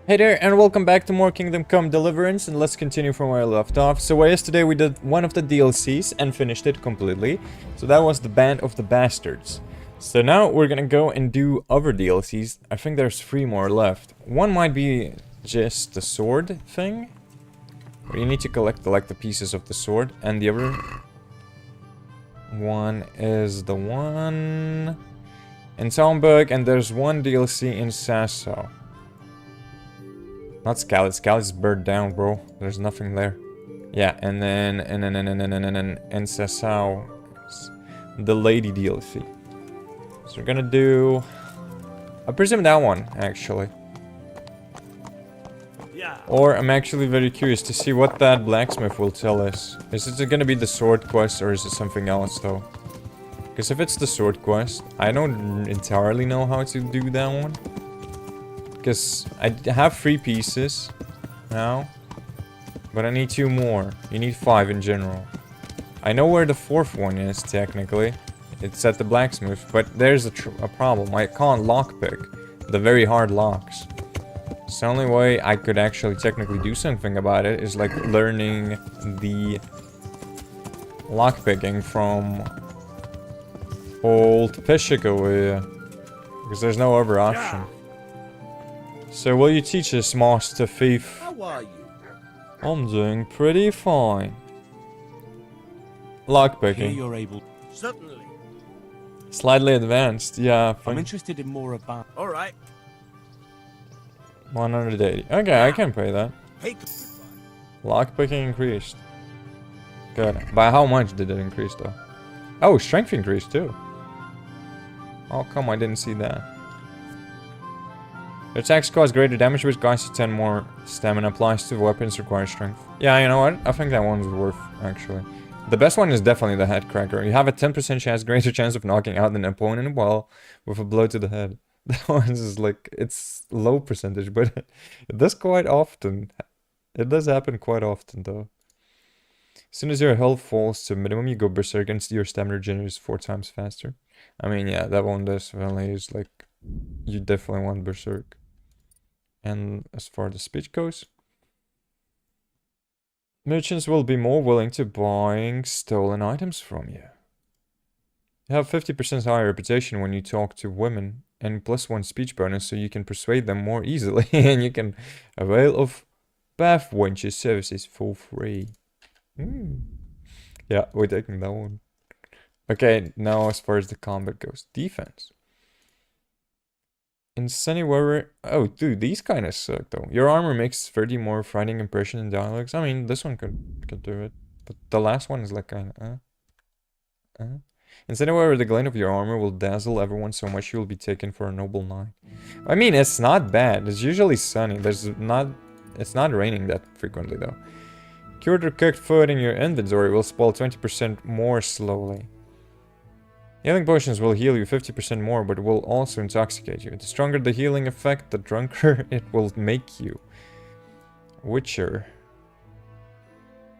Hey there, and welcome back to more Kingdom Come Deliverance, and let's continue from where I left off. So yesterday we did one of the DLCs and finished it completely. So that was the Band of the Bastards. So now we're gonna go and do other DLCs. I think there's 3 more left. One might be just the sword thing, where you need to collect the pieces of the sword, and the other one is the one in Talmberg, and there's one DLC in Sasso. Not Scalit. Scalit's burned down, bro. There's nothing there. Yeah, and then Sassau, the lady DLC. So we're gonna do, I presume that one actually. Yeah. Or I'm actually very curious to see what that blacksmith will tell us. Is it gonna be the sword quest or is it something else though? Because if it's the sword quest, I don't entirely know how to do that one. Because I have 3 pieces now, but I need 2 more. You need 5 in general. I know where the 4th one is, technically. It's at the blacksmith, but there's a problem. I can't lockpick the very hard locks. So the only way I could actually technically do something about it is like learning the lockpicking from old Peshikowy, because there's no other option. So will you teach us, Master Thief? How are you? I'm doing pretty fine. Lockpicking. You're able. Certainly. Slightly advanced, yeah. I'm interested in more about. All right. 180. Okay, I can pay that. Hey. Lockpicking increased. Good. By how much did it increase though? Oh, strength increased too. Oh come, I didn't see that. The attacks cause greater damage, which costs you 10 more stamina. Applies to weapons require strength. Yeah, you know what? I think that one's worth, actually. The best one is definitely the head cracker. You have a 10% chance, greater chance of knocking out an opponent while with a blow to the head. That one is like, it's low percentage, but it does quite often. It does happen quite often, though. As soon as your health falls to minimum, you go berserk and your stamina regenerates 4 times faster. I mean, yeah, that one definitely is like, you definitely want berserk. And as far as the speech goes, merchants will be more willing to buying stolen items from you. You have 50% higher reputation when you talk to women, and +1 speech bonus so you can persuade them more easily, and you can avail of bath wenches services for free. Yeah, we're taking that one. Okay, now as far as the combat goes, defense. In sunny weather, oh dude, these kind of suck though. Your armor makes 30 more fighting impression and dialogues. I mean, this one could do it, but the last one is like kind of. In sunny weather, the glint of your armor will dazzle everyone so much you will be taken for a noble knight. I mean, it's not bad. It's usually sunny. It's not raining that frequently though. Cured or cooked food in your inventory will spoil 20% more slowly. Healing potions will heal you 50% more, but will also intoxicate you. The stronger the healing effect, the drunker it will make you. Witcher.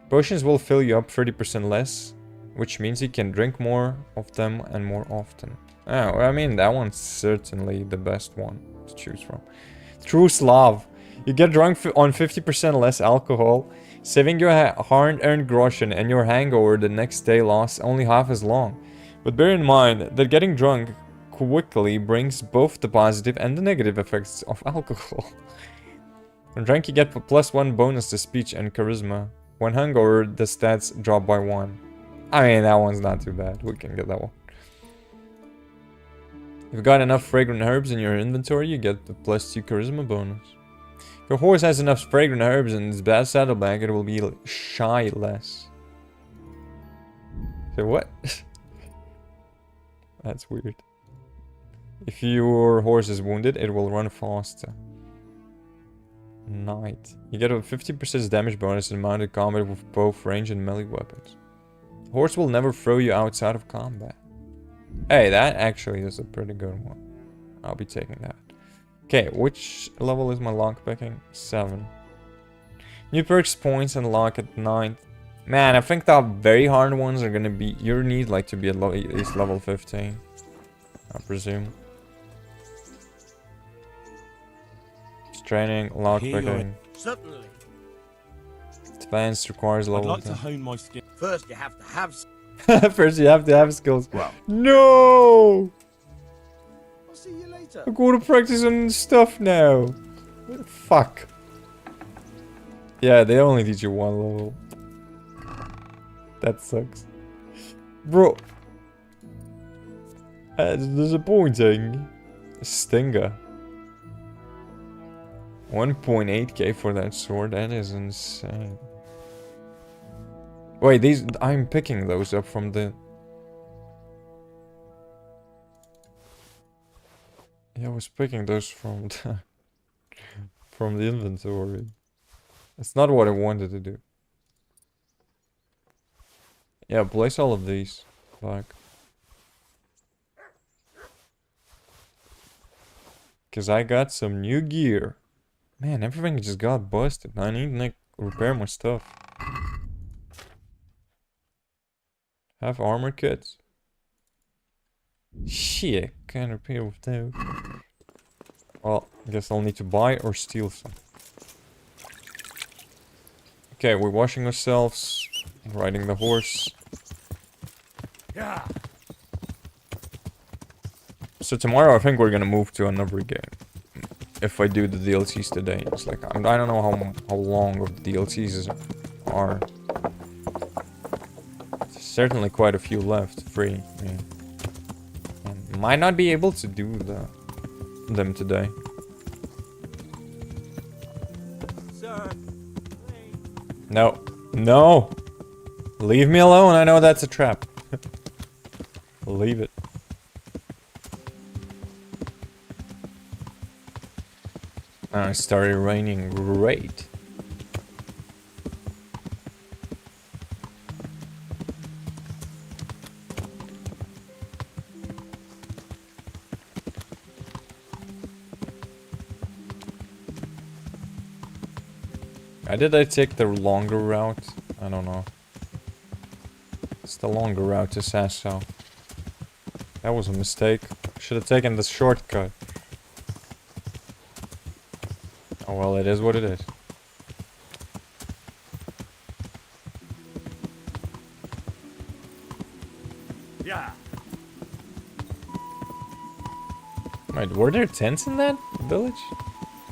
Potions will fill you up 30% less, which means you can drink more of them and more often. Oh, I mean, that one's certainly the best one to choose from. True Slav. You get drunk on 50% less alcohol, saving your hard-earned groschen, and your hangover the next day lasts only half as long. But bear in mind that getting drunk quickly brings both the positive and the negative effects of alcohol. When drunk you get +1 bonus to speech and charisma. When hungover, the stats drop by 1. I mean, that one's not too bad. We can get that one. If you've got enough fragrant herbs in your inventory, you get the +2 charisma bonus. If your horse has enough fragrant herbs in its bad saddlebag, it will be shy less. So what? That's weird. If your horse is wounded, it will run faster. Knight. You get a 50% damage bonus in mounted combat with both range and melee weapons. Horse will never throw you outside of combat. Hey, that actually is a pretty good one. I'll be taking that. Okay, which level is my lockpicking? 7. New perks points unlock at 9th. Man, I think the very hard ones are gonna be... You need like to be at least level 15. I presume. Training, lockpicking. Certainly. Advanced requires I'd level like to hone my skill. First, you have to have. First you have to have skills. Well, No! I'll see you later. I gotta practice on stuff now. Fuck. Yeah, they only teach you one level. That sucks. Bro. That's disappointing. Stinger. 1.8k for that sword, that is insane. Wait, these, I'm picking those up from the... Yeah, I was picking those from the... from the inventory. It's not what I wanted to do. Yeah, place all of these back. Cause I got some new gear. Man, everything just got busted. I need to like repair my stuff. Have armor kits. Shit, can't repair with those. Well, I guess I'll need to buy or steal some. Okay, we're washing ourselves, riding the horse. Yeah. So tomorrow I think we're gonna move to another game. If I do the DLCs today. It's like, I don't know how long of the DLCs are. There's certainly quite a few left, free. Yeah. And might not be able to do them today. Sir. No. No! Leave me alone, I know that's a trap. Leave it. It started raining, great. Why did I take the longer route? I don't know. It's the longer route to Sasso. That was a mistake. Should have taken the shortcut. Oh well, it is what it is. Yeah. Wait, were there tents in that village?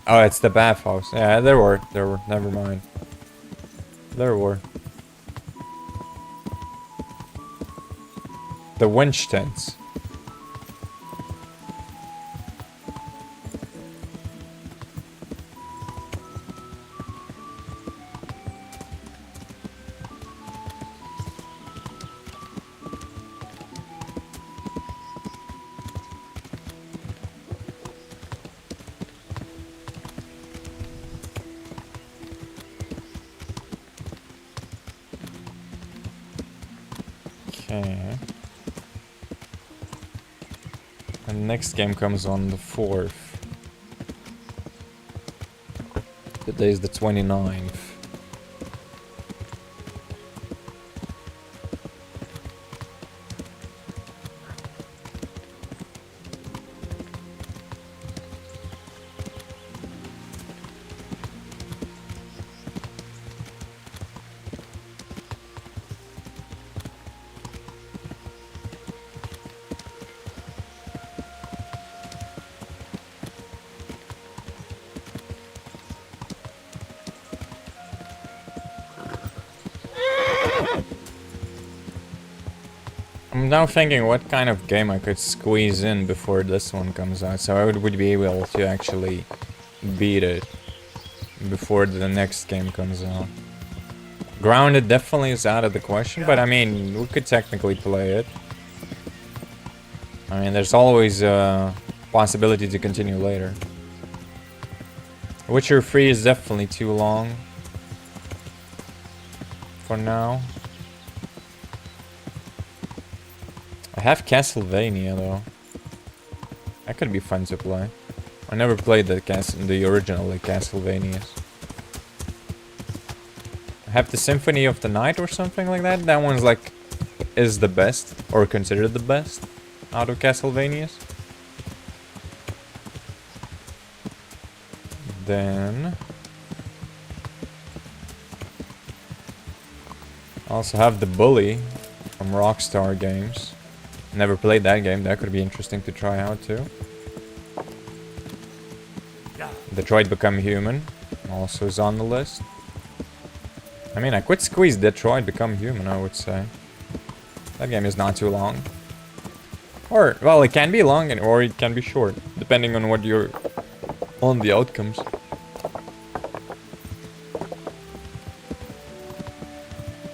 Oh, it's the bathhouse. Yeah, there were. Never mind. There were. The winch tents. Okay. And next game comes on the 4th. Today is the 29th. I'm now thinking what kind of game I could squeeze in before this one comes out, so I would be able to actually beat it before the next game comes out. Grounded definitely is out of the question, but I mean, we could technically play it. I mean, there's always a possibility to continue later. Witcher 3 is definitely too long for now. I have Castlevania though. That could be fun to play. I never played the original Castlevanias. I have the Symphony of the Night or something like that. That one's like is the best or considered the best out of Castlevanias. Then also have the Bully from Rockstar Games. Never played that game. That could be interesting to try out too. Yeah. Detroit Become Human also is on the list. I mean, I could squeeze Detroit Become Human, I would say. That game is not too long. Or, well, it can be long or it can be short, depending on what you're on the outcomes.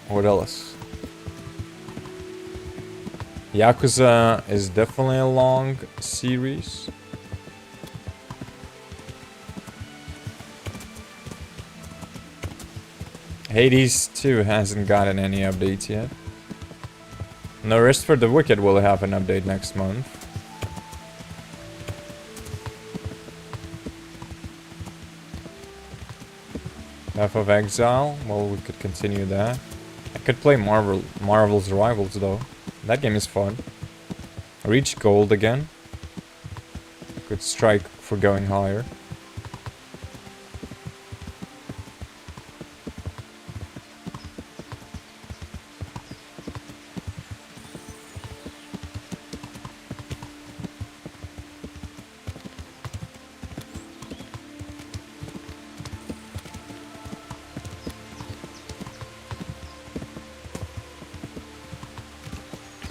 What else? Yakuza is definitely a long series. Hades 2 hasn't gotten any updates yet. No Rest for the Wicked will have an update next month. Path of Exile, well, we could continue that. I could play Marvel's Rivals though. That game is fun. Reach Gold again. Could strike for going higher.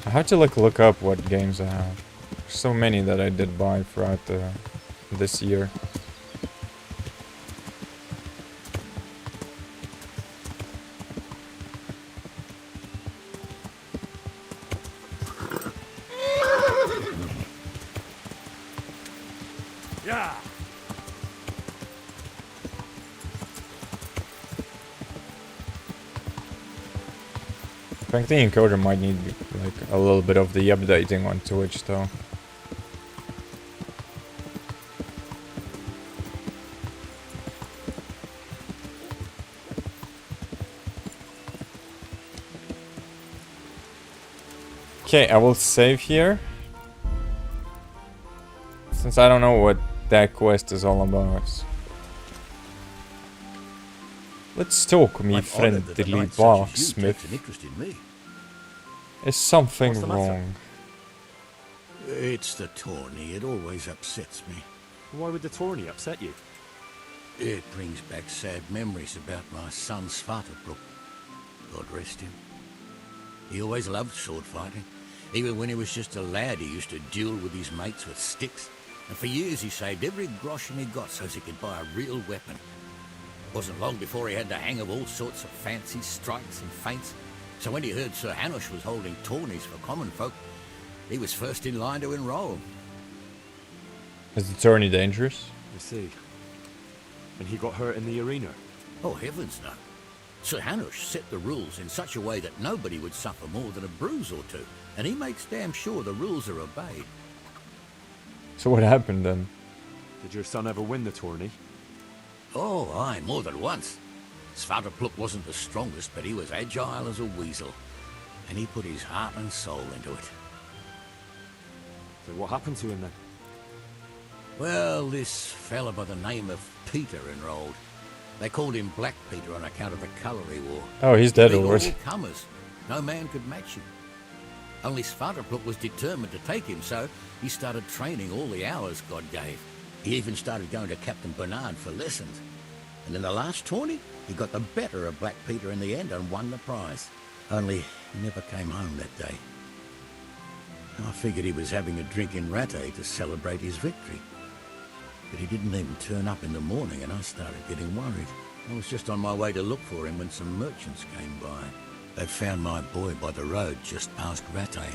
I have to look up what games I have. So many that I did buy throughout this year. Yeah. I think the encoder might need like a little bit of the updating on Twitch though. Okay, I will save here. Since I don't know what that quest is all about. Let's talk, me friendly blacksmith. Interest in me. Is something What's the matter? wrong? It's the tourney. It always upsets me. Why would the tourney upset you? It brings back sad memories about my son Svartabrook. God rest him. He always loved sword fighting. Even when he was just a lad, he used to duel with his mates with sticks. And for years he saved every groschen he got so as he could buy a real weapon. Wasn't long before he had the hang of all sorts of fancy strikes and feints. So when he heard Sir Hanush was holding tourneys for common folk, he was first in line to enroll. Is the tourney dangerous? I see. And he got hurt in the arena? Oh, heavens no. Sir Hanush set the rules in such a way that nobody would suffer more than a bruise or two. And he makes damn sure the rules are obeyed. So what happened then? Did your son ever win the tourney? Oh, aye, more than once. Svartalpluk wasn't the strongest, but he was agile as a weasel. And he put his heart and soul into it. So what happened to him then? Well, this fella by the name of Peter enrolled. They called him Black Peter on account of the colour he wore. Oh, he's dead Beat all already. comers. No man could match him. Only Svartalpluk was determined to take him, so he started training all the hours God gave. He even started going to Captain Bernard for lessons. And in the last tourney, he got the better of Black Peter in the end and won the prize. Only he never came home that day. I figured he was having a drink in Rattay to celebrate his victory. But he didn't even turn up in the morning and I started getting worried. I was just on my way to look for him when some merchants came by. They found my boy by the road just past Rattay.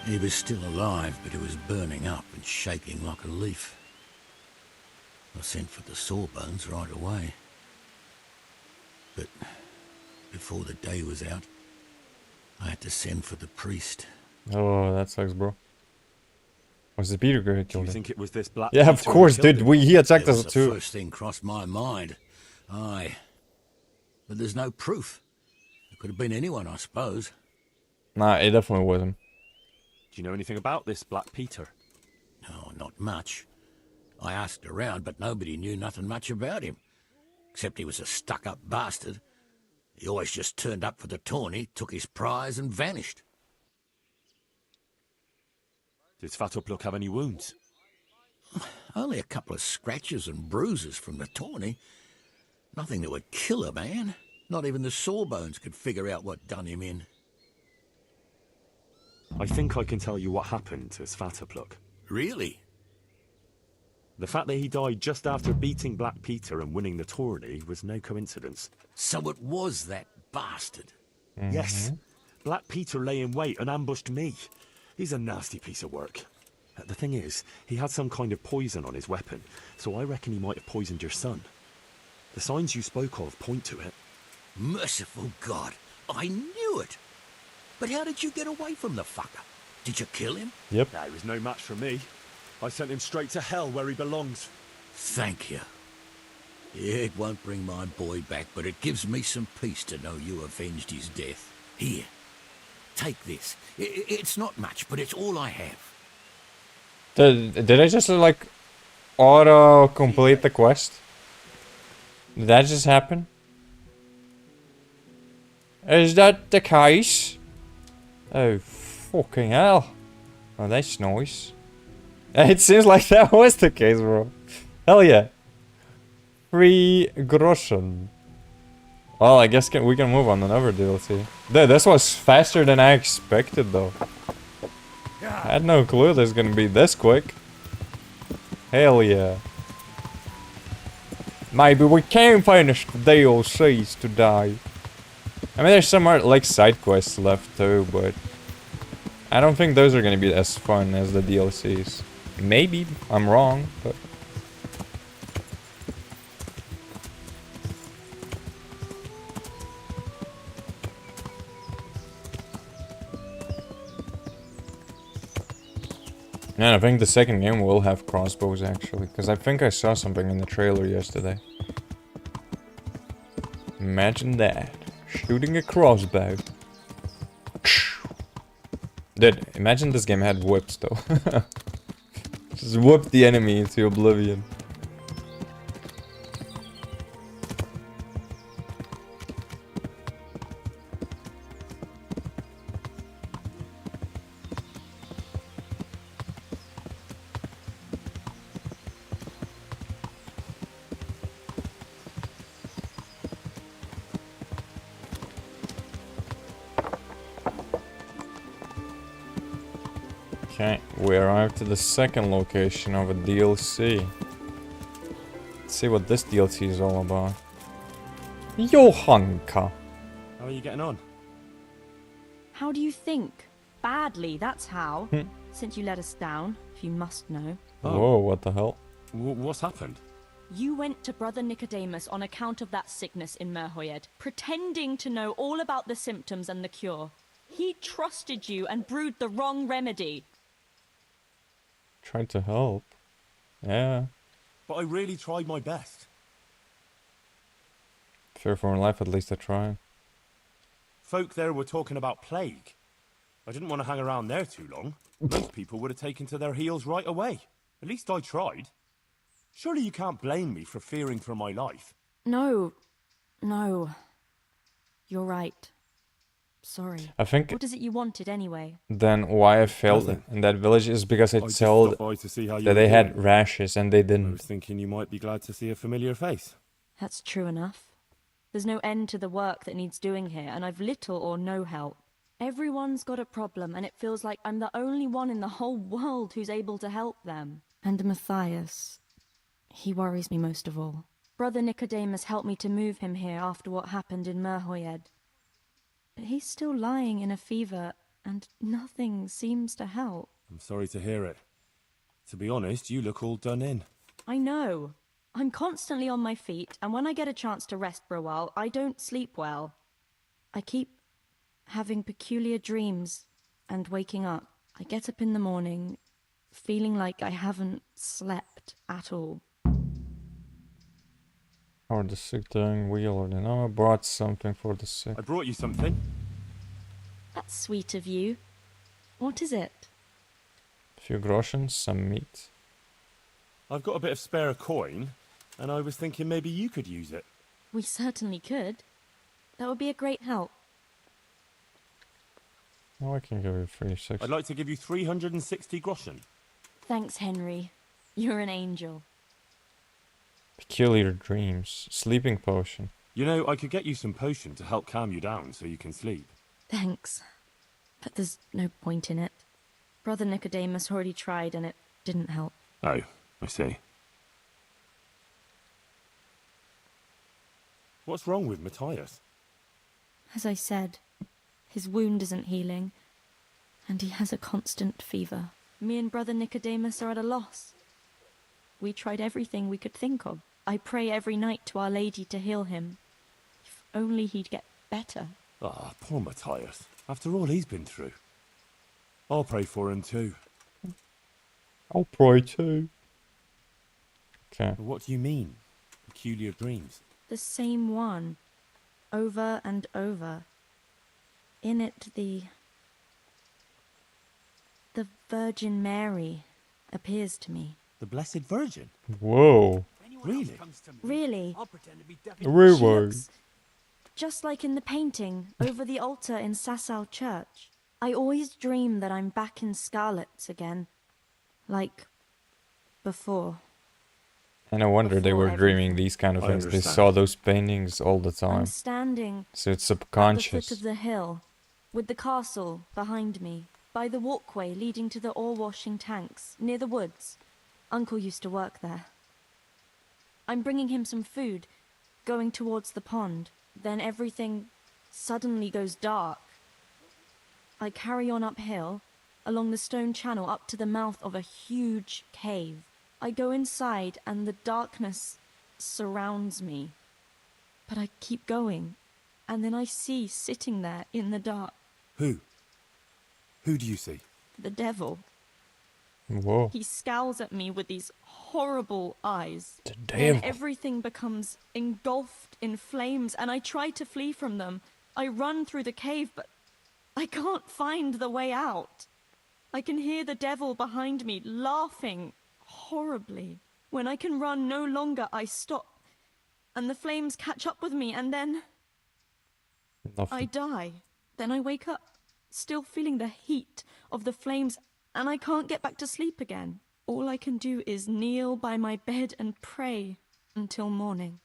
He was still alive, but he was burning up and shaking like a leaf. I sent for the sawbones right away. But before the day was out, I had to send for the priest. Oh, that sucks, bro. Was the Peter who Do killed you him? think it was this black Yeah, of Peter who course, killed dude. him? He attacked That us was the too. first thing crossed my mind. Aye. But there's no proof. It could have been anyone, I suppose. Nah, it definitely wasn't. Do you know anything about this Black Peter? No, not much. I asked around, but nobody knew nothing much about him, except he was a stuck-up bastard. He always just turned up for the tourney, took his prize and vanished. Did Svatopluk have any wounds? Only a couple of scratches and bruises from the tourney. Nothing that would kill a man. Not even the sawbones could figure out what done him in. I think I can tell you what happened to Svatopluk. Really? The fact that he died just after beating Black Peter and winning the tourney was no coincidence. So it was that bastard. Yes. Black Peter lay in wait and ambushed me. He's a nasty piece of work. The thing is, he had some kind of poison on his weapon, so I reckon he might have poisoned your son. The signs you spoke of point to it. Merciful God, I knew it. But how did you get away from the fucker? Did you kill him? Yep. Nah, he was no match for me. I sent him straight to hell where he belongs. Thank you. Yeah, it won't bring my boy back, but it gives me some peace to know you avenged his death. Here, take this. It's not much, but it's all I have. Did I just like auto complete the quest? Did that just happen? Is that the case? Oh, fucking hell. Oh, that's nice. It seems like that was the case, bro. Hell yeah. 3 groschen. Well, I guess we can move on to another DLC. Dude, this was faster than I expected, though. I had no clue this was gonna be this quick. Hell yeah. Maybe we can finish the DLCs today. I mean, there's some more, like, side quests left too, but I don't think those are gonna be as fun as the DLCs. Maybe I'm wrong, but and I think the second game will have crossbows actually, because I think I saw something in the trailer yesterday. Imagine that. Shooting a crossbow. Dude, imagine this game had whips though. Just whip the enemy into oblivion. Okay, we arrived to the second location of a DLC. Let's see what this DLC is all about. Johanka. How are you getting on? How do you think? Badly, that's how. Since you let us down, if you must know. Oh. Whoa, what the hell? What's happened? You went to Brother Nicodemus on account of that sickness in Merhoyed, pretending to know all about the symptoms and the cure. He trusted you and brewed the wrong remedy. Tried to help. Yeah. But I really tried my best. Fear for my life, at least I tried. Folk there were talking about plague. I didn't want to hang around there too long. Most people would have taken to their heels right away. At least I tried. Surely you can't blame me for fearing for my life. No. You're right. Sorry. I think What is it you wanted anyway? then why I failed Nothing. in that village is because I just told stopped by to see how you that were they had doing. rashes and they I didn't. was thinking you might be glad to see a familiar face. That's true enough. There's no end to the work that needs doing here, and I've little or no help. Everyone's got a problem, and it feels like I'm the only one in the whole world who's able to help them. And Matthias, he worries me most of all. Brother Nicodemus helped me to move him here after what happened in Merhoyed. But he's still lying in a fever, and nothing seems to help. I'm sorry to hear it. To be honest, you look all done in. I know. I'm constantly on my feet, and when I get a chance to rest for a while, I don't sleep well. I keep having peculiar dreams and waking up. I get up in the morning, feeling like I haven't slept at all. Or the sick during wheel, or then I brought something for the sick. I brought you something. That's sweet of you. What is it? A few groschen, some meat. I've got a bit of spare coin, and I was thinking maybe you could use it. We certainly could. That would be a great help. Oh, I can give you 36. I'd like to give you 360 groschen. Thanks, Henry. You're an angel. Peculiar dreams. Sleeping potion. You know, I could get you some potion to help calm you down so you can sleep. Thanks. But there's no point in it. Brother Nicodemus already tried and it didn't help. Oh, I see. What's wrong with Matthias? As I said, his wound isn't healing, and he has a constant fever. Me and Brother Nicodemus are at a loss. We tried everything we could think of. I pray every night to Our Lady to heal him. If only he'd get better. Ah, poor Matthias. After all he's been through. I'll pray for him too. I'll pray too. Okay. What do you mean? Peculiar dreams? The same one. Over and over. In it, the Virgin Mary appears to me. The Blessed Virgin? Whoa. Really? Really? She Reward. looks just like in the painting over the altar in Sasau Church. I always dream that I'm back in Scarlet's again. Like before. And no wonder they were Before dreaming everything. these kind of I things. They understand. saw those paintings all the I'm time. standing So it's at the subconscious. foot of the hill, with the castle behind me, by the walkway leading to the ore-washing tanks, near the woods. Uncle used to work there. I'm bringing him some food, going towards the pond. Then everything suddenly goes dark. I carry on uphill, along the stone channel up to the mouth of a huge cave. I go inside and the darkness surrounds me. But I keep going, and then I see sitting there in the dark Who? Who do you see? the devil. Whoa. He scowls at me with these horrible eyes. The Then devil. everything becomes engulfed in flames, and I try to flee from them. I run through the cave, but I can't find the way out. I can hear the devil behind me laughing horribly. When I can run no longer, I stop, and the flames catch up with me, and then I Nothing. die. Then I wake up, still feeling the heat of the flames, and I can't get back to sleep again. All I can do is kneel by my bed and pray until morning.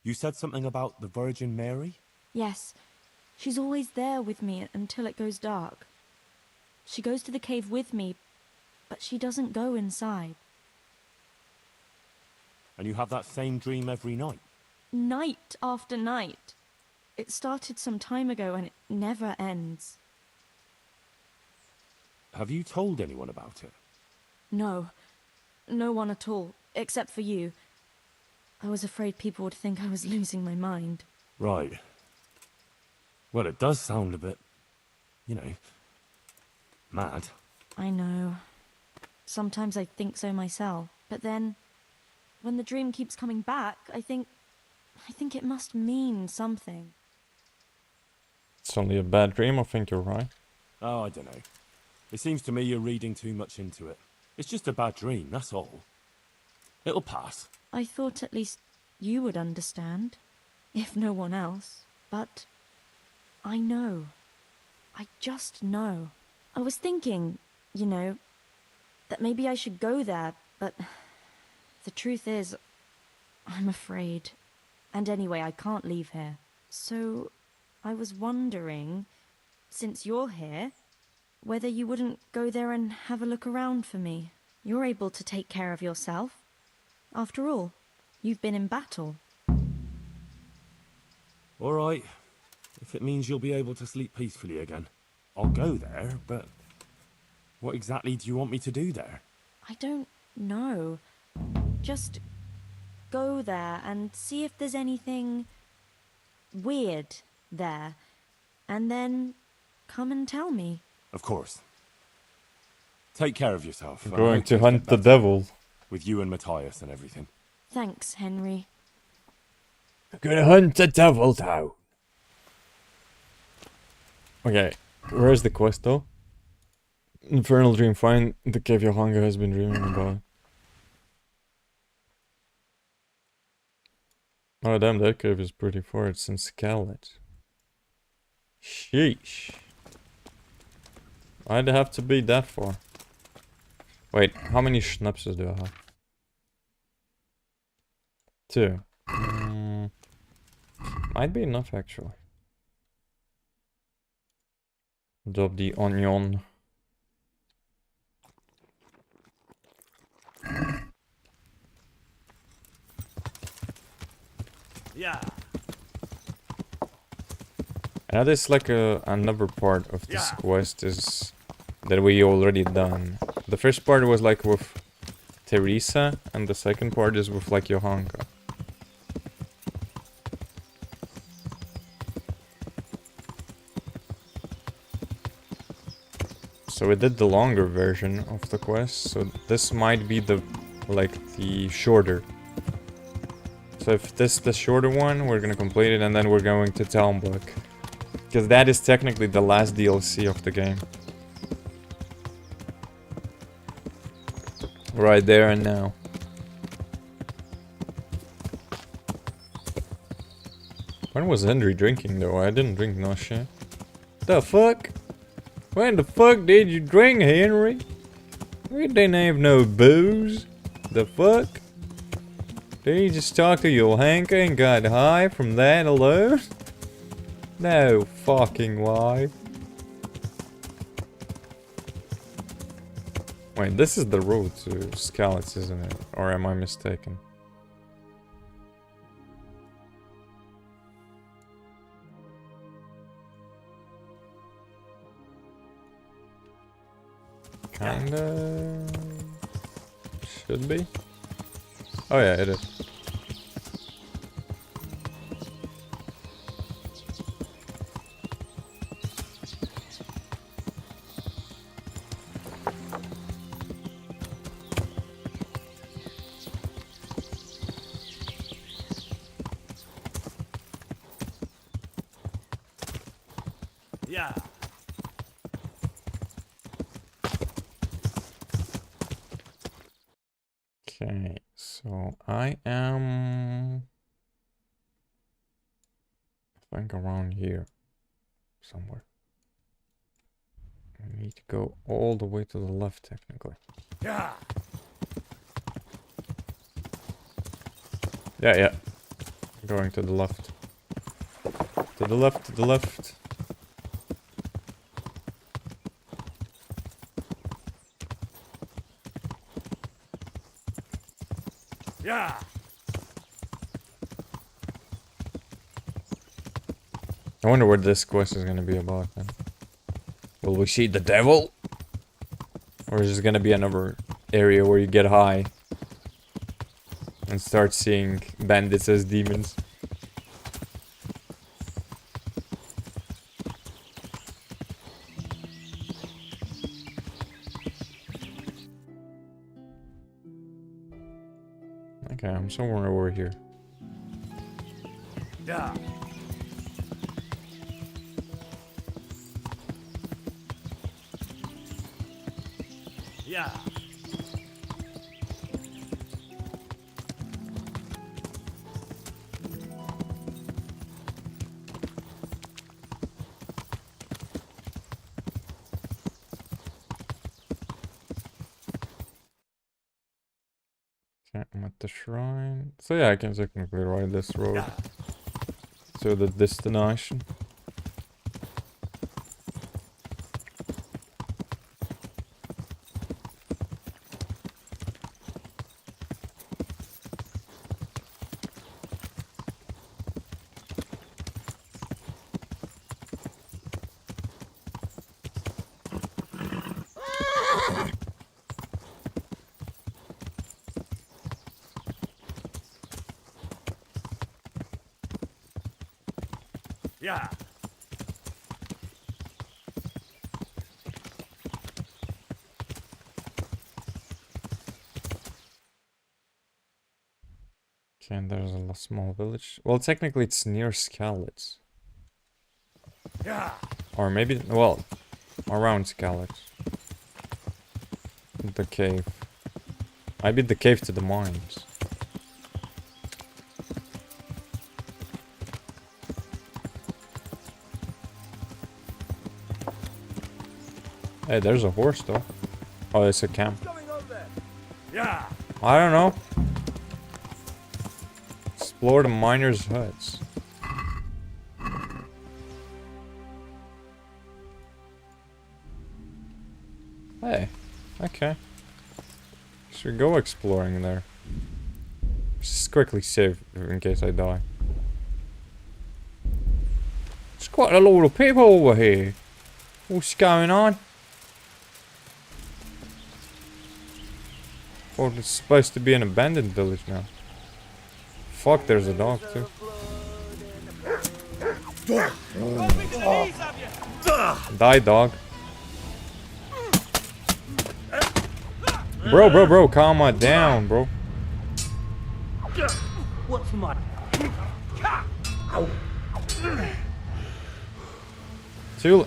You said something about the Virgin Mary? Yes, she's always there with me until it goes dark. She goes to the cave with me, but she doesn't go inside. And you have that same dream every night? Night after night. It started some time ago and it never ends. Have you told anyone about it? No, no one at all, except for you. I was afraid people would think I was losing my mind. Right. Well, it does sound a bit, you know, mad. I know. Sometimes I think so myself. But then, when the dream keeps coming back, I think it must mean something. It's only a bad dream, I think you're right. Oh, I don't know. It seems to me you're reading too much into it. It's just a bad dream, that's all. It'll pass. I thought at least you would understand, if no one else. But I know. I just know. I was thinking, you know, that maybe I should go there, but the truth is, I'm afraid. And anyway, I can't leave here. So I was wondering, since you're here, whether you wouldn't go there and have a look around for me. You're able to take care of yourself. After all, you've been in battle. All right. If it means you'll be able to sleep peacefully again. I'll go there, but what exactly do you want me to do there? I don't know. Just go there and see if there's anything weird there. And then come and tell me. Of course. Take care of yourself. I'm I going hope to things hunt get the better devil. with you and Matthias and everything. Thanks, Henry. I'm gonna hunt the devil down. Okay, where's the quest though? Infernal dream. Find the cave Yohanga has been dreaming about. Oh damn, that cave is pretty far. It's in Scarlet. Sheesh. I'd have to be that far. Wait, how many schnapses do I have? 2. Might be enough actually. Drop the onion. Yeah. And that is like another part of this quest is that we already done. The first part was like with Teresa, and the second part is with like Johanka. So we did the longer version of the quest, so this might be the shorter. So if this is the shorter one, we're gonna complete it and then we're going to Talmbuk. Because that is technically the last DLC of the game. Right there and now. When was Henry drinking though? I didn't drink no shit. The fuck? When the fuck did you drink, Henry? We didn't have no booze. The fuck? Did you just talk to your hanker and got high from that alone? No fucking way. Wait, this is the road to Skalitz, isn't it? Or am I mistaken? Kinda... should be? Oh yeah, it is. Yeah. Okay, so I am... I think around here. Somewhere. I need to go all the way to the left, technically. Yeah. Yeah. Going to the left. To the left, to the left. Yeah. I wonder what this quest is gonna be about then. Will we see the devil? Or is it gonna be another area where you get high and start seeing bandits as demons? Okay, I'm somewhere over here. Yeah. Yeah. Okay, I'm at the shrine. So yeah, I can technically ride this road to the destination. Yeah. Okay, and there's a small village. Well, technically it's near Skalitz. Yeah. Or maybe, well, around Skalitz. the cave. I beat the cave to the mines. Hey, there's a horse though. Oh, it's a camp. Yeah. I don't know. Explore the miners' huts. Hey, okay. Should we go exploring there? Just quickly save in case I die. There's quite a lot of people over here. What's going on? Oh, it's supposed to be an abandoned village now. Fuck, there's a dog too. Die, dog. Bro, calm down, bro. What's my... Too.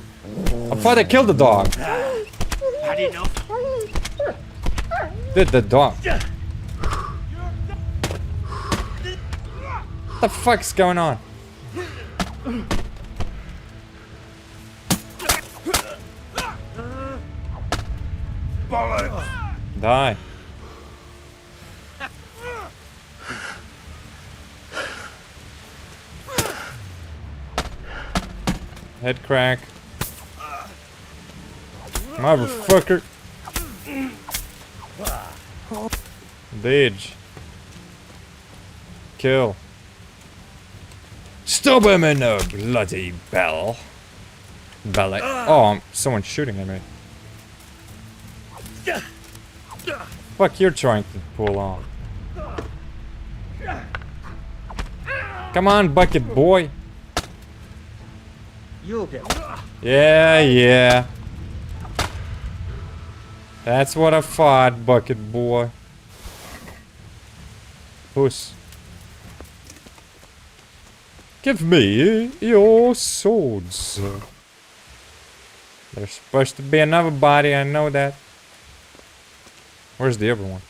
I thought I killed the dog. I didn't know. Did the dog? What the fuck's going on? Die. Head crack. Motherfucker. LIEGE. Kill. Stop him in the bloody bell. Belly. Oh, someone's shooting at me. Fuck, you're trying to pull off. Come on, bucket boy. You'll get... Yeah. That's what I thought, bucket boy. Puss. Give me your swords. There's supposed to be another body, I know that. Where's the other one?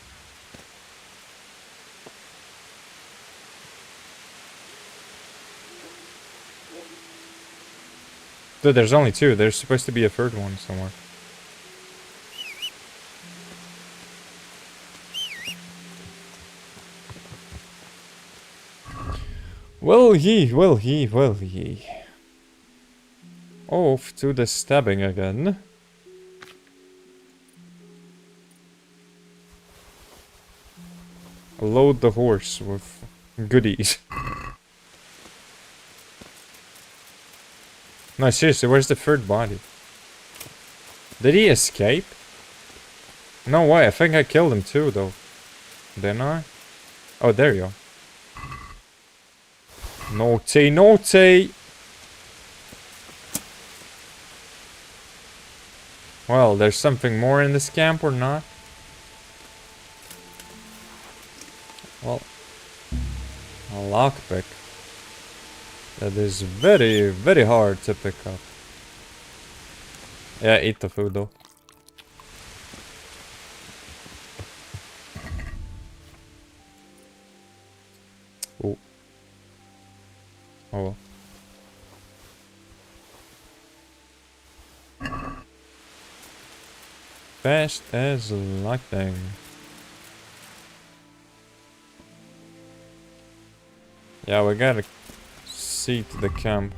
Dude, there's only two. There's supposed to be a third one somewhere. Will he. Off to the stabbing again. Load the horse with goodies. No, seriously, where's the third body? Did he escape? No way, I think I killed him too, though. Didn't I? Oh, there you are. Naughty. Well, there's something more in this camp or not? Well, a lockpick. That is very, very hard to pick up. Yeah, eat the food though. Oh. Oh well. Fast as lightning. Yeah, we gotta see to the camp.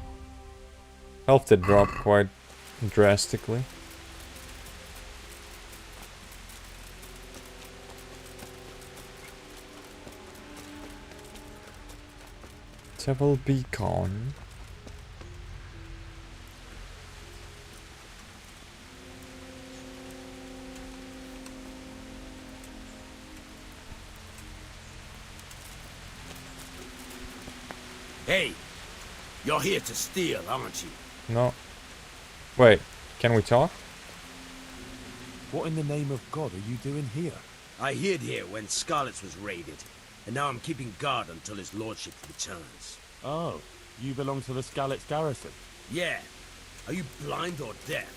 Health did drop quite drastically. Devil Beacon. Hey, you're here to steal, aren't you? No. Wait, can we talk? What in the name of God are you doing here? I hid here when Scarlet's was raided, and now I'm keeping guard until his lordship returns. Oh, you belong to the Skalitz garrison. Yeah. Are you blind or deaf?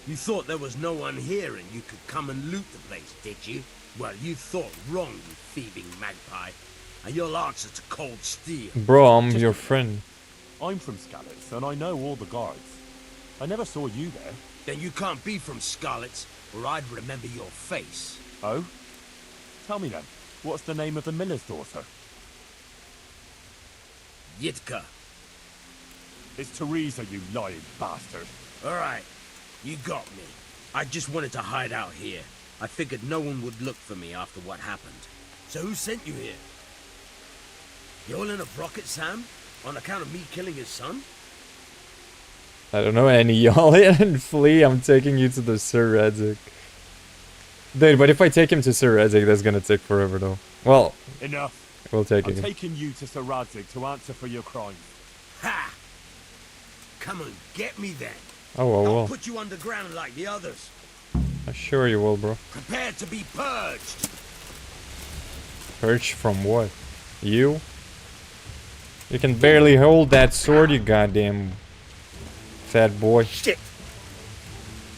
You thought there was no one here and you could come and loot the place, did you? Well, you thought wrong, you thieving magpie. And you'll answer to cold steel. Bro, I'm your friend. I'm from Skalitz, and I know all the guards. I never saw you there. Then you can't be from Skalitz, or I'd remember your face. Oh? Tell me then, what's the name of the miller's daughter? Yitka. It's Teresa, you lying bastard. Alright, you got me. I just wanted to hide out here. I figured no one would look for me after what happened. So who sent you here? You all in a rocket, Sam? On account of me killing his son? I don't know any y'all and flee. I'm taking you to the Sir Redzik. Dude, but if I take him to Sir Redzik, that's gonna take forever though. Well, Enough. we'll take I'm it. taking you to Sir Radzig to answer for your crimes. Ha! Come and get me then. Oh, well, I'll well. put you underground like the others. I'm sure you will, bro. Prepare to be purged. Purge from what? You? You can barely hold that sword, you goddamn fat boy. Shit.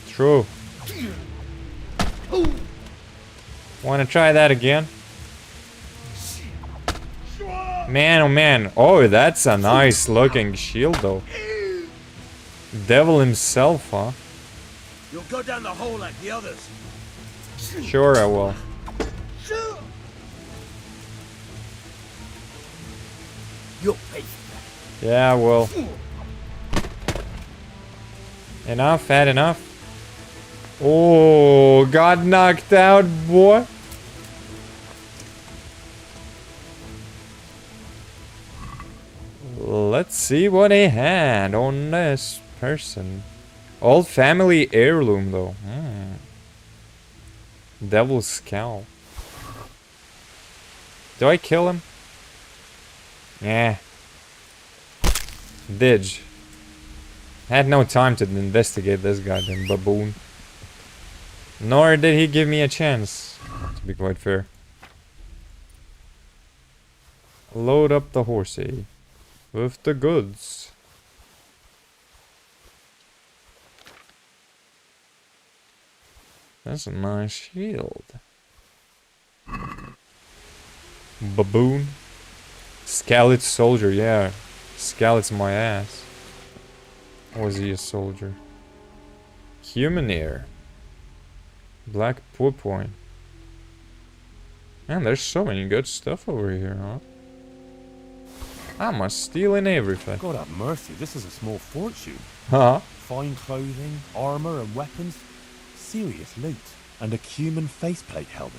True. Wanna try that again? Man, oh man. Oh, that's a nice looking shield though. Devil himself, huh? You'll go down the hole like the others. Sure I will. You'll pay for that. Yeah, I will. Enough, had enough. Oh, got knocked out, boy. Let's see what he had on this person. Old family heirloom, though. Devil's Scowl. Do I kill him? Yeah. Didge. Had no time to investigate this goddamn baboon. Nor did he give me a chance, to be quite fair. Load up the horsey with the goods. That's a nice shield. Baboon. Skalitz soldier, yeah. Skalitz my ass. Or was he a soldier? Human ear. Black purpoint. Man, there's so many good stuff over here, huh? I'm stealing everything. God have mercy, this is a small fortune. Huh? Fine clothing, armor and weapons. Serious loot. And a cumin faceplate helmet.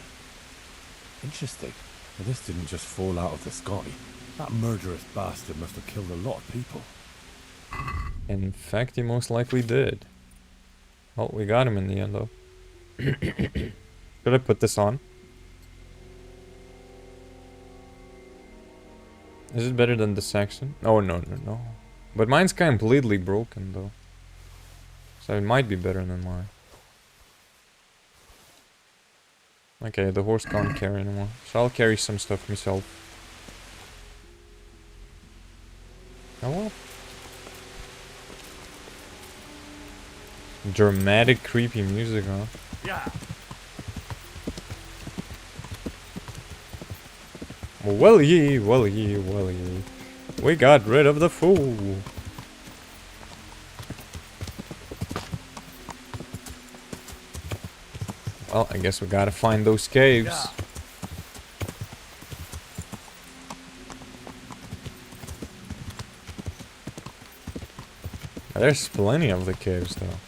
Interesting. Well, this didn't just fall out of the sky. That murderous bastard must have killed a lot of people. In fact, he most likely did. Well, we got him in the end, though. Should I put this on? Is it better than the Saxon? Oh, no, no, no. But mine's completely broken, though. So it might be better than mine. Okay, the horse can't carry anymore. So I'll carry some stuff myself. Oh well. Dramatic, creepy music, huh? Yeah. Well ye, well ye, well ye. We got rid of the fool. Well, I guess we gotta find those caves. Yeah. There's plenty of the caves, though.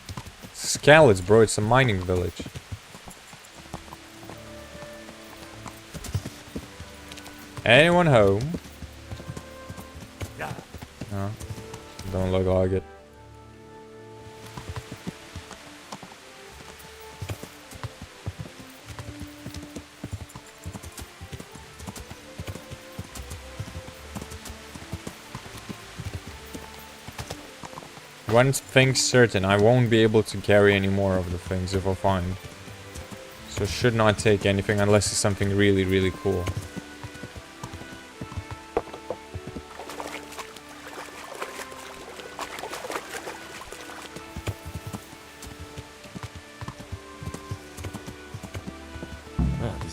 Skalitz, bro, it's a mining village. Anyone home? Yeah. No. Don't look like it. One thing's certain, I won't be able to carry any more of the things if I find. So should not take anything unless it's something really, really cool.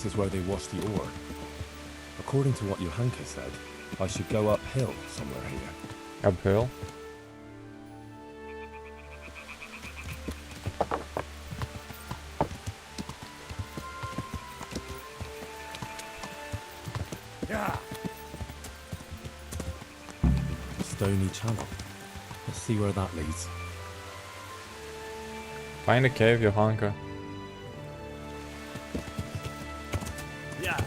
is where they wash the ore. According to what Johanka said, I should go uphill somewhere here. Uphill. Yeah. A stony channel. Let's see where that leads. Find a cave, Johanka. Yeah.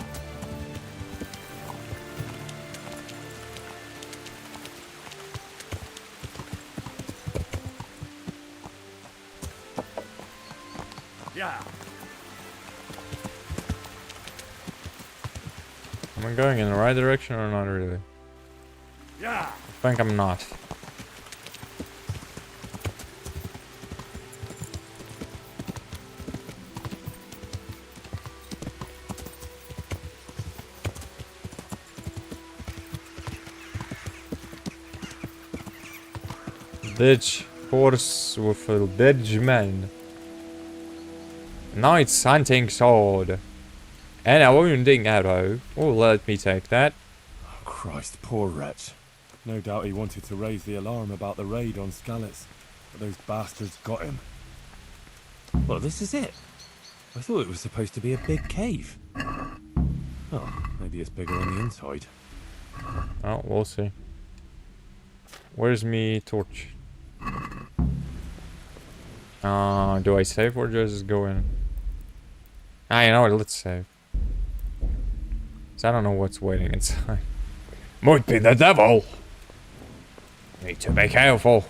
Yeah. Am I going in the right direction or not really? Yeah. I think I'm not. Ditch horse with a ditch man. Knight's hunting sword. And a wounding arrow. Oh, let me take that. Oh, Christ, poor wretch. No doubt he wanted to raise the alarm about the raid on Skalitz, but those bastards got him. Well, this is it. I thought it was supposed to be a big cave. Oh, maybe it's bigger on the inside. Oh, we'll see. Where's me torch? Do I save or just go in? Ah, you know what? Let's save. So I don't know what's waiting inside. Might be the devil. Need to be careful.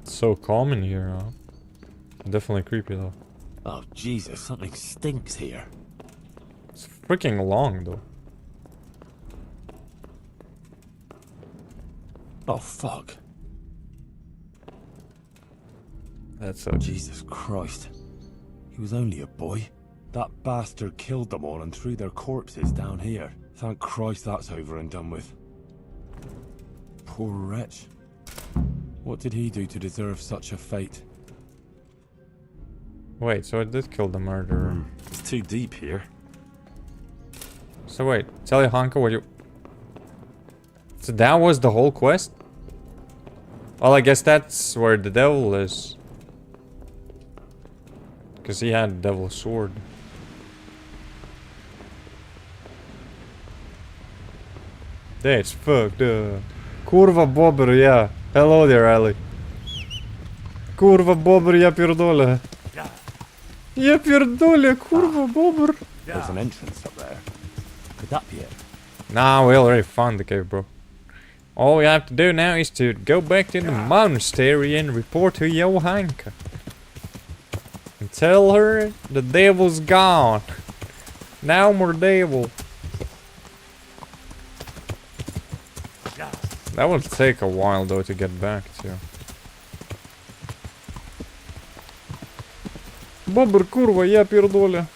It's so calm in here, huh? Definitely creepy though. Oh, Jesus, something stinks here. It's freaking long though. Oh, fuck. That's Jesus Christ. He was only a boy. That bastard killed them all and threw their corpses down here. Thank Christ that's over and done with. Poor wretch. What did he do to deserve such a fate? Wait, so I did kill the murderer. It's too deep here. So wait, tell Johanka what you... So that was the whole quest? Well, I guess that's where the devil is. Because he had the devil's sword. That's fucked up. Kurwa bobber, yeah. Hello there, Ali. Kurwa bobber, ja pierdolę. Ja pierdolę, kurwa bobber. There's an entrance up there. Could that be it? Nah, we already found the cave, bro. All we have to do now is to go back to the monastery and report to Johanka. And tell her the devil's gone. No more devil. That will take a while though to get back to. Bobber, kurwa, ja pierdolę.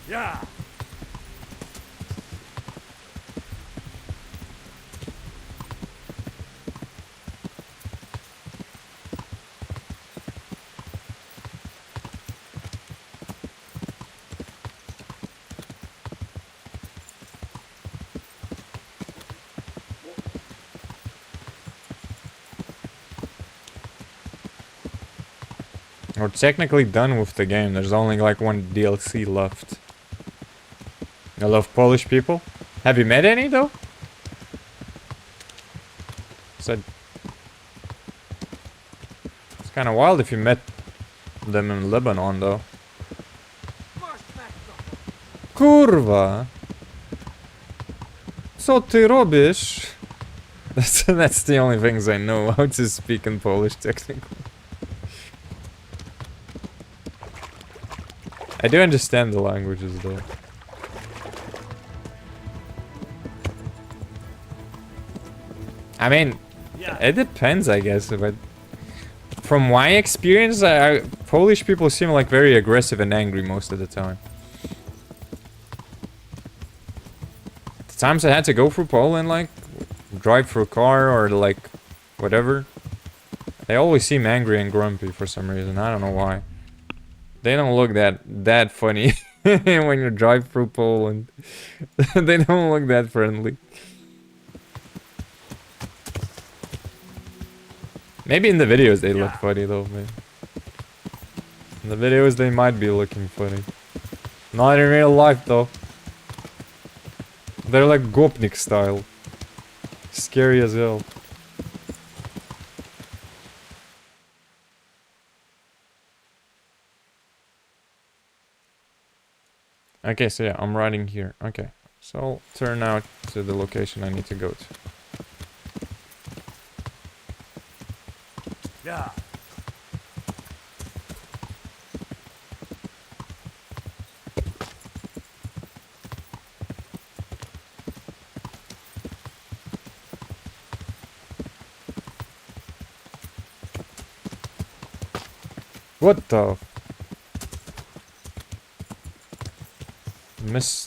Yeah. We're technically done with the game. There's only like one DLC left. I love Polish people. Have you met any though? Said it's kind of wild if you met them in Lebanon though. Kurwa! Co ty robisz? That's the only things I know how to speak in Polish technically. I do understand the languages though. I mean, it depends, I guess, but from my experience, Polish people seem like very aggressive and angry most of the time. The times I had to go through Poland, like, drive through a car or, like, whatever, they always seem angry and grumpy for some reason. I don't know why. They don't look that funny when you drive through Poland. They don't look that friendly. Maybe in the videos they look funny though, man. In the videos they might be looking funny. Not in real life though. They're like Gopnik style. Scary as hell. Okay, so yeah, I'm riding here. Okay, so I'll turn out to the location I need to go to. Yeah. What the?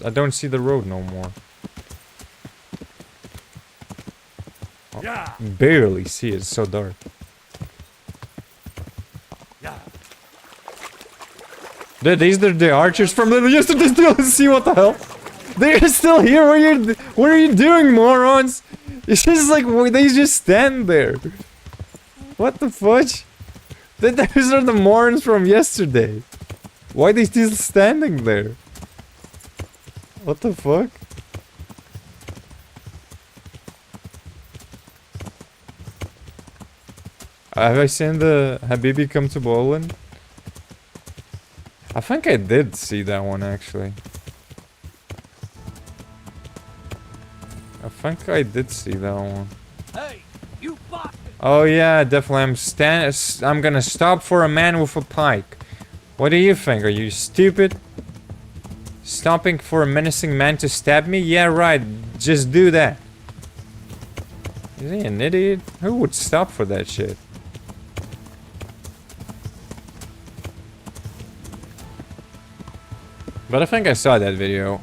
I don't see the road no more. Oh, Yeah. barely see it, it's so dark. Yeah. Dude, these are the archers from the yesterday still see what the hell? They're still here, what are you doing, morons? It's just like, they just stand there. What the fudge? Those are the morons from yesterday. Why are they still standing there? What the fuck? Have I seen the Habibi come to Poland? I think I did see that one actually. I think I did see that one. Hey, you bastard! Oh yeah, definitely. I'm gonna stop for a man with a pike. What do you think? Are you stupid? Stopping for a menacing man to stab me? Yeah, right. Just do that. Is he an idiot? Who would stop for that shit? But I think I saw that video.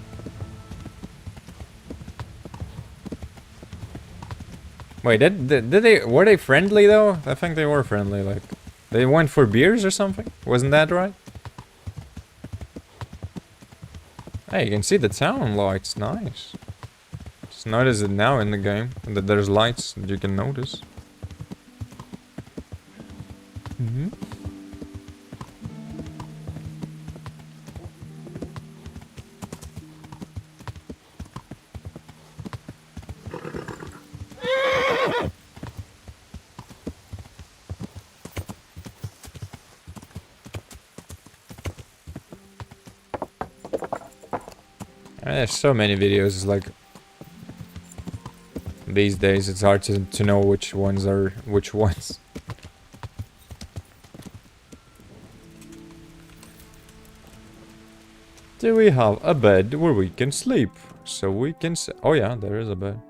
Wait, did they, were they friendly though? I think they were friendly, like, they went for beers or something? Wasn't that right? Hey, you can see the town lights, nice. Just notice it now in the game, that there's lights that you can notice. Mm-hmm. There's so many videos, like, these days it's hard to know which ones are which ones. Do we have a bed where we can sleep? So we can oh yeah, there is a bed.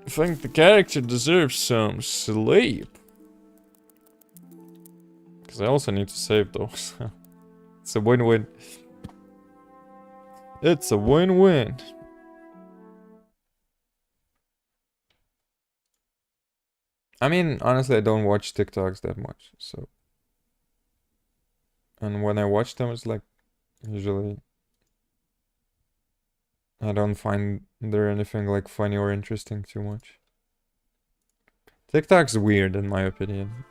I think the character deserves some sleep. Because I also need to save those. It's a win-win. It's a win-win. I mean, honestly, I don't watch TikToks that much, so. And when I watch them, it's like, usually, I don't find there anything like funny or interesting too much. TikTok's weird, in my opinion.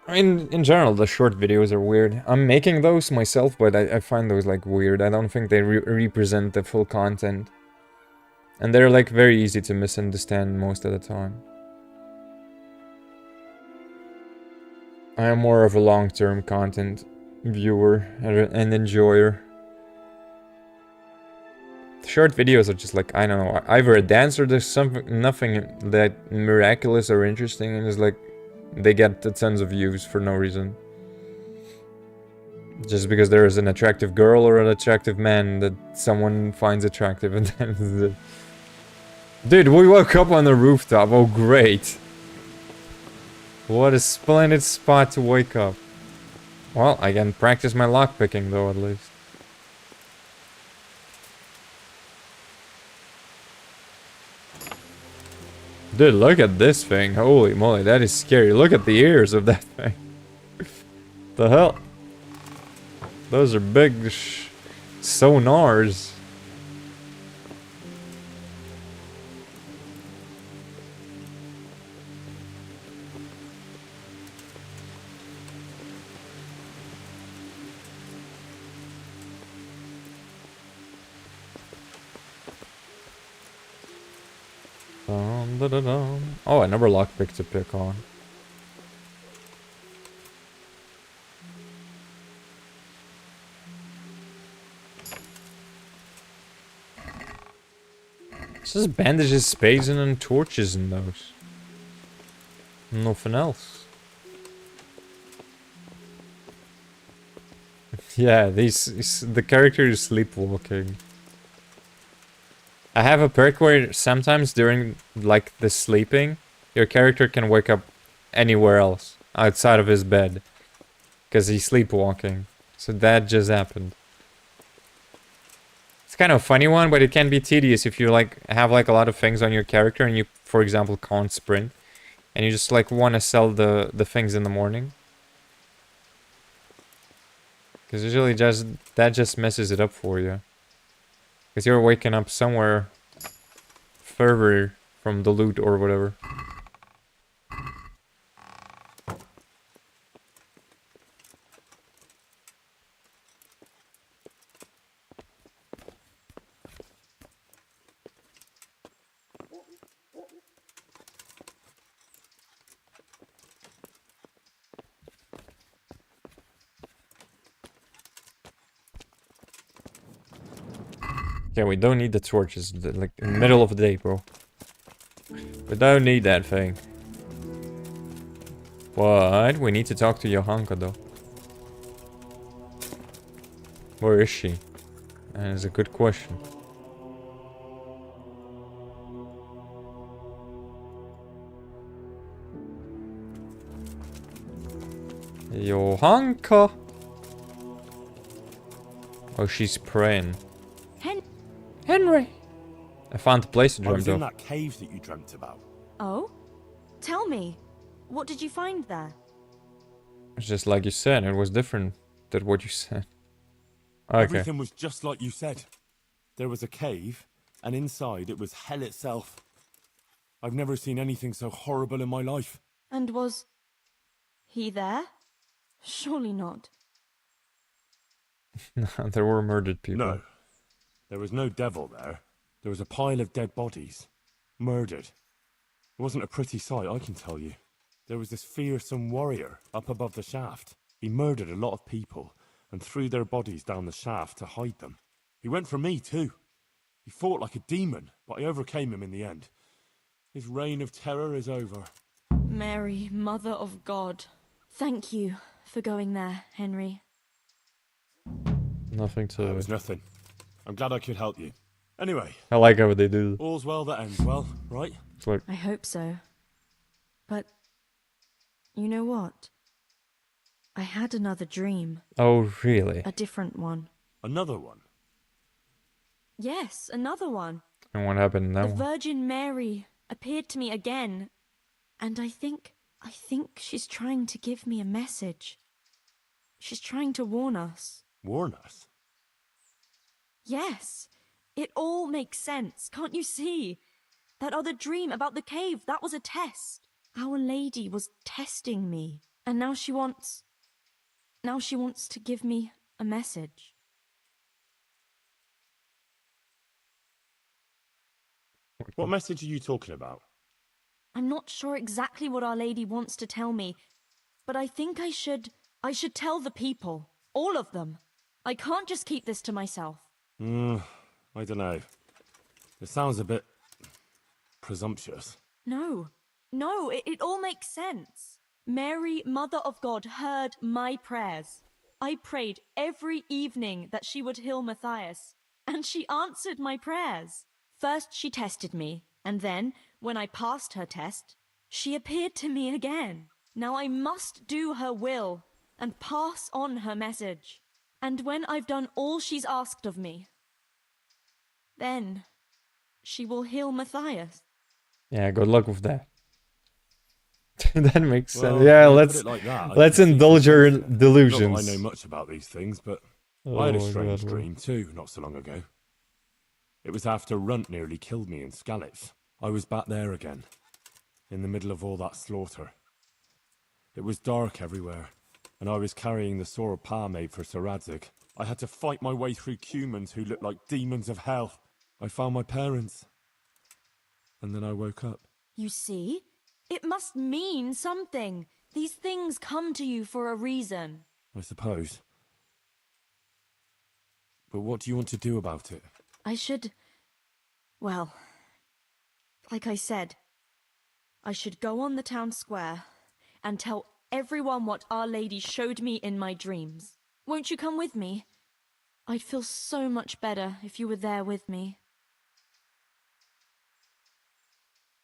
I mean, in general, the short videos are weird. I'm making those myself, but I find those, like, weird. I don't think they represent the full content. And they're, like, very easy to misunderstand most of the time. I am more of a long-term content viewer and enjoyer. Short videos are just like, I don't know, either a dance or there's nothing that miraculous or interesting, and it's like, they get tons of views for no reason. Just because there is an attractive girl or an attractive man that someone finds attractive, and that is it. Dude, we woke up on the rooftop. Oh, great. What a splendid spot to wake up. Well, I can practice my lockpicking though, at least. Dude, look at this thing. Holy moly, that is scary. Look at the ears of that thing. The hell? Those are big sonars. Oh, another lockpick to pick on. It's just bandages, spades, and torches in those. Nothing else. Yeah, the character is sleepwalking. I have a perk where sometimes during like the sleeping, your character can wake up anywhere else outside of his bed because he's sleepwalking. So that just happened. It's kind of a funny one, but it can be tedious if you like have like a lot of things on your character and you, for example, can't sprint, and you just like want to sell the things in the morning. Because usually that just messes it up for you. Because you're waking up somewhere further from the loot or whatever. Yeah, we don't need the torches, like, in the middle of the day, bro. We don't need that thing. What? We need to talk to Johanka, though. Where is she? That is a good question. Johanka! Oh, she's praying. Henry! I found the place to I dream, was in though. that cave that you dreamt about. Oh? Tell me, what did you find there? It's just like you said, it was different than what you said. Okay. Everything was just like you said. There was a cave, and inside it was hell itself. I've never seen anything so horrible in my life. And was he there? Surely not. There were murdered people. No. There was no devil there. There was a pile of dead bodies. Murdered. It wasn't a pretty sight, I can tell you. There was this fearsome warrior up above the shaft. He murdered a lot of people and threw their bodies down the shaft to hide them. He went for me too. He fought like a demon, but I overcame him in the end. His reign of terror is over. Mary, Mother of God. Thank you for going there, Henry. Nothing to... It was nothing. I'm glad I could help you. Anyway, I like how they do. all's well that ends well, right? It's like... I hope so. But, you know what? I had another dream. Oh, really? A different one. Another one. Yes, another one. And what happened in that The one? Virgin Mary appeared to me again. And I think she's trying to give me a message. She's trying to warn us. Warn us? Yes, it all makes sense, can't you see? That other dream about the cave, that was a test. Our Lady was testing me. And now she wants to give me a message. What message are you talking about? I'm not sure exactly what Our Lady wants to tell me, but I think I should tell the people. All of them. I can't just keep this to myself. I don't know. It sounds a bit presumptuous. No, it all makes sense. Mary, Mother of God, heard my prayers. I prayed every evening that she would heal Matthias, and she answered my prayers. First she tested me, And then, when I passed her test, she appeared to me again. Now I must do her will and pass on her message. And when I've done all she's asked of me, then she will heal Matthias. Yeah, good luck with that. That makes sense. Well, Yeah, when you let's put it like that, I let's can see indulge some our sense in it. delusions. Not that I know much about these things, but Oh I had a my strange God, dream too, not so long ago. It was after Runt nearly killed me in Skalitz. I was back there again, in the middle of all that slaughter. It was dark everywhere, and I was carrying the sword Pa made for Sir Radzig. I had to fight my way through humans who looked like demons of hell. I found my parents, and then I woke up. You see? It must mean something. These things come to you for a reason. I suppose. But what do you want to do about it? I should... Well, like I said, I should go on the town square and tell everyone what Our Lady showed me in my dreams. Won't you come with me? I'd feel so much better if you were there with me.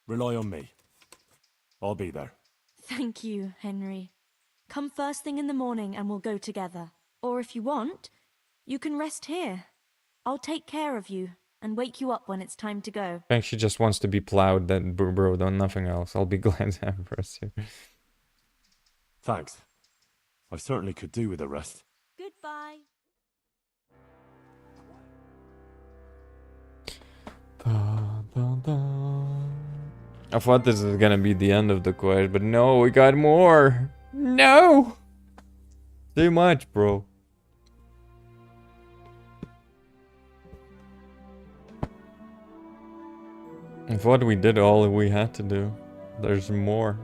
Rely on me. I'll be there. Thank you, Henry. Come first thing in the morning and we'll go together. Or if you want, you can rest here. I'll take care of you and wake you up when it's time to go. I think she just wants to be plowed, then bro, done nothing else. I'll be glad to have her here. Thanks. I certainly could do with a rest. Goodbye. Dun, dun, dun. I thought this was gonna be the end of the quest, but no, we got more. No! Too much, bro. I thought we did all we had to do. There's more.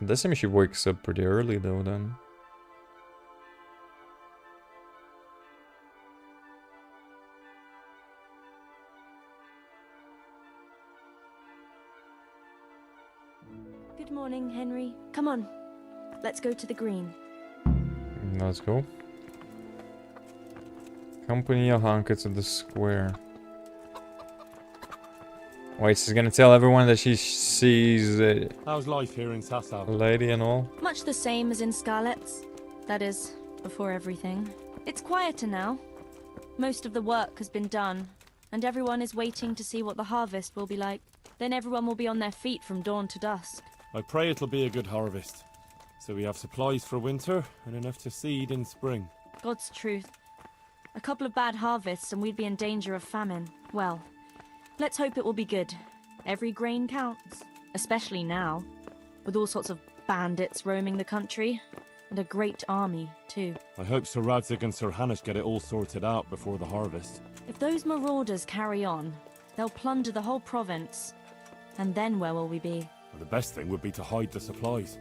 This time she wakes up pretty early though then. Good morning, Henry. Come on. Let's go to the green. Let's go. Company Ahanka to the square. Wait, she's gonna tell everyone that she sees a How's life here in Sassav? lady and all? Much the same as in Skalitz. That is, before everything. It's quieter now. Most of the work has been done, and everyone is waiting to see what the harvest will be like. Then everyone will be on their feet from dawn to dusk. I pray it'll be a good harvest, so we have supplies for winter and enough to seed in spring. God's truth. A couple of bad harvests and we'd be in danger of famine. Well, let's hope it will be good. Every grain counts, especially now, with all sorts of bandits roaming the country, and a great army, too. I hope Sir Radzig and Sir Hanush get it all sorted out before the harvest. If those marauders carry on, they'll plunder the whole province. And then where will we be? Well, the best thing would be to hide the supplies.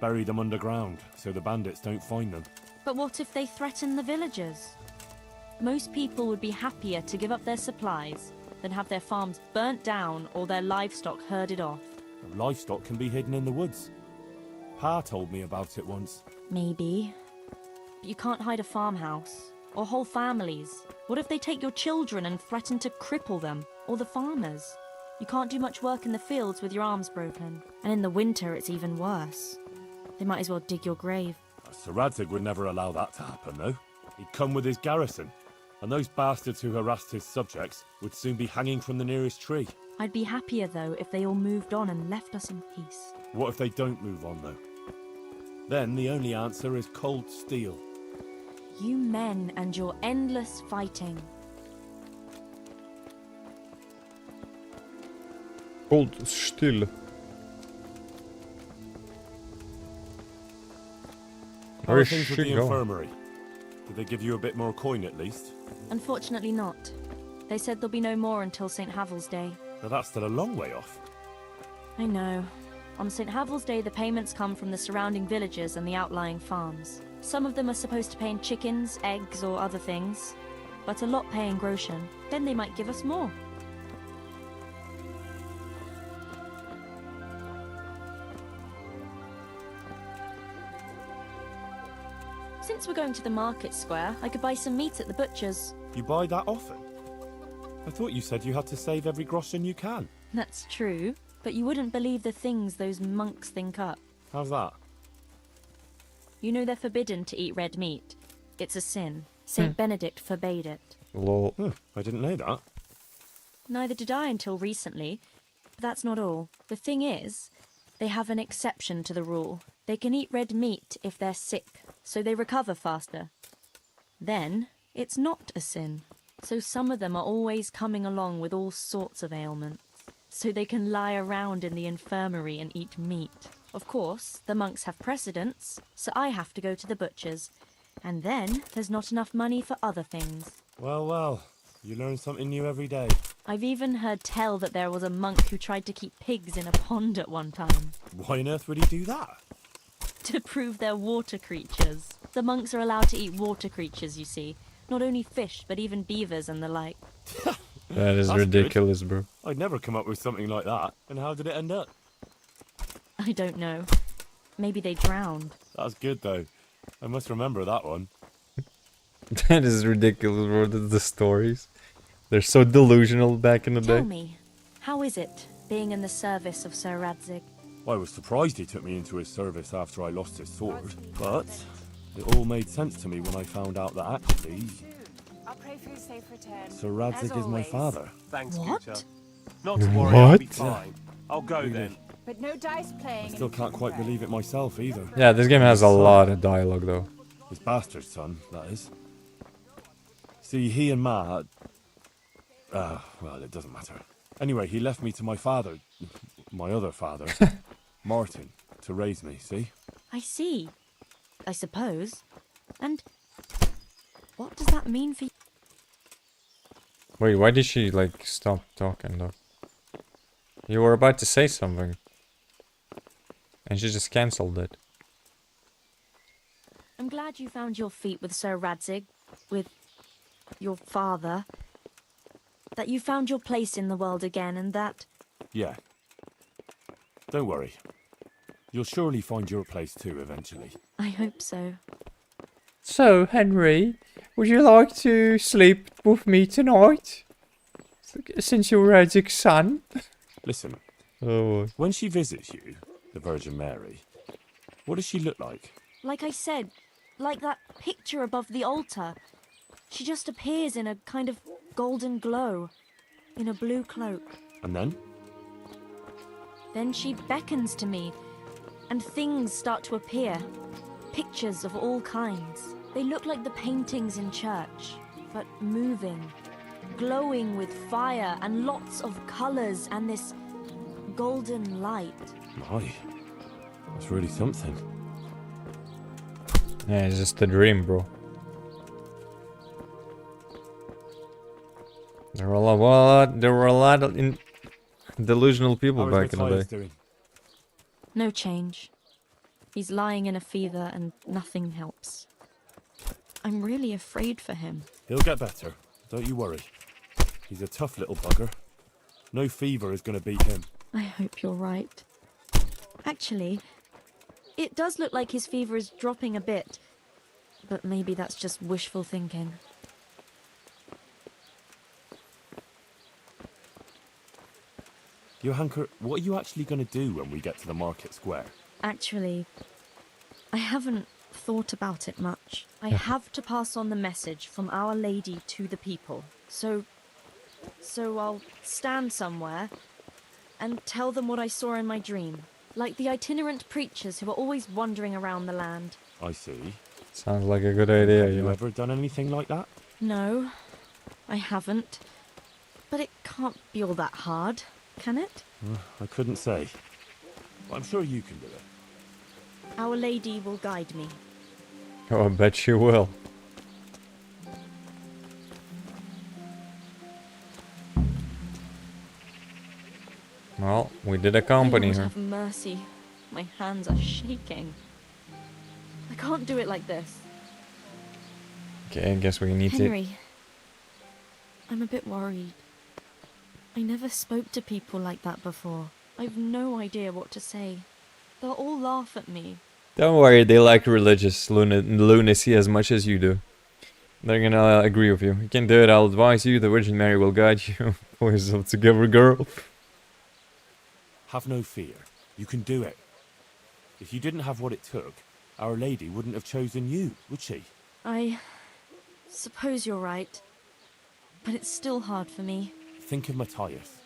Bury them underground, so the bandits don't find them. But what if they threaten the villagers? Most people would be happier to give up their supplies than have their farms burnt down or their livestock herded off. The livestock can be hidden in the woods. Pa told me about it once. Maybe. But you can't hide a farmhouse. Or whole families. What if they take your children and threaten to cripple them? Or the farmers? You can't do much work in the fields with your arms broken. And in the winter it's even worse. They might as well dig your grave. Sir Radzig would never allow that to happen, though. He'd come with his garrison, and those bastards who harassed his subjects would soon be hanging from the nearest tree. I'd be happier, though, if they all moved on and left us in peace. What if they don't move on, though? Then the only answer is cold steel. You men and your endless fighting. Hold still. How Where are is things with she the going? infirmary? Did they give you a bit more coin, at least? Unfortunately not. They said there'll be no more until St. Havel's Day. Now that's still a long way off. I know. On St. Havel's Day, the payments come from the surrounding villages and the outlying farms. Some of them are supposed to pay in chickens, eggs, or other things, but a lot pay in groschen. Then they might give us more. Since we're going to the market square, I could buy some meat at the butcher's. You buy that often? I thought you said you had to save every groschen you can. That's true, but you wouldn't believe the things those monks think up. How's that? You know they're forbidden to eat red meat. It's a sin. Saint Benedict forbade it. Lol. I didn't know that. Neither did I until recently. But that's not all. The thing is, they have an exception to the rule. They can eat red meat if they're sick, so they recover faster. Then, it's not a sin. So some of them are always coming along with all sorts of ailments. So they can lie around in the infirmary and eat meat. Of course, the monks have precedence, so I have to go to the butcher's. And then, there's not enough money for other things. Well, you learn something new every day. I've even heard tell that there was a monk who tried to keep pigs in a pond at one time. Why on earth would he do that? To prove they're water creatures. The monks are allowed to eat water creatures, you see. Not only fish, but even beavers and the like. That is That's ridiculous, bro. I'd never come up with something like that. And how did it end up? I don't know. Maybe they drowned. That's good, though. I must remember that one. That is ridiculous, bro. The stories. They're so delusional back in the Tell day. me, how is it, being in the service of Sir Radzig? I was surprised he took me into his service after I lost his sword. But it all made sense to me when I found out that actually I'll pray for your safe return. Sir Radzig is my father. Thanks, What? Peter. Not to worry, I'll be What? fine. I'll go then. But no dice playing. I still can't quite believe it myself either. Yeah, this game has a lot of dialogue, though. His bastard son, that is. See, he and Ma had... well, it doesn't matter. Anyway, he left me to my father, my other father, Martin, to raise me, see? I see. I suppose. And what does that mean for you? Wait, why did she, like, stop talking, though? You were about to say something. And she just cancelled it. I'm glad you found your feet with Sir Radzig, with your father. That you found your place in the world again, and that... Yeah. Don't worry. You'll surely find your place too, eventually. I hope so. So, Henry, would you like to sleep with me tonight? Since you're Radzig's son? Listen, Oh, when she visits you, the Virgin Mary, what does she look like? Like I said, like that picture above the altar. She just appears in a kind of golden glow, in a blue cloak. And then? Then she beckons to me, and things start to appear. Pictures of all kinds. They look like the paintings in church, but moving, glowing with fire and lots of colours and this golden light. My, that's really something. yeah, it's just a dream, bro. There were a lot of delusional people How back is in the Matthias day. doing? No change. He's lying in a fever and nothing helps. I'm really afraid for him. He'll get better. Don't you worry. He's a tough little bugger. No fever is going to beat him. I hope you're right. Actually, it does look like his fever is dropping a bit. But maybe that's just wishful thinking. Johanker, what are you actually going to do when we get to the market square? Actually, I haven't thought about it much. I have to pass on the message from Our Lady to the people. So I'll stand somewhere and tell them what I saw in my dream. Like the itinerant preachers who are always wandering around the land. I see. Sounds like a good idea, Have you you know. ever done anything like that? No, I haven't. But it can't be all that hard, can it? I couldn't say. But I'm sure you can do it. Our Lady will guide me. Oh, I bet you will. Well, we did accompany Lord her. have mercy. My hands are shaking. I can't do it like this. Okay, I guess we need to... Henry, I'm a bit worried. I never spoke to people like that before. I've no idea what to say. They'll all laugh at me. Don't worry, they like religious lunacy as much as you do. They're gonna agree with you. You can do it, I'll advise you. The Virgin Mary will guide you. Pull yourself together, girl. Have no fear. You can do it. If you didn't have what it took, Our Lady wouldn't have chosen you, would she? I suppose you're right. But it's still hard for me. Think of Matthias.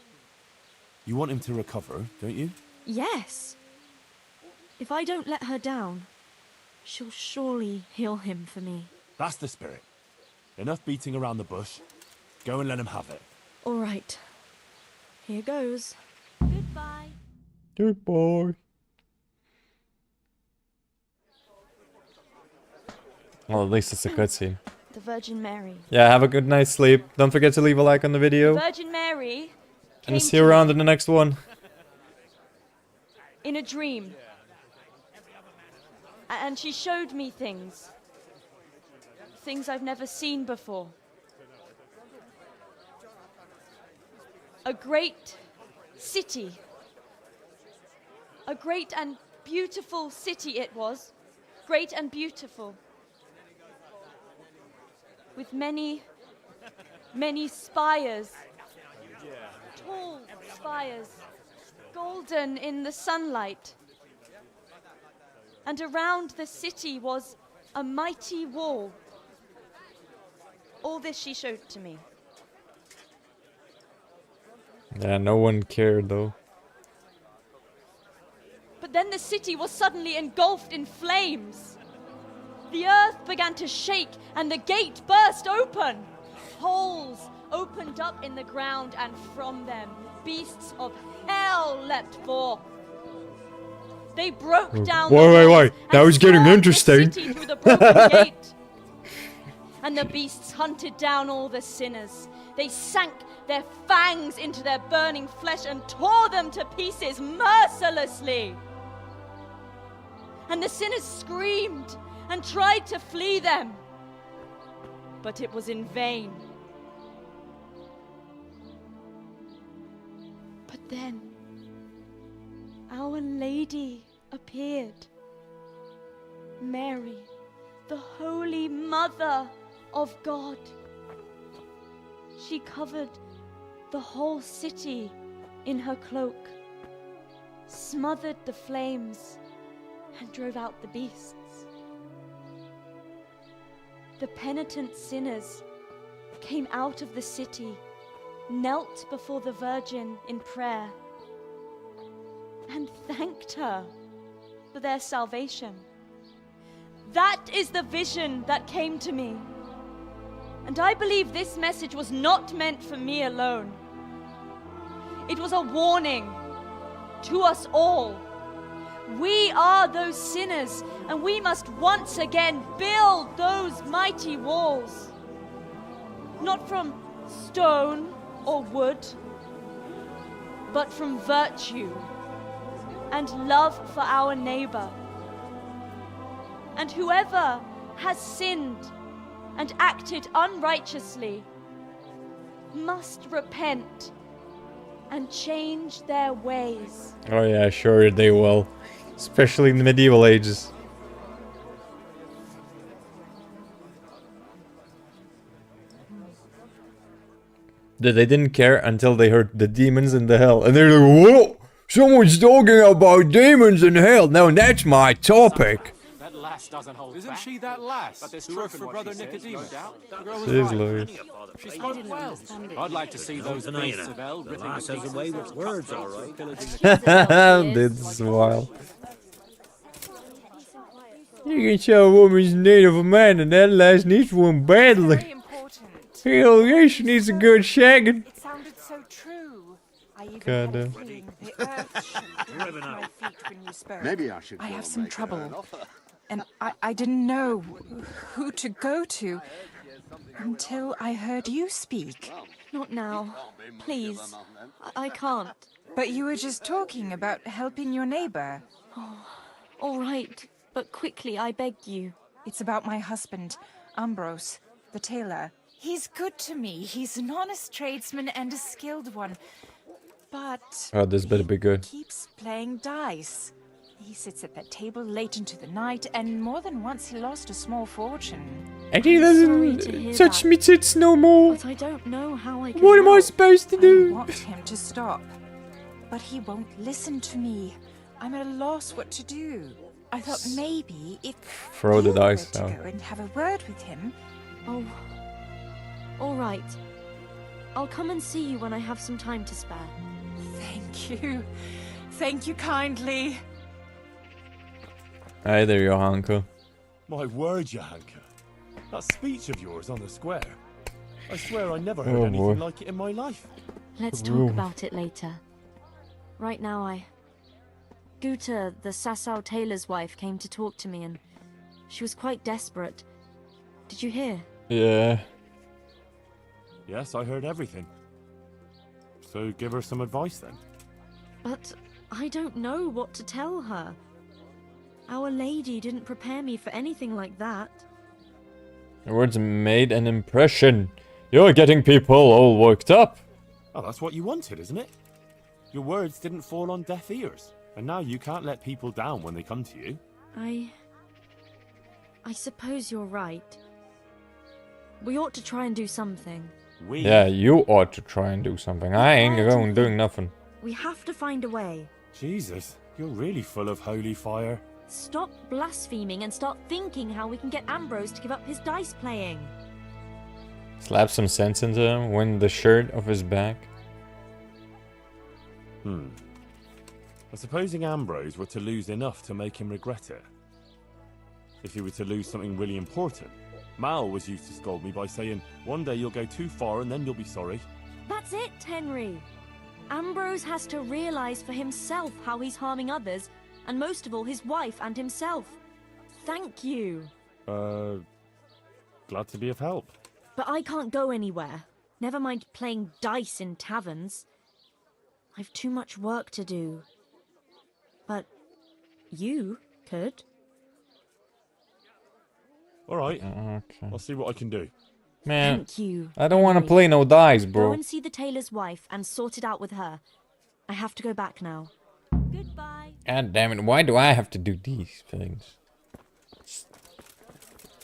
You want him to recover, don't you? Yes. If I don't let her down, she'll surely heal him for me. That's the spirit. Enough beating around the bush. Go and let him have it. All right. Here goes. Goodbye. Goodbye. Well, at least it's a cutscene. The Virgin Mary. Yeah, have a good night's sleep. Don't forget to leave a like on the video. Virgin Mary. And see you around in the next one. In a dream. And she showed me things. Things I've never seen before. A great city. A great and beautiful city it was. Great and beautiful. With many, many spires. Tall spires. Golden in the sunlight. And around the city was a mighty wall. All this she showed to me. Yeah, no one cared though. But then the city was suddenly engulfed in flames. The earth began to shake and the gate burst open. Holes opened up in the ground and from them beasts of hell leapt forth. They broke down Wait. Now it's getting interesting. the city through the broken gate. And the beasts hunted down all the sinners. They sank their fangs into their burning flesh and tore them to pieces mercilessly. And the sinners screamed and tried to flee them. But it was in vain. But then, Our Lady appeared. Mary, the Holy Mother of God. She covered the whole city in her cloak, smothered the flames, and drove out the beasts. The penitent sinners came out of the city, knelt before the Virgin in prayer, and thanked her for their salvation. That is the vision that came to me. And I believe this message was not meant for me alone. It was a warning to us all. We are those sinners, and we must once again build those mighty walls. Not from stone or wood, but from virtue and love for our neighbor. And whoever has sinned and acted unrighteously must repent and change their ways. Oh yeah, sure they will. Especially in the medieval ages. They didn't care until they heard the demons in the hell. And they're like, whoa! Someone's talking about demons in hell. Now that's my topic. That lass doesn't hold Isn't she that lass who worked for Brother Nicodemus? She's Louis. She spoke well. I'd like to see those beasts of hell ripping the pieces away with words, all right. This is wild. You can tell a woman's in need of a man, and that lass needs one badly. Very important. Hell yeah, she needs a good shagging. It sounded so true. I even God, had a feeling the earth shook beneath my feet when you spoke. Maybe I should. I have some trouble. And I didn't know who to go to until I heard you speak. Not now. Please. I can't. But you were just talking about helping your neighbor. All right. But quickly, I beg you. It's about my husband, Ambrose, the tailor. He's good to me. He's an honest tradesman and a skilled one. But Oh, this better be good. he keeps playing dice. He sits at that table late into the night, and more than once he lost a small fortune. And he Sorry to doesn't hear touch that. me tits no more. But I don't know how I can What am I help. supposed to I do? want him to stop, but he won't listen to me. I'm at a loss what to do. I thought maybe if Throw the you dice were to down. go and have a word with him. Oh, all right. I'll come and see you when I have some time to spare. Thank you. Thank you kindly. Hey there, Johanka. My word, Johanka. That speech of yours on the square. I swear I never heard Oh, anything boy. like it in my life. Let's Ooh. talk about it later. Right now, Guta, the Sasau tailor's wife, came to talk to me and she was quite desperate. Did you hear? Yeah. Yes, I heard everything. So give her some advice then. But I don't know what to tell her. Our lady didn't prepare me for anything like that. Your words made an impression. You're getting people all worked up. Oh, that's what you wanted, isn't it? Your words didn't fall on deaf ears. And now you can't let people down when they come to you. I suppose you're right. We ought to try and do something. Yeah, you ought to try and do something. I ain't quiet and going doing think. nothing. We have to find a way. Jesus, you're really full of holy fire. Stop blaspheming and start thinking how we can get Ambrose to give up his dice playing. Slap some sense into him, win the shirt off his back. Supposing Ambrose were to lose enough to make him regret it. If he were to lose something really important. Mal was used to scold me by saying, one day you'll go too far and then you'll be sorry. That's it, Henry. Ambrose has to realize for himself how he's harming others, and most of all his wife and himself. Thank you. Glad to be of help. But I can't go anywhere. Never mind playing dice in taverns. I've too much work to do. But you could. Alright, Okay. I'll see what I can do. Man, Thank you. I don't want to Henry. play no dice, Go bro. and see the tailor's wife and sort it out with her. I have to go back now. Goodbye. God damn it, why do I have to do these things?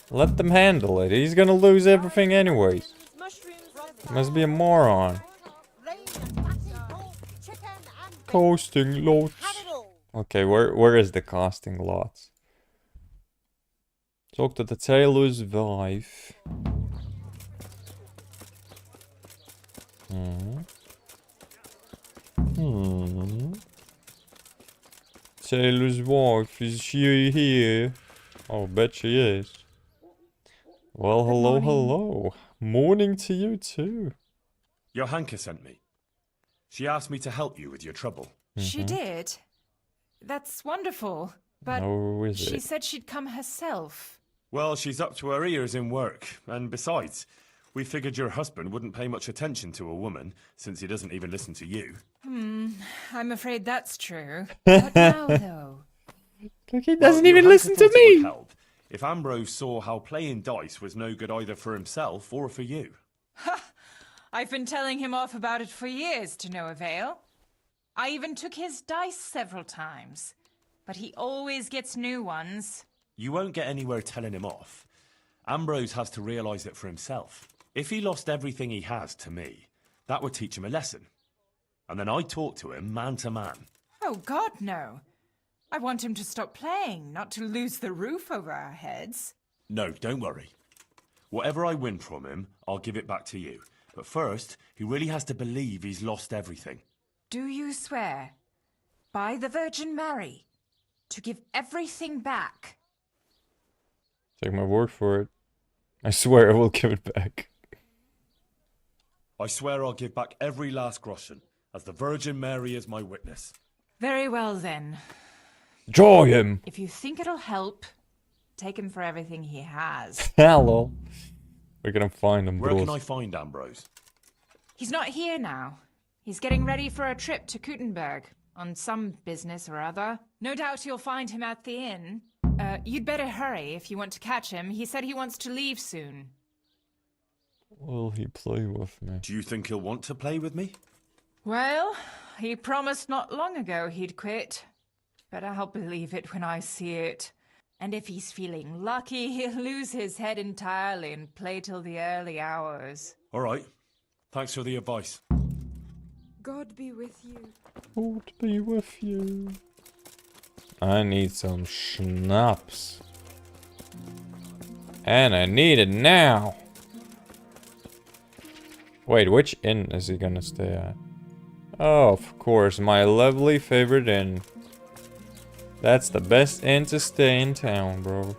Let them handle it. He's gonna lose everything anyways. Must be a moron. Casting lots. Okay, where is the casting lots? Talk to the tailor's wife. Tailor's wife, is she here? Oh, bet she is. Well, hello, hello. Morning to you too. Johanka sent me. She asked me to help you with your trouble. She did. That's wonderful. But Oh, is she it? said she'd come herself. Well, she's up to her ears in work. And besides, we figured your husband wouldn't pay much attention to a woman, since he doesn't even listen to you. I'm afraid that's true. What now, though? Look, he doesn't Well, even Johanka listen to thought it would me. help if Ambrose saw how playing dice was no good either for himself or for you. I've been telling him off about it for years to no avail. I even took his dice several times. But he always gets new ones. You won't get anywhere telling him off. Ambrose has to realise it for himself. If he lost everything he has to me, that would teach him a lesson. And then I'd talk to him man to man. Oh, God, no. I want him to stop playing, not to lose the roof over our heads. No, don't worry. Whatever I win from him, I'll give it back to you. But first, he really has to believe he's lost everything. Do you swear, by the Virgin Mary, to give everything back? Take my word for it. I swear I will give it back. I swear I'll give back every last groschen, as the Virgin Mary is my witness. Very well, then. Draw him! If you think it'll help, take him for everything he has. Hello. We're gonna find him, Where bros. can I find Ambrose? He's not here now. He's getting ready for a trip to Kuttenberg, on some business or other. No doubt you'll find him at the inn. You'd better hurry if you want to catch him. He said he wants to leave soon. Will he play with me? Do you think he'll want to play with me? Well, he promised not long ago he'd quit. but I'll believe it when I see it. And if he's feeling lucky, he'll lose his head entirely and play till the early hours. All right. Thanks for the advice. God be with you. God be with you. I need some schnapps. And I need it now. Wait, which inn is he gonna stay at? Oh, of course, my lovely favorite inn. That's the best inn to stay in town, bro.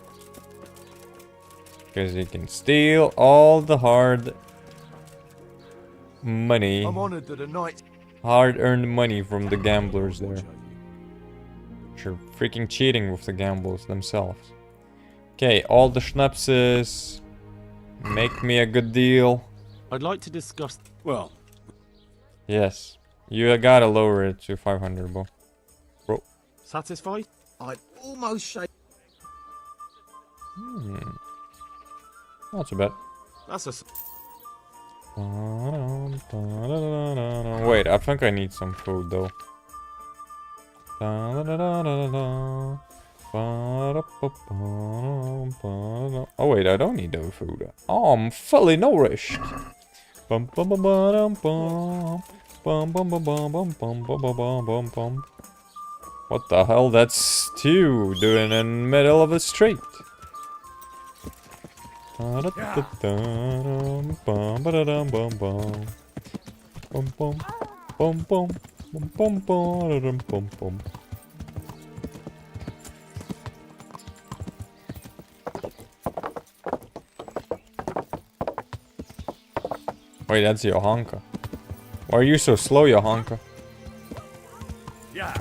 Because you can steal all the hard money. I'm honored that a knight. Hard-earned money from the gamblers there. You're freaking cheating with the gamblers themselves. Okay, all the schnapses. Make me a good deal. I'd like to discuss... Well... Yes. You gotta lower it to 500, bro. Satisfied? I'd almost shake. Not too bad. That's a... Wait, I think I need some food though. Oh wait, I don't need no food. Oh, I'm fully nourished. What the hell? That's stew doing in the middle of the street. Wait, that's Johanka. Why are you so slow, Johanka? Yeah.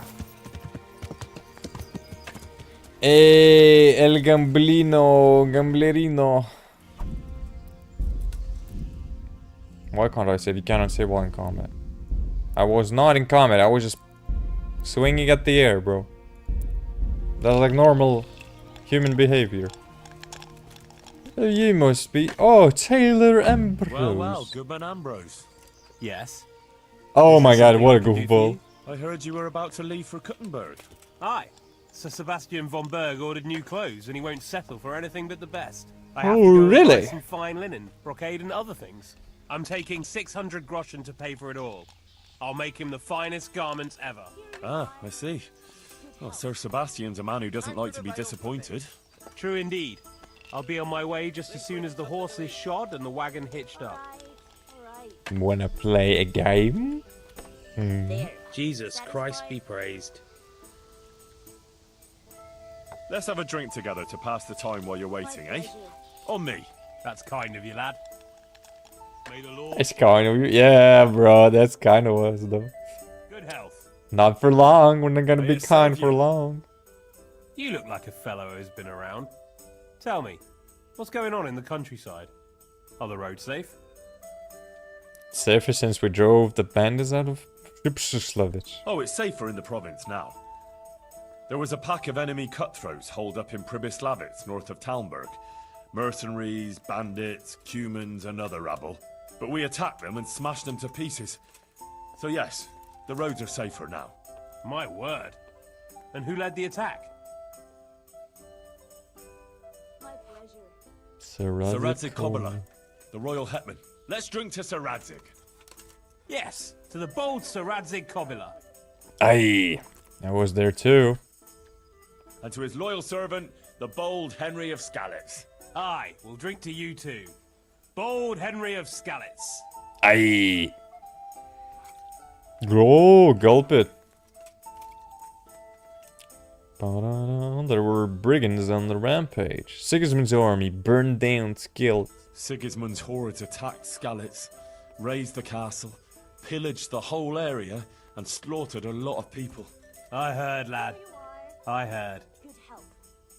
El Gamblerino. Why can't I save? You cannot save while in combat. I was not in combat, I was just swinging at the air, bro. That's like normal human behavior. You must be... Oh, Taylor Ambrose. Well, Goodman Ambrose. Yes. Oh my god, what a goofball. I heard you were about to leave for Kuttenberg. Aye. Sir Sebastian von Berg ordered new clothes and he won't settle for anything but the best. I have to Oh, go and really? buy some fine linen, brocade and other things. I'm taking 600 groschen to pay for it all. I'll make him the finest garments ever. Ah, I see. Well, Sir Sebastian's a man who doesn't like to be disappointed. True indeed. I'll be on my way just as soon as the horse is shod and the wagon hitched up. Wanna play a game? Jesus Christ be praised. Let's have a drink together to pass the time while you're waiting, eh? On me. That's kind of you, lad. May the Lord... It's kind of... Yeah, bro, that's kind of us, though. Good health. Not for long, we're not gonna May be it serve kind for you. long. You look like a fellow who's been around. Tell me, what's going on in the countryside? Are the roads safe? Safer since we drove the bandits out of Ypsilanti. Oh, it's safer in the province now. There was a pack of enemy cutthroats holed up in Pribyslavitz, north of Talmberg. Mercenaries, bandits, Cumans, and other rabble. But we attacked them and smashed them to pieces. So yes, the roads are safer now. My word. And who led the attack? Sir Radzig Kobyla, the royal hetman. Let's drink to Sir Radzig. Yes, to the bold Sir Radzig Kobyla. Aye, I was there too. And to his loyal servant, the bold Henry of Skalitz. Aye, we'll drink to you too. Bold Henry of Skalitz. Aye. Grow, gulp it. There were brigands on the rampage. Sigismund's army burned down Skil. Sigismund's hordes attacked Skalitz, razed the castle, pillaged the whole area, and slaughtered a lot of people. I heard, lad. I heard.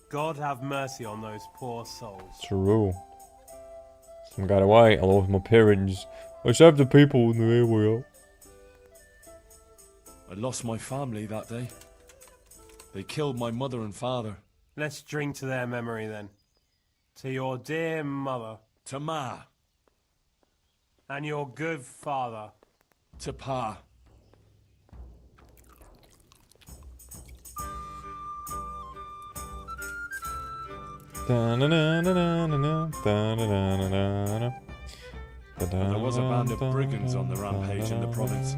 God have mercy on those poor souls. True. Some got away. I lost my parents. I saved the people in the area. I lost my family that day. They killed my mother and father. Let's drink to their memory then. To your dear mother. To Ma. And your good father. To Pa. There was a band of brigands on the rampage in the province.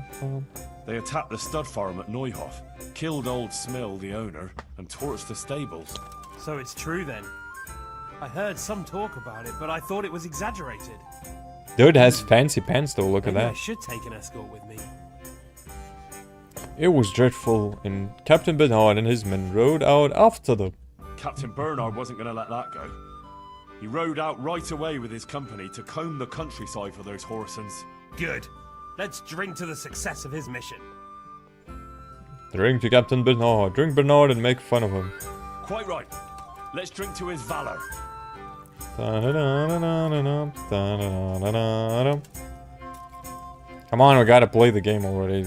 They attacked the stud farm at Neuhof, killed old Smill, the owner, and torched the stables. So it's true then. I heard some talk about it, but I thought it was exaggerated. Dude has fancy pants though, look at Maybe I that. should take an escort with me. It was dreadful, and Captain Bernard and his men rode out after them. Captain Bernard wasn't going to let that go. He rode out right away with his company to comb the countryside for those Horsens. Good. Let's drink to the success of his mission. Drink to Captain Bernard. Drink Bernard and make fun of him. Quite right. Let's drink to his valor. Come on, we gotta play the game already.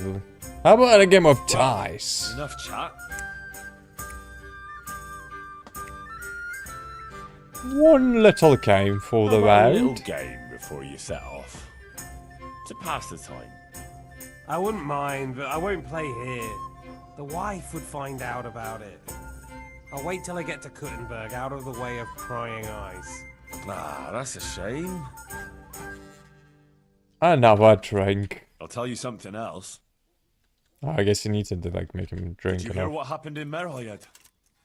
How about a game of ties? Enough chat. One little game for the A little round. game before you set off. To pass the time. I wouldn't mind, but I won't play here. The wife would find out about it. I'll wait till I get to Kuttenberg, out of the way of prying eyes. Ah, that's a shame. Another drink. I'll tell you something else. Oh, I guess you need to like make him drink Did you hear enough. what happened in Merhoyed?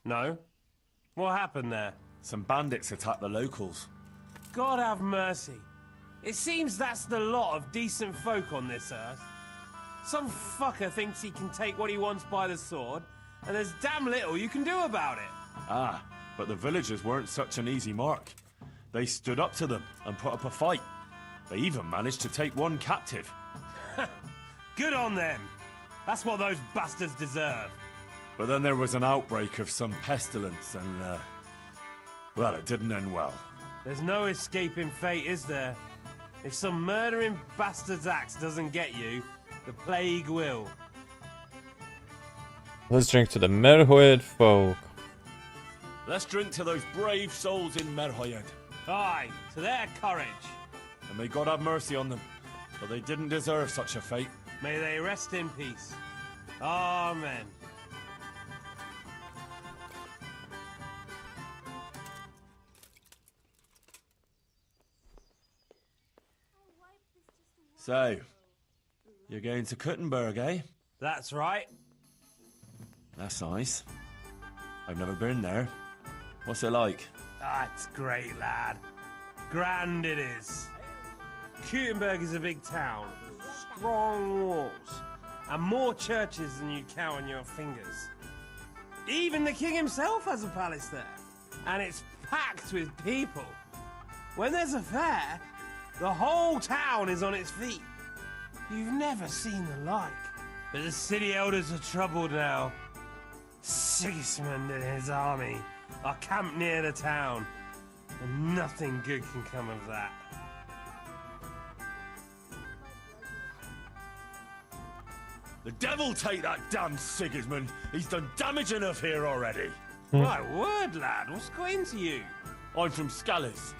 No? What happened there? Some bandits attacked the locals. God have mercy. It seems that's the lot of decent folk on this earth. Some fucker thinks he can take what he wants by the sword, and there's damn little you can do about it. Ah, but the villagers weren't such an easy mark. They stood up to them and put up a fight. They even managed to take one captive. Good on them. That's what those bastards deserve. But then there was an outbreak of some pestilence and, well, it didn't end well. There's no escaping fate, is there? If some murdering bastard's axe doesn't get you, the plague will. Let's drink to the Merhoed folk. Let's drink to those brave souls in Merhoyed. Aye, to their courage. And may God have mercy on them, for they didn't deserve such a fate. May they rest in peace. Amen. So, you're going to Kuttenberg, eh? That's right. That's nice. I've never been there. What's it like? That's great, lad. Grand it is. Kuttenberg is a big town, strong walls, and more churches than you count on your fingers. Even the king himself has a palace there, and it's packed with people. When there's a fair, the whole town is on its feet. You've never seen the like. But the city elders are troubled now. Sigismund and his army are camped near the town, and nothing good can come of that. The devil take that damn Sigismund! He's done damage enough here already! My word, lad, what's got into you? I'm from Scallis.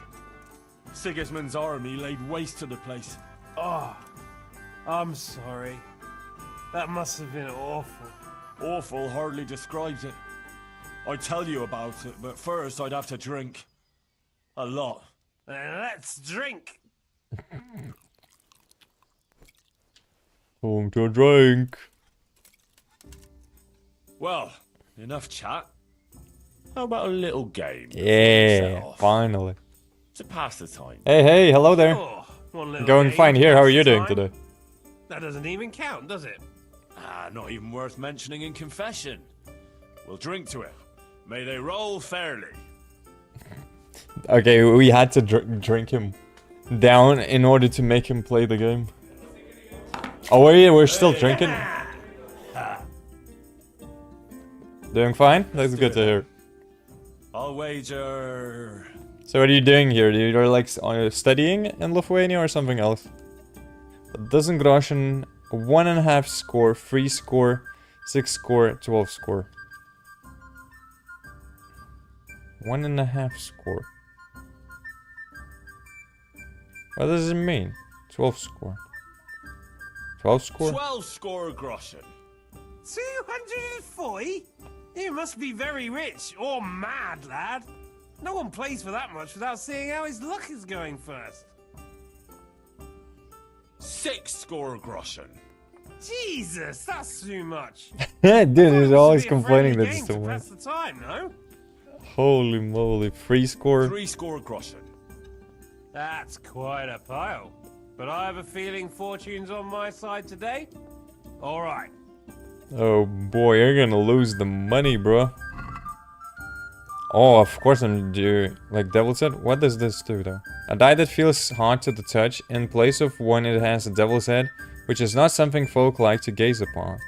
Sigismund's army laid waste to the place. Oh, I'm sorry. That must have been awful. Awful hardly describes it. I'd tell you about it, but first I'd have to drink. A lot. Then let's drink. Home to drink. Well, enough chat. How about a little game? before we Yeah, set off? finally. To pass the time. Hey, hello there. Oh, one little Going game fine here. How are passes you doing time. today? That doesn't even count, does it? Ah, not even worth mentioning in confession. We'll drink to it. May they roll fairly. Okay, we had to drink him down in order to make him play the game. Oh, we're still drinking? Doing fine? That's good to hear. I'll wager... So what are you doing here? You're like studying in Lithuania or something else? A dozen groschen, 1.5 score, 3 score, 6 score, 12 score. 1.5 score. What does it mean? 12 score. 12 score? 12 score groschen. 240? You must be very rich or mad, lad. No one plays for that much without seeing how his luck is going first. 6 score groschen. Jesus, that's too much. Dude, he's always This would be a complaining friendly that it's game so to much. pass the time, no? Holy moly, free score. 3 score groschen. That's quite a pile. But I have a feeling fortune's on my side today. All right. Oh boy, you're gonna lose the money, bro. Oh, of course I'm due. Like Devil said, what does this do though? A die that feels hot to the touch in place of one it has a devil's head, which is not something folk like to gaze upon.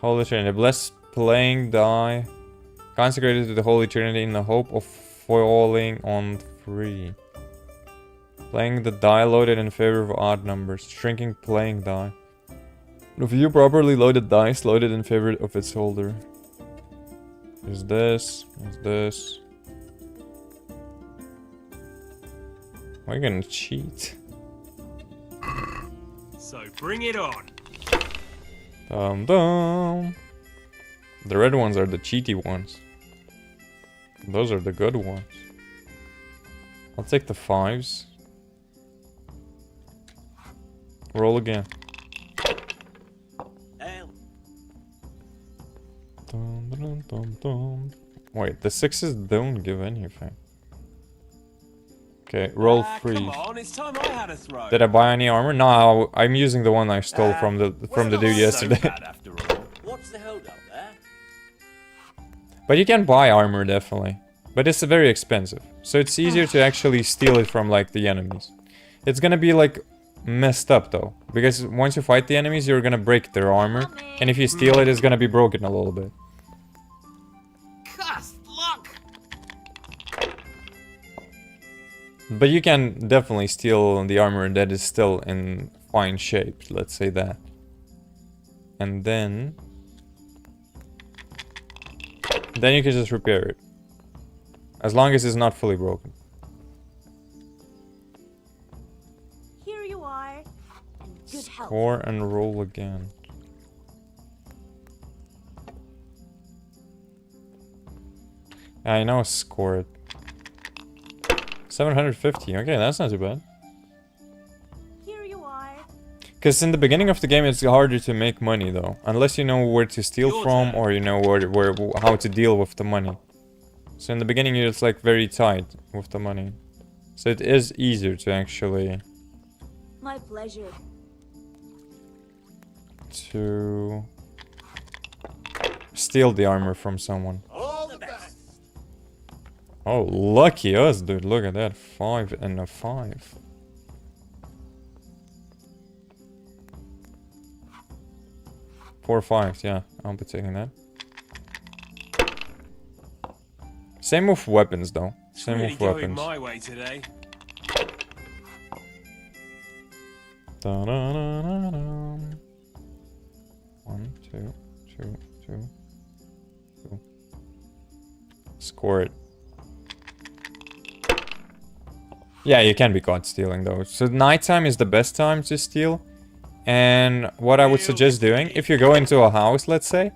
Holy Trinity, blessed playing die, consecrated to the Holy Trinity in the hope of falling on 3. Playing the die loaded in favor of odd numbers, shrinking playing die. Review properly loaded dice loaded in favor of its holder. Use this, use this. Why are you gonna cheat? So bring it on. Dum dum. The red ones are the cheaty ones. Those are the good ones. I'll take the 5s. Roll again. Dum, dum, dum, dum. Wait, the 6s don't give anything. Okay, roll freeze. Come on, it's time I had a throw. Did I buy any armor? No, I'm using the one I stole from the dude yesterday. What's the hold up there? But you can buy armor definitely. But it's very expensive. So it's easier to actually steal it from like the enemies. It's gonna be like messed up though. Because once you fight the enemies, you're gonna break their armor. And if you steal it, it's gonna be broken a little bit. Cussed luck! But you can definitely steal the armor that is still in fine shape, let's say that. And then you can just repair it. As long as it's not fully broken. Here you are. And good health. Score and roll again. I know, score it. 750. Okay, that's not too bad. Here you are. Because in the beginning of the game, it's harder to make money, though, unless you know where to steal from or you know where how to deal with the money. So in the beginning, it's like very tight with the money. So it is easier to actually My pleasure. to steal the armor from someone. All the best. Oh, lucky us, dude! Look at that, 5 and a 5. Four 5s, yeah, I'll be taking that. Same with weapons, though. Same Really with going weapons. my way today. Da-da-da-da-da. 1, 2, 2, 2, 2. Score it. Yeah, you can be caught stealing though. So nighttime is the best time to steal. And what I would suggest doing, if you go into a house, let's say,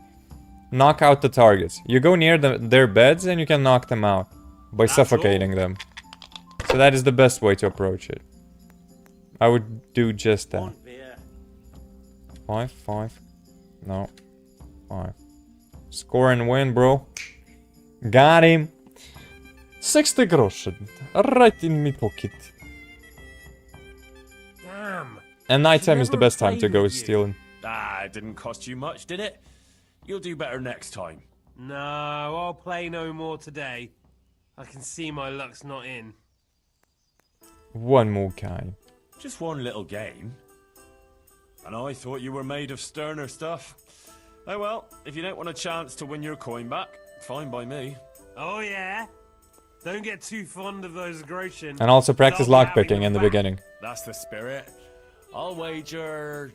knock out the targets. You go near their beds and you can knock them out by suffocating them. So that is the best way to approach it. I would do just that. 5, 5. No. 5. Score and win, bro. Got him. 60 groschen. Right in my pocket. Damn. And nighttime is the Never best time to played go with you. stealing. Ah, it didn't cost you much, did it? You'll do better next time. No, I'll play no more today. I can see my luck's not in. One more guy. Just one little game. And I thought you were made of sterner stuff. Oh well, if you don't want a chance to win your coin back, fine by me. Oh yeah? Don't get too fond of those groschen. And also practice They'll be having lockpicking a in the back. beginning. That's the spirit. I'll wager...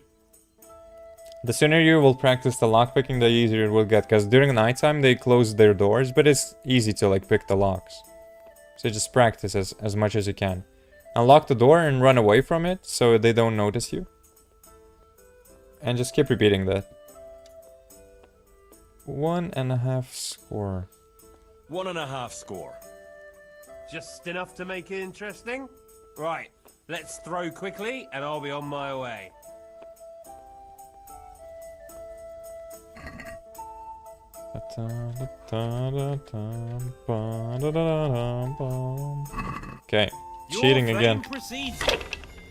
The sooner you will practice the lockpicking, the easier it will get. Because during nighttime, they close their doors, but it's easy to like pick the locks. So just practice as much as you can. Unlock the door and run away from it, so they don't notice you. And just keep repeating that. 1.5 score. 1.5 score. Just enough to make it interesting? Right, let's throw quickly and I'll be on my way. Okay, Your cheating flame again. precedes you,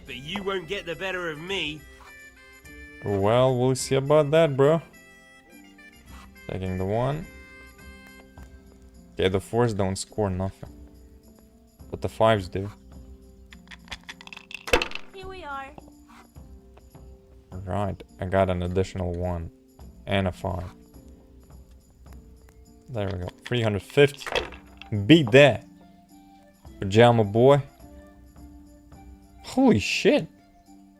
but you won't get the better of me. Well, we'll see about that, bro. Taking the 1. Okay, the 4s don't score nothing. But the 5s do. Here we are. Right, I got an additional 1. And a 5. There we go. 350. Beat that. Pajama boy. Holy shit.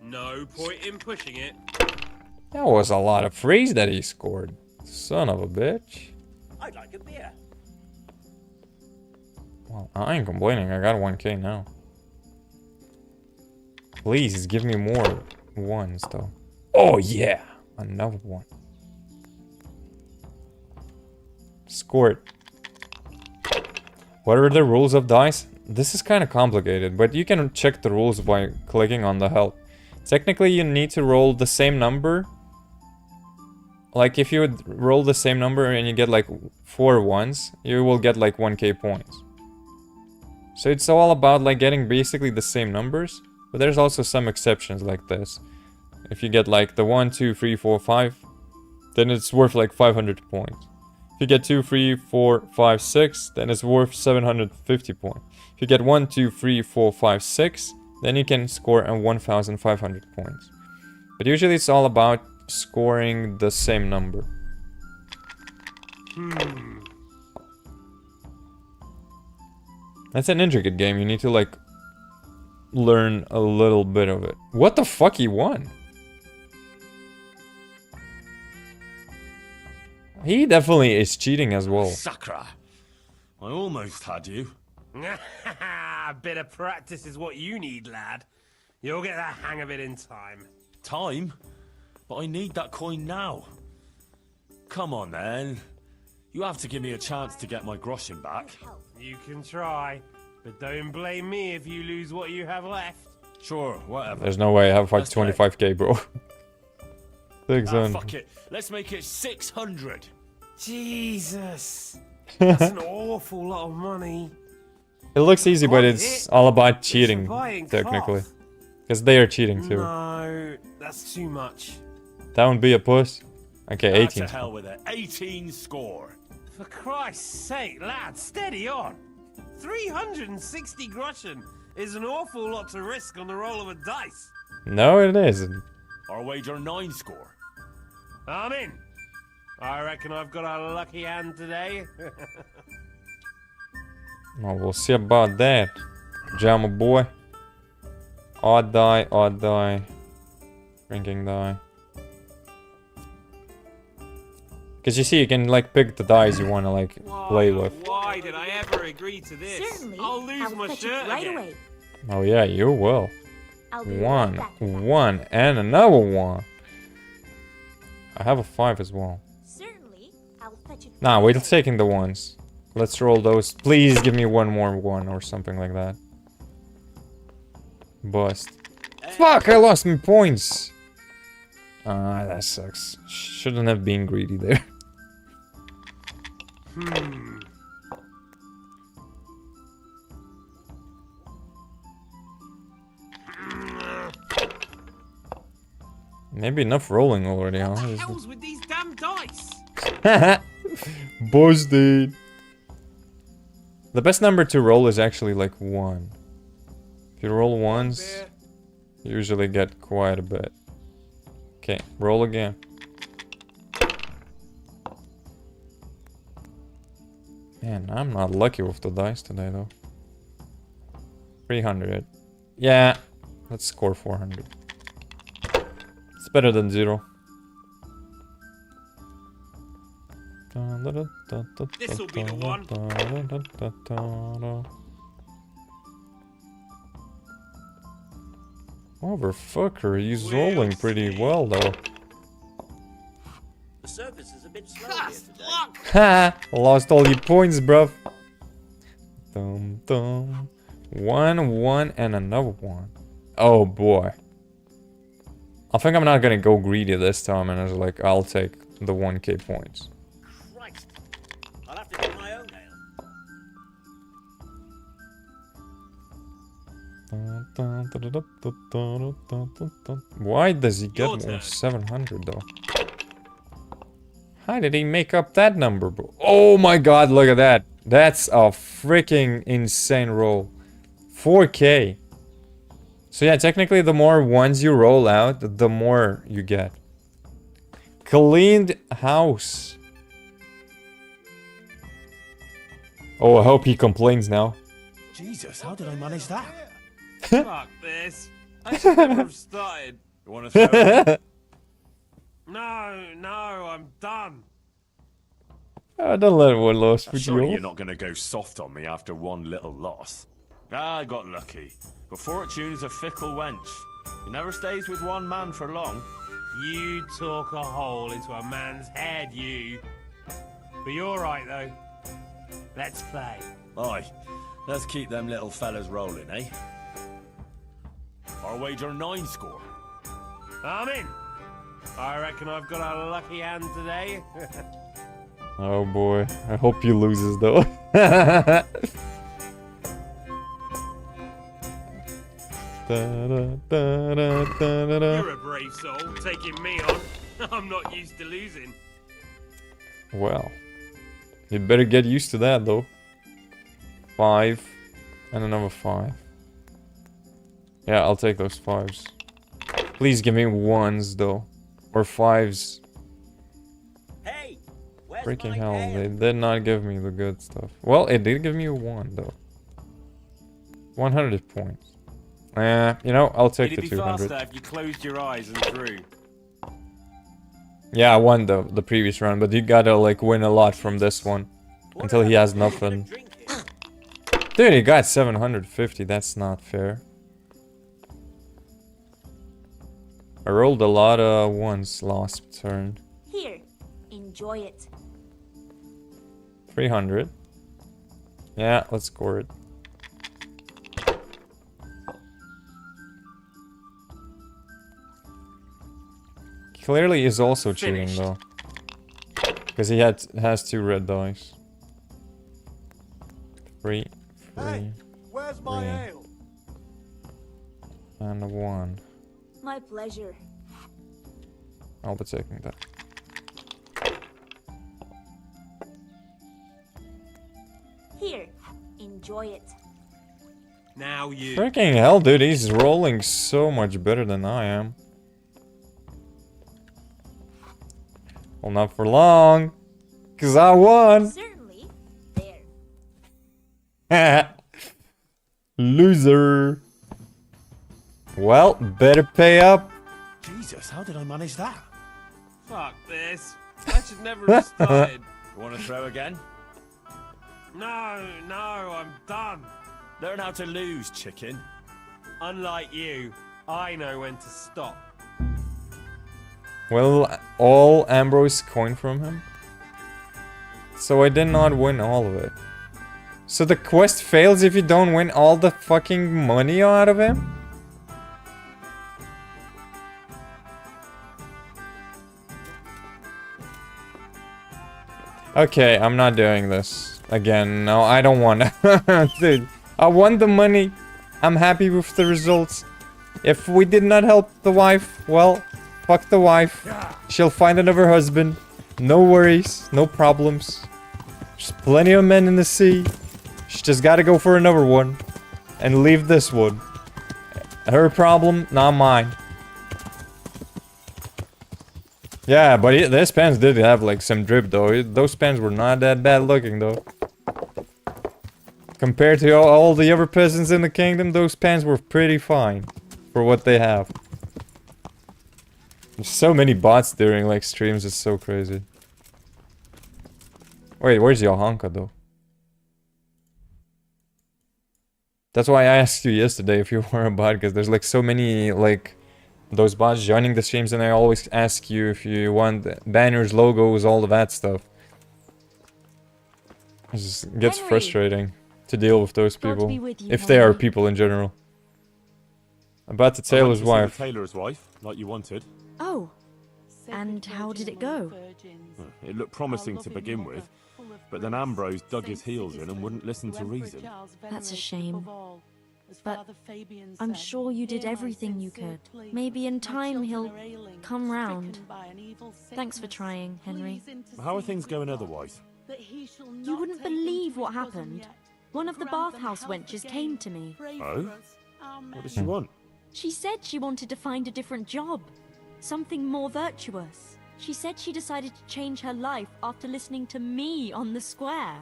No point in pushing it. That was a lot of freeze that he scored. Son of a bitch. I'd like a beer. Well, I ain't complaining. I got 1k now. Please give me more 1s though. Oh yeah. Another 1. Score it. What are the rules of dice? This is kind of complicated, but you can check the rules by clicking on the help. Technically, you need to roll the same number. Like, if you would roll the same number and you get like 4 1s, you will get like 1k points. So it's all about like getting basically the same numbers, but there's also some exceptions like this. If you get like the 1, 2, 3, 4, 5, then it's worth like 500 points. If you get 2, 3, 4, 5, 6, then it's worth 750 points. If you get 1, 2, 3, 4, 5, 6, then you can score a 1,500 points. But usually it's all about scoring the same number. That's an intricate game. You need to like learn a little bit of it. What the fuck, he won? He definitely is cheating as well. Sakra. I almost had you. A bit of practice is what you need, lad. You'll get the hang of it in time. Time? But I need that coin now. Come on then. You have to give me a chance to get my groschen back. You can try, but don't blame me if you lose what you have left. Sure, whatever. There's no way I have like 25k, bro. Fuck it. Let's make it 600. Jesus. That's an awful lot of money. It looks easy, but it's all about cheating, technically. Because they are cheating too. No, that's too much. Don't be a puss. Okay, 18. To hell with it. 18 score. For Christ's sake, lad, steady on. 360 groschen is an awful lot to risk on the roll of a dice. No, it isn't. Our wager 9 score. I'm in. I reckon I've got a lucky hand today. Well, we'll see about that. Pajama boy. Odd die, odd die. Drinking die. Because you see, you can like pick the dice you want to like play with. Why did I ever agree to this? Certainly. I'll lose my shirt right again. away. Oh yeah, you will. I'll be One, right back with that. 1, and another 1. I have a 5 as well. Certainly. I'll fetch it. Nah, we're taking the 1s. Let's roll those. Please give me one more 1 or something like that. Bust. Fuck, I lost my points. Ah, that sucks. Shouldn't have been greedy there. Maybe enough rolling already, huh? What the hell's with these damn dice? Busted. The best number to roll is actually like 1. If you roll 1s, you usually get quite a bit. Okay, roll again. Man, I'm not lucky with the dice today though. 300. Yeah, let's score 400. It's better than 0. This'll be the one. Motherfucker, he's rolling pretty well though. The surface is a bit Ha! Lost all your points, bruv. Dum dum. 1, 1, and another one. Oh boy. I think I'm not gonna go greedy this time, and I was like, I'll take the 1k points. Christ. I'll have to do my own nail. Why does he get more 700 though? How did he make up that number, bro? Oh my god, look at that. That's a freaking insane roll. 4k. So yeah, technically the more ones you roll out, the more you get. Cleaned house. Oh, I hope he complains now. Jesus, how did I manage that? Fuck this. I should never have started. You want to throw it? No, I'm done. Don't let one loss for Surely you. you're not going to go soft on me after one little loss. I got lucky. But fortune's a fickle wench. He never stays with one man for long. You talk a hole into a man's head, you. But you're right, though. Let's play. Aye. Let's keep them little fellas rolling, eh? Our wager 9 score. I'm in. I reckon I've got a lucky hand today. Oh boy, I hope he loses though. You're a brave soul, taking me on. I'm not used to losing. Well, you better get used to that though. 5 and another 5. Yeah, I'll take those 5s. Please give me 1s though, or 5s. Hey, where's Freaking my hell, ale? they did not give me the good stuff. Well, it did give me a 1 though. 100 points. You know, I'll take It'd the be 200. faster if you closed your eyes and drew. Yeah, I won the previous round, but you gotta like win a lot from this one until he has nothing. Dude, he got 750. That's not fair. I rolled a lot of ones last turn. Here, enjoy it. 300. Yeah, let's score it. Clearly is also cheating though. Because he has 2 red dice. 3, 3, Hey, where's my 3, ale? and a 1. My pleasure. I'll be taking that. Here, enjoy it. Now you. Freaking hell, dude, he's rolling so much better than I am. Well, not for long. Because I won. Certainly. There. Loser. Well, better pay up. Jesus, how did I manage that? Fuck this. I should never have started. You want to throw again? No, I'm done. Learn how to lose, chicken. Unlike you, I know when to stop. Well, all Ambrose coin from him. So I did not win all of it. So the quest fails if you don't win all the fucking money out of him? Okay, I'm not doing this again. No, I don't want to. Dude, I won the money. I'm happy with the results. If we did not help the wife, well, fuck the wife. She'll find another husband. No worries, no problems. There's plenty of men in the sea. She just gotta go for another one. And leave this one. Her problem, not mine. Yeah, but this pants did have like some drip though. Those pants were not that bad looking though. Compared to all the other peasants in the kingdom, those pants were pretty fine. For what they have. There's so many bots during like streams, it's so crazy. Wait, where's Johanka though? That's why I asked you yesterday if you were a bot, because there's like so many like those bots joining the streams, and I always ask you if you want banners, logos, all of that stuff. It just gets Henry! frustrating to deal with those God people, be with you, if they are Henry. people in general. About the I went tailor's to see wife. the tailor's wife, like you wanted. Oh, and how did it go? It looked promising to begin with, but then Ambrose dug his heels in and wouldn't listen to reason. That's a shame. But I'm sure you did everything you could. Maybe in time he'll come round. Thanks for trying, Henry. How are things going otherwise? You wouldn't believe what happened. One of the bathhouse wenches came to me. Oh? What does she want? She said she wanted to find a different job. Something more virtuous. She said she decided to change her life after listening to me on the square.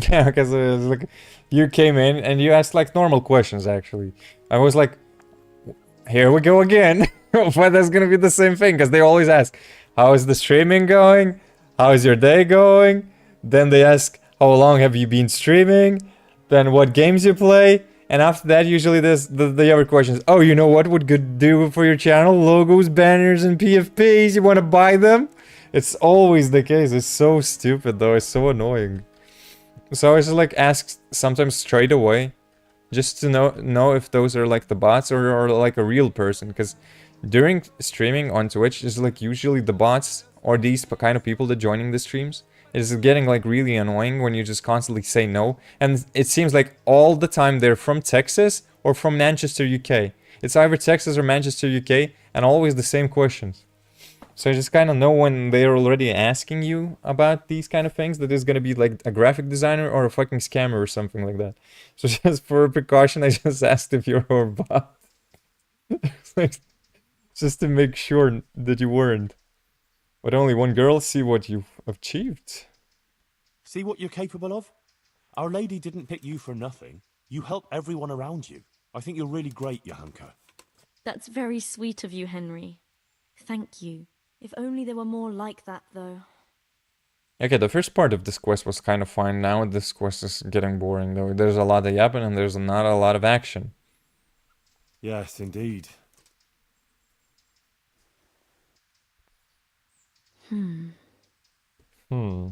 Yeah, because like you came in and you asked like normal questions. Actually, I was like, "Here we go again." But that's gonna be the same thing because they always ask, "How is the streaming going? How is your day going?" Then they ask, "How long have you been streaming?" Then what games you play? And after that, usually there's the other questions. Oh, you know what would good do for your channel? Logos, banners, and PFPs. You want to buy them? It's always the case. It's so stupid though. It's so annoying. So I just like ask sometimes straight away, just to know if those are like the bots or like a real person. Because during streaming on Twitch, it's like usually the bots or these kind of people that joining the streams is getting like really annoying when you just constantly say no. And it seems like all the time they're from Texas or from Manchester, UK. It's either Texas or Manchester, UK, and always the same questions. So I just kind of know when they're already asking you about these kind of things that is going to be like a graphic designer or a fucking scammer or something like that. So just for precaution, I just asked if you're a bot. Like, just to make sure that you weren't. But only one girl, see what you've achieved. See what you're capable of? Our Lady didn't pick you for nothing. You help everyone around you. I think you're really great, Johanka. That's very sweet of you, Henry. Thank you. If only there were more like that, though. Okay, the first part of this quest was kind of fine. Now this quest is getting boring, though. There's a lot that happen and there's not a lot of action. Yes, indeed. I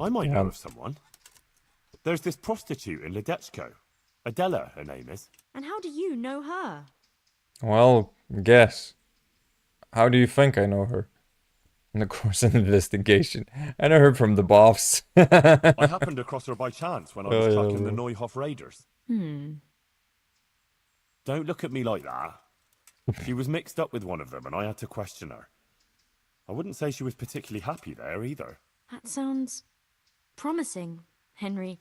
might know of someone. There's this prostitute in Ledechko. Adela, her name is. And how do you know her? Well, guess. How do you think I know her? In the course of investigation. I know her from the boffs. I happened across her by chance when I was tracking the Neuhof raiders. Don't look at me like that. She was mixed up with one of them and I had to question her. I wouldn't say she was particularly happy there either. That sounds promising, Henry.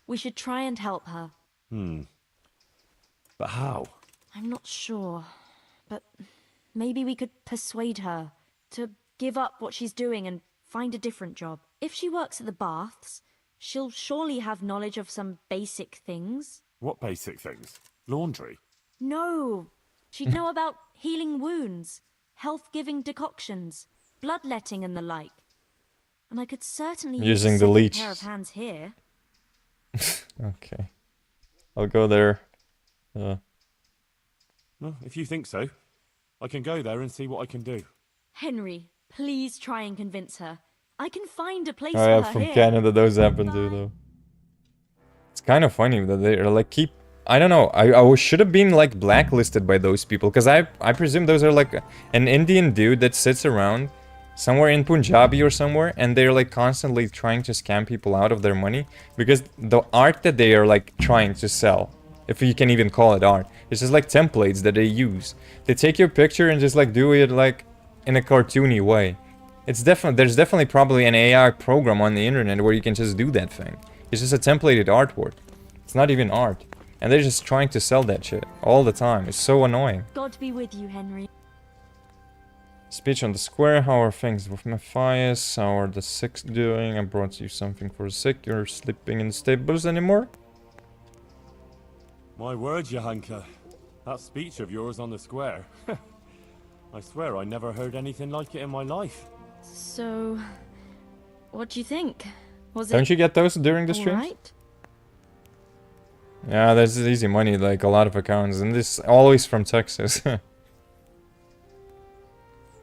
We should try and help her. But how? I'm not sure, but maybe we could persuade her to give up what she's doing and find a different job. If she works at the baths, she'll surely have knowledge of some basic things. What basic things? Laundry? No, she'd know about healing wounds, health-giving decoctions, bloodletting and the like. And I could certainly Using use the a leech. pair of hands here. Okay. I'll go there. Well, if you think so, I can go there and see what I can do. Henry, please try and convince her. I can find a place I for have her from here. Canada, those happen too, though. It's kind of funny that they're like I don't know. I should have been like blacklisted by those people because I presume those are like an Indian dude that sits around somewhere in Punjabi or somewhere and they're like constantly trying to scam people out of their money because the art that they are like trying to sell, if you can even call it art, it's just like templates that they use. They take your picture and just like do it like in a cartoony way. There's definitely probably an AI program on the internet where you can just do that thing. It's just a templated artwork. It's not even art. And they're just trying to sell that shit all the time. It's so annoying. God be with you, Henry. Speech on the square. How are things with Matthias? How are the sick doing? I brought you something for the sick. You're sleeping in the stables anymore? My word, Johanka. That speech of yours on the square. I swear I never heard anything like it in my life. So, what do you think? Was Don't it you get those during the streams? alright? Yeah, that's easy money, like a lot of accounts. And this always from Texas.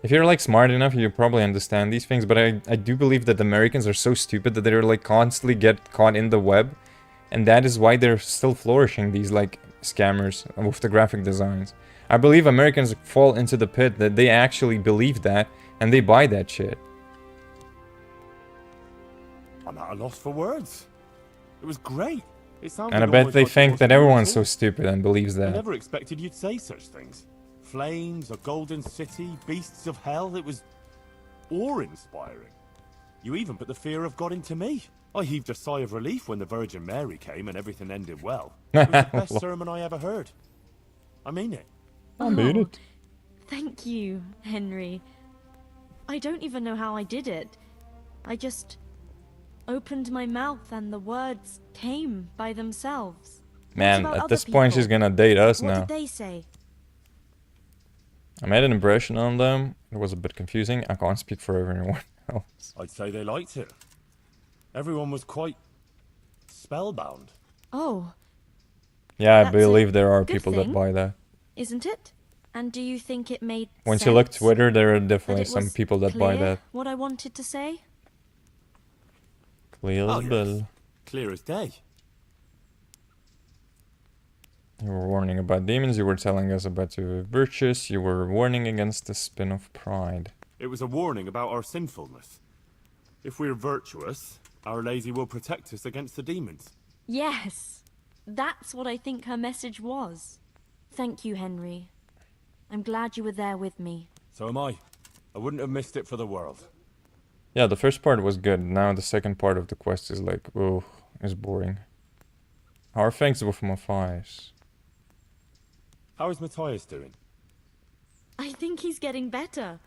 If you're like smart enough, you probably understand these things, but I do believe that Americans are so stupid that they're like constantly get caught in the web, and that is why they're still flourishing, these like scammers with the graphic designs. I believe Americans fall into the pit that they actually believe that, and they buy that shit. I'm at a loss for words. It was great. It sounded And I bet almost they like it think was that real at everyone's so all. stupid and believes I that. never expected you'd say such things. Flames, a golden city, beasts of hell. It was awe-inspiring. You even put the fear of God into me. I heaved a sigh of relief when the Virgin Mary came and everything ended well. It was the best sermon I ever heard. I mean it. I mean it. Thank you, Henry. I don't even know how I did it. I just opened my mouth and the words came by themselves. Man, at this point she's gonna date us What now. did they say? I made an impression on them. It was a bit confusing. I can't speak for everyone else. I'd say they liked it. Everyone was quite spellbound. Oh, Yeah, I That's a believe there are good people thing. that buy that. isn't it? And do you think it made Once sense? you look Twitter, there are that definitely it some was people that buy clear that. what I wanted to say? Clear as yes. bell. Clear as day. You were warning about demons, you were telling us about the virtues, you were warning against the spin of pride. It was a warning about our sinfulness. If we're virtuous, our lazy will protect us against the demons. Yes, that's what I think her message was. Thank you, Henry. I'm glad you were there with me. So am I. I wouldn't have missed it for the world. Yeah, the first part was good. Now the second part of the quest is like, oh, is boring. How are things with Matthias? How is Matthias doing? I think he's getting better.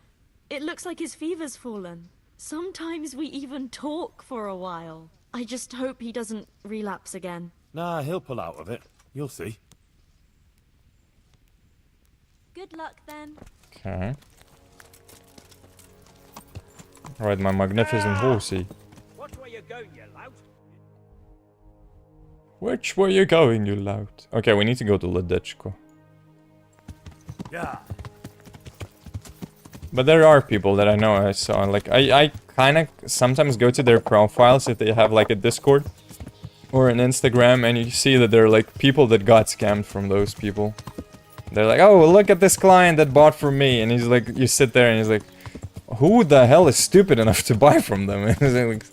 It looks like his fever's fallen. Sometimes we even talk for a while. I just hope he doesn't relapse again. Nah, he'll pull out of it. You'll see. Good luck then. Okay. Right, my magnificent horsey. Watch where you're going, you lout. Which way you going, you lout? Okay, we need to go to Ledechko. Yeah. But there are people that I know I saw, like, I kind of sometimes go to their profiles if they have, like, a Discord or an Instagram, and you see that there are, like, people that got scammed from those people. They're like, oh, look at this client that bought from me, and he's like, you sit there and he's like, who the hell is stupid enough to buy from them? And it's like,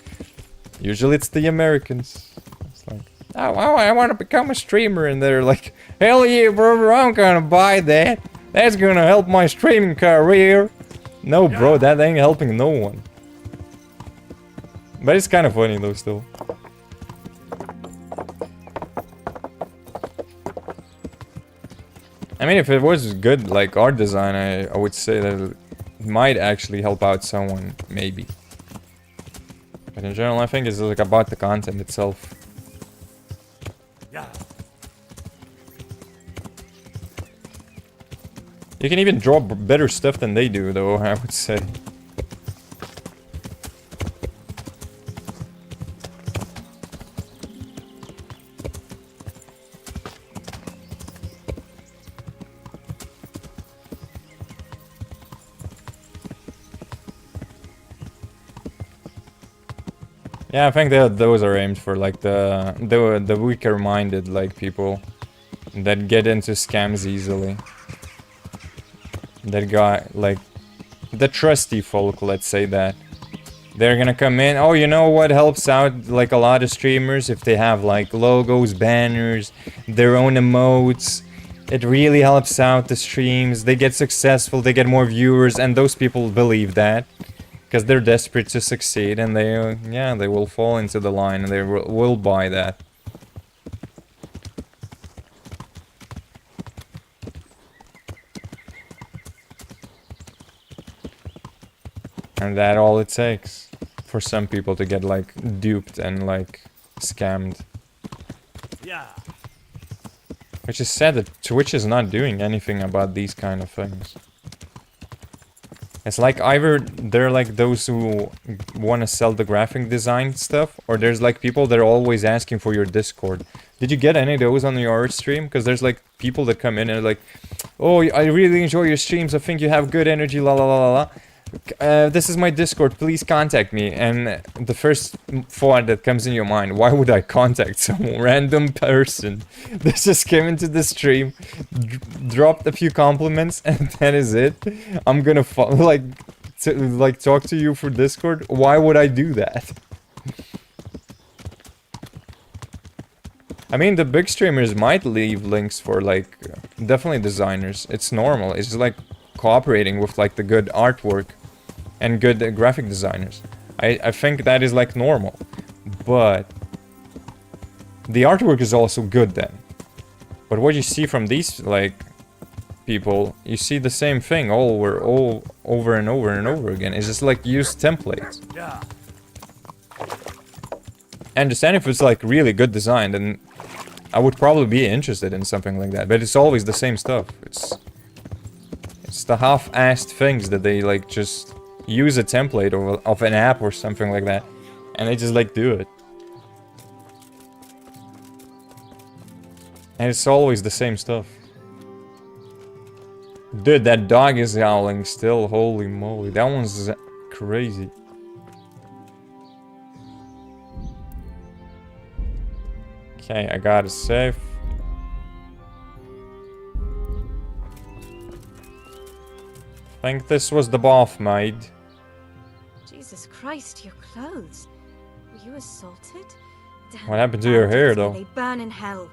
usually it's the Americans. It's like, oh, I want to become a streamer, and they're like, hell yeah, brother, I'm gonna buy that. That's gonna help my streaming career. No, bro, that ain't helping no one. But it's kind of funny though, still. I mean, if it was good, like, art design, I would say that it might actually help out someone, maybe. But in general, I think it's like about the content itself. Yeah. You can even draw better stuff than they do, though, I would say. Yeah, I think that those are aimed for like the weaker-minded like people that get into scams easily. That got like the trusty folk, let's say that. They're gonna come in. Oh, you know what helps out like a lot of streamers if they have like logos, banners, their own emotes. It really helps out the streams. They get successful, they get more viewers, and those people believe that. Because they're desperate to succeed, and they, yeah, they will fall into the line, and they will buy that. And that all it takes for some people to get, like, duped and, like, scammed. Yeah. Which is sad that Twitch is not doing anything about these kind of things. It's like either they're like those who want to sell the graphic design stuff, or there's like people that are always asking for your Discord. Did you get any of those on your stream? Because there's like people that come in and are like, oh, I really enjoy your streams, I think you have good energy, la la la la la. This is my Discord, please contact me. And the first thought that comes in your mind, why would I contact some random person that just came into the stream, dropped a few compliments, and that is it? I'm gonna talk to you for Discord? Why would I do that? I mean, the big streamers might leave links for like, definitely designers. It's normal. It's like cooperating with like the good artwork and good graphic designers. I think that is like normal, but the artwork is also good then. But what you see from these like people, you see the same thing all over and over and over again. It's just like use templates. I understand if it's like really good design, then I would probably be interested in something like that. But it's always the same stuff. It's the half-assed things that they like just use a template of an app or something like that, and they just like do it. And it's always the same stuff. Dude, that dog is howling still, holy moly. That one's crazy. Okay, I got a safe. I think this was the bath maid. Jesus Christ, your clothes. Were you assaulted? Damn, What happened to your hair, bastards, though? may They burn in hell.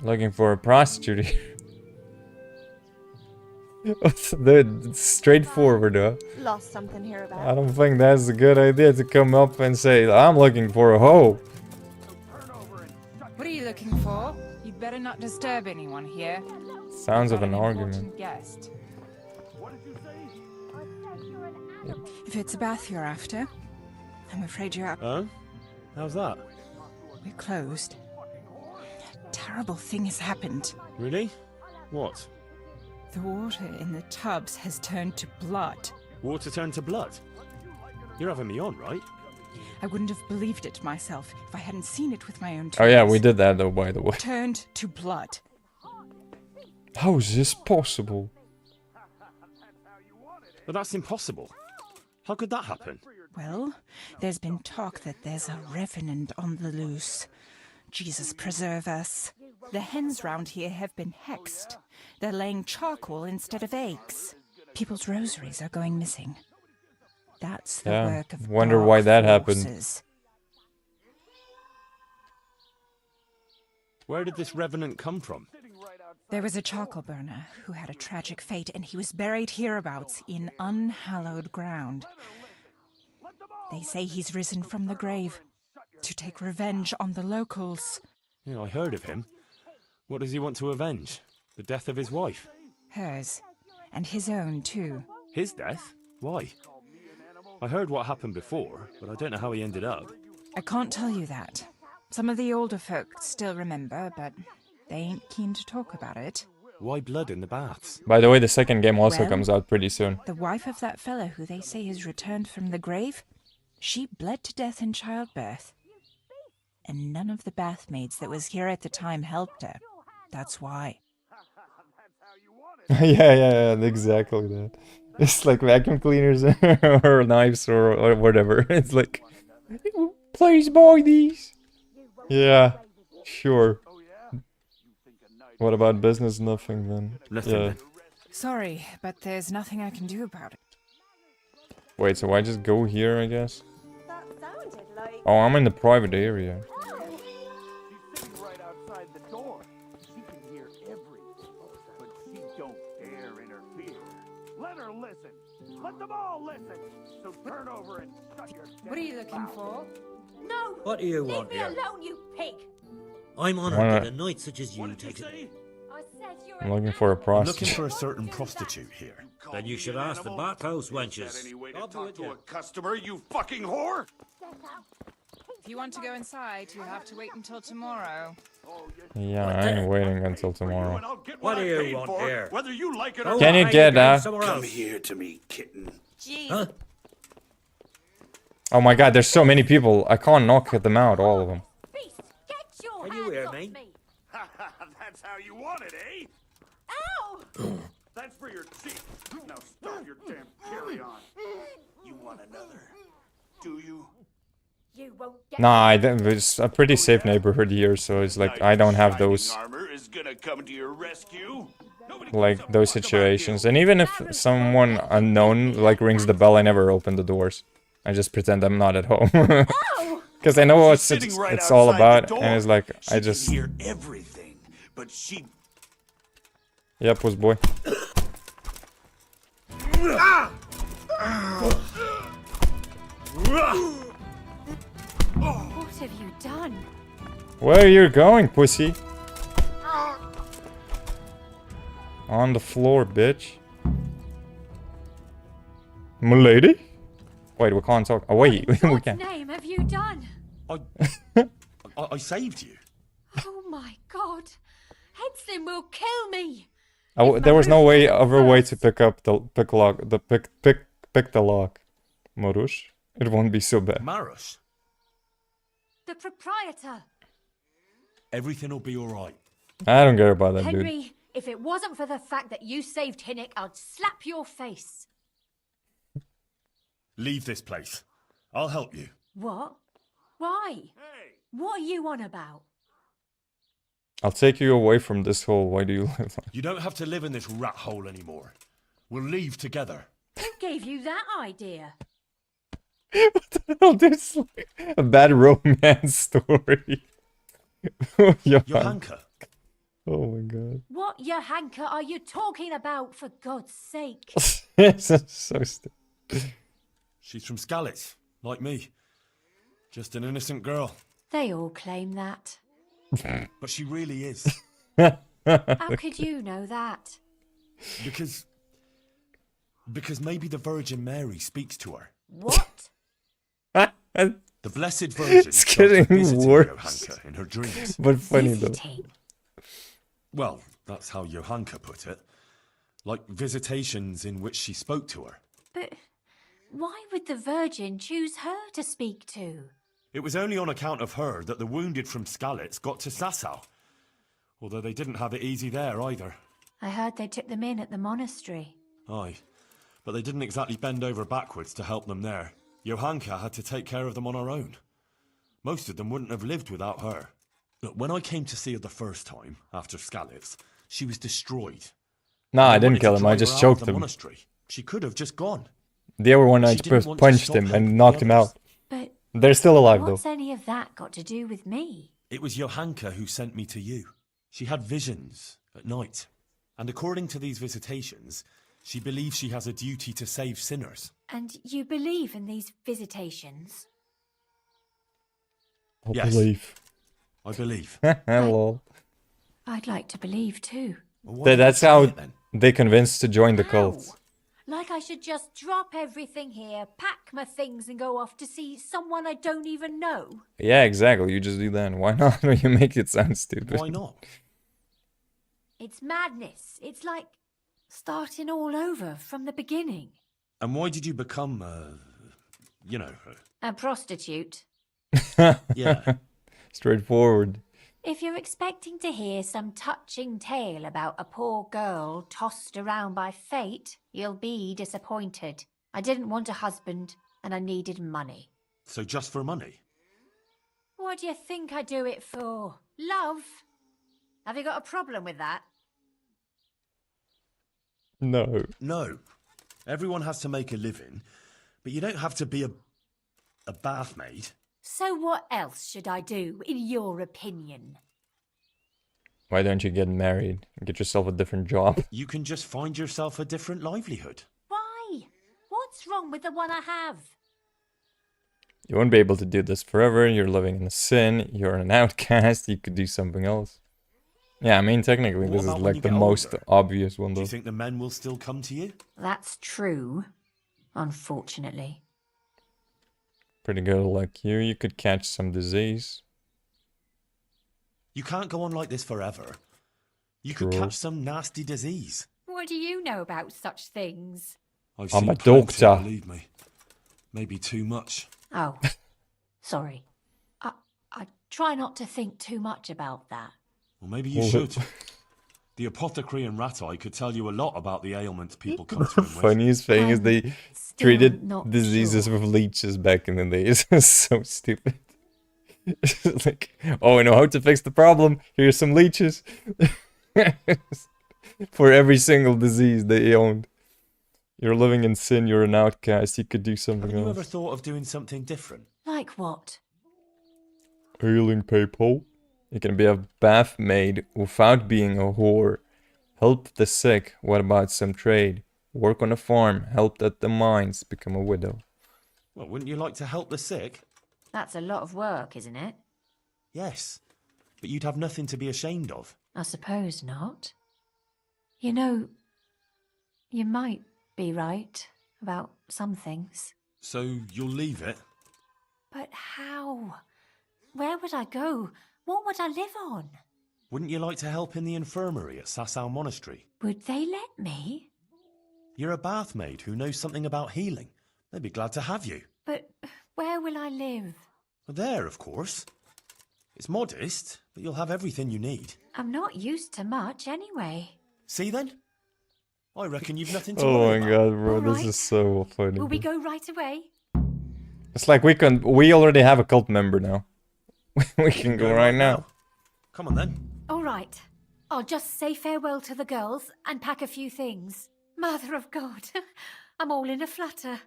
Looking for a prostitute here. Dude, it's straightforward, huh? Lost something here about. I don't think that's a good idea to come up and say, I'm looking for a hoe. What are you looking for? You'd better not disturb anyone here. Sounds of an Important argument. guest. If it's a bath you're after, I'm afraid you're up. Huh? How's that? We're closed. A terrible thing has happened. Really? What? The water in the tubs has turned to blood. Water turned to blood? You're having me on, right? I wouldn't have believed it myself if I hadn't seen it with my own two Oh yeah, eyes. we did that though, by the way. Turned to blood. How is this possible? But that's impossible. How could that happen? Well, there's been talk that there's a revenant on the loose. Jesus preserve us. The hens round here have been hexed. They're laying charcoal instead of eggs. People's rosaries are going missing. That's the Yeah, work of wonder dark why that happened. forces. Where did this revenant come from? There was a charcoal burner who had a tragic fate, and he was buried hereabouts in unhallowed ground. They say he's risen from the grave to take revenge on the locals. Yeah, I heard of him. What does he want to avenge? The death of his wife? Hers. And his own, too. His death? Why? I heard what happened before, but I don't know how he ended up. I can't tell you that. Some of the older folk still remember, but they ain't keen to talk about it. Why blood in the baths? By the way, the second game also Well, comes out pretty soon. The wife of that fellow who they say has returned from the grave, she bled to death in childbirth. And none of the bath maids that was here at the time helped her. That's why. yeah, exactly that. It's like vacuum cleaners or knives or whatever. It's like, please buy these. Yeah, sure. What about business? Nothing then. Nothing Yeah. then. Sorry, but there's nothing I can do about it. Wait, so I just go here, I guess? That sounded like... Oh, I'm in the private area. She's sitting right outside the door. She can hear everything, but she don't dare interfere. Let her listen. Let them all listen. So turn over and shut your What are you looking for? No! What do you Leave want me here? alone, you pig! I'm honored Alright. that a knight such as you takes it. I said you're I'm looking for a prostitute. Looking for a certain prostitute here. Then you should ask the bathhouse wenches. Any way to I'll do talk it, to yeah. a customer, you fucking whore? Step out. Keep If you want to go inside, you'll have to wait until tomorrow. Yeah, I ain't waiting until tomorrow. What do you want here? Whether you like it or Can you get that? Come here to me, kitten. Jeez. Huh? Oh my god, there's so many people. I can't knock them out, all of them. Beast, get your Can you hands hear off me? That's how you want it, eh? Ow! That's for your teeth. Now stop your damn carry-on. You want another? Do you? You won't get Nah, it's a pretty safe neighborhood here, so it's like I don't have those Armor is gonna come to your rescue. like those situations. And even if someone unknown like rings the bell, I never open the doors. I just pretend I'm not at home. Because I know what it's all about, and it's like I just hear everything, but she. Yeah, puss boy. What have you done? Where you going, pussy? On the floor, bitch. M'lady? Wait, we can't talk. Oh wait, we What can. name have you done? I saved you. Oh my god. Headslin will kill me. Oh, there was no other way to pick up the pick the lock. Marush, it won't be so bad. Marush, The proprietor. everything will be alright. I don't care about that, dude. Henry, if it wasn't for the fact that you saved Hinnick, I'd slap your face. Leave this place. I'll help you. What? Why? What are you on about? I'll take you away from this hole. Why do you live like... You don't have to live in this rat hole anymore. We'll leave together. Who gave you that idea? What the hell? This is like a bad romance story. Johanka. Oh my god. What Johanka are you talking about, for God's sake? This is so stupid. She's from Skalitz, like me. Just an innocent girl. They all claim that. But she really is. How could you know that? Because maybe the Virgin Mary speaks to her. What? The Blessed Virgin It's getting visited worse. Johanka in her dreams. But funny though. Visiting. Well, that's how Johanka put it. Like visitations in which she spoke to her. But why would the Virgin choose her to speak to? It was only on account of her that the wounded from Skalitz got to Sasau. Although they didn't have it easy there either. I heard they took them in at the monastery. Aye, but they didn't exactly bend over backwards to help them there. Johanka had to take care of them on her own. Most of them wouldn't have lived without her. Look, when I came to see her the first time, after Skalitz, she was destroyed. Nah, I They didn't wanted kill to him. I drive just her out of choked the him. monastery. She could have just gone. The other one I She didn't just want to punched stop him helping and the knocked him others. out. But They're still alive though. what's any of that got to do with me? It was Johanka who sent me to you. She had visions at night. And according to these visitations, she believes she has a duty to save sinners. And you believe in these visitations? I Yes. believe. I believe. Lol. I'd like to believe too. Well, why That's didn't you how try it then? they convinced to join the cult. How? Like I should just drop everything here, pack my things and go off to see someone I don't even know? Yeah, exactly. You just do that. Why not? You make it sound stupid. Why not? It's madness. It's like starting all over from the beginning. And why did you become, A prostitute. yeah. Straightforward. If you're expecting to hear some touching tale about a poor girl tossed around by fate, you'll be disappointed. I didn't want a husband, and I needed money. So just for money? What do you think I do it for? Love? Have you got a problem with that? No. No. Everyone has to make a living, but you don't have to be a bath maid. So what else should I do, in your opinion? Why don't you get married and get yourself a different job? You can just find yourself a different livelihood. Why? What's wrong with the one I have? You won't be able to do this forever. You're living in a sin. You're an outcast. You could do something else. Yeah, I mean, technically, What this is about when like you the get most older? obvious one, Do though. you think the men will still come to you? That's true, unfortunately. Pretty good like you could catch some disease. You can't go on like this forever. You could True. catch some nasty disease. What do you know about such things? I've I'm seen a plenty, doctor. believe me. Maybe too much. Oh, sorry. I try not to think too much about that. Well, maybe you should. The apothecary and rat eye could tell you a lot about the ailments people come to The him with. funniest thing is they Still treated not diseases sure. with leeches back in the days. It's so stupid. It's like, oh, I know how to fix the problem. Here's some leeches. For every single disease they owned. You're living in sin, you're an outcast, you could do something Have you else. ever thought of doing something different? Like what? Healing people. You can be a bath maid without being a whore. Help the sick, what about some trade? Work on a farm, help at the mines, become a widow. Well, wouldn't you like to help the sick? That's a lot of work, isn't it? Yes. But you'd have nothing to be ashamed of. I suppose not. You know, you might be right about some things. So you'll leave it? But how? Where would I go? What would I live on? Wouldn't you like to help in the infirmary at Sasau Monastery? Would they let me? You're a bath maid who knows something about healing. They'd be glad to have you. But where will I live? Well, there, of course. It's modest, but you'll have everything you need. I'm not used to much anyway. See then? I reckon you've nothing to Oh worry my about. god, bro, this Alright. is so funny. Will we go right away? It's like we already have a cult member now. We can go right now. Come on then. All right. I'll just say farewell to the girls and pack a few things. Mother of God, I'm all in a flutter.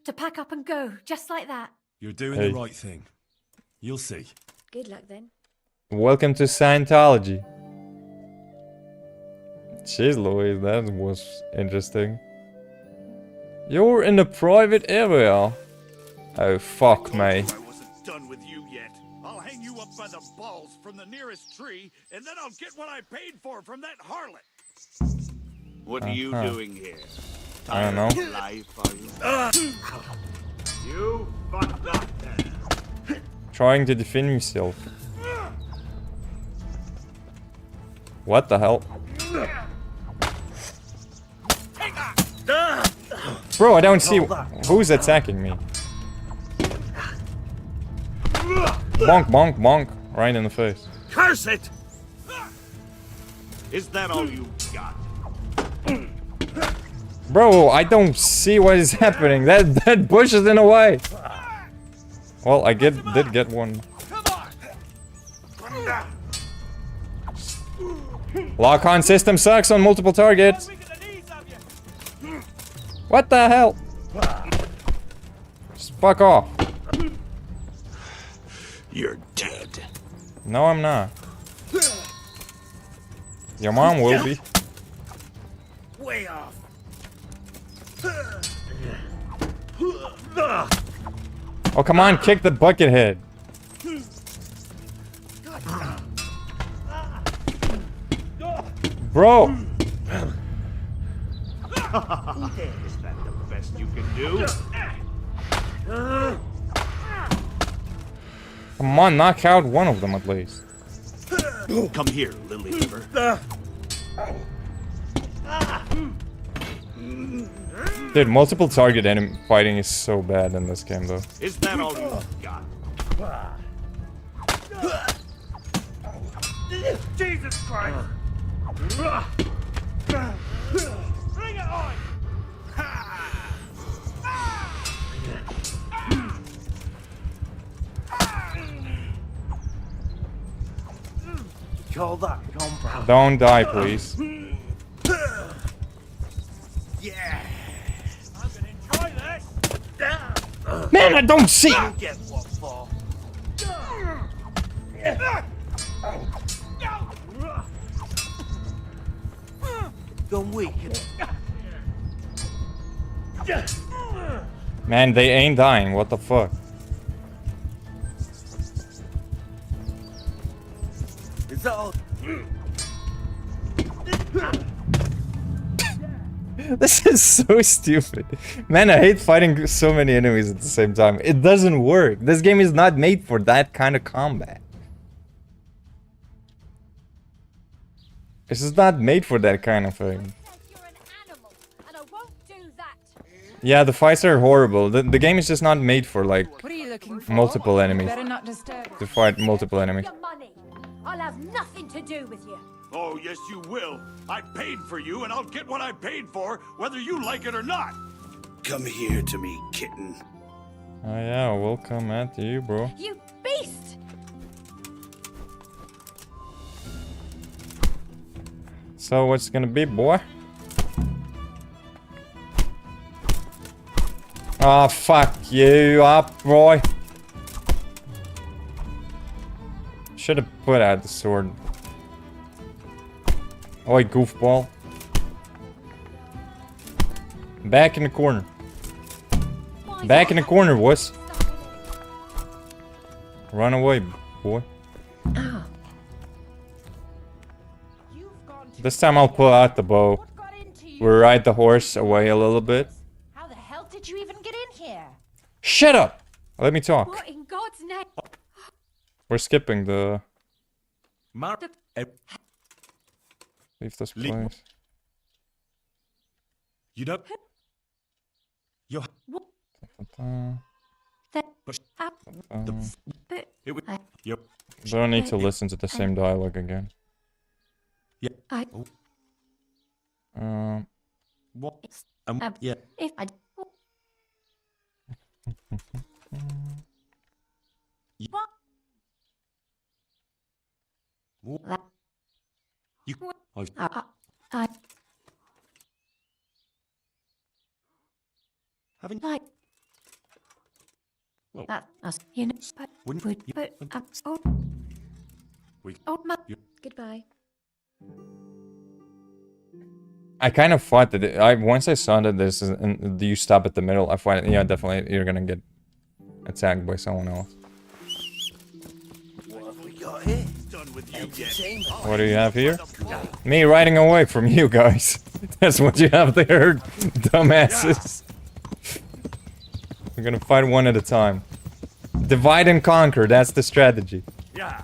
To pack up and go, just like that. You're doing Hey. the right thing. You'll see. Good luck then. Welcome to Scientology. Jeez Louise, that was interesting. You're in a private area. Oh fuck me. I wasn't done with you yet. I'll hang you up by the balls from the nearest tree, and then I'll get what I paid for from that harlot. What are you doing here? I don't know. Tired of life, are you? You fucked up then. Trying to defend himself. What the hell? Bro, I don't see who's attacking me. Bonk, bonk, bonk. Right in the face. Curse it! Is that all you got? Bro, I don't see what is happening. That bush is in the way. Well, I did get one. Lock-on system sucks on multiple targets. What the hell? Just fuck off. You're dead. No, I'm not. Your mom will be. Way off. Oh, come on, kick the bucket head. Bro! Is that the best you can do? Come on, knock out one of them at least. Come here, lily liver. Dude, multiple target enemy fighting is so bad in this game though. Is that all you got? Jesus Christ! Bring it on! Call that compound. Don't die, please. Yeah! I'm gonna enjoy this! Man, I don't see! You get what for? Gone weak. Man, they ain't dying, what the fuck? It's all. This is so stupid. Man, I hate fighting so many enemies at the same time. It doesn't work. This game is not made for that kind of combat. This is not made for that kind of thing. Yeah, the fights are horrible. The game is just not made for, like, multiple enemies. To fight multiple enemies. I'll have nothing to do with you. Oh, yes, you will. I paid for you, and I'll get what I paid for, whether you like it or not. Come here to me, kitten. Oh yeah, welcome at you, bro. You beast! So what's gonna be, boy? Oh, fuck you up, boy. Should have put out the sword. Oi, goofball. Back in the corner. Back in the corner, wuss. Run away, boy. This time I'll pull out the bow. We'll ride the horse away a little bit. How the hell did you even get in here? Shut up! Let me talk. What in God's name? We're skipping the... Leave this place. You don't... You're... Don't need to listen to the same dialogue again. Yeah. What? Yeah. If I... What? You... Haven't... Like... Well, that us, you know, but wouldn't would you... put up... Oh, We... oh, my... You... Goodbye. I kind of thought that once I saw that this is, and you stop at the middle, I thought, yeah, definitely you're gonna get attacked by someone else. What have we got here? Done with you yet? What do you have here? Me riding away from you guys. That's what you have there, dumbasses. We're gonna fight one at a time. Divide and conquer, that's the strategy. Yeah.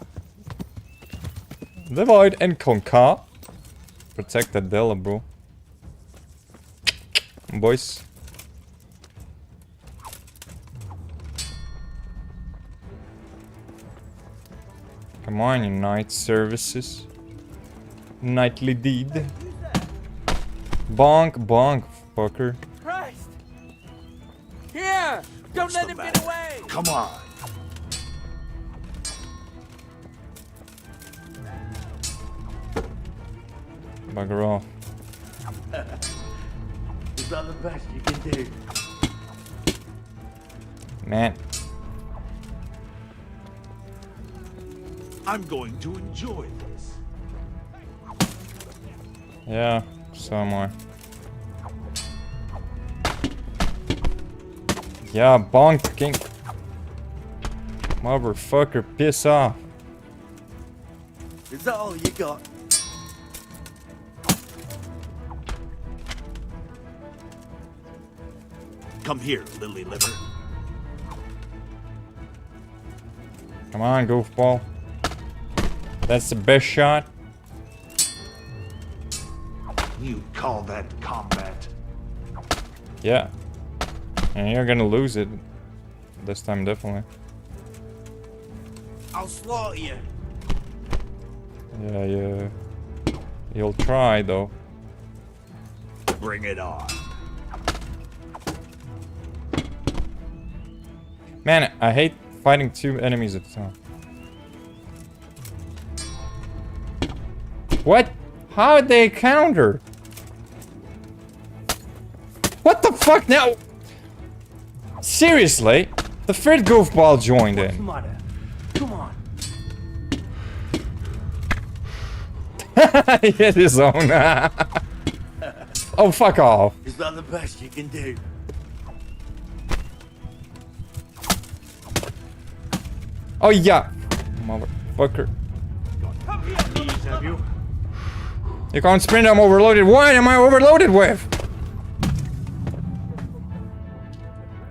Divide and conquer. Protect that Della, bro. Boys. Come on, you night services. Nightly deed. Bonk, bonk, fucker. Christ! Here! Don't let him get away! Come on. Bugger off. Is that the best you can do? Man. I'm going to enjoy this. Yeah, so am I. Yeah, bonking. Motherfucker, piss off. Is that all you got? Come here, lily liver. Come on, goofball. That's the best shot. You call that combat? Yeah. And you're gonna lose it. This time, definitely. I'll slaughter you. Yeah, yeah. You'll try, though. Bring it on. Man, I hate fighting two enemies at a time. What? How did they counter? What the fuck now? Seriously? The third goofball joined in. Come on. He hit his own. Oh, fuck off. Is that the best you can do? Oh, yeah. Motherfucker. Have you? You can't sprint, I'm overloaded. What am I overloaded with?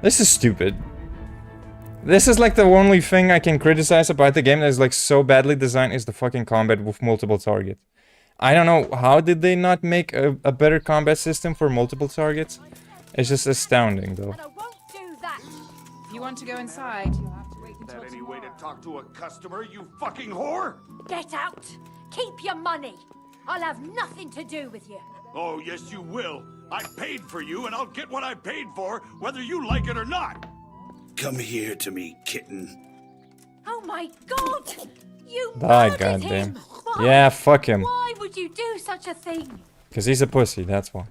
This is stupid. This is like the only thing I can criticize about the game that is like so badly designed is the fucking combat with multiple targets. I don't know, how did they not make a better combat system for multiple targets? It's just astounding though. If you want to go inside, you'll have to wait until That any way to talk to a customer, you fucking whore? Get out! Keep your money! I'll have nothing to do with you. Oh, yes you will. I paid for you and I'll get what I paid for, whether you like it or not. Come here to me, kitten. Oh my god! You Die, murdered goddamn. him! Why? Yeah, fuck him. Why would you do such a thing? Cause he's a pussy, that's why.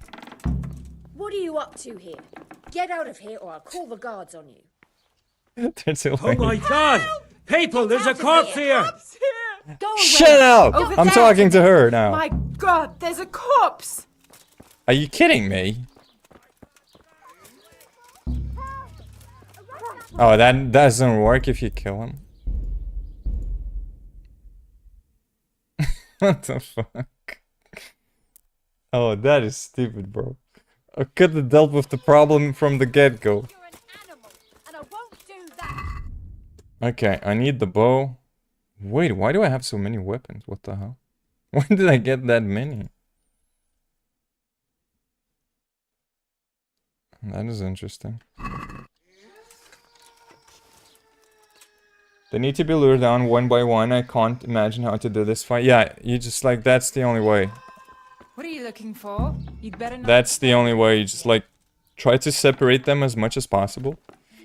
What are you up to here? Get out of here or I'll call the guards on you. There's a Oh my god! People, there's a corpse here! Go away. Shut up! Over I'm there. talking to her now. My god, there's a corpse! Are you kidding me? Oh, that doesn't work if you kill him. What the fuck? Oh, that is stupid, bro. I could have dealt with the problem from the get-go. You're an animal, and I won't do that. Okay, I need the bow. Wait, why do I have so many weapons? What the hell? When did I get that many? That is interesting. They need to be lured down one by one. I can't imagine how to do this fight. Yeah, you just like, that's the only way. What are you looking for? You'd better not. That's the only way. You just like, try to separate them as much as possible.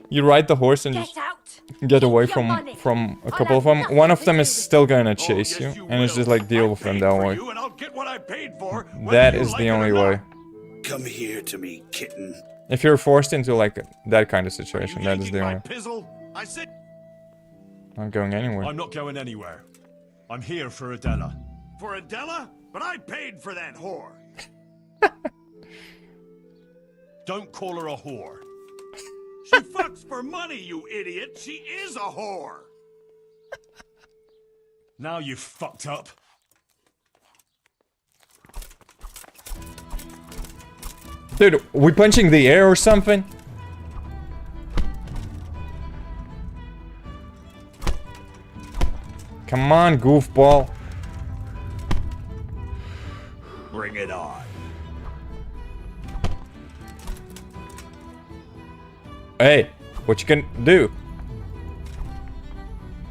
You ride the horse and just Get out! get away Keep your money. from a couple of them. One of them is still gonna chase you, and it's just like deal with them that way. You and I'll get what I paid for, That whether you is like the it or only not. way. Come here to me, kitten. If you're forced into like that kind of You situation, that is yanking the my only. pizzle? I said Not going anywhere. I'm not going anywhere. I'm here for Adela. for Adela, but I paid for that whore. Don't call her a whore. She fucks for money, you idiot. She is a whore. Now you've fucked up. Dude, we punching the air or something? Come on, goofball. Bring it on. Hey, what you can do?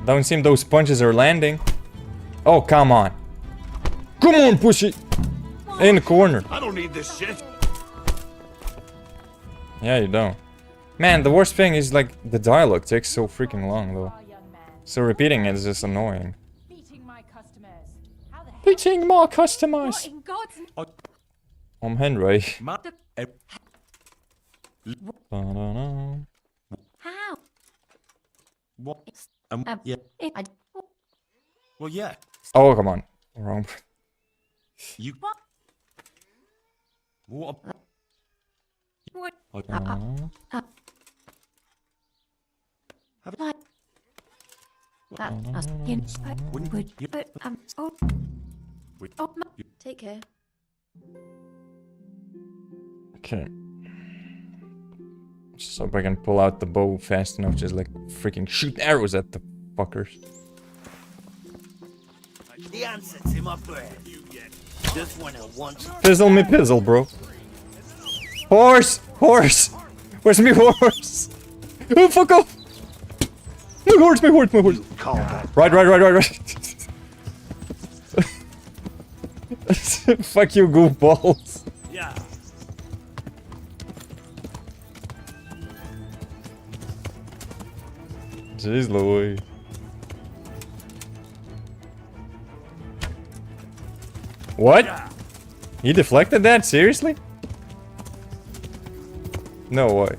Don't seem those punches are landing. Oh, come on. Come on, pussy. In the corner. I don't need this shit. Yeah, you don't. Man, the worst thing is like the dialogue takes so freaking long though. So repeating it is just annoying. Beating my customers. How the hell? Beating more customers. What in God's name? I'm Henry. How? What? Yeah. Well, yeah. Oh, come on. Wrong. You. What? What? What? Take care. Okay. Just hope I can pull out the bow fast enough, just like freaking shoot arrows at the fuckers. The answer to my prayer. Just when I want you. Pizzle me pizzle, bro. Horse! Horse! Where's me horse? Oh, fuck off! My horse, my horse, my horse. Right. Fuck you, goofballs. Yeah. Jeez Louise. What? He deflected that? Seriously? No way.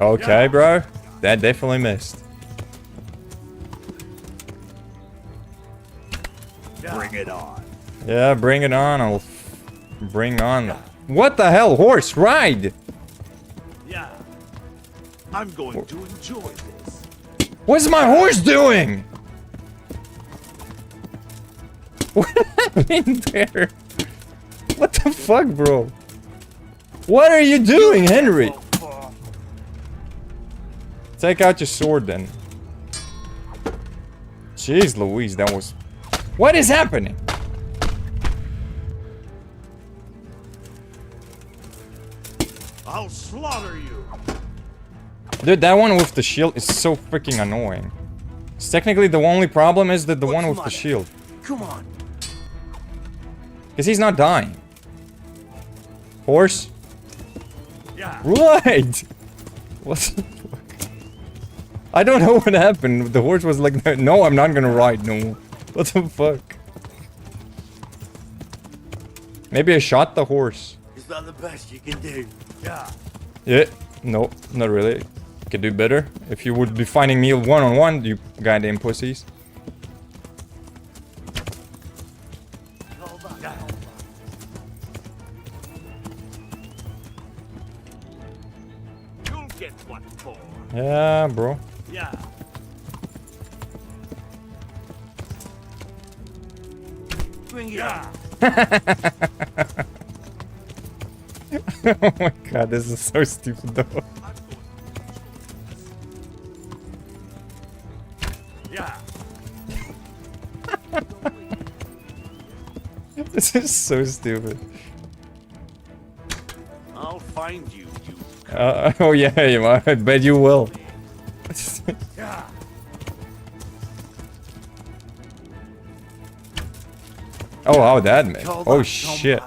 Okay, bro. That definitely missed. Bring it on. Yeah, bring it on. I'll bring on. What the hell? Horse, ride! Yeah. I'm going to enjoy this. What's my horse doing? What happened there? What the fuck, bro? What are you doing, Henry? Take out your sword then. Jeez Louise, that was... What is happening? I'll slaughter you. Dude, that one with the shield is so freaking annoying. It's technically the only problem is that the one with the shield. Come on. Because he's not dying. Horse? Yeah. Right! What the fuck? I don't know what happened. The horse was like, no, I'm not gonna ride no more. What the fuck? Maybe I shot the horse. Is that the best you can do? Yeah. Yeah, no, not really. Could do better. If you would be finding me one-on-one, you goddamn pussies. You'll get what for. Yeah, bro. Yeah. Bring it on. Oh my god, this is so stupid though. Yeah. This is so stupid. I'll find you, you. Oh yeah, yeah, I bet you will. Yeah. Oh, how that man. Oh shit.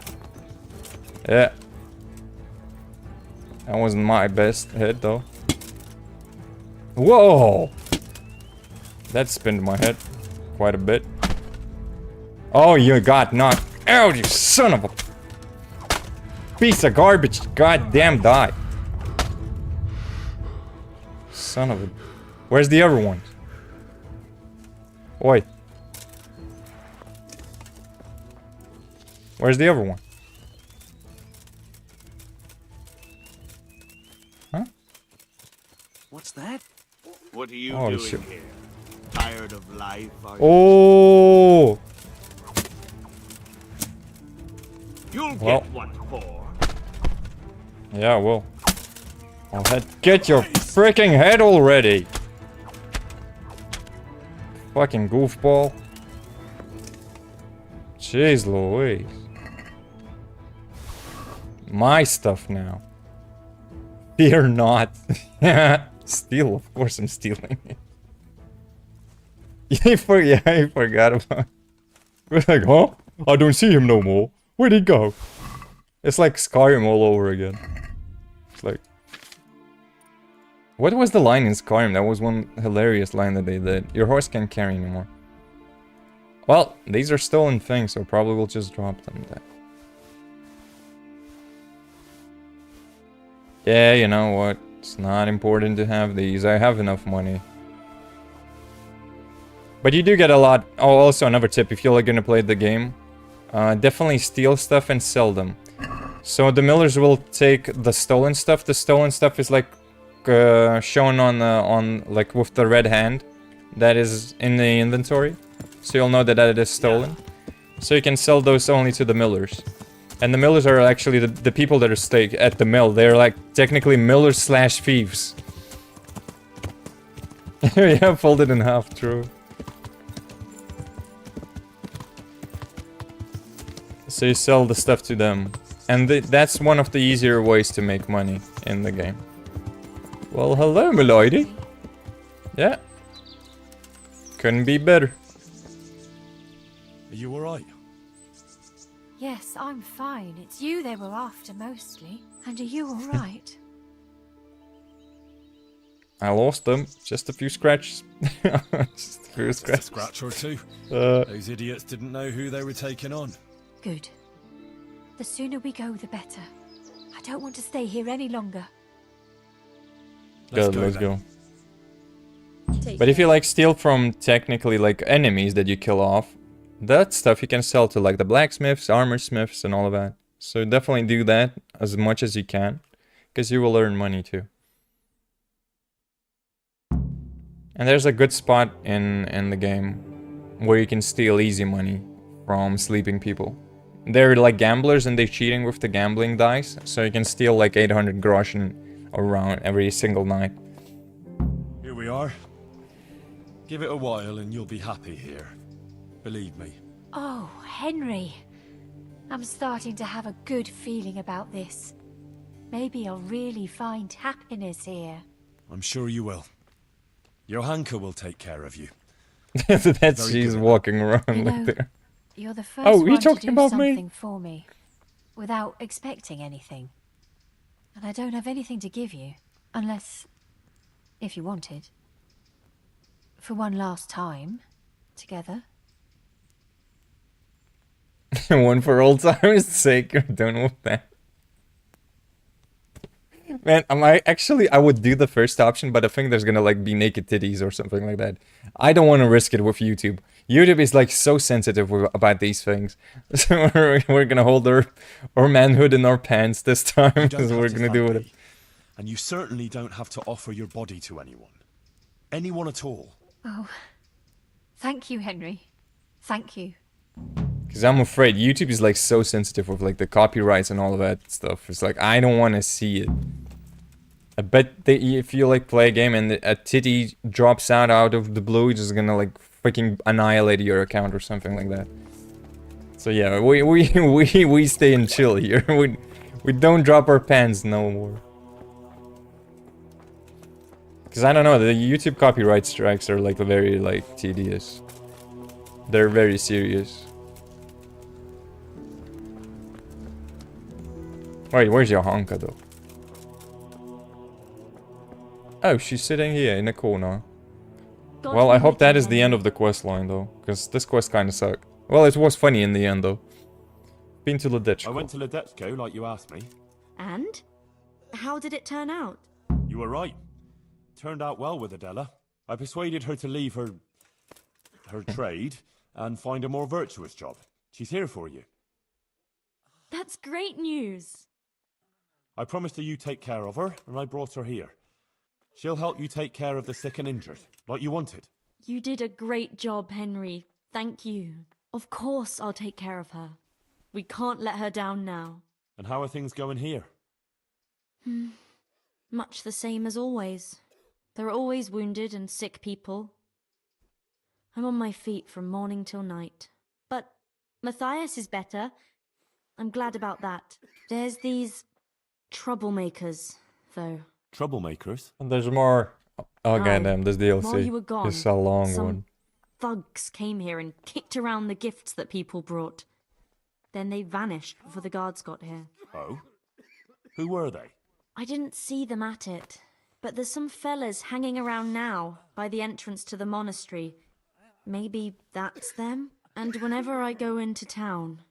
Yeah. That wasn't my best hit though. Whoa! That spinned my head quite a bit. Oh, you got knocked out, you son of a piece of garbage. Goddamn die. Son of a... Where's the other one? Oi. Where's the other one? Huh? What's that? What are you Oh, doing shit. here? Tired of life? Are you? Oh! You'll Well. get what for. Yeah, well. Get your freaking head already! Fucking goofball. Jeez Louise. My stuff now. Fear not. Steal, of course I'm stealing. I forgot about it. We're like, huh? I don't see him no more. Where'd he go? It's like Skyrim all over again. It's like... What was the line in Skyrim? That was one hilarious line that they did. Your horse can't carry anymore. Well, these are stolen things, so probably we'll just drop them then. Yeah, you know what? It's not important to have these. I have enough money. But you do get a lot. Oh, also another tip. If you're gonna play the game, definitely steal stuff and sell them. So the millers will take the stolen stuff. The stolen stuff is like shown on like with the red hand that is in the inventory. So you'll know that it is stolen. So you can sell those only to the millers. And the millers are actually the people that are stake at the mill. They're like technically millers slash thieves. Yeah, folded in half, true. So you sell the stuff to them. And that's one of the easier ways to make money in the game. Well, hello, milady. Yeah. Couldn't be better. Are you alright? Yes, I'm fine. It's you they were after mostly. And are you alright? I lost them. Just a few scratches. Just a few scratches. A scratch or two. Uh, Those idiots didn't know who they were taking on. Good. The sooner we go, the better. I don't want to stay here any longer. Let's go. But if you like steal from technically like enemies that you kill off, that stuff you can sell to like the blacksmiths, armor smiths and all of that. So definitely do that as much as you can, because you will earn money too. And there's a good spot in the game where you can steal easy money from sleeping people. They're like gamblers and they're cheating with the gambling dice, so you can steal like 800 groschen around every single night. Here we are. Give it a while and you'll be happy here. Believe me. Oh, Henry. I'm starting to have a good feeling about this. Maybe I'll really find happiness here. I'm sure you will. Johanka will take care of you. That's she's walking around You know, like there. You're the first Oh, one you to talking do about something me? for me, without expecting anything. And I don't have anything to give you, unless, if you wanted, for one last time, together. One for old time's sake, you're done with that. Man, I would do the first option, but I think there's gonna like be naked titties or something like that. I don't want to risk it with YouTube. YouTube is like so sensitive about these things. So we're gonna hold our manhood in our pants this time, because we're gonna do it. And you certainly don't have to offer your body to anyone. Anyone at all. Oh, thank you, Henry. Thank you. Because I'm afraid YouTube is like so sensitive with like the copyrights and all of that stuff. It's like, I don't want to see it. I bet that if you like play a game and a titty drops out of the blue, it's just gonna like freaking annihilate your account or something like that. So yeah, we stay in chill here. We don't drop our pants no more. Because I don't know, the YouTube copyright strikes are like very like tedious. They're very serious. Wait, where's Johanka though? Oh, she's sitting here in the corner. Well, I hope that is the end of the quest line though, because this quest kind of sucked. Well, it was funny in the end though. Been to Ledetchko. I went to Ledetchko like you asked me. And? How did it turn out? You were right. Turned out well with Adela. I persuaded her to leave her trade and find a more virtuous job. She's here for you. That's great news. I promised her you take care of her, and I brought her here. She'll help you take care of the sick and injured, like you wanted. You did a great job, Henry. Thank you. Of course I'll take care of her. We can't let her down now. And how are things going here? Much the same as always. There are always wounded and sick people. I'm on my feet from morning till night. But Matthias is better. I'm glad about that. There's these troublemakers, though. Troublemakers? And there's more. Oh goddamn, this DLC. While you were gone, This is a long some one. thugs came here and kicked around the gifts that people brought. Then they vanished before the guards got here. Oh? Who were they? I didn't see them at it, but there's some fellas hanging around now by the entrance to the monastery. Maybe that's them? And whenever I go into town,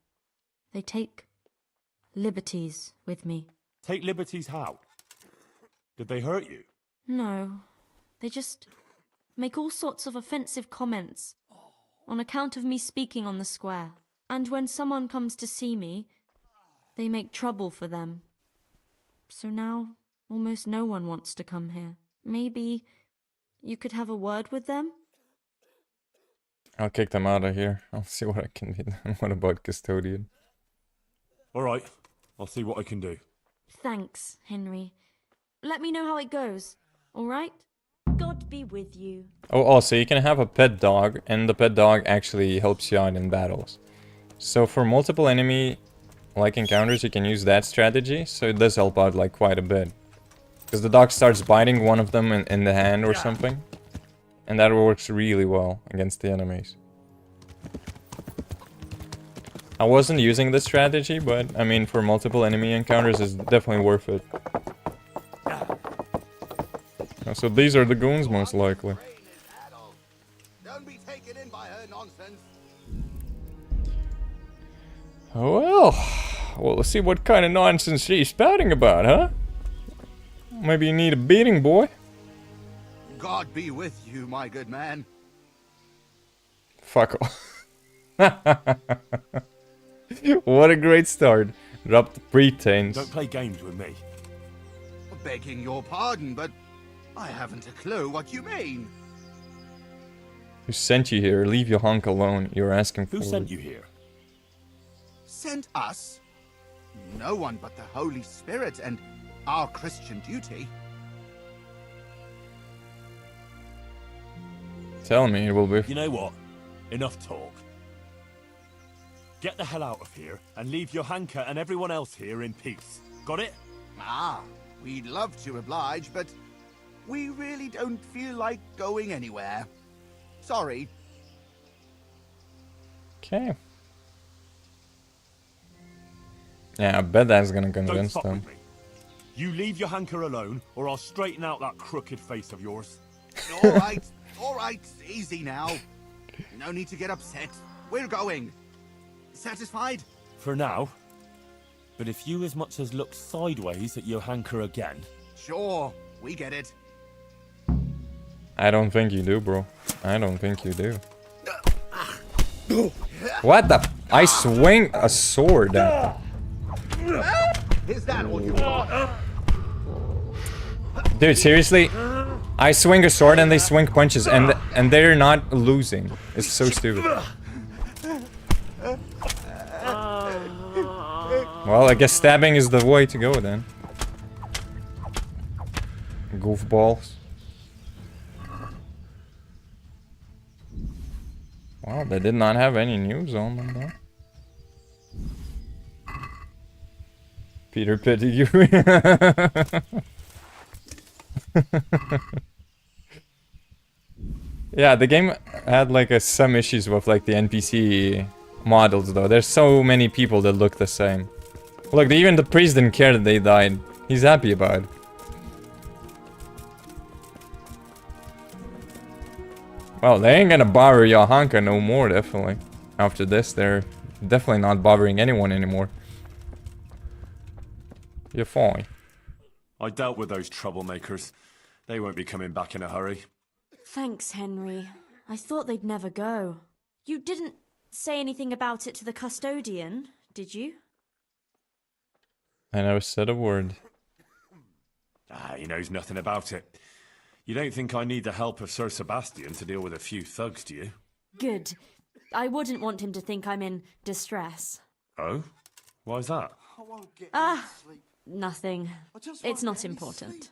they take liberties with me. Take liberties how? Did they hurt you? No, they just make all sorts of offensive comments on account of me speaking on the square. And when someone comes to see me, they make trouble for them. So now, almost no one wants to come here. Maybe you could have a word with them? I'll kick them out of here. I'll see what I can do. What about custodian? Alright, I'll see what I can do. Thanks, Henry. Let me know how it goes, alright? God be with you. Oh, also, you can have a pet dog, and the pet dog actually helps you out in battles. So for multiple enemy like encounters, you can use that strategy, so it does help out like quite a bit. Because the dog starts biting one of them in the hand or something, and that works really well against the enemies. I wasn't using this strategy, but I mean for multiple enemy encounters it's definitely worth it. So these are the goons most likely. Don't be taken in by her nonsense. Well, let's see what kind of nonsense she's spouting about, huh? Maybe you need a beating, boy. God be with you, my good man. Fuck off. What a great start. Drop the pretense. Don't play games with me. Begging your pardon, but I haven't a clue what you mean. Who sent you here? Leave your hunk alone. You're asking for Who sent it. you here? Sent us? No one but the Holy Spirit and our Christian duty. Tell me it will be. You know what? Enough talk. Get the hell out of here and leave Johanka and everyone else here in peace. Got it? Ah, we'd love to oblige, but we really don't feel like going anywhere. Sorry. Okay. Yeah, I bet that's gonna Don't convince fuck them. with me. You leave Johanka alone, or I'll straighten out that crooked face of yours. All right, easy now. No need to get upset. We're going. Satisfied? For now. But if you as much as look sideways at Johanka again... Sure, we get it. I don't think you do, bro. I don't think you do. What the? I swing a sword at them. Is that all you got? Dude, seriously? I swing a sword and they swing punches and they're not losing. It's so stupid. Well, I guess stabbing is the way to go then. Goofballs. Well, they did not have any news on them though. Peter Pettigrew. Yeah, the game had like some issues with like the NPC models though. There's so many people that look the same. Look, even the priest didn't care that they died. He's happy about it. Well, they ain't gonna bother Johanka no more, definitely. After this, they're definitely not bothering anyone anymore. You're fine. I dealt with those troublemakers. They won't be coming back in a hurry. Thanks, Henry. I thought they'd never go. You didn't say anything about it to the custodian, did you? I never said a word. Ah, he knows nothing about it. You don't think I need the help of Sir Sebastian to deal with a few thugs, do you? Good. I wouldn't want him to think I'm in distress. Oh? Why's that? Nothing. It's not important.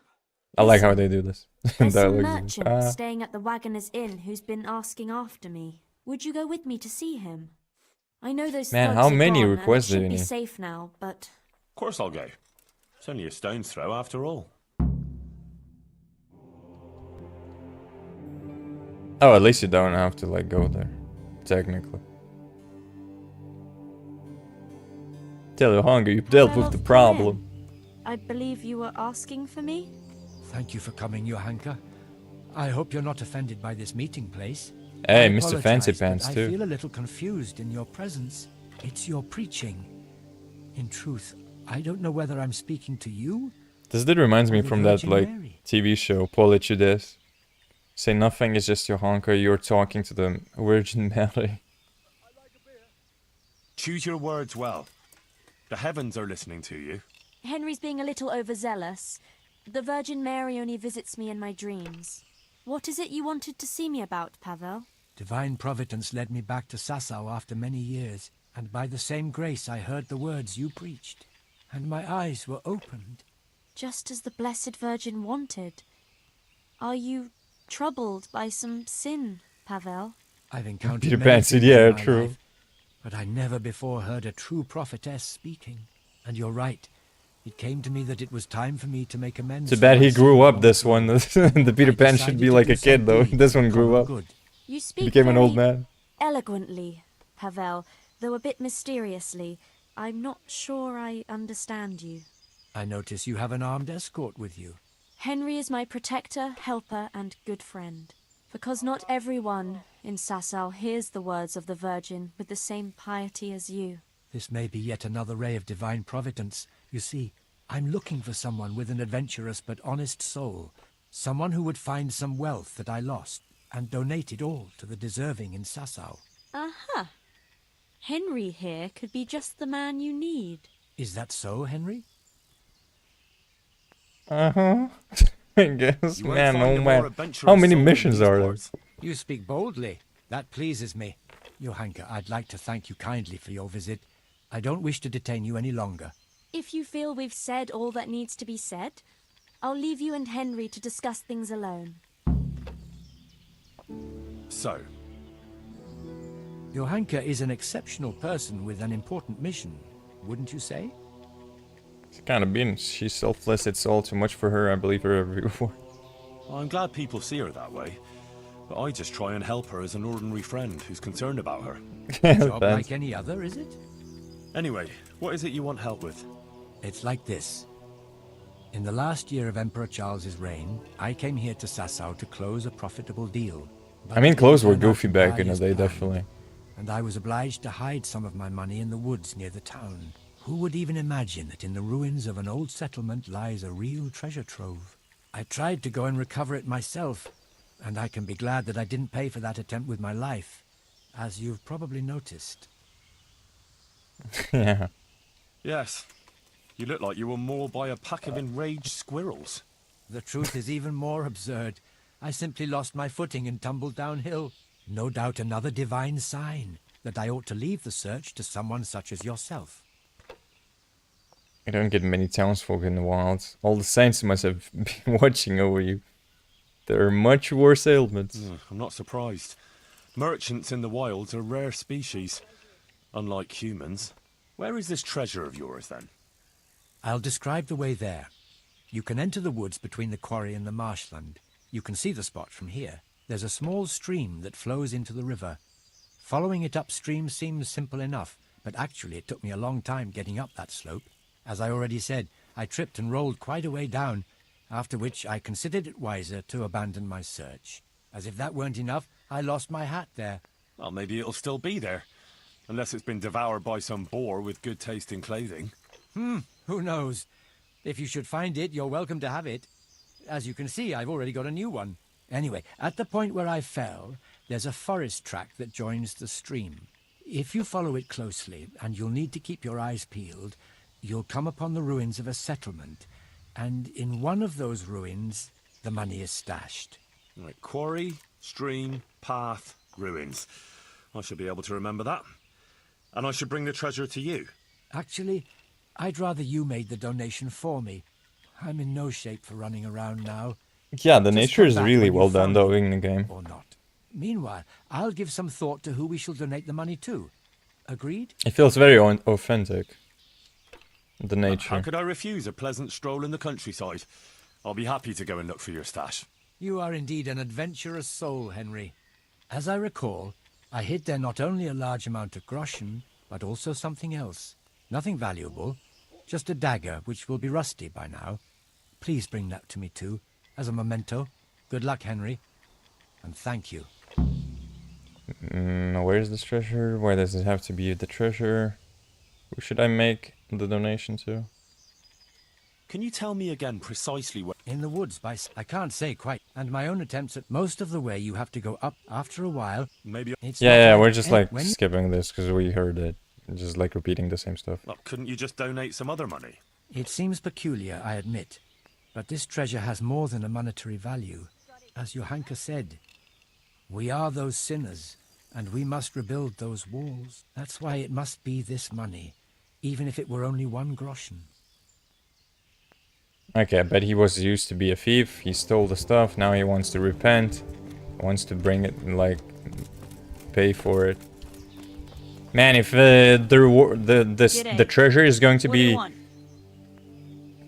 I like how they do this. There's some Dialogues. merchant staying at the Wagoner's Inn who's been asking after me. Would you go with me to see him? I know those Man, thugs how are many gone requests and do it you should be need? safe now, but... Of course I'll go. It's only a stone's throw after all. Oh, at least you don't have to like go there, technically. Tell your hunger, you've dealt with the problem. I believe you were asking for me? Thank you for coming, Johanka. I hope you're not offended by this meeting place. Hey, I Mr. Fancy apologize, Pants but too. I feel a little confused in your presence. It's your preaching. In truth, I don't know whether I'm speaking to you. This did reminds me or the from that Virgin like Mary. TV show, Paul let you this. Say nothing is just your honker, you're talking to the Virgin Mary. Choose your words well. The heavens are listening to you. Henry's being a little overzealous. The Virgin Mary only visits me in my dreams. What is it you wanted to see me about, Pavel? Divine Providence led me back to Sasau after many years, and by the same grace I heard the words you preached, and my eyes were opened. Just as the Blessed Virgin wanted. Are you troubled by some sin, Pavel? I've encountered Peter many Pan said, things yeah, in my true. life, but I never before heard a true prophetess speaking. And you're right. It came to me that it was time for me to make amends. Too for bad my he sin grew up, long this ago. one. The Peter Pan should decided be to like do a kid though. something This one for grew common up. good. You speak Became an old very man. eloquently, Pavel, though a bit mysteriously. I'm not sure I understand you. I notice you have an armed escort with you. Henry is my protector, helper, and good friend. Because not everyone in Sasau hears the words of the Virgin with the same piety as you. This may be yet another ray of divine providence. You see, I'm looking for someone with an adventurous but honest soul. Someone who would find some wealth that I lost and donate it all to the deserving in Sasau. Aha! Henry here could be just the man you need. Is that so, Henry? Uh-huh. I guess, You won't man, find oh a more man. adventurous How many soul in missions these are there? parts. You speak boldly. That pleases me. Johanka, I'd like to thank you kindly for your visit. I don't wish to detain you any longer. If you feel we've said all that needs to be said, I'll leave you and Henry to discuss things alone. So, Johanka is an exceptional person with an important mission, wouldn't you say? It's kind of been. She's selfless. It's all too much for her. I believe her every word. I'm glad people see her that way. But I just try and help her as an ordinary friend who's concerned about her. A job like any other, is it? Anyway, what is it you want help with? It's like this. In the last year of Emperor Charles's reign, I came here to Sasau to close a profitable deal. I mean, clothes were goofy back in the day, definitely. And I was obliged to hide some of my money in the woods near the town. Who would even imagine that in the ruins of an old settlement lies a real treasure trove? I tried to go and recover it myself, and I can be glad that I didn't pay for that attempt with my life, as you've probably noticed. Yeah. Yes. You look like you were mauled by a pack of enraged squirrels. The truth is even more absurd. I simply lost my footing and tumbled downhill. No doubt another divine sign that I ought to leave the search to someone such as yourself. You don't get many townsfolk in the wilds. All the saints must have been watching over you. There are much worse ailments. I'm not surprised. Merchants in the wilds are rare species, unlike humans. Where is this treasure of yours, then? I'll describe the way there. You can enter the woods between the quarry and the marshland. You can see the spot from here. There's a small stream that flows into the river. Following it upstream seems simple enough, but actually it took me a long time getting up that slope. As I already said, I tripped and rolled quite a way down, after which I considered it wiser to abandon my search. As if that weren't enough, I lost my hat there. Well, maybe it'll still be there. Unless it's been devoured by some boar with good taste in clothing. Who knows? If you should find it, you're welcome to have it. As you can see, I've already got a new one. Anyway, at the point where I fell, there's a forest track that joins the stream. If you follow it closely, and you'll need to keep your eyes peeled, you'll come upon the ruins of a settlement, and in one of those ruins, the money is stashed. Right, quarry, stream, path, ruins. I should be able to remember that. And I should bring the treasure to you. Actually, I'd rather you made the donation for me. I'm in no shape for running around now. Yeah, the Just nature come is back really when you well done found though it, in the game. or not. Meanwhile, I'll give some thought to who we shall donate the money to. Agreed? It feels very authentic. The nature. How could I refuse a pleasant stroll in the countryside? I'll be happy to go and look for your stash. You are indeed an adventurous soul, Henry. As I recall, I hid there not only a large amount of groschen, but also something else. Nothing valuable, just a dagger which will be rusty by now. Please bring that to me too, as a memento. Good luck, Henry. And thank you. Where's this treasure? Where does it have to be the treasure? Who should I make the donation to? Can you tell me again precisely where... In the woods, I can't say quite. And my own attempts at most of the way you have to go up after a while. Maybe... Yeah, we're just like skipping this because we heard it. Just like repeating the same stuff. Well, couldn't you just donate some other money? It seems peculiar, I admit. But this treasure has more than a monetary value. As Johanka said, we are those sinners, and we must rebuild those walls. That's why it must be this money, even if it were only 1 groschen. Okay, but he was used to be a thief. He stole the stuff. Now he wants to repent. Wants to bring it and like pay for it. Man, if the treasure is going to be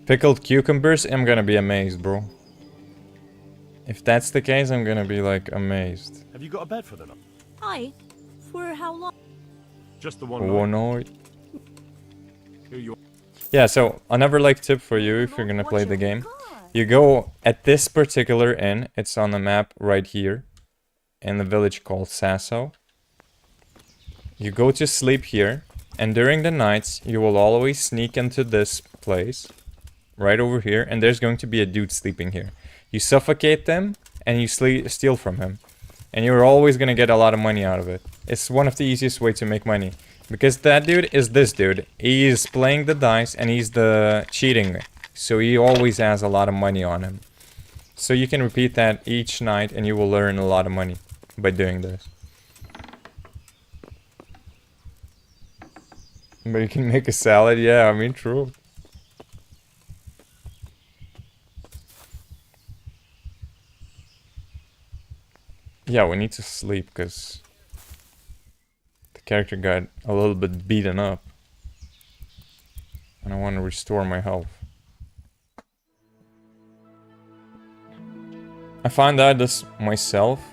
pickled cucumbers, I'm gonna be amazed, bro. If that's the case, I'm gonna be like amazed. Have you got a bed for the night? Hi. For how long? Just the one night. Here you are. Yeah, so another like tip for you if you're gonna play the game. You go at this particular inn, it's on the map right here, in the village called Sasau. You go to sleep here, and during the nights you will always sneak into this place, right over here, and there's going to be a dude sleeping here. You suffocate them, and you steal from him. And you're always gonna get a lot of money out of it. It's one of the easiest ways to make money. Because that dude is this dude. He is playing the dice, and he's the cheating. So he always has a lot of money on him. So you can repeat that each night, and you will earn a lot of money by doing this. But you can make a salad, yeah, I mean, true. Yeah, we need to sleep, because the character got a little bit beaten up. And I want to restore my health. I found out this myself.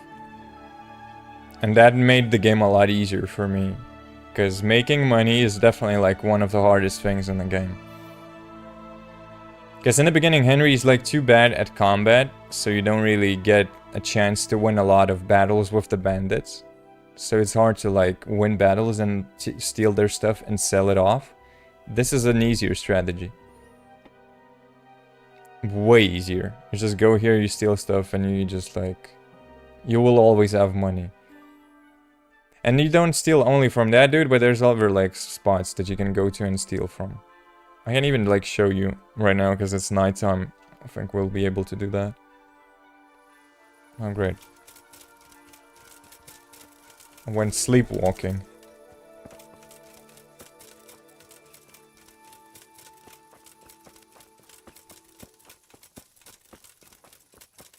And that made the game a lot easier for me. Because making money is definitely like one of the hardest things in the game. Because in the beginning, Henry is like too bad at combat, so you don't really get a chance to win a lot of battles with the bandits. So it's hard to like win battles and steal their stuff and sell it off. This is an easier strategy. Way easier. You just go here, you steal stuff, and you just like... You will always have money. And you don't steal only from that dude, but there's other like spots that you can go to and steal from. I can't even like show you right now because it's nighttime. I think we'll be able to do that. Oh, great. I went sleepwalking.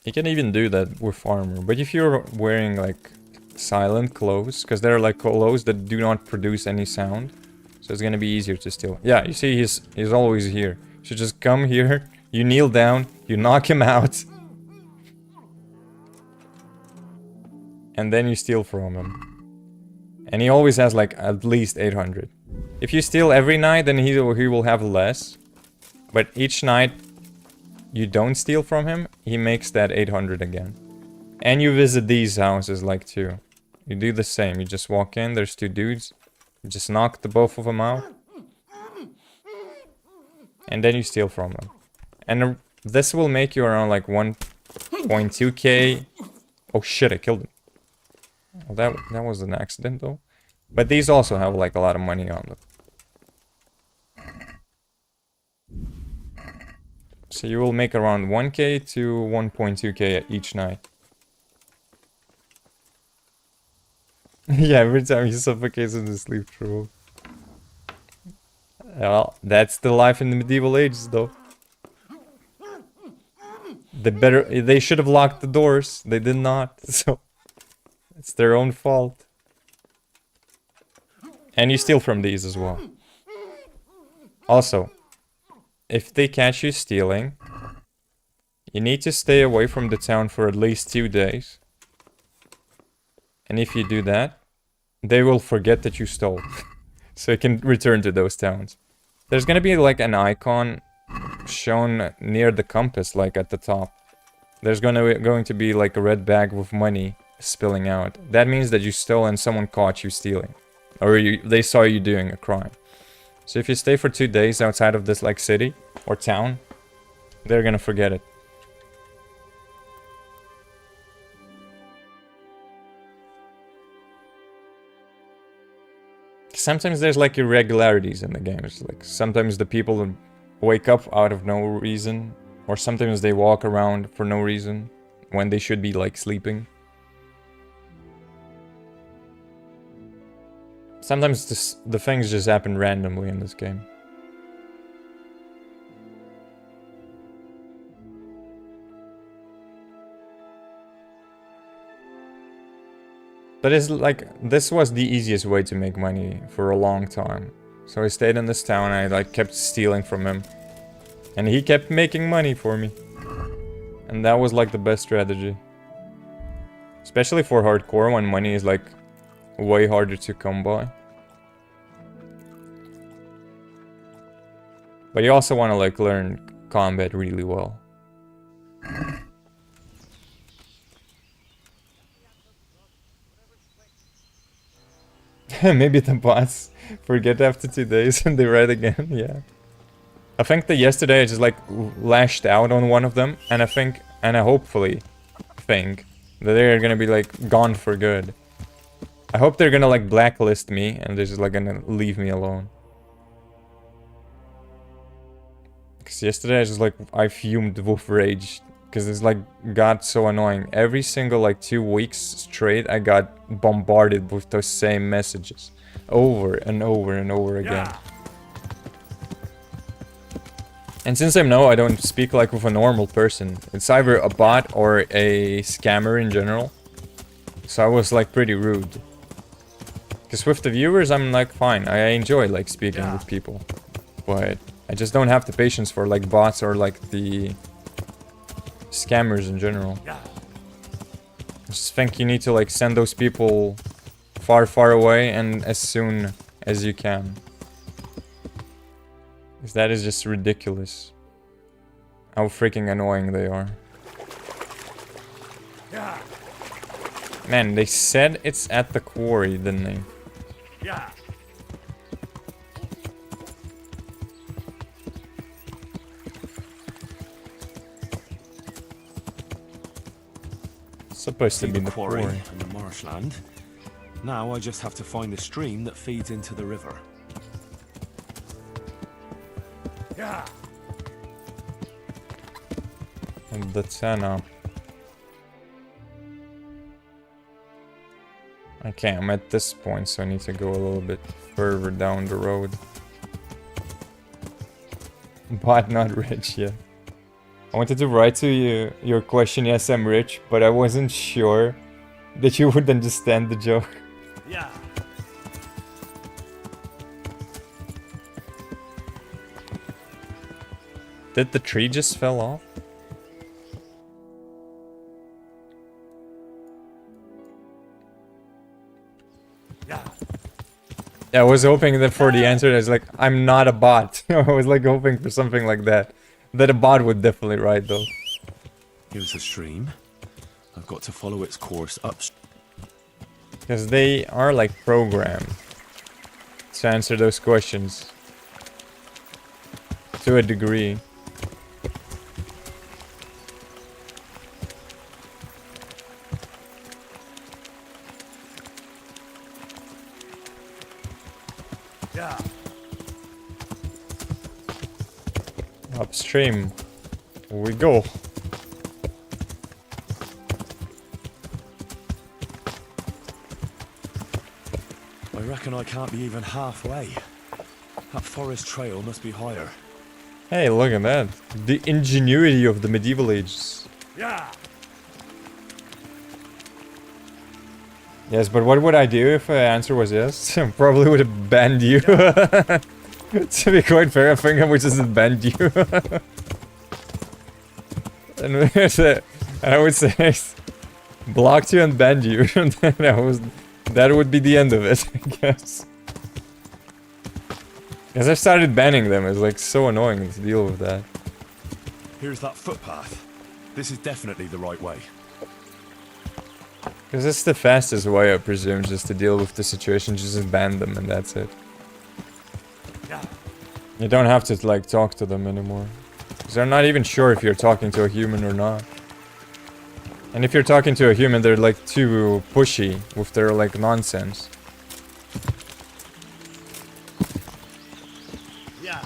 You can even do that with armor, but if you're wearing like silent clothes, because they're like clothes that do not produce any sound, so it's gonna be easier to steal. Yeah, you see, he's always here. So just come here, you kneel down, you knock him out, and then you steal from him. And he always has like at least 800. If you steal every night, then he will have less. But each night you don't steal from him, he makes that 800 again. And you visit these houses like too. You do the same. You just walk in, there's two dudes. You just knock the both of them out. And then you steal from them. And this will make you around like 1.2k. Oh shit, I killed him. Well, that was an accident though. But these also have like a lot of money on them. So you will make around 1k to 1.2k each night. Yeah, every time he suffocates in the sleep, true. Well, that's the life in the medieval ages though. They should have locked the doors. They did not, so it's their own fault. And you steal from these as well. Also, if they catch you stealing, you need to stay away from the town for at least 2 days. And if you do that, they will forget that you stole. So you can return to those towns. There's gonna be like an icon shown near the compass, like at the top. There's going to be like a red bag with money spilling out. That means that you stole and someone caught you stealing. Or they saw you doing a crime. So if you stay for 2 days outside of this like city or town, they're gonna forget it. Sometimes there's like irregularities in the games. Like sometimes the people wake up out of no reason, or sometimes they walk around for no reason when they should be like sleeping. Sometimes the things just happen randomly in this game. But it's like, this was the easiest way to make money for a long time. So I stayed in this town and I like kept stealing from him. And he kept making money for me. And that was like the best strategy. Especially for hardcore when money is like way harder to come by. But you also want to like learn combat really well. Maybe the bots forget after 2 days and they write again, yeah. I think that yesterday I just like lashed out on one of them, and I hopefully think that they're gonna be like gone for good. I hope they're gonna like blacklist me and they're just like gonna leave me alone. Because yesterday I fumed with rage. Because it's like got so annoying. Every single like 2 weeks straight I got bombarded with those same messages. over and over and over again. And since I know I don't speak like with a normal person, it's either a bot or a scammer in general. So I was like pretty rude. Because with the viewers I'm like fine, I enjoy like speaking with people. But I just don't have the patience for like bots or like the scammers in general. I just think you need to like send those people far, far away and as soon as you can. Because that is just ridiculous. How freaking annoying they are. Man, they said it's at the quarry, didn't they? Supposed to be the quarry. And the marshland. Now I just have to find the stream that feeds into the river. And the Tana. Okay, I'm at this point, so I need to go a little bit further down the road. But not rich yet. I wanted to write to you your question, yes, I'm rich, but I wasn't sure that you would understand the joke. Yeah. Did the tree just fell off? Yeah, I was hoping that for the answer, I was like, I'm not a bot. I was like hoping for something like that. That a bot would definitely write though. Here's the stream. I've got to follow its course upstream. Because they are like programmed to answer those questions. To a degree. Upstream. Here we go. I reckon I can't be even halfway. That forest trail must be higher. Hey, look at that. The ingenuity of the medieval ages. Yeah. Yes, but what would I do if the answer was yes? Probably would have banned you. To be quite fair, I think I would just ban you. And I would say blocked you and banned you. That would be the end of it, I guess. Because I've started banning them. It's like so annoying to deal with that. Here's that footpath. This is definitely the right way. Because it's the fastest way, I presume, just to deal with the situation. Just ban them and that's it. You don't have to, like, talk to them anymore. Because they're not even sure if you're talking to a human or not. And if you're talking to a human, they're, like, too pushy with their, like, nonsense. Yeah.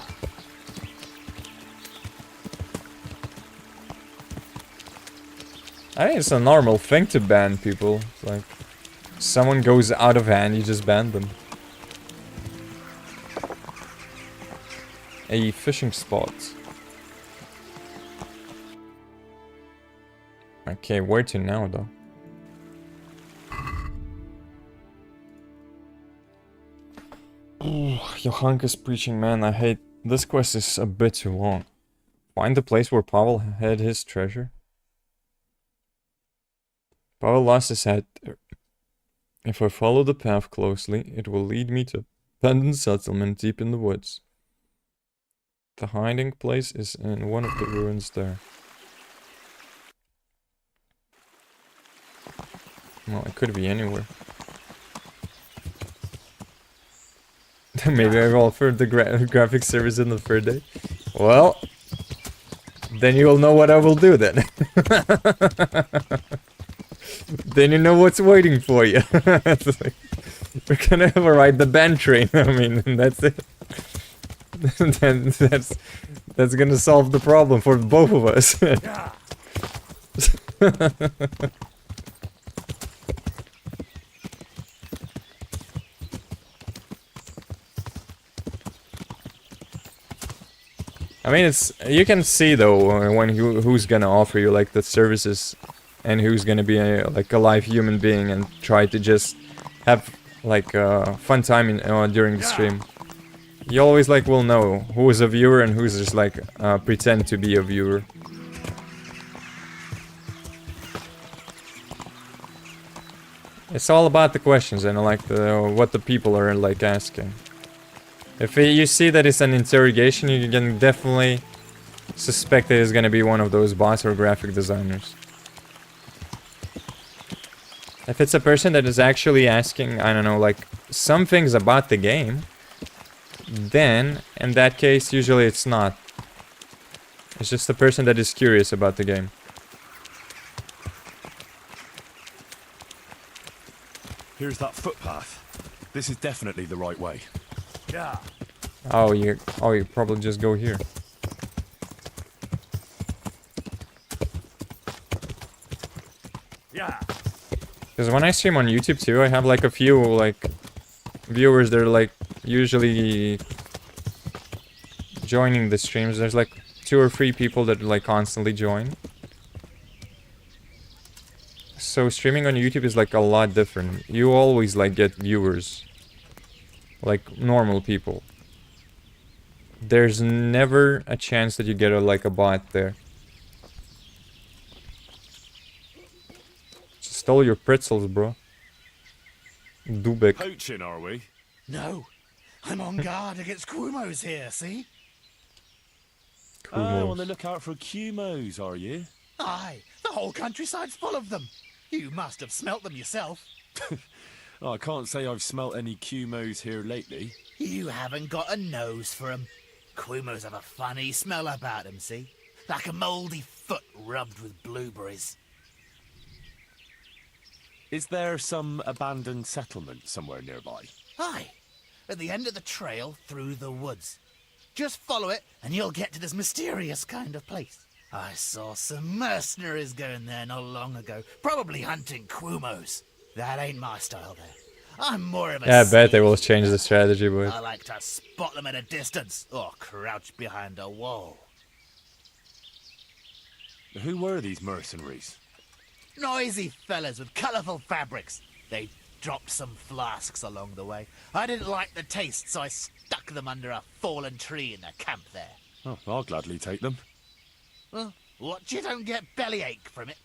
I think it's a normal thing to ban people. It's like, someone goes out of hand, you just ban them. A fishing spot. Okay, where to now though? Johanka's preaching, man, I hate... This quest is a bit too long. Find the place where Pavel had his treasure. Pavel lost his head. If I follow the path closely, it will lead me to a abandoned settlement deep in the woods. The hiding place is in one of the ruins there. Well, it could be anywhere. Maybe I've offered the graphic service in the third day. Well, then you will know what I will do then. Then you know what's waiting for you. It's like, we're gonna have a ride the band train. I mean, that's it. Then that's gonna solve the problem for both of us. I mean, it's you can see though when who's gonna offer you like the services, and who's gonna be like a live human being and try to just have like fun time during the stream. You always like will know who is a viewer and who's just like pretend to be a viewer. It's all about the questions and like what the people are like asking. If you see that it's an interrogation, you can definitely suspect that it's gonna be one of those bots or graphic designers. If it's a person that is actually asking, I don't know, like some things about the game, then in that case, usually it's not. It's just a person that is curious about the game. Here's that footpath. This is definitely the right way. Yeah. Oh, you probably just go here. Yeah. Because when I stream on YouTube too, I have like a few like viewers that are like usually joining the streams. There's like 2 or 3 people that like constantly join. So streaming on YouTube is like a lot different. You always like get viewers, like normal people. There's never a chance that you get like a bot there. Stole your pretzels, bro. Dubek. Poaching, are we? No, I'm on guard against Quumos here, see? Oh, on the lookout for Cumos, are you? Aye, the whole countryside's full of them. You must have smelt them yourself. Oh, I can't say I've smelt any Cumos here lately. You haven't got a nose for 'em. Quumos have a funny smell about 'em, see? Like a mouldy foot rubbed with blueberries. Is there some abandoned settlement somewhere nearby? Aye, at the end of the trail through the woods. Just follow it and you'll get to this mysterious kind of place. I saw some mercenaries going there not long ago, probably hunting Quumos. That ain't my style though. I'm more of a Yeah, I bet they will change the strategy, but I like to spot them at a distance or crouch behind a wall. Who were these mercenaries? Noisy fellas with colourful fabrics. They dropped some flasks along the way. I didn't like the taste, so I stuck them under a fallen tree in the camp there. Oh, I'll gladly take them. Well, watch you don't get bellyache from it.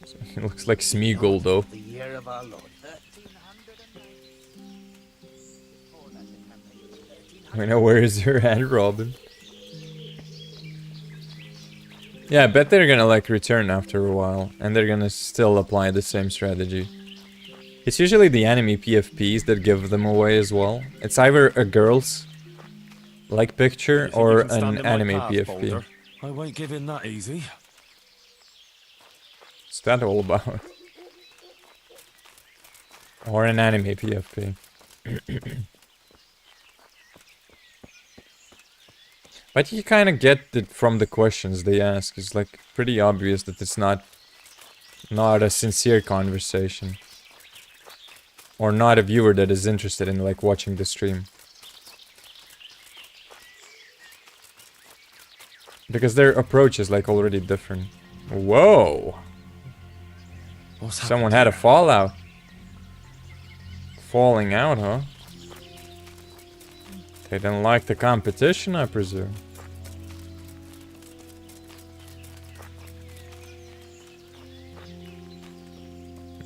it looks like Smeagol though. The year of our Lord, 1308. I know, where is your hand, Robin? Yeah, I bet they're gonna like return after a while, and they're gonna still apply the same strategy. It's usually the enemy PFPs that give them away as well. It's either a girl's like picture or an anime PFP. Boulder? I won't give in that easy. What's that all about? Or an anime PFP. But you kind of get it from the questions they ask. It's like pretty obvious that it's not a sincere conversation. Or not a viewer that is interested in like watching the stream. Because their approach is like already different. Whoa! Someone had a fallout. Falling out, huh? They didn't like the competition, I presume.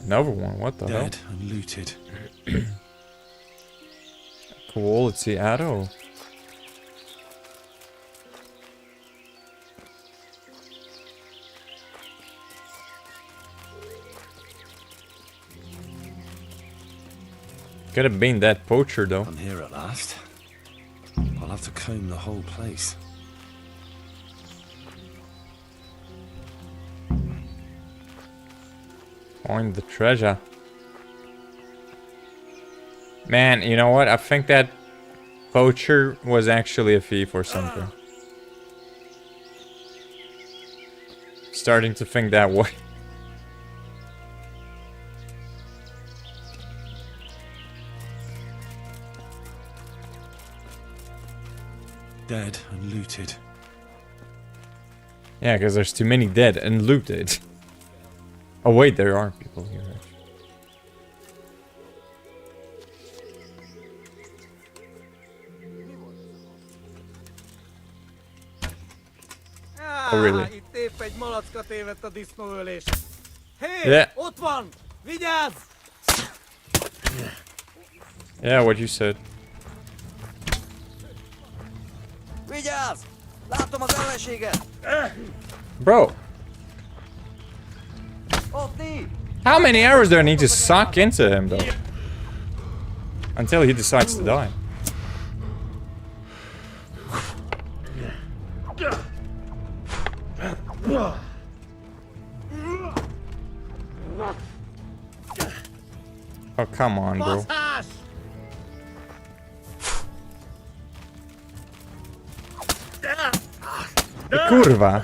Another one, what the hell? Dead and looted. Cool, let's see, Addo. Could have been that poacher though. I'm here at last. I'll have to comb the whole place. Find the treasure. Man, you know what? I think that poacher was actually a thief or something. Starting to think that way. dead and looted. Yeah, because there's too many dead and looted. Oh wait, there are people here. Oh really? Itt épp egy malacka tévedt a disznóölés. Hé! Yeah. Ott van! Vigyázz! Yeah, what you said. Vigyázz! Látom az ellenséget! Bro, Ott így! how many arrows do I need to suck into him though? Until he decides to die. Oh, come on, bro. Kurwa.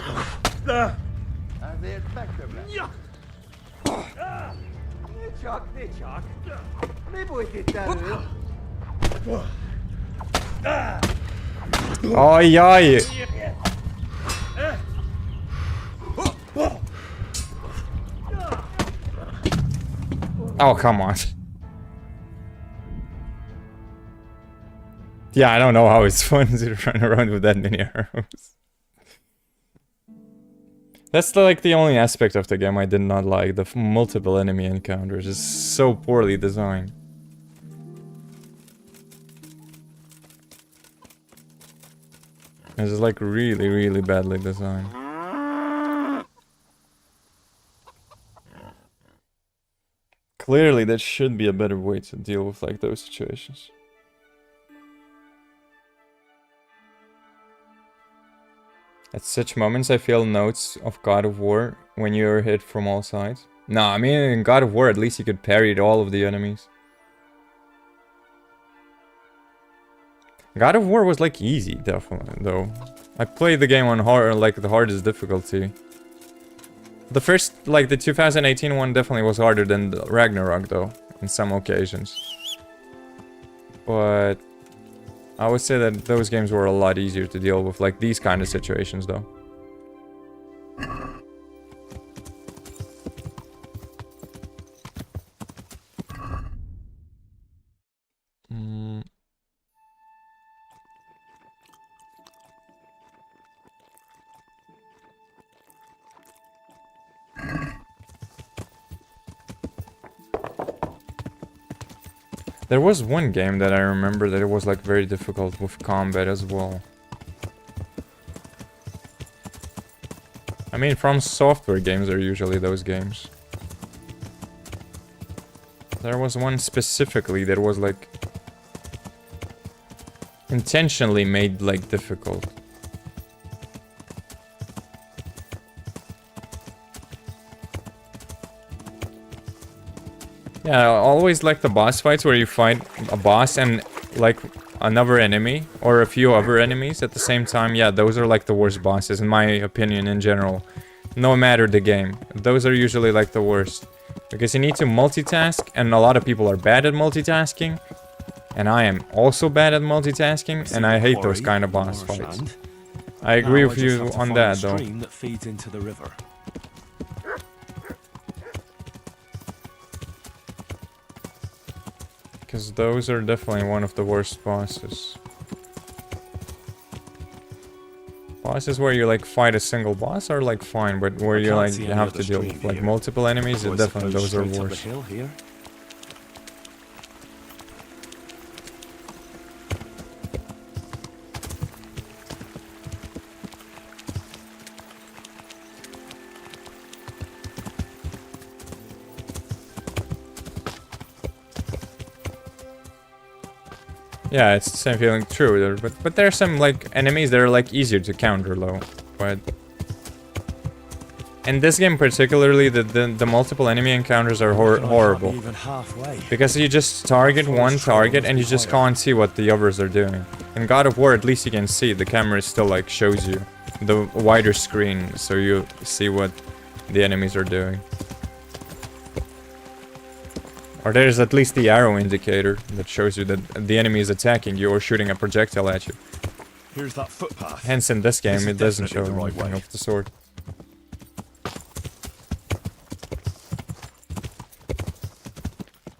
Azért megtöbb lesz. Ne csak! Mi bújt itt elő? Ajaj. Oh, come on. Yeah, I don't know how it's fun to run around with that many arrows. That's like the only aspect of the game I did not like. The multiple enemy encounters is so poorly designed. It's like really, really badly designed. Clearly, there should be a better way to deal with like those situations. At such moments, I feel notes of God of War when you're hit from all sides. No, I mean, in God of War, at least you could parry all of the enemies. God of War was like easy, definitely, though. I played the game on hard, like the hardest difficulty. The first, like the 2018 one definitely was harder than the Ragnarok, though, in some occasions. But I would say that those games were a lot easier to deal with, like these kind of situations, though. There was one game that I remember that it was like very difficult with combat as well. I mean, From Software games are usually those games. There was one specifically that was like intentionally made like difficult. Yeah, I always like the boss fights where you fight a boss and like another enemy or a few other enemies at the same time. Yeah, those are like the worst bosses in my opinion in general. No matter the game. Those are usually like the worst. Because you need to multitask and a lot of people are bad at multitasking. And I am also bad at multitasking and I hate those kind of boss fights. I agree with you on that though. That feeds into the river. Because those are definitely one of the worst bosses. Bosses where you like fight a single boss are like fine, but where you like you have to deal with like multiple enemies, definitely those are worse. Yeah, it's the same feeling, true. But there are some like enemies that are like easier to counter, though. But in this game particularly, the multiple enemy encounters are horrible. Because you just target one target and you just can't see what the others are doing. In God of War, at least you can see. The camera still like shows you the wider screen, so you see what the enemies are doing. Or there's at least the arrow indicator that shows you that the enemy is attacking you or shooting a projectile at you. Here's that footpath. Hence in this game This is it doesn't show definitely the right anything way. of the sort.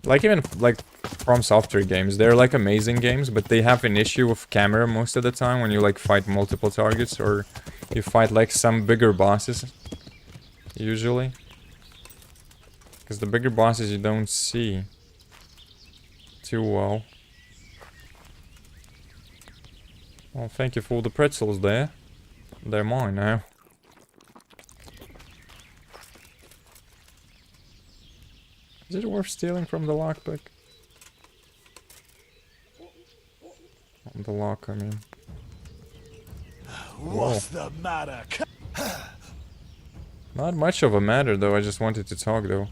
Like even like From Software games, they're like amazing games, but they have an issue with camera most of the time when you like fight multiple targets or you fight like some bigger bosses. Usually. Because the bigger bosses you don't see too well. Well, thank you for the pretzels there. They're mine now. Is it worth stealing from the lockpick? The lock, I mean. What's the matter? Not much of a matter, though. I just wanted to talk, though.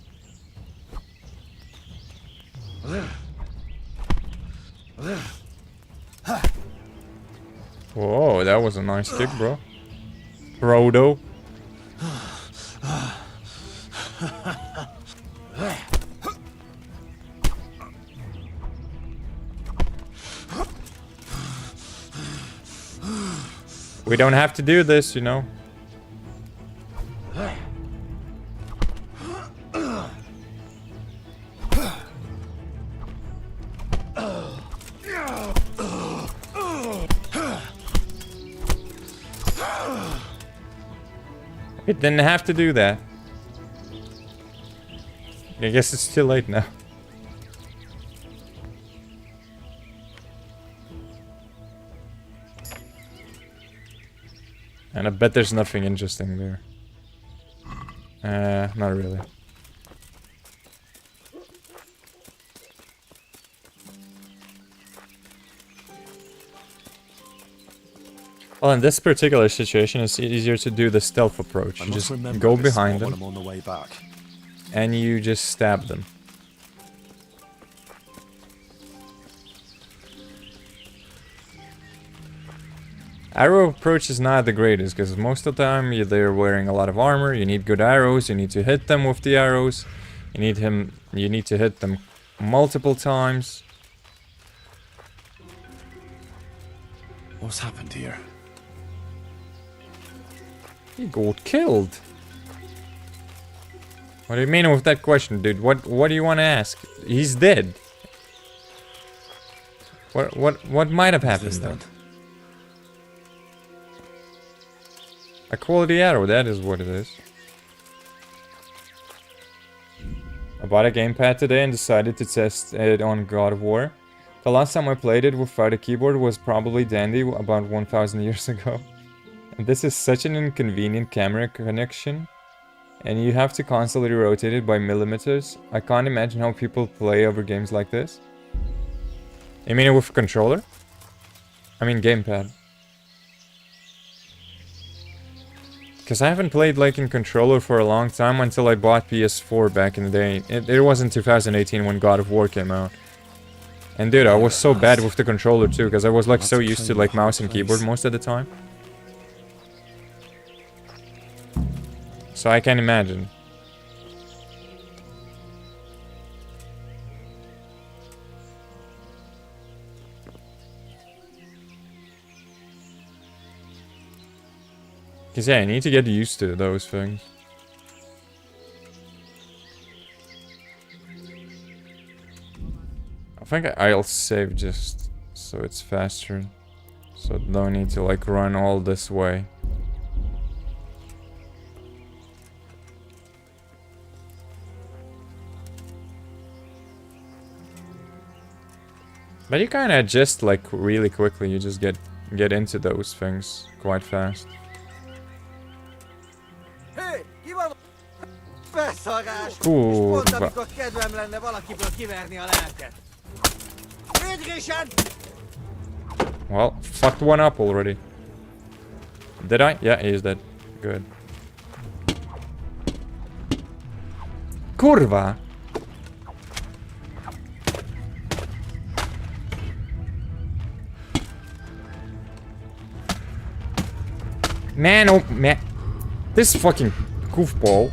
Whoa, that was a nice kick, bro. Frodo. We don't have to do this, you know. It didn't have to do that. I guess it's too late now. And I bet there's nothing interesting there. Not really. Well, in this particular situation, it's easier to do the stealth approach. You just go behind them, I'm on the way back. and you just stab them. Arrow approach is not the greatest, because most of the time they're wearing a lot of armor, you need good arrows, you need to hit them with the arrows, you need to hit them multiple times. What's happened here? He got killed. What do you mean with that question, dude? What do you want to ask? He's dead. What might have happened then? A quality arrow, that is what it is. I bought a gamepad today and decided to test it on God of War. The last time I played it without a keyboard was probably dandy about 1000 years ago. And this is such an inconvenient camera connection. And you have to constantly rotate it by millimeters. I can't imagine how people play over games like this. You mean it with a controller? I mean gamepad. Because I haven't played like in controller for a long time until I bought PS4 back in the day. It was in 2018 when God of War came out. And dude, I was so bad with the controller too, because I was like so used to like mouse and keyboard most of the time. So I can imagine. Because yeah, I need to get used to those things. I think I'll save just so it's faster. So I don't need to like run all this way. But you kind of adjust like really quickly. You just get into those things quite fast. Hey, ki van? Beszarás! Kurva. Pont amikor kedvem lenne valakiből kiverni a lelket. Friedrichen! Well, fucked one up already. Did I? Yeah, he's dead. Good. Kurva! Man, oh man. This fucking goofball.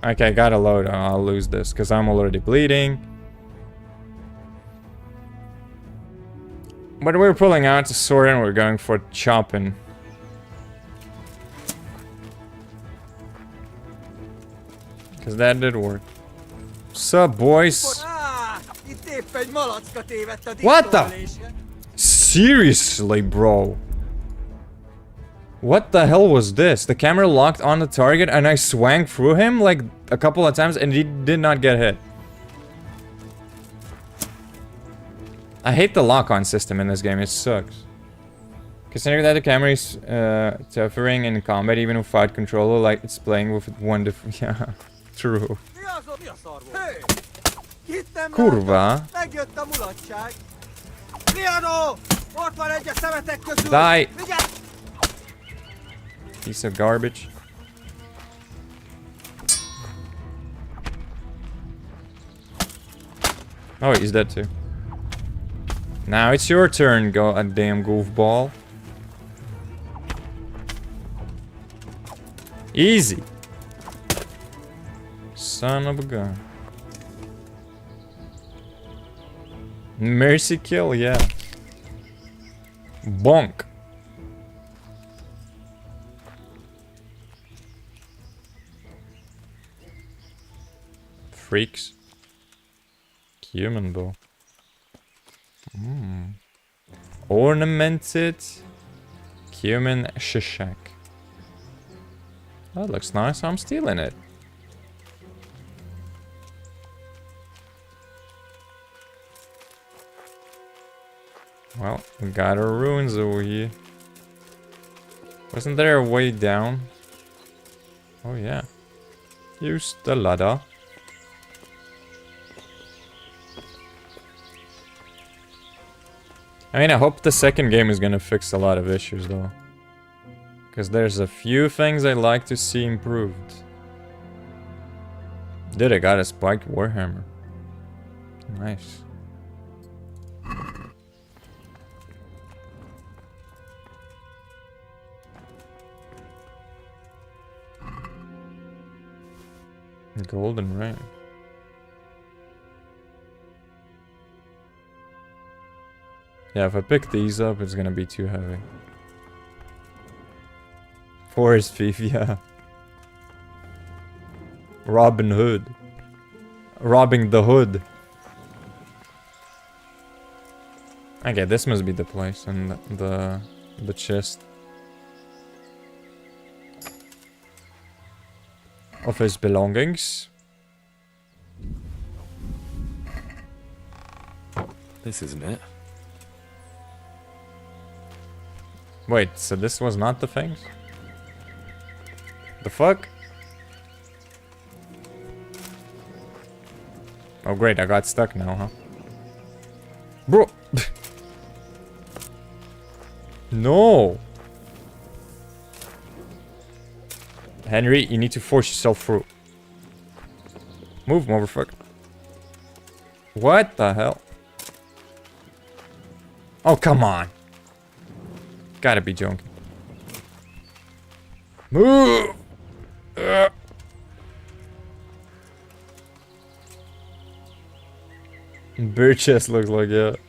Okay, gotta load. I'll lose this because I'm already bleeding. But we're pulling out the sword and we're going for chopping. Because that did work. Sup, boys? What the? Seriously, bro. What the hell was this? The camera locked on the target and I swung through him like a couple of times and he did not get hit. I hate the lock-on system in this game, it sucks. Considering that the camera is suffering in combat even without controller, like it's playing with one different... Yeah, true. Kurva. Die! Piece of garbage. Oh, he's dead too. Now it's your turn, go a damn goofball. Easy. Son of a gun. Mercy kill, yeah. Bonk. Freaks. Human bow. Ornamented cumin shishak. That looks nice. I'm stealing it. Well, we got our ruins over here. Wasn't there a way down? Oh yeah. Use the ladder. I mean, I hope the second game is gonna fix a lot of issues, though. Because there's a few things I'd like to see improved. Dude, I got a spiked warhammer. Nice. Golden ring. Yeah, if I pick these up, it's gonna be too heavy. Forest thief, yeah. Robin Hood. Robbing the hood. Okay, this must be the place and the chest of his belongings. This isn't it. Wait, so this was not the things? The fuck? Oh great, I got stuck now, huh? Bro! No! Henry, you need to force yourself through. Move, motherfucker. What the hell? Oh, come on. Gotta be joking. Move! Bird chest looks like it.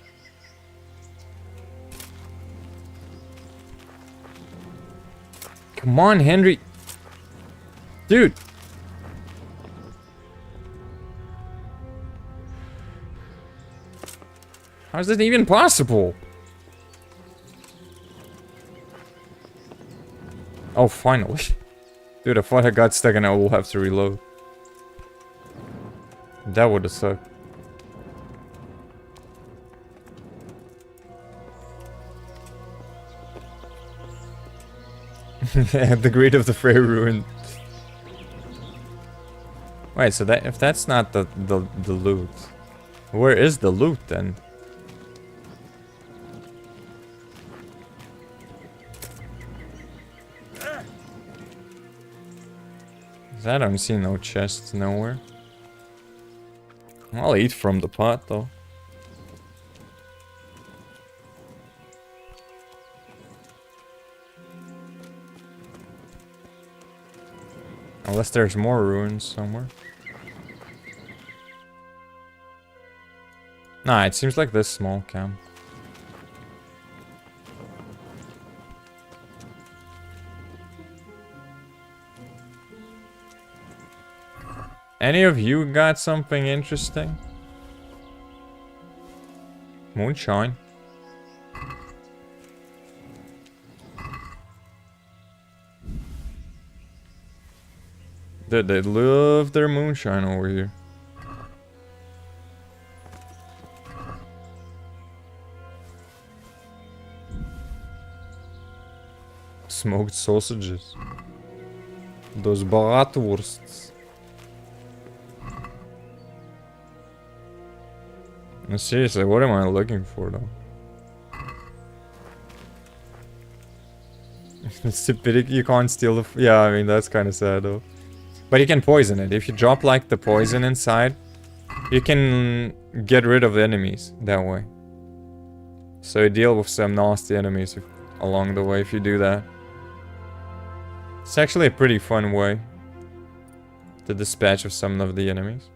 Come on, Henry. Dude. How is this even possible? Oh, finally. Dude, I thought I got stuck and I will have to reload. That would have sucked. The Great of the Frey Ruin. Wait, so that if that's not the loot, where is the loot then? 'Cause I don't see no chests nowhere. I'll eat from the pot though. Unless there's more ruins somewhere. Nah, it seems like this small camp. Any of you got something interesting? Moonshine. They love their moonshine over here. Smoked sausages. Those bratwursts. No, seriously, what am I looking for though? Stupidity, you can't steal the yeah, I mean that's kind of sad though. But you can poison it. If you drop like the poison inside, you can get rid of the enemies that way. So you deal with some nasty enemies along the way if you do that. It's actually a pretty fun way to dispatch of some of the enemies.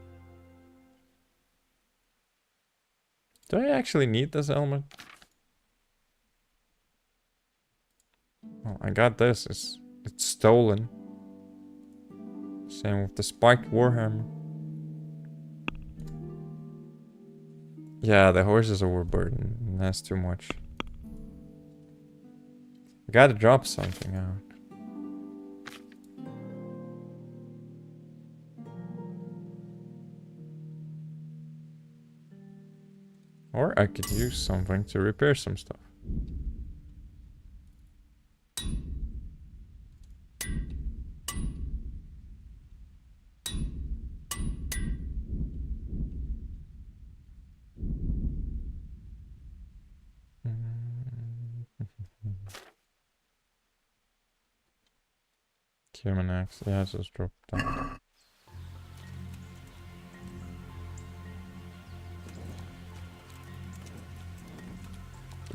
Do I actually need this helmet? Oh, I got this. It's stolen. Same with the spiked warhammer. Yeah, the horse is overburdened. That's too much. Gotta drop something out. Or I could use something to repair some stuff. Human axe, yeah, just drop down.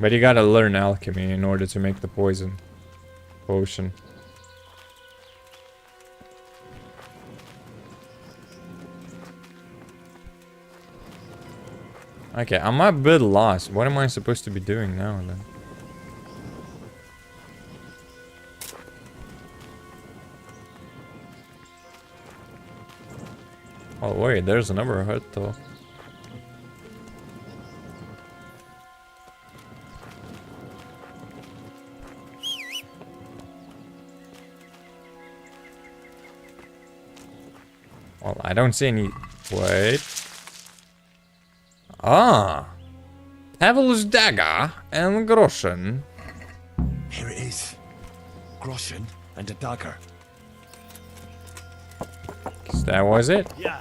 But you gotta learn alchemy in order to make the poison potion. Okay, I'm a bit lost. What am I supposed to be doing now then? Oh wait, there's another hut though. Well, I don't see any... Wait. Ah! Pavel's dagger and groschen. Here it is. Groschen and a dagger. Guess that was it. Yeah.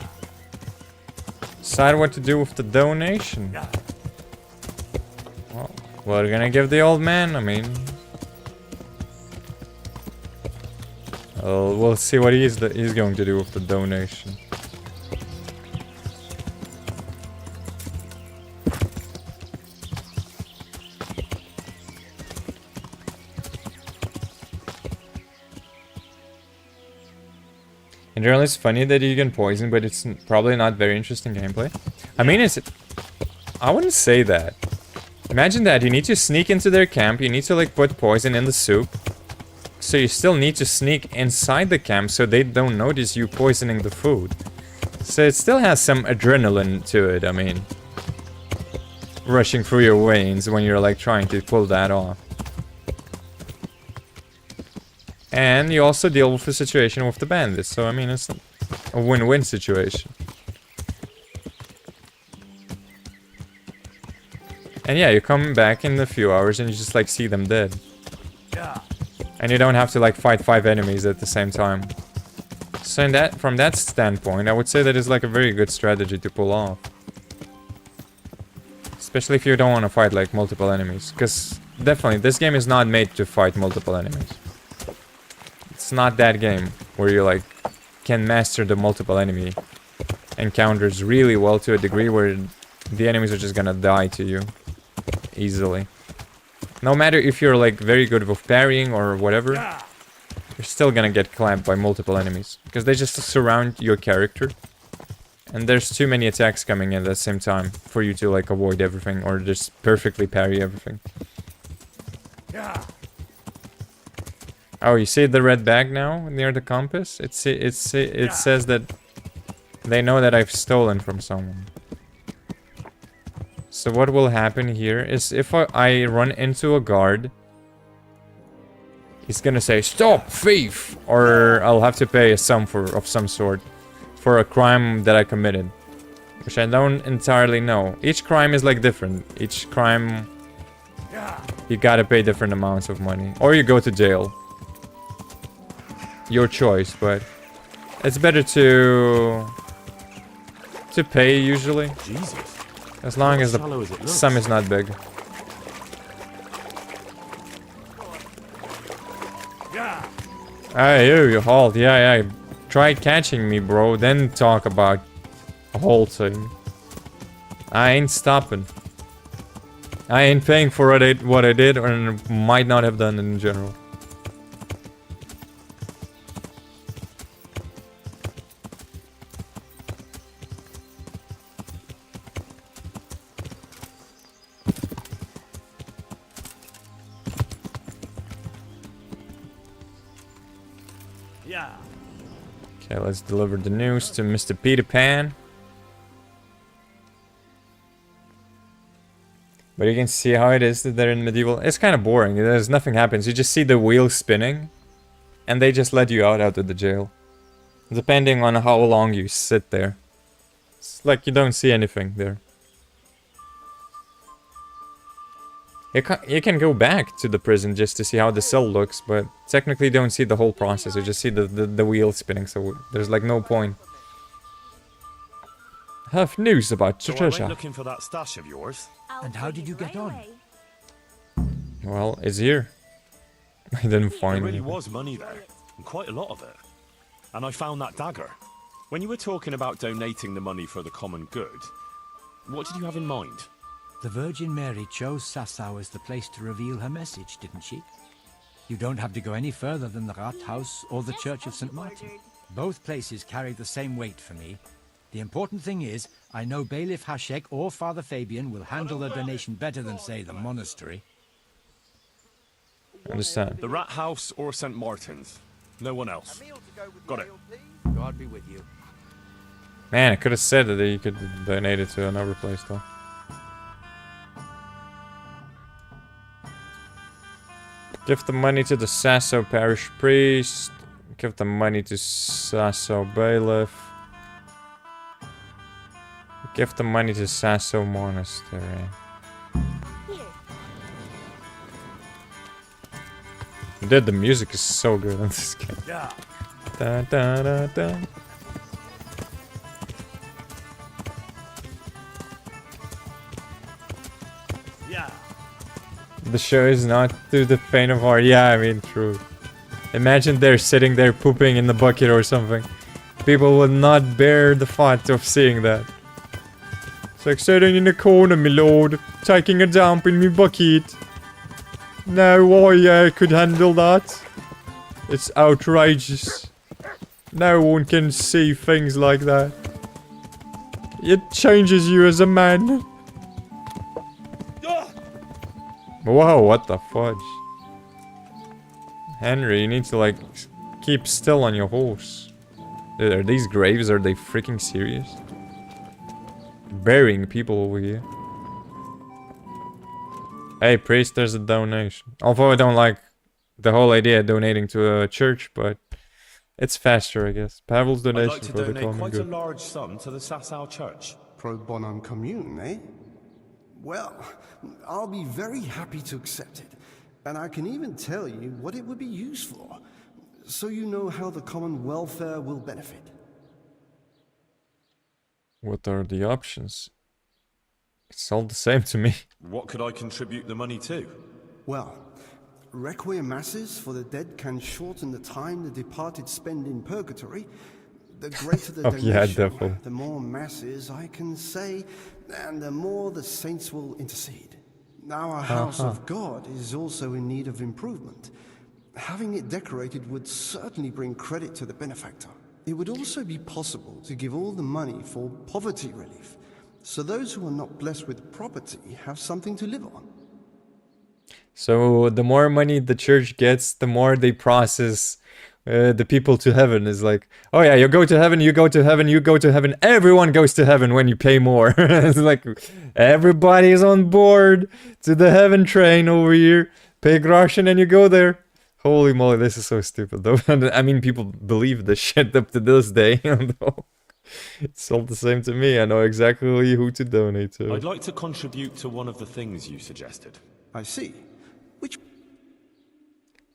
Decide what to do with the donation. Yeah. Well, we're gonna give the old man, I mean... we'll see what he's going to do with the donation. In general, it's funny that you can poison, but it's probably not very interesting gameplay. I mean, I wouldn't say that. Imagine that, you need to sneak into their camp, you need to like put poison in the soup. So you still need to sneak inside the camp so they don't notice you poisoning the food. So it still has some adrenaline to it, I mean. Rushing through your veins when you're like trying to pull that off. And you also deal with the situation with the bandits, so I mean it's a win-win situation. And yeah, you come back in a few hours and you just like see them dead. Yeah. And you don't have to like fight 5 enemies at the same time. So in that, from that standpoint, I would say that is like a very good strategy to pull off. Especially if you don't want to fight like multiple enemies. Because definitely, this game is not made to fight multiple enemies. It's not that game where you like can master the multiple enemy encounters really well to a degree where the enemies are just gonna die to you easily. No matter if you're like very good with parrying or whatever, you're still gonna get clamped by multiple enemies. Because they just surround your character. And there's too many attacks coming in at the same time for you to like avoid everything or just perfectly parry everything. Oh, you see the red bag now near the compass? It says that they know that I've stolen from someone. So what will happen here is if I run into a guard, he's gonna say, "Stop, thief!" Or I'll have to pay a sum of some sort for a crime that I committed. Which I don't entirely know. Each crime is like different. Each crime, you gotta pay different amounts of money. Or you go to jail. Your choice, but it's better to pay usually. Jesus. As long as the sum is not big. Hey, you halt. Yeah. Try catching me, bro. Then talk about halting. I ain't stopping. I ain't paying for what I did or might not have done in general. Okay, let's deliver the news to Mr. Peter Pan. But you can see how it is that they're in medieval. It's kind of boring. There's nothing happens. You just see the wheel spinning. And they just let you out of the jail. Depending on how long you sit there. It's like you don't see anything there. You can go back to the prison just to see how the cell looks, but technically you don't see the whole process. You just see the wheel spinning, so there's like no point. I have news about So I treasure. went looking for that stash of yours. And how did you get on? Well, it's here. I didn't There find really it. was money there, and quite a lot of it. And I found that dagger. When you were talking about donating the money for the common good, what did you have in mind? The Virgin Mary chose Sasau as the place to reveal her message, didn't she? You don't have to go any further than the Rathaus or the Church of St. Martin. Both places carry the same weight for me. The important thing is, I know Bailiff Hashek or Father Fabian will handle the donation better than, say, the monastery. Understand. The Rat House or St. Martin's. No one else. Got it. God be with you. Man, I could have said that you could donate it to another place though. Give the money to the Sasso parish priest. Give the money to Sasso bailiff. Give the money to Sasso monastery. Dude, the music is so good in this game. Yeah. Da, da, da, da. Yeah. The show is not through the pain of heart. Yeah, I mean, true. Imagine they're sitting there pooping in the bucket or something. People would not bear the thought of seeing that. It's like sitting in the corner, my lord, taking a dump in my bucket. No, I could handle that. It's outrageous. No one can see things like that. It changes you as a man. Whoa, what the fudge? Henry, you need to like keep still on your horse. Dude, are these graves? Are they freaking serious? Burying people over here. Hey, priest, there's a donation. Although I don't like the whole idea of donating to a church, but it's faster, I guess. Pavel's I'd donation like to for the donate common quite a good. large sum to the Sasau Church. Pro bonum commune, eh? Well, I'll be very happy to accept it. And I can even tell you what it would be used for, so you know how the common welfare will benefit. What are the options? It's all the same to me. What could I contribute the money to? Well, requiem masses for the dead can shorten the time the departed spend in purgatory. The greater the Oh, donation, yeah, definitely. the more masses I can say, and the more the saints will intercede. Now our house of God is also in need of improvement, Having it decorated would certainly bring credit to the benefactor. It would also be possible to give all the money for poverty relief, so those who are not blessed with property have something to live on. So the more money the church gets, the more they process the people to heaven. Is like, oh yeah, you go to heaven, you go to heaven, you go to heaven. Everyone goes to heaven when you pay more. It's like everybody's on board to the heaven train over here. Pay groschen and you go there. Holy moly, this is so stupid though. I mean, people believe this shit up to this day. It's all the same to me. I know exactly who to donate to. I'd like to contribute to one of the things you suggested. I see. Which?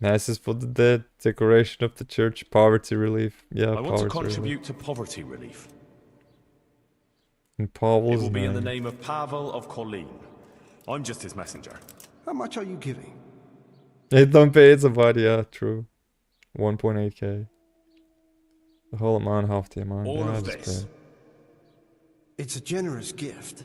Masses for the dead, decoration of the church, poverty relief. Yeah, I want to contribute relief. to poverty relief. In It Pavel's will be in the name. name of Pavel of Colleen. I'm just his messenger. How much are you giving? Hey, don't pay, it's about, yeah, true. 1.8k. The whole amount, half the amount. All Yeah, of just this. pay. It's a generous gift.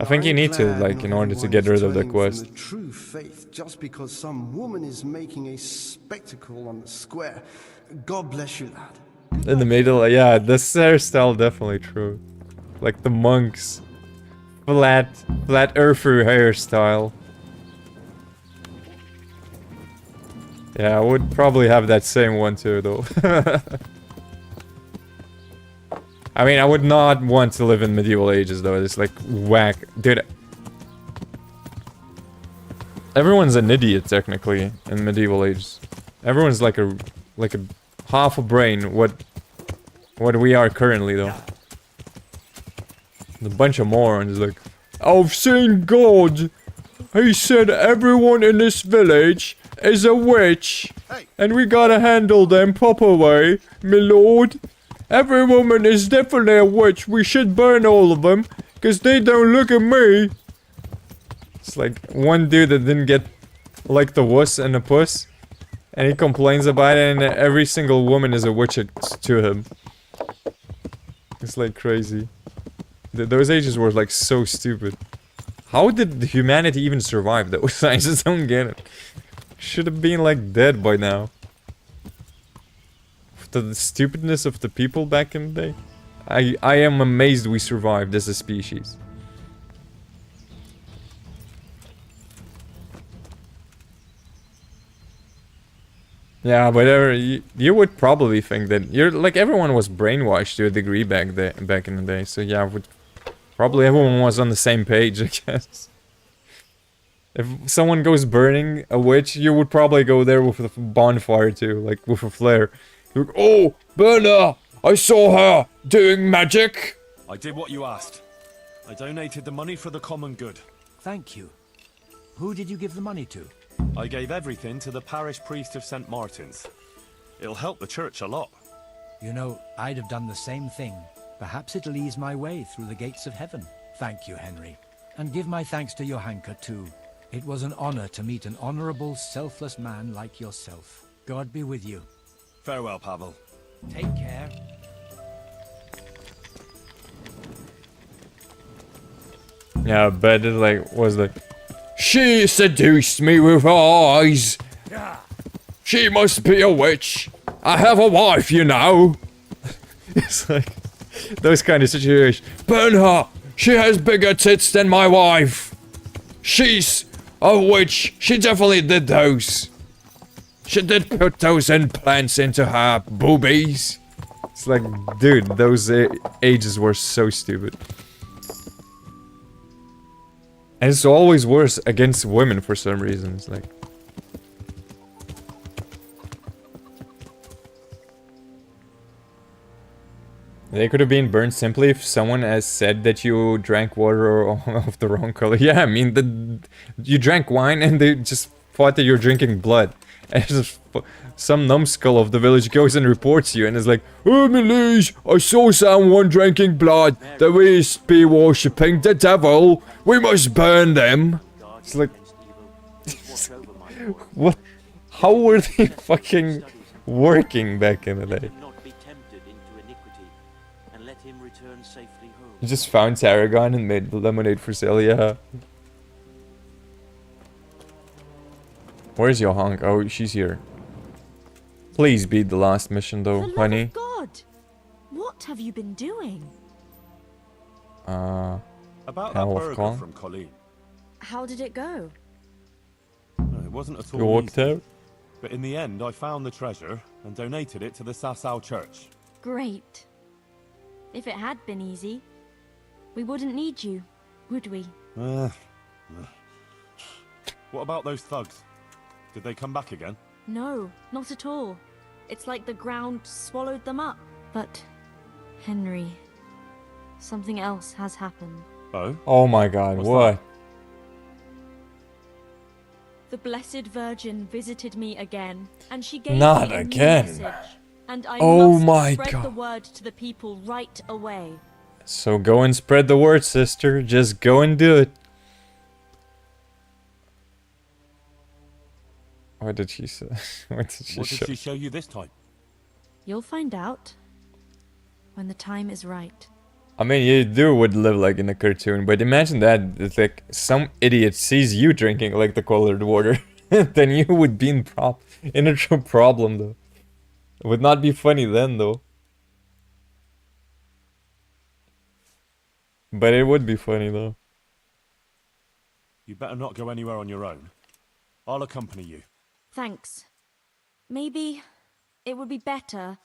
I think you I'm need to, glad like, not in order to everyone get is rid of the turning from quest. the true faith just because some woman is making a spectacle on the square. God bless you, lad. In the middle, yeah, this hairstyle definitely true. Like the monks. Flat earther hairstyle. Yeah, I would probably have that same one too, though. I mean, I would not want to live in medieval ages, though. It's like whack, dude. Everyone's an idiot technically in medieval ages. Everyone's like a half a brain. What we are currently, though. A bunch of morons like, I've seen God. He said everyone in this village is a witch, and we gotta handle them proper way, my lord. Every woman is definitely a witch. We should burn all of them, cause they don't look at me. It's like one dude that didn't get like the wuss and the puss, and he complains about it, and every single woman is a witch to him. It's like crazy. Those ages were like so stupid. How did humanity even survive those? I just don't get it. Should have been like dead by now. The stupidness of the people back in the day. I am amazed we survived as a species. Yeah, but you would probably think that you're like everyone was brainwashed to a degree back in the day. So yeah, probably everyone was on the same page, I guess. If someone goes burning a witch, you would probably go there with a bonfire too, like with a flare. You're like, oh, burn her! I saw her doing magic! I did what you asked. I donated the money for the common good. Thank you. Who did you give the money to? I gave everything to the parish priest of St. Martin's. It'll help the church a lot. You know, I'd have done the same thing. Perhaps it'll ease my way through the gates of heaven. Thank you, Henry. And give my thanks to Johanka, too. It was an honor to meet an honorable, selfless man like yourself. God be with you. Farewell, Pavel. Take care. Yeah, but it like was like, she seduced me with her eyes. She must be a witch. I have a wife, you know. It's like those kind of situations. Burn her. She has bigger tits than my wife. She's a witch. She definitely did those. She did put those implants into her boobies. It's like, dude, those ages were so stupid. And it's always worse against women for some reason. It's like... They could have been burned simply if someone has said that you drank water of the wrong color. Yeah, I mean, you drank wine and they just thought that you're drinking blood. And just, some numbskull of the village goes and reports you and is like, oh, my liege, I saw someone drinking blood. They must be worshipping the devil. We must burn them. It's like... What? How were they fucking working back in the day? You just found tarragon and made lemonade for sale, yeah. Where's Johank? Oh, she's here. Please beat the last mission though, For the love honey. of God! What have you been doing? About that Hell of burger call. from Colleen. How did it go? It wasn't at You all walked easy. out? But in the end, I found the treasure and donated it to the Sasau Church. Great. If it had been easy, we wouldn't need you, would we? What about those thugs? Did they come back again? No, not at all. It's like the ground swallowed them up. But, Henry, something else has happened. Oh? Oh my god, What's what? that? The Blessed Virgin visited me again, and she gave Not me a new again. message. And I Oh must my spread God. the word to the people right away. So go and spread the word, sister. Just go and do it. What did she say? What did she What show? did she show you this time? You'll find out when the time is right. I mean, you do would live like in a cartoon, but imagine that it's like some idiot sees you drinking like the colored water, then you would be in a true problem though. It would not be funny then though. But it would be funny though. You better not go anywhere on your own. I'll accompany you. Thanks. Maybe it would be better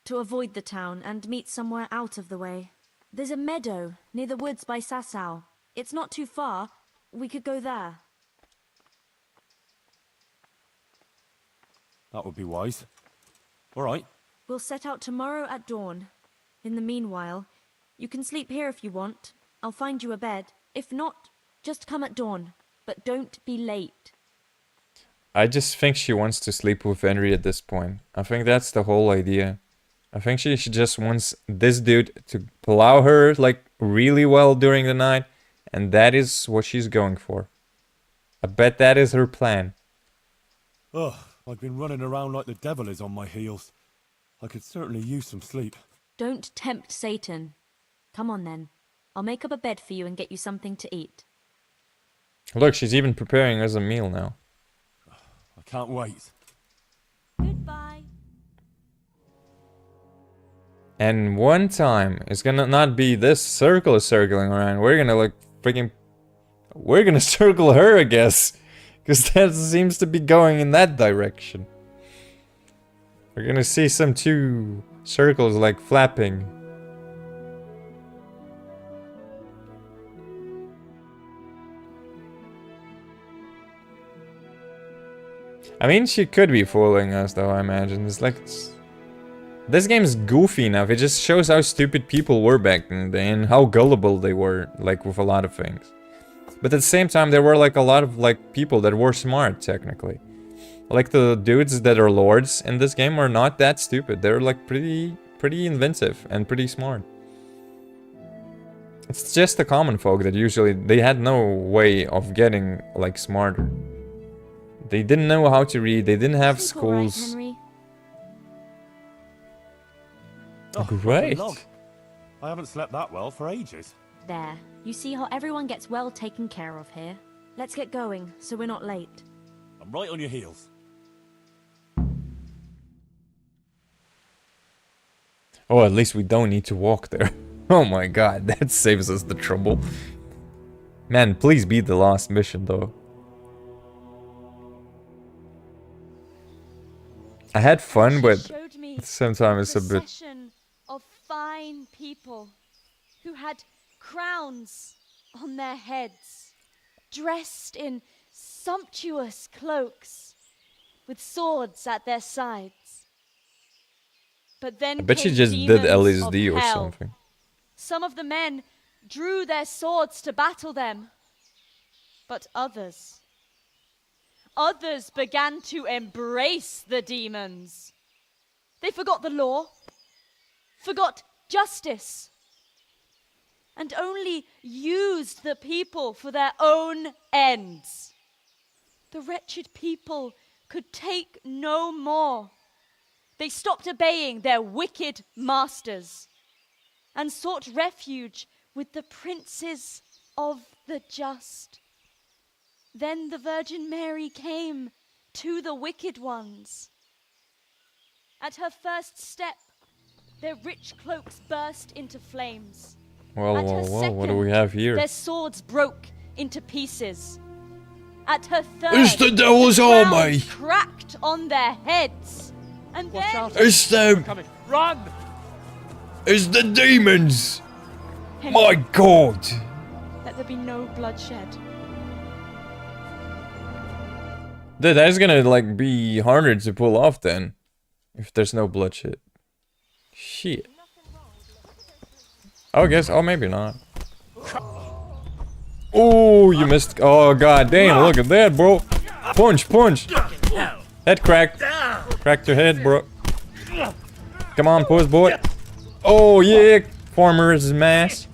to avoid the town and meet somewhere out of the way. There's a meadow near the woods by Sasau. It's not too far. We could go there. That would be wise. All right. We'll set out tomorrow at dawn. In the meanwhile, you can sleep here if you want. I'll find you a bed. If not, just come at dawn. But don't be late. I just think she wants to sleep with Henry at this point. I think that's the whole idea. I think she just wants this dude to plow her like really well during the night, and that is what she's going for. I bet that is her plan. Ugh, I've been running around like the devil is on my heels. I could certainly use some sleep. Don't tempt Satan. Come on then. I'll make up a bed for you and get you something to eat. Look, she's even preparing us a meal now. I can't wait. Goodbye. And one time, it's gonna not be this circle circling around. We're gonna like freaking... We're gonna circle her, I guess. Because that seems to be going in that direction. We're gonna see some two circles like flapping. I mean, she could be fooling us though, I imagine. It's like... This game's goofy enough, it just shows how stupid people were back in the day and how gullible they were, like, with a lot of things. But at the same time, there were, like, a lot of, like, people that were smart, technically. Like, the dudes that are lords in this game are not that stupid. They're, like, pretty inventive and pretty smart. It's just the common folk that usually, they had no way of getting, like, smarter. They didn't know how to read, they didn't have schools. Henry. Oh, Great. log. I haven't slept that well for ages. There. You see how everyone gets well taken care of here. Let's get going, so we're not late. I'm right on your heels. Oh, at least we don't need to walk there. Oh my god, that saves us the trouble. Man, please beat the last mission though. I had fun, but showed me at the same time it's a bit... procession of fine people who had crowns on their heads, dressed in sumptuous cloaks, with swords at their sides. But then I bet she came just did demons of LSD or hell. something. Some of the men drew their swords to battle them, but others began to embrace the demons. They forgot the law, forgot justice, and only used the people for their own ends. The wretched people could take no more. They stopped obeying their wicked masters and sought refuge with the princes of the just. Then the Virgin Mary came to the wicked ones. At her first step, their rich cloaks burst into flames. Well, At her well, well, second, what do we have here? their swords broke into pieces. At her third, It's the devil's crowns army! cracked on their heads. And then It's them! Run! It's the demons! Henry, My god! let there be no bloodshed. Dude, that's gonna like be harder to pull off then. If there's no bloodshed. Shit. Oh, I guess. Oh, maybe not. Oh, you missed. Oh, god damn. Look at that, bro. Punch, punch. Head cracked. Cracked your head, bro. Come on, puss boy. Oh, yeah. Farmer's mass.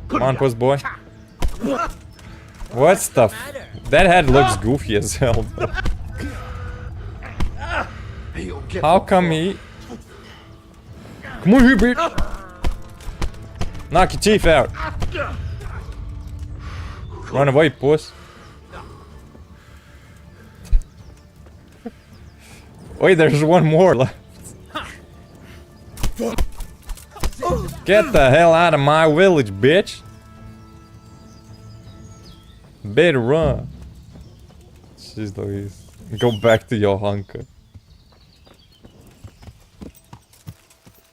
Come on, puss boy. What's the f— that head looks goofy as hell. How come he— come on here, bitch! Knock your teeth out. Run away, puss. Wait, there's one more left. Get the hell out of my village, bitch. Better run. Jeez Louise. Go back to your hunker.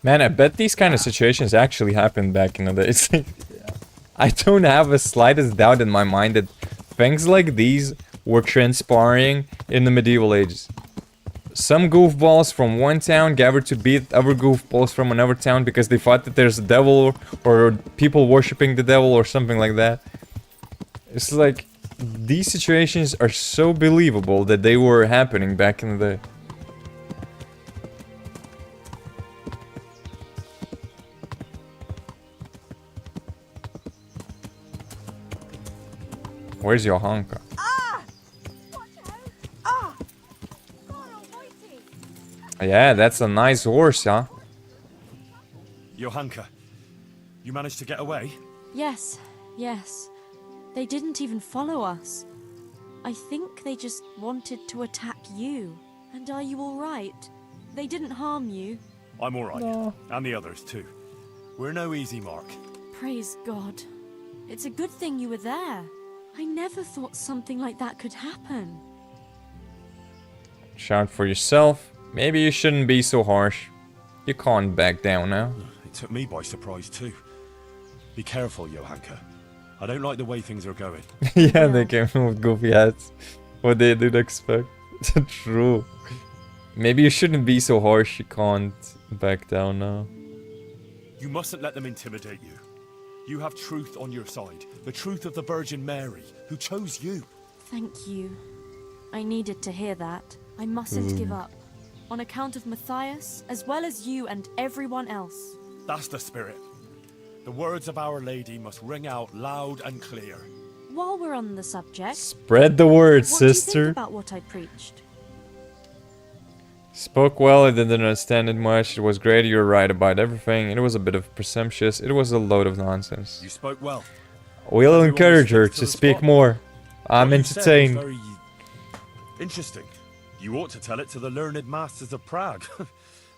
Man, I bet these kind of situations actually happened back in the day. It's like, I don't have the slightest doubt in my mind that things like these were transpiring in the medieval ages. Some goofballs from one town gathered to beat other goofballs from another town because they thought that there's a devil or people worshipping the devil or something like that. It's like, these situations are so believable that they were happening back in the day. Where's your honka? Yeah, that's a nice horse, huh? Johanka, you managed to get away? Yes, yes. They didn't even follow us. I think they just wanted to attack you. And are you alright? They didn't harm you. I'm alright. No. And the others too. We're no easy mark. Praise God. It's a good thing you were there. I never thought something like that could happen. Shout for yourself. Maybe you shouldn't be so harsh. You can't back down now. It took me by surprise too. Be careful, Johanka. I don't like the way things are going. Yeah, they came with goofy hats. What they did expect. True. Maybe you shouldn't be so harsh. You can't back down now. You mustn't let them intimidate you. You have truth on your side. The truth of the Virgin Mary, who chose you. Thank you. I needed to hear that. I mustn't give up. On account of Matthias, as well as you and everyone else. That's the spirit. The words of Our Lady must ring out loud and clear. While we're on the subject, spread the word, sister. What do you think about what I preached? Spoke well, I didn't understand it much. It was great, you were right about everything. It was a bit of presumptuous. It was a load of nonsense. You spoke well. We'll Everyone encourage her to to the speak spot. more. I'm What you said was entertained. very interesting. You ought to tell it to the learned masters of Prague.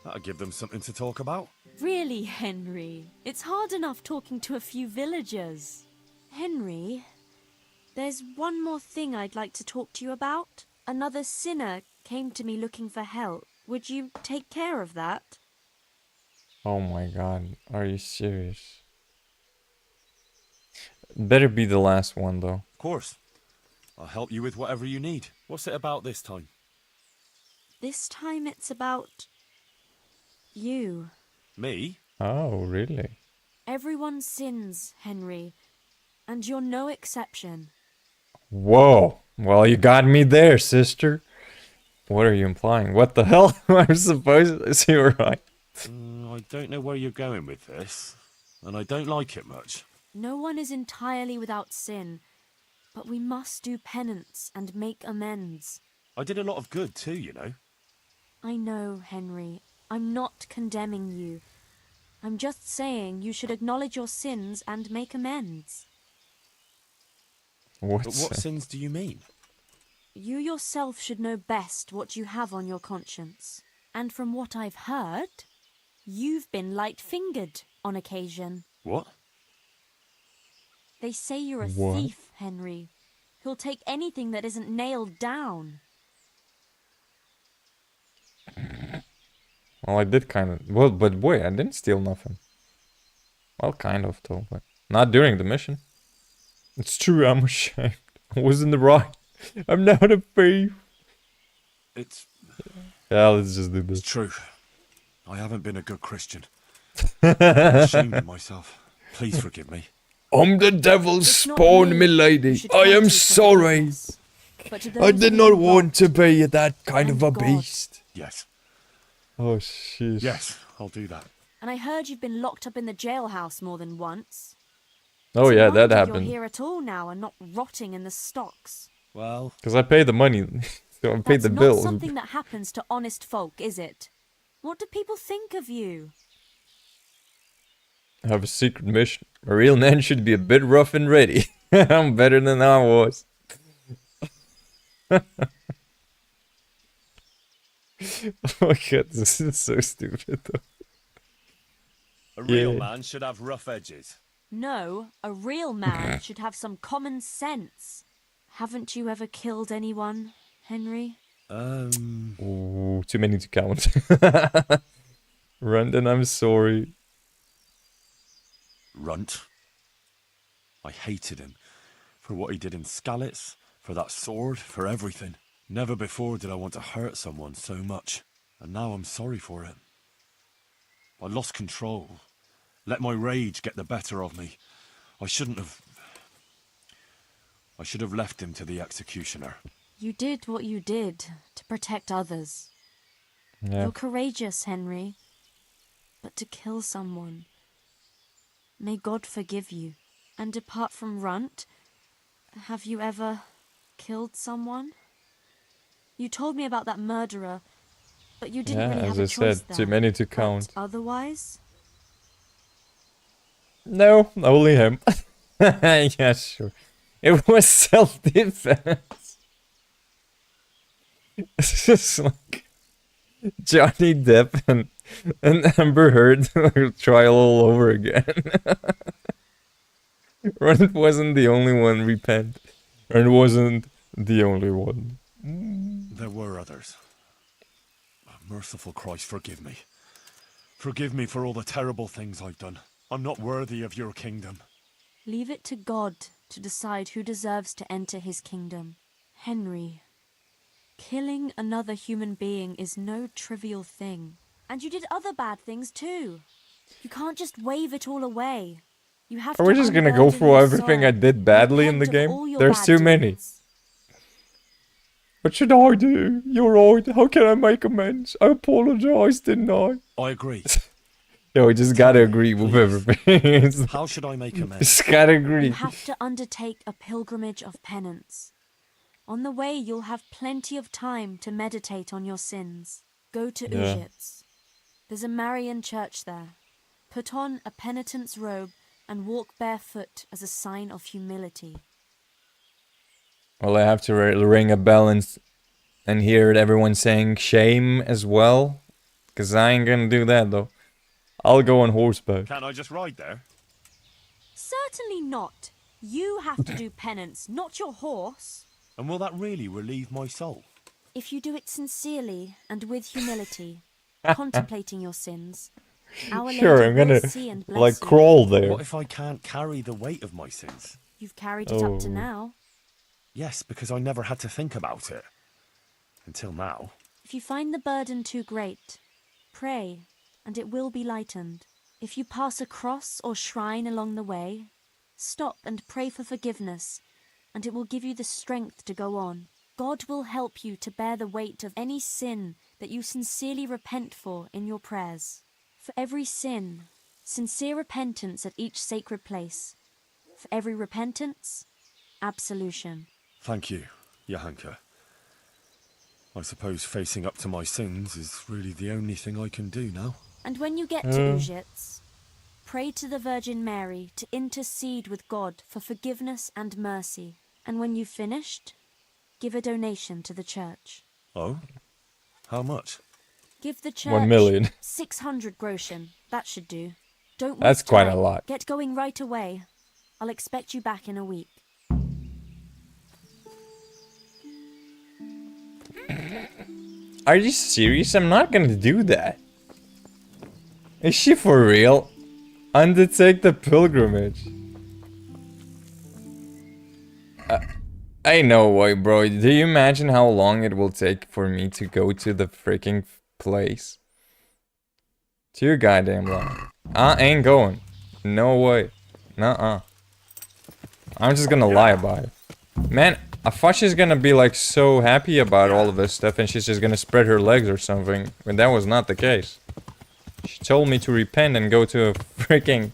That'll give them something to talk about. Really, Henry? It's hard enough talking to a few villagers. Henry, there's one more thing I'd like to talk to you about. Another sinner came to me looking for help. Would you take care of that? Oh my god, are you serious? Better be the last one though. Of course. I'll help you with whatever you need. What's it about this time? This time it's about you. Me? Oh, really? Everyone sins, Henry, and you're no exception. Whoa. Well, you got me there, sister. What are you implying? What the hell? I'm supposed to see right. I don't know where you're going with this, and I don't like it much. No one is entirely without sin, but we must do penance and make amends. I did a lot of good too, you know. I know, Henry. I'm not condemning you. I'm just saying you should acknowledge your sins and make amends. What But what sins do you mean? You yourself should know best what you have on your conscience. And from what I've heard, you've been light-fingered on occasion. What? They say you're a What? thief, Henry, who'll take anything that isn't nailed down. Well, I did kind of. Well, but boy, I didn't steal nothing. Well, kind of, though, but not during the mission. It's true, I'm ashamed. I was in the right. I'm not a thief. It's... Yeah, let's just do this. It's true. I haven't been a good Christian. I'm ashamed of myself. Please forgive me. I'm the devil's spawn, milady. I am sorry. I did not want to be that kind of a beast. Yes. Oh, sheesh. Yes, I'll do that. And I heard you've been locked up in the jailhouse more than once. Oh, It's a yeah, that wonder happened. You're here at all now and not rotting in the stocks. Well... Because I paid the money. So I paid That's the not bills. something that happens to honest folk, is it? What do people think of you? I have a secret mission. A real man should be a bit rough and ready. I'm better than I was. Oh my god, this is so stupid though. A real Yeah. man should have rough edges. No, a real man should have some common sense. Haven't you ever killed anyone, Henry? Ooh, too many to count. Randon, I'm sorry. Runt. I hated him. For what he did in Skalitz, for that sword, for everything. Never before did I want to hurt someone so much. And now I'm sorry for it. I lost control. Let my rage get the better of me. I shouldn't have... I should have left him to the executioner. You did what you did to protect others. Yeah. You're courageous, Henry. But to kill someone... May God forgive you. And apart from Runt, have you ever killed someone? You told me about that murderer, but you didn't Yeah, really as have I a choice said, there. too many to count. But otherwise? No, only him. Yeah, sure. It was self-defense. It's just like Johnny Depp and Amber Heard trial all over again. Runt wasn't the only one repent. Runt wasn't the only one. There were others. Merciful Christ, forgive me. Forgive me for all the terrible things I've done. I'm not worthy of your kingdom. Leave it to God to decide who deserves to enter his kingdom. Henry, killing another human being is no trivial thing. And you did other bad things too. You can't just wave it all away. You have Are we to just gonna go unburden through your everything I soul. did badly in the Repent of all game? your There's bad too many. deeds. What should I do? You're right. How can I make amends? I apologized, didn't I? I agree. Yo, we just gotta agree with everything. How should I make amends? Just gotta agree. You have to undertake a pilgrimage of penance. On the way, you'll have plenty of time to meditate on your sins. Go to Yeah. Ujits. There's a Marian church there. Put on a penitent's robe and walk barefoot as a sign of humility. Well, I have to ring a bell and hear everyone saying shame as well. Because I ain't gonna do that, though. I'll go on horseback. Can't I just ride there? Certainly not. You have to do penance, not your horse. And will that really relieve my soul? If you do it sincerely and with humility, contemplating your sins, Our Lady Sure, I'm will gonna, see and bless like, you. crawl there. What if I can't carry the weight of my sins? You've carried it up to Oh. now. Yes, because I never had to think about it. Until now. If you find the burden too great, pray, and it will be lightened. If you pass a cross or shrine along the way, stop and pray for forgiveness, and it will give you the strength to go on. God will help you to bear the weight of any sin that you sincerely repent for in your prayers. For every sin, sincere repentance at each sacred place. For every repentance, absolution. Thank you, Johanka. I suppose facing up to my sins is really the only thing I can do now. And when you get to Ujits, pray to the Virgin Mary to intercede with God for forgiveness and mercy. And when you've finished, Give a donation to the church. Oh? How much? Give the church 1 million. 600 groschen. That should do. Don't waste That's quite a time. lot. Get going right away. I'll expect you back in a week. Are you serious? I'm not gonna do that. Is she for real? Undertake the pilgrimage. Ain't no way, bro. Do you imagine how long it will take for me to go to the freaking place? Too goddamn long. I ain't going. No way. Nuh-uh. I'm just gonna lie about it. Man, I thought she's gonna be like so happy about all of this stuff and she's just gonna spread her legs or something. But that was not the case. She told me to repent and go to a freaking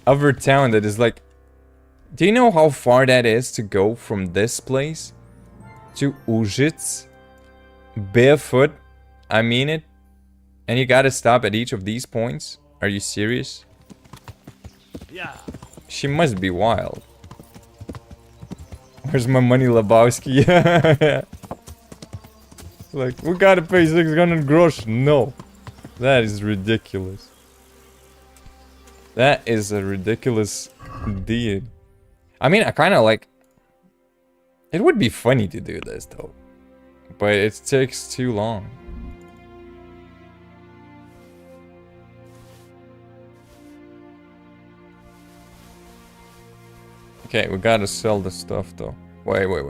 other town that is like... Do you know how far that is to go from this place to Ujits? Barefoot? I mean it. And you gotta stop at each of these points? Are you serious? Yeah. She must be wild. Where's my money, Lebowski? Like, we gotta pay 600 grosh. No. That is ridiculous. That is a ridiculous deed. I mean, I kind of like... It would be funny to do this, though. But it takes too long. Okay, we gotta sell the stuff, though. Wait. Wait.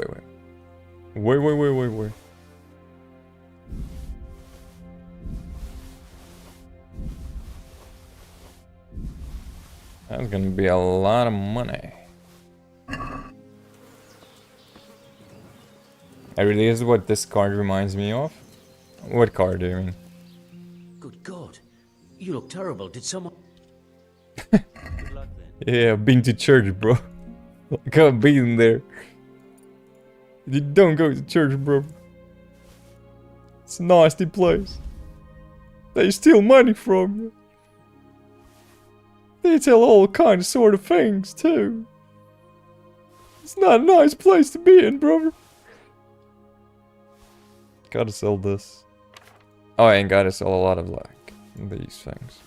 That's gonna be a lot of money. I really is what this card reminds me of. What card do you mean? Good God. You look terrible. Did someone... Yeah, I've been to church, bro. I can't be in there. You don't go to church, bro. It's a nasty place. They steal money from you. They tell all kinds of sort of things, too. It's not a nice place to be in, brother. Gotta sell this. Oh, I ain't gotta sell a lot of, like, these things.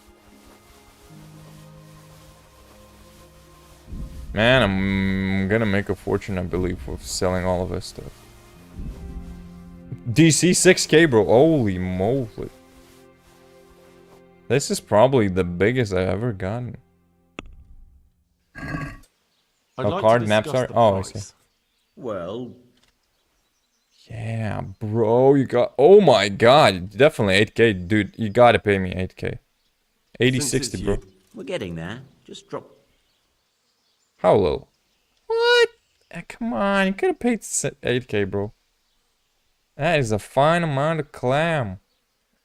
Man, I'm gonna make a fortune, I believe, with selling all of this stuff. DC 6K, bro. Holy moly. This is probably the biggest I've ever gotten. Oh, card maps are... Oh, I see. Well... Yeah, bro, you got... Oh my god, definitely 8K, dude. You gotta pay me 8K. 80-60, bro. We're getting there. Just drop... How low? What? Come on, you could have paid 8K, bro. That is a fine amount of clam.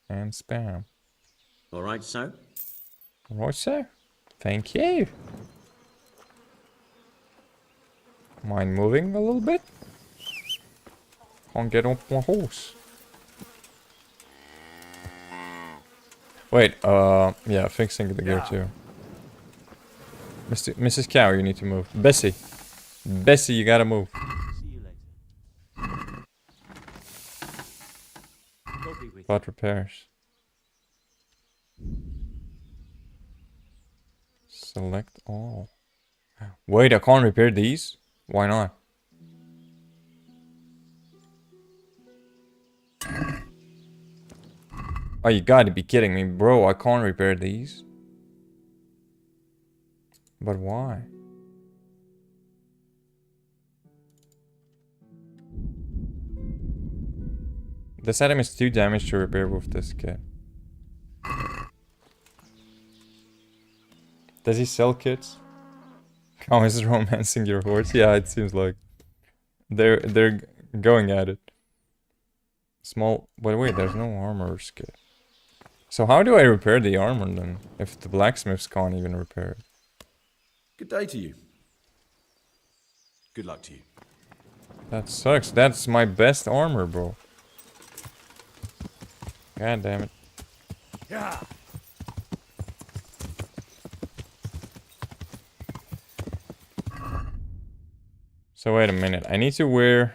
And spam. Alright, so? Alright, sir. Thank you. Mind moving a little bit? Can't get off my horse. Wait, yeah, fixing the gear too. Mrs. Cow, you need to move. Bessie. Bessie, you gotta move. Spot repairs. Select all. Wait, I can't repair these? Why not? Oh, you gotta be kidding me, bro. I can't repair these. But why? This item is too damaged to repair with this kit. Does he sell kits? Oh, is romancing your horse? Yeah, it seems like they're going at it. Small, but wait, there's no armor kit. So how do I repair the armor then? If the blacksmiths can't even repair it. Good day to you. Good luck to you. That sucks. That's my best armor, bro. God damn it. Yeah. So wait a minute. I need to wear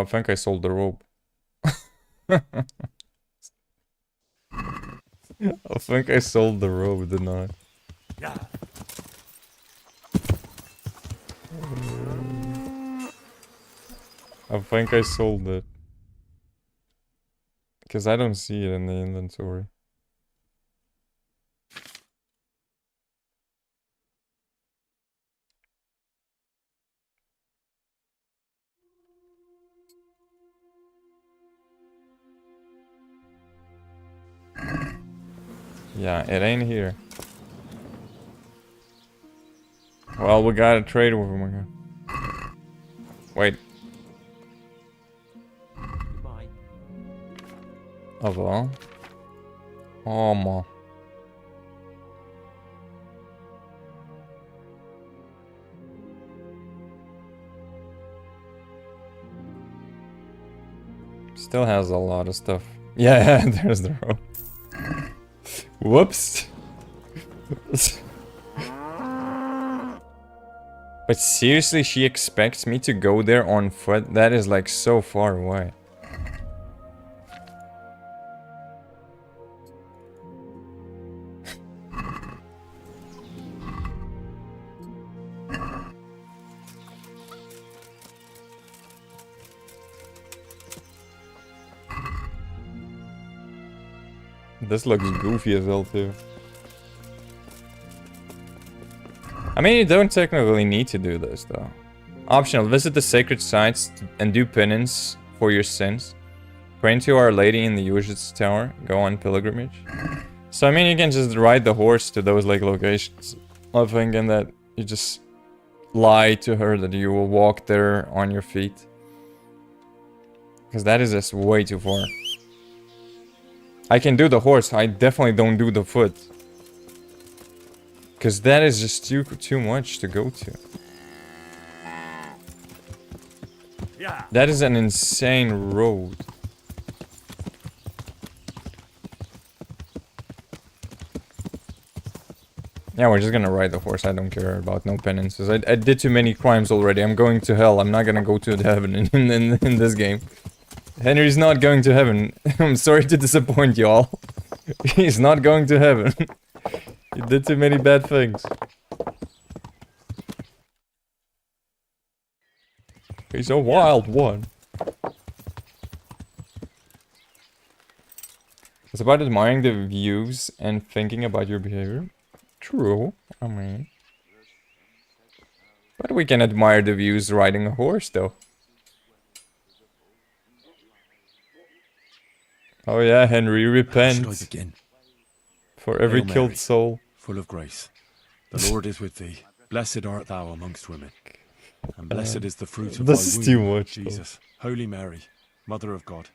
I think I sold the robe. I think I sold the robe, didn't I? Yeah. I think I sold it. Because I don't see it in the inventory. Yeah, it ain't here. Well, we gotta trade with him again. Wait. Goodbye. Oh well. Oh man. Still has a lot of stuff. Yeah, there's the rope. Whoops. But seriously, she expects me to go there on foot? That is like so far away. This looks goofy as hell too. I mean, you don't technically need to do this though. Optional, visit the sacred sites and do penance for your sins. Pray to Our Lady in the Ushit's Tower. Go on pilgrimage. So I mean, you can just ride the horse to those like locations. I'm thinking that you just lie to her that you will walk there on your feet. Because that is just way too far. I can do the horse, I definitely don't do the foot. Because that is just too much to go to. Yeah. That is an insane road. Yeah, we're just gonna ride the horse. I don't care about no penances. I did too many crimes already. I'm going to hell. I'm not gonna go to heaven in this game. Henry's not going to heaven. I'm sorry to disappoint you all. He's not going to heaven. He did too many bad things. He's a wild one. It's about admiring the views and thinking about your behavior. True, I mean. But we can admire the views riding a horse, though. Oh yeah, Henry, repent. How should I begin? For every Hail killed Mary, soul. full of grace. The Lord is with thee. Blessed art thou amongst women. And blessed is the fruit of thy this womb, is too much, Jesus. Holy Mary, Mother of God.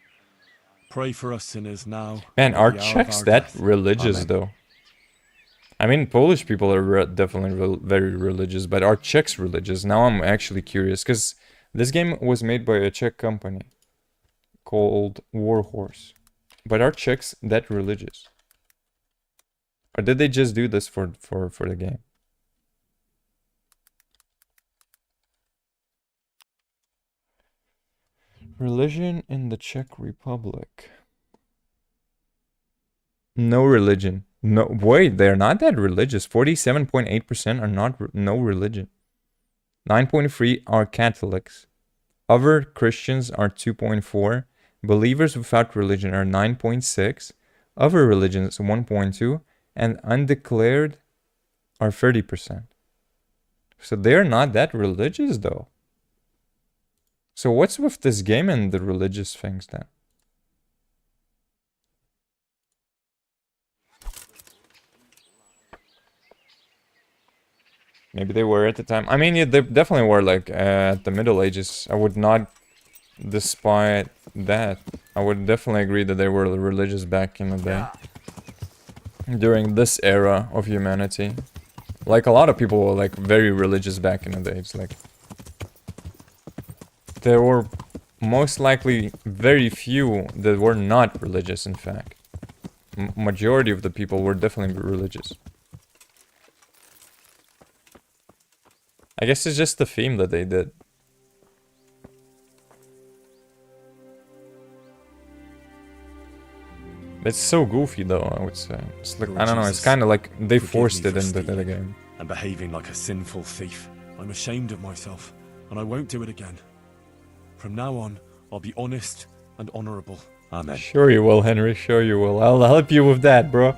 Pray for us sinners now. Man, and are at the hour of Czechs our that death. religious, Amen. though? I mean, Polish people are definitely very religious, but are Czechs religious? Now I'm actually curious, because this game was made by a Czech company called Warhorse. But are Czechs that religious? Or did they just do this for the game? Religion in the Czech Republic. No religion. No, wait, they're not that religious. 47.8% are not no religion. 9.3 are Catholics. Other Christians are 2.4. Believers without religion are 9.6. Other religions 1.2. And undeclared are 30%. So they're not that religious though. So what's with this game and the religious things then? Maybe they were at the time. I mean, yeah, they definitely were like at the Middle Ages. I would not despite that. I would definitely agree that they were religious back in the day. During this era of humanity. Like a lot of people were like very religious back in the day. It's like there were most likely very few that were not religious, in fact. Majority of the people were definitely religious. I guess it's just the theme that they did. It's so goofy though, I would say. It's like, Lord I don't know, it's Jesus, kind of like they forgive forced me it for into the stealing game. and behaving like a sinful thief. I'm ashamed of myself, and I won't do it again. From now on, I'll be honest and honorable. Amen. Sure you will, Henry, sure you will. I'll help you with that, bro.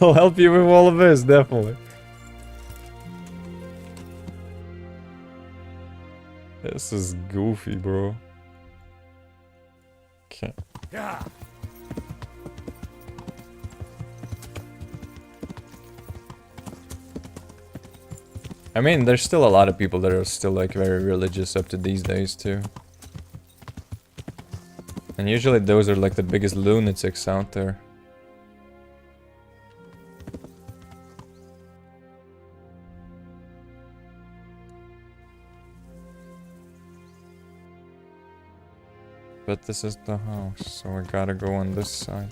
I'll help you with all of this, definitely. This is goofy, bro. Okay. Yeah. I mean, there's still a lot of people that are still like very religious up to these days too. And usually those are like the biggest lunatics out there. But this is the house, so we gotta go on this side.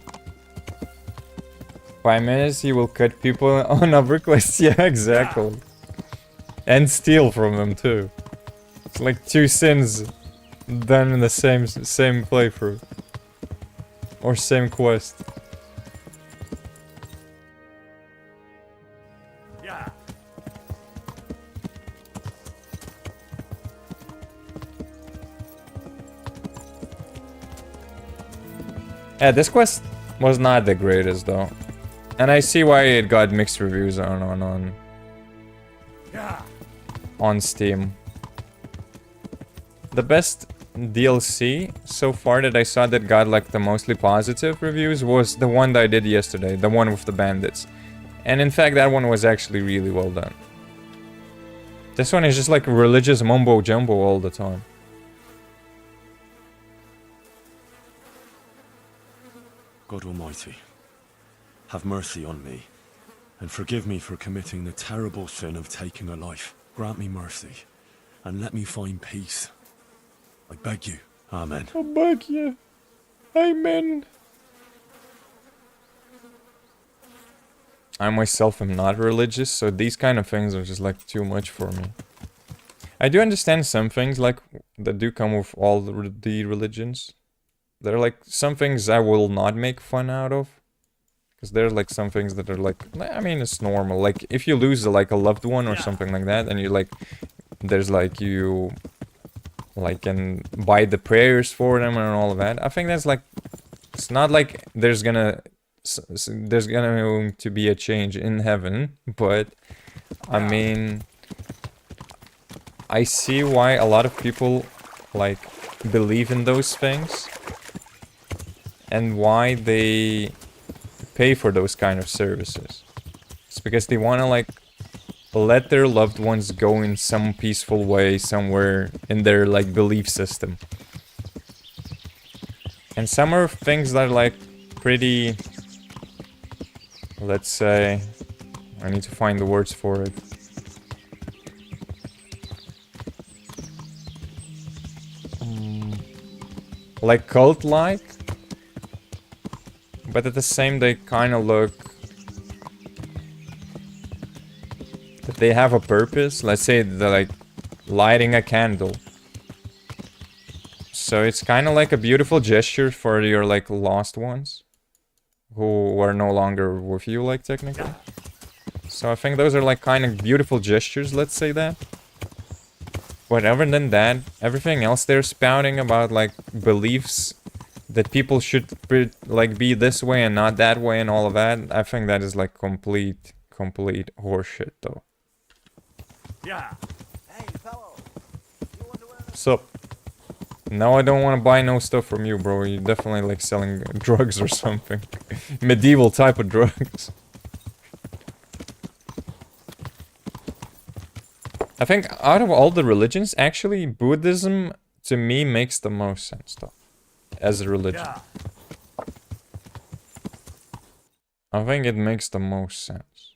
5 minutes, he will cut people on a bricklist. Yeah, exactly. And steal from them too. It's like 2 sins done in the same playthrough. Or same quest. Yeah. Yeah, this quest was not the greatest though. And I see why it got mixed reviews on Steam. The best DLC so far that I saw that got like the mostly positive reviews was the one that I did yesterday, the one with the bandits. And in fact that one was actually really well done. This one is just like religious mumbo jumbo all the time. God Almighty, have mercy on me, and forgive me for committing the terrible sin of taking a life. Grant me mercy, and let me find peace. I beg you. Amen. I beg you. Amen. I myself am not religious, so these kind of things are just like too much for me. I do understand some things like that do come with all the religions. There are like some things I will not make fun out of. Because there's like some things that are like, I mean, it's normal. Like if you lose like a loved one or something like that, and you like, there's like you like can buy the prayers for them and all of that. I think that's like, it's not like there's gonna to be a change in heaven, but I mean, I see why a lot of people like believe in those things and why they pay for those kind of services. It's because they want to like let their loved ones go in some peaceful way somewhere in their like belief system. And some are things that are like pretty, let's say, I need to find the words for it. Like cult-like, but at the same they kind of look that they have a purpose. Let's say they're like lighting a candle. So it's kind of like a beautiful gesture for your like lost ones who are no longer with you, like technically. So I think those are like kind of beautiful gestures, let's say that. But other than that, everything else they're spouting about like beliefs that people should like be this way and not that way and all of that, I think that is like complete horseshit though. Yeah. Sup? No, I don't want to buy no stuff from you, bro. You're definitely like selling drugs or something. Medieval type of drugs. I think out of all the religions, actually, Buddhism, to me, makes the most sense, though. As a religion. Yeah. I think it makes the most sense.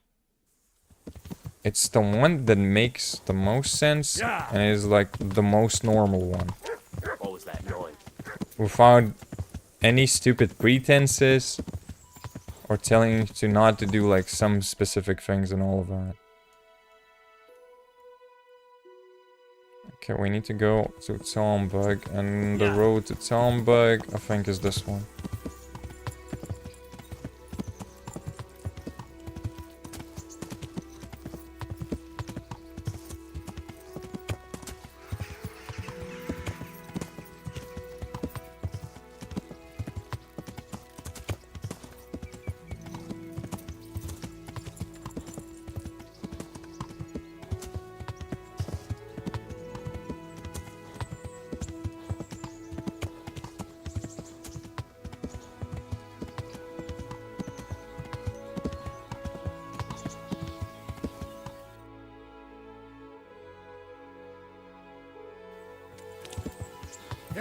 It's the one that makes the most sense, and is like the most normal one. What was that noise? Without any stupid pretenses, or telling you to not to do like some specific things and all of that. Okay, we need to go to Tombug, and the road to Tombug, I think, is this one.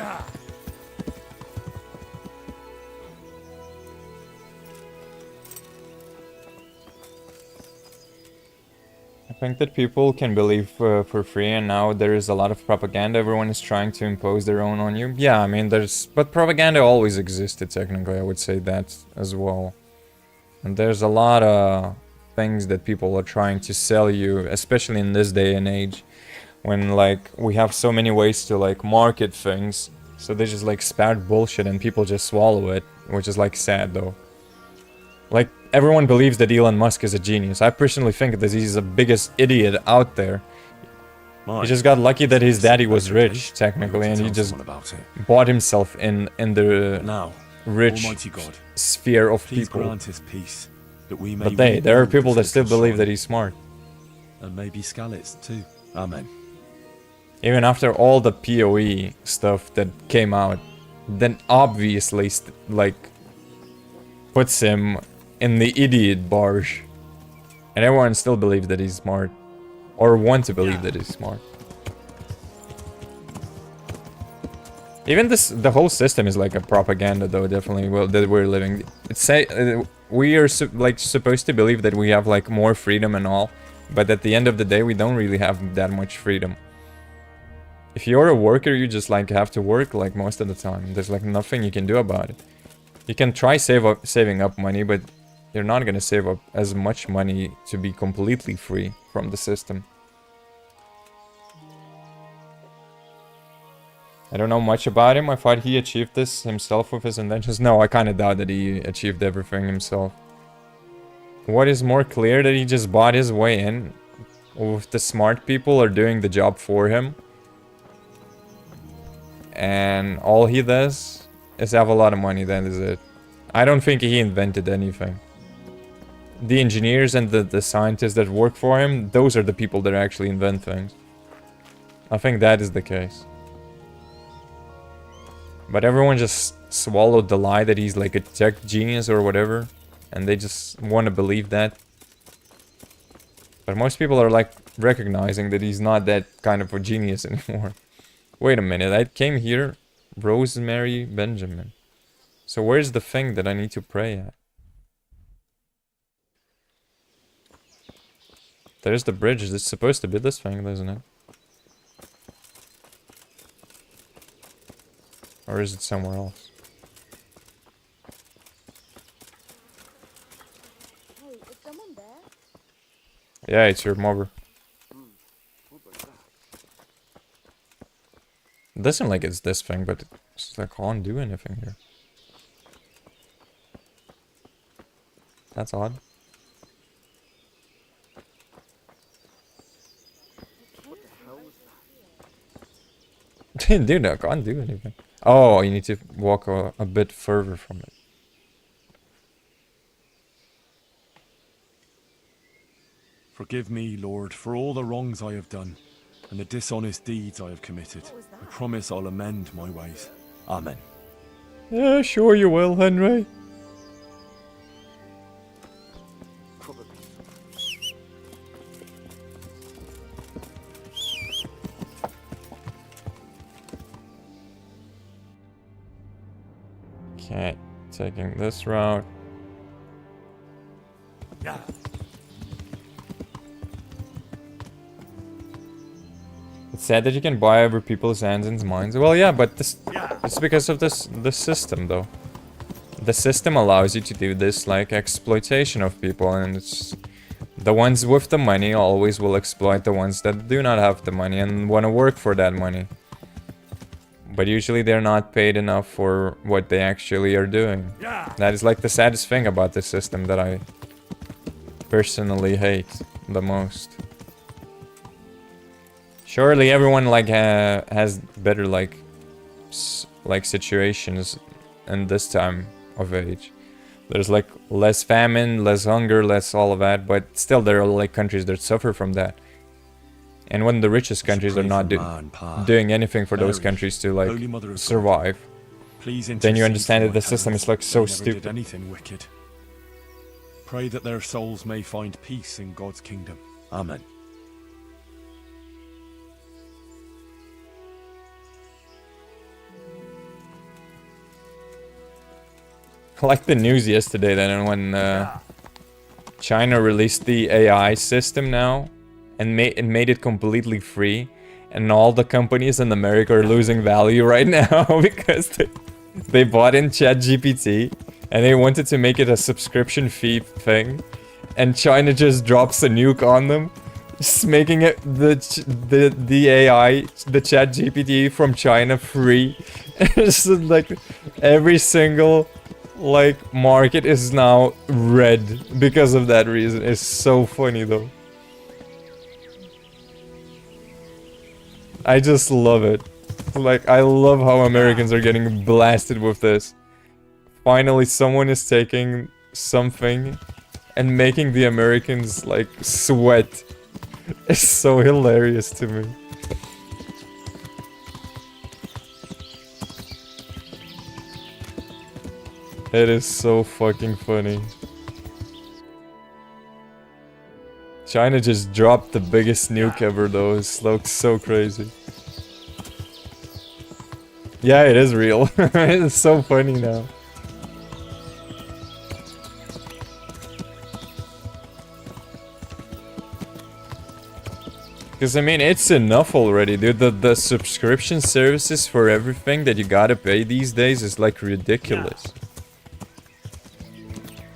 I think that people can believe for free, and now there is a lot of propaganda. Everyone is trying to impose their own on you. Yeah, I mean, but propaganda always existed, technically, I would say that as well. And there's a lot of things that people are trying to sell you, especially in this day and age, when, like, we have so many ways to, like, market things. So they just, like, spout bullshit and people just swallow it, which is, like, sad, though. Like, everyone believes that Elon Musk is a genius. I personally think that he's the biggest idiot out there. He just got lucky that his daddy was rich, technically, and he just bought himself in the rich sphere of people. But there are people that still believe that he's smart. And maybe Skalitz too. Amen. Even after all the PoE stuff that came out, then obviously, like, puts him in the idiot barge. And everyone still believes that he's smart. Or want to believe that he's smart. Even the whole system is like a propaganda, though, definitely, well, that we're living. We are supposed to believe that we have, like, more freedom and all. But at the end of the day, we don't really have that much freedom. If you're a worker, you just, like, have to work, like, most of the time. There's, like, nothing you can do about it. You can try saving up money, but you're not gonna save up as much money to be completely free from the system. I don't know much about him. I thought he achieved this himself with his inventions. No, I kind of doubt that he achieved everything himself. What is more clear, that he just bought his way in, with the smart people are doing the job for him. And all he does is have a lot of money, that is it. I don't think he invented anything. The engineers and the scientists that work for him, those are the people that actually invent things. I think that is the case. But everyone just swallowed the lie that he's like a tech genius or whatever. And they just want to believe that. But most people are like recognizing that he's not that kind of a genius anymore. Wait a minute, I came here, Rosemary Benjamin. So where's the thing that I need to pray at? There's the bridge. It's supposed to be this thing, isn't it? Or is it somewhere else? Hey, is someone there? Yeah, it's your mother. It doesn't like it's this thing, but it's like, I can't do anything here. That's odd. Dude, I can't do anything. Oh, you need to walk a bit further from it. Forgive me, Lord, for all the wrongs I have done, and the dishonest deeds I have committed. I promise I'll amend my ways. Amen. Yeah, sure you will, Henry. Okay, taking this route. Yeah. It's sad that you can buy over people's hands and minds. Well, yeah, but it's because of the system, though. The system allows you to do this, like, exploitation of people, and it's the ones with the money always will exploit the ones that do not have the money and want to work for that money. But usually they're not paid enough for what they actually are doing. That is like the saddest thing about the system that I personally hate the most. Surely everyone like has better like situations in this time of age. There's like less famine, less hunger, less all of that, but still there are like countries that suffer from that. And when the richest countries are not doing anything for those countries to like survive, then you understand that the system is like so stupid. Anything wicked. Pray that their souls may find peace in God's kingdom. Amen. Like the news yesterday then when China released the AI system now and made it completely free, and all the companies in America are losing value right now because they bought in ChatGPT and they wanted to make it a subscription fee thing, and China just drops a nuke on them, just making it the AI, the ChatGPT from China free. It's like every single like market is now red because of that reason. It's so funny though. I just love it. Like, I love how Americans are getting blasted with this. Finally, someone is taking something and making the Americans like sweat. It's so hilarious to me. It is so fucking funny. China just dropped the biggest nuke ever though. It looks so crazy. Yeah, it is real. It's so funny now. Because I mean, it's enough already, dude. The subscription services for everything that you gotta pay these days is like ridiculous.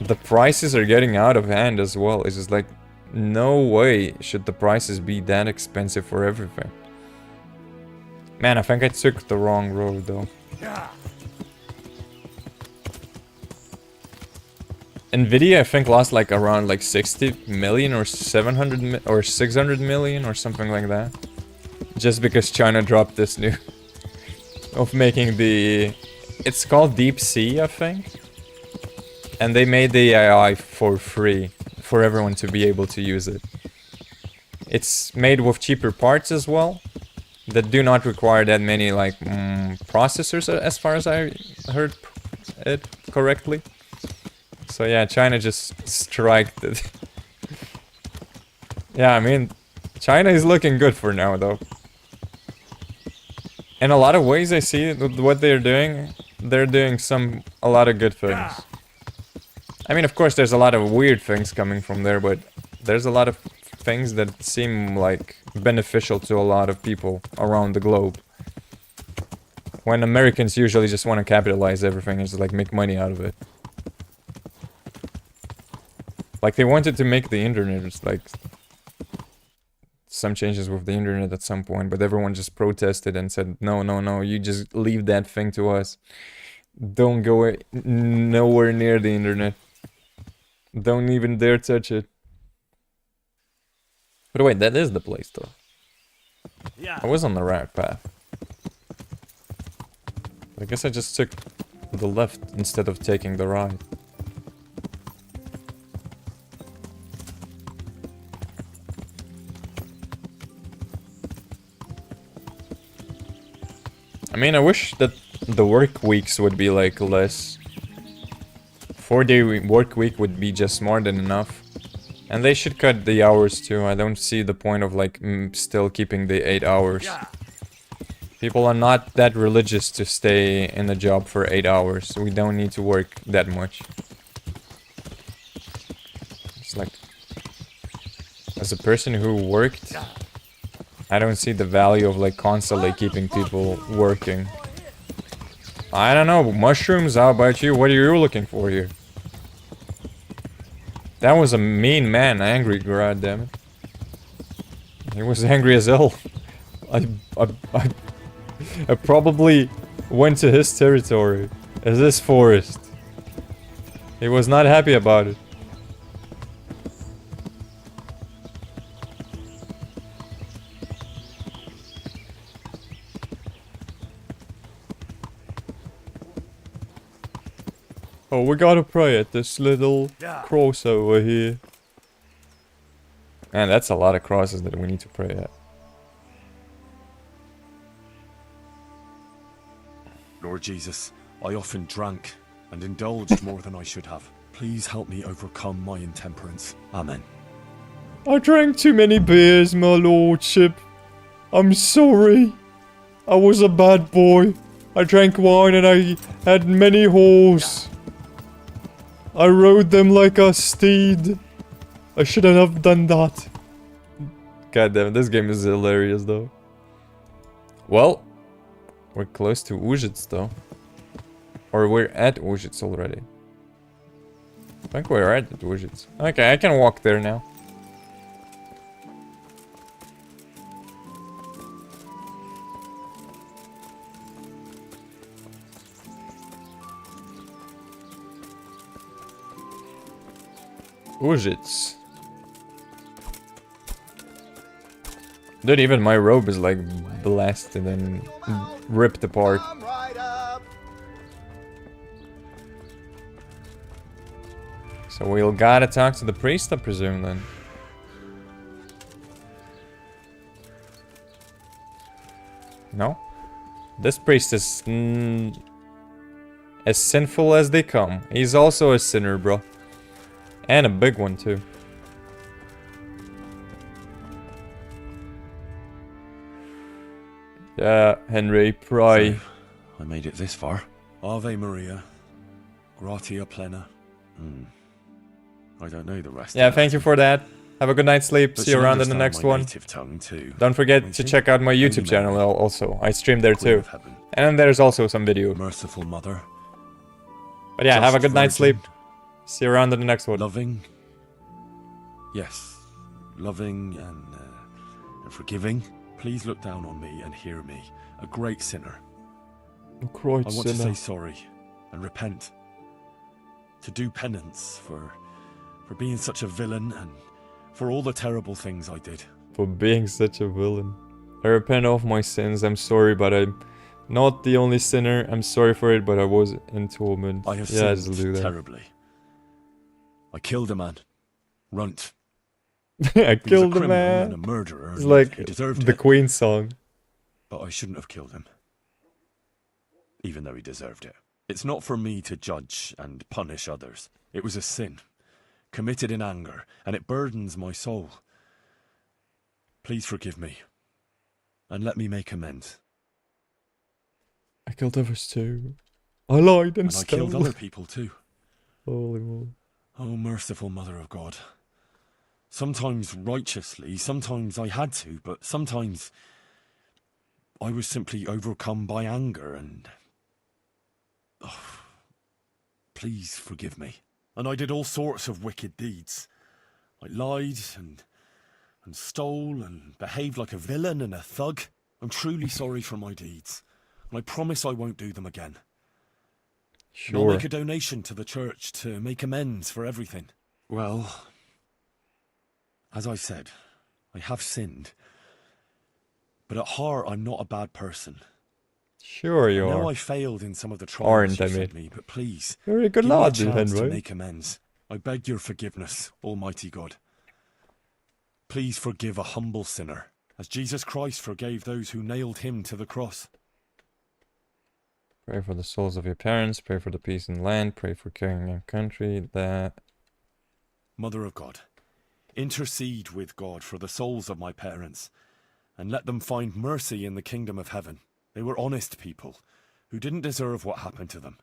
The prices are getting out of hand as well. It's just like, no way should the prices be that expensive for everything. Man, I think I took the wrong road though. Nvidia, I think, lost like around like 60 million or 700 or 600 million or something like that. Just because China dropped this new of making the... It's called Deep Sea, I think. And they made the AI for free for everyone to be able to use it. It's made with cheaper parts as well, that do not require that many like processors, as far as I heard it correctly. So yeah, China just striked it. Yeah, I mean, China is looking good for now though. In a lot of ways I see what they're doing a lot of good things. I mean, of course, there's a lot of weird things coming from there, but there's a lot of things that seem like beneficial to a lot of people around the globe. When Americans usually just want to capitalize everything and just like make money out of it. Like they wanted to make the internet, it's like some changes with the internet at some point, but everyone just protested and said, no, no, no, you just leave that thing to us. Don't go nowhere near the internet. Don't even dare touch it. But wait, that is the place though. Yeah. I was on the right path. I guess I just took the left instead of taking the right. I mean, I wish that the work weeks would be like less. 4-day work week would be just more than enough. And they should cut the hours too. I don't see the point of like still keeping the 8 hours. People are not that religious to stay in a job for 8 hours. So we don't need to work that much. It's like, as a person who worked, I don't see the value of like constantly keeping people working. I don't know, mushrooms, how about you? What are you looking for here? That was a mean man, angry, goddammit. He was angry as hell. I probably went to his territory, as his forest. He was not happy about it. Oh, we gotta pray at this little cross over here. Man, that's a lot of crosses that we need to pray at. Lord Jesus, I often drank and indulged more than I should have. Please help me overcome my intemperance. Amen. I drank too many beers, my lordship. I'm sorry. I was a bad boy. I drank wine and I had many whores. I rode them like a steed. I shouldn't have done that. God damn, this game is hilarious though. Well, we're close to Ujits though. Or we're at Ujits already. I think we're at Ujits. Okay, I can walk there now. Ujits. Dude, even my robe is like blasted and ripped apart. So we'll gotta talk to the priest, I presume, then. No? This priest is as sinful as they come. He's also a sinner, bro. And a big one, too. Yeah, Henry, pray. So, I made it this far. Ave Maria. Gratia plena. I don't know the rest. Yeah, thank you for that. Have a good night's sleep. But See you she'll around in the understand next my one. native tongue too. Don't forget to Won't she? check out my YouTube Holy channel Mary, also. I stream there Queen too. of Heaven. And there's also some video. Merciful Mother. But yeah, have a Just good night's sleep. Virgin. See you around in the next one. Loving. Yes. Loving and forgiving. Please look down on me and hear me. A great sinner. A great I want to sinner. say sorry and repent. To do penance for being such a villain and for all the terrible things I did. For being such a villain. I repent of my sins. I'm sorry, but I'm not the only sinner. I'm sorry for it, but I was in torment. I have yeah, sinned just do that. terribly. I killed a man. Runt. I He was a killed a criminal man. and a murderer. It's and like he deserved the it. Queen song. But I shouldn't have killed him. Even though he deserved it. It's not for me to judge and punish others. It was a sin. Committed in anger, and it burdens my soul. Please forgive me. And let me make amends. I killed others too. I lied and And I killed stole. other people too. Holy moly. Oh, merciful Mother of God. Sometimes righteously, sometimes I had to, but sometimes I was simply overcome by anger and... Oh, please forgive me. And I did all sorts of wicked deeds. I lied and stole and behaved like a villain and a thug. I'm truly sorry for my deeds. And I promise I won't do them again. And I'll Sure. make a donation to the church to make amends for everything. Well, as I said, I have sinned. But at heart, I'm not a bad person. Sure you I know are. I failed in some of the trials Aren't you I, sent mate? me, but please, You're a good give me a lad, chance to Henry. make amends. I beg your forgiveness, Almighty God. Please forgive a humble sinner, as Jesus Christ forgave those who nailed him to the cross. Pray for the souls of your parents. Pray for the peace in the land. Pray for king and country. That. Mother of God, intercede with God for the souls of my parents, and let them find mercy in the kingdom of heaven. They were honest people, who didn't deserve what happened to them.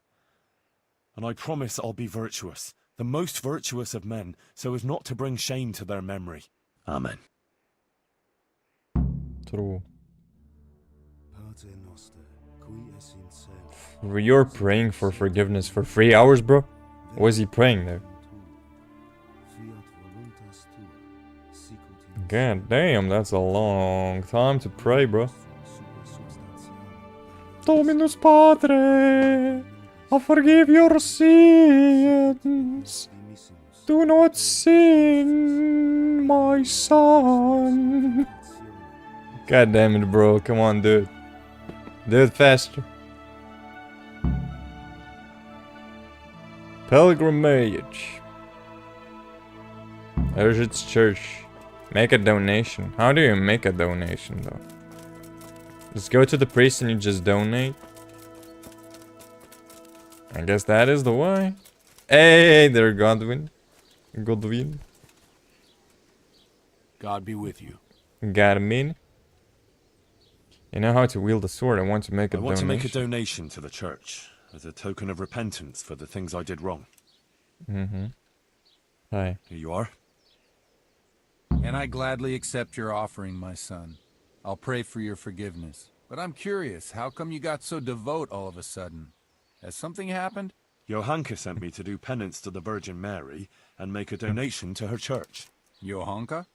And I promise I'll be virtuous, the most virtuous of men, so as not to bring shame to their memory. Amen. True. You're praying for forgiveness for 3 hours, bro? What is he praying there? God damn, that's a long time to pray, bro. Dominus Padre, I forgive your sins. Do not sin, my son. God damn it, bro. Come on, dude. Do it faster. Pilgrimage. Urgit's Church. Make a donation. How do you make a donation, though? Just go to the priest and you just donate. I guess that is the way. Hey, there, Godwin. Godwin. God be with you. Got him in. You know how to wield a sword. I want to make a I want donation. to make a donation to the church, as a token of repentance for the things I did wrong. Mm-hmm. Hi. Here you are. And I gladly accept your offering, my son. I'll pray for your forgiveness. But I'm curious, how come you got so devout all of a sudden? Has something happened? Johanka sent me to do penance to the Virgin Mary and make a donation to her church. Johanka?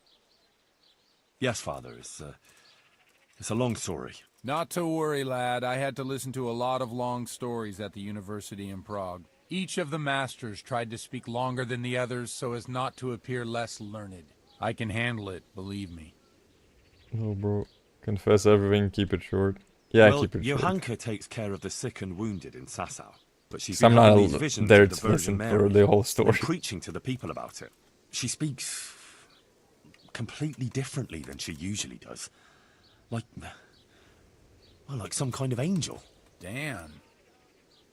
Yes, Father. It's a long story. Not to worry, lad. I had to listen to a lot of long stories at the university in Prague. Each of the masters tried to speak longer than the others so as not to appear less learned. I can handle it, believe me. No, bro. Confess everything, keep it short. Yeah, Well, keep it short. Johanka takes care of the sick and wounded in Sassau, but she's I'm been not having these visions there of the to Virgin listen Mary for the whole and story. preaching to the people about it. She speaks completely differently than she usually does. Like some kind of angel. Damn.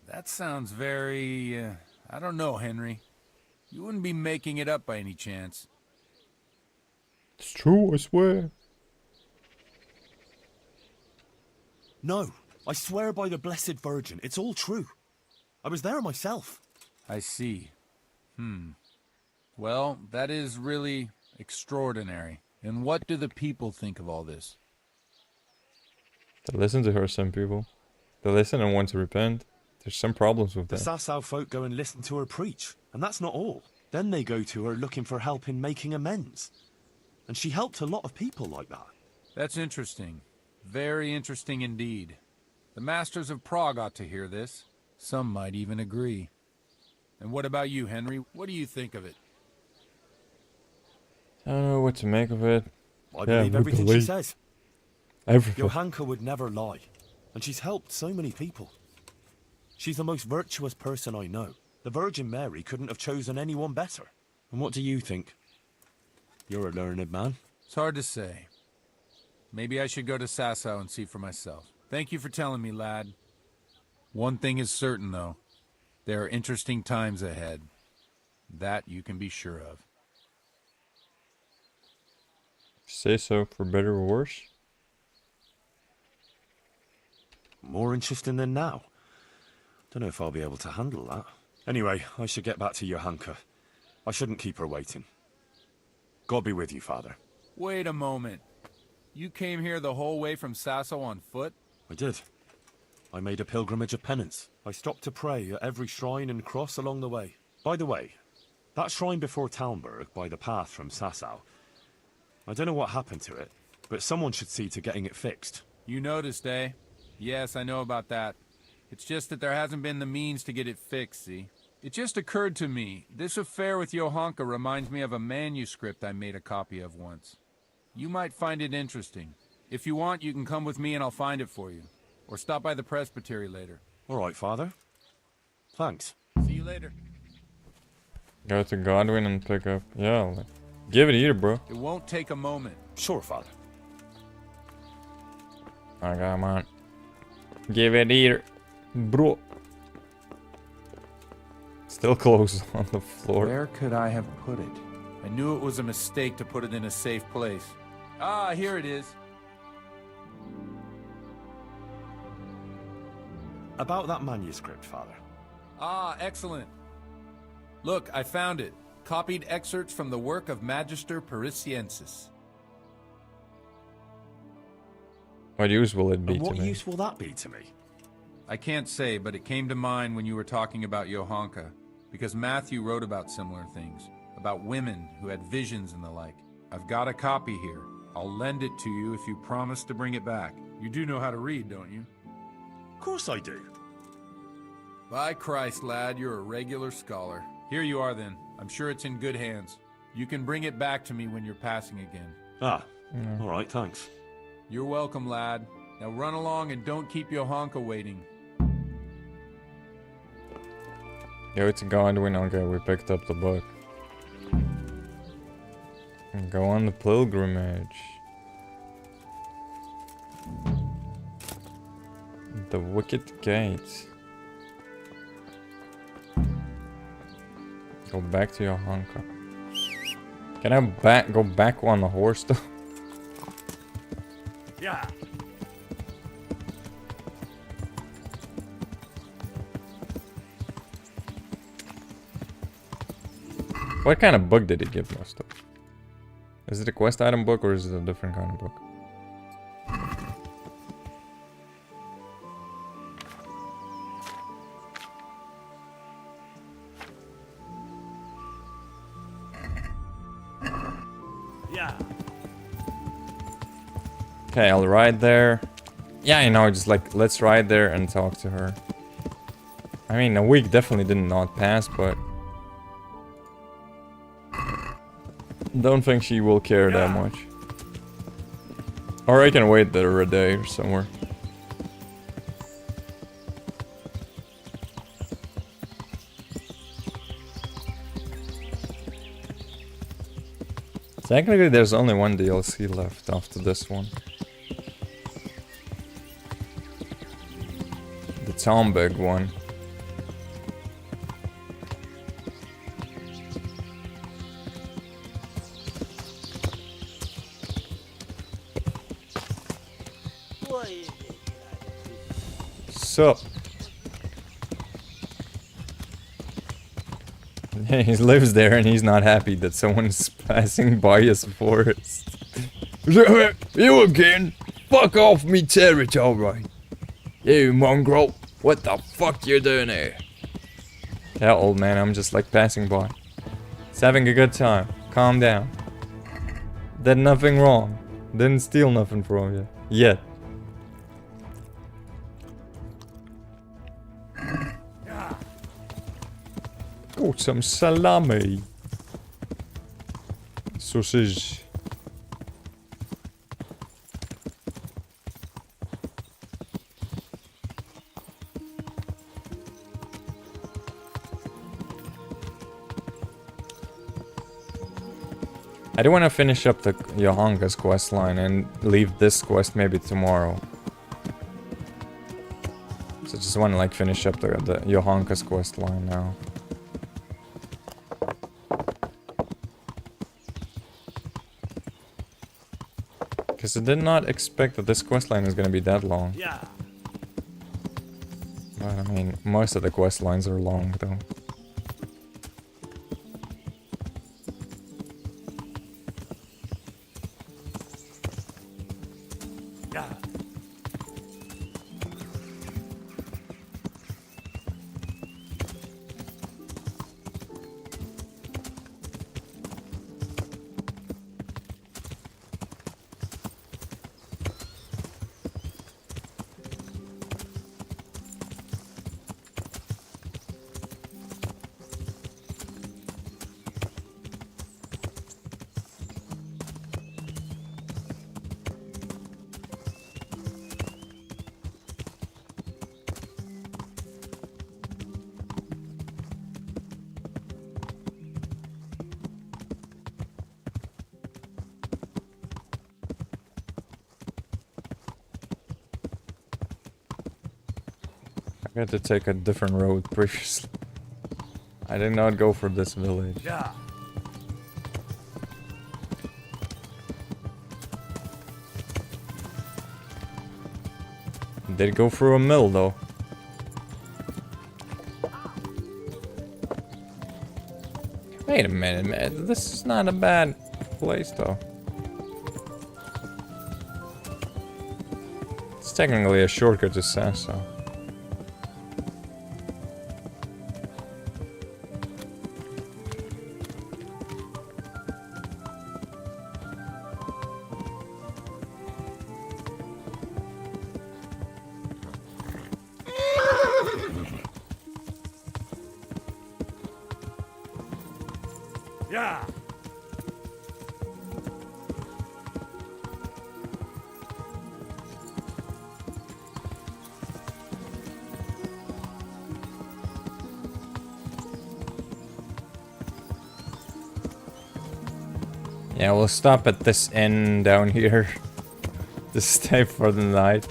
That sounds very, I don't know, Henry. You wouldn't be making it up by any chance. It's true, I swear. No, I swear by the Blessed Virgin, it's all true. I was there myself. I see. Well, that is really extraordinary. And what do the people think of all this? They listen to her, some people. They listen and want to repent. There's some problems with The that. Sassau folk go and listen to her preach, and that's not all. Then they go to her looking for help in making amends. And she helped a lot of people like that. That's interesting. Very interesting indeed. The masters of Prague ought to hear this. Some might even agree. And what about you, Henry? What do you think of it? I don't know what to make of it. I believe everything she says. Everything. Johanka would never lie, and she's helped so many people. She's the most virtuous person I know. The Virgin Mary couldn't have chosen anyone better. And what do you think? You're a learned man. It's hard to say. Maybe I should go to Sassau and see for myself. Thank you for telling me, lad. One thing is certain, though. There are interesting times ahead. That you can be sure of. Say so, for better or worse. More interesting than now. Don't know if I'll be able to handle that. Anyway, I should get back to Johanka. I shouldn't keep her waiting. God be with you, Father. Wait a moment. You came here the whole way from Sassau on foot? I did. I made a pilgrimage of penance. I stopped to pray at every shrine and cross along the way. By the way, that shrine before Talmberg, by the path from Sassau, I don't know what happened to it, but someone should see to getting it fixed. You noticed, eh? Yes, I know about that. It's just that there hasn't been the means to get it fixed, see? It just occurred to me, this affair with Johanka reminds me of a manuscript I made a copy of once. You might find it interesting. If you want, you can come with me and I'll find it for you. Or stop by the presbytery later. All right, Father. Thanks. See you later. Go to Godwin and pick up. Yeah, like, give it here, bro. It won't take a moment. Sure, Father. I got mine. Give it here, bro. Still closed on the floor. Where could I have put it? I knew it was a mistake to put it in a safe place. Ah, here it is. About that manuscript, Father. Ah, excellent. Look, I found it. Copied excerpts from the work of Magister Parisiensis. What use will it be And to what me? use will that be to me? I can't say, but it came to mind when you were talking about Johanka, because Matthew wrote about similar things, about women who had visions and the like. I've got a copy here. I'll lend it to you if you promise to bring it back. You do know how to read, don't you? Of course I do. By Christ, lad, you're a regular scholar. Here you are, then. I'm sure it's in good hands. You can bring it back to me when you're passing again. Ah, all right, thanks. You're welcome, lad. Now run along and don't keep Johanka waiting. Go to Godwin. Okay, we picked up the book. And go on the pilgrimage. The Wicket Gate. Go back to Johanka. Can I go back on the horse though? Yeah. What kind of book did he give us though? Is it a quest item book or is it a different kind of book? Yeah. Okay, I'll ride there. Yeah, you know, just like, let's ride there and talk to her. I mean, a week definitely did not pass, but... don't think she will care that much. Or I can wait there a day or somewhere. Technically, there's only one DLC left after this one. The Tombeg one. Sup? He lives there and he's not happy that someone's passing by his forest. You again? Fuck off me territory. You mongrel, what the fuck you doing here? Yeah, old man, I'm just like passing by. He's having a good time. Calm down. Did nothing wrong. Didn't steal nothing from you. Yet. Got some salami. Sausage. I do want to finish up the Yohanka's quest line and leave this quest maybe tomorrow. So just want to like finish up the Yohanka's quest line now. Because I did not expect that this quest line is going to be that long. Yeah. But I mean, most of the quest lines are long though. I had to take a different road previously. I did not go for this village. Yeah. Did go through a mill though. Wait a minute, man. This is not a bad place though. It's technically a shortcut to Sasso. Yeah. Yeah, we'll stop at this inn down here to stay for the night.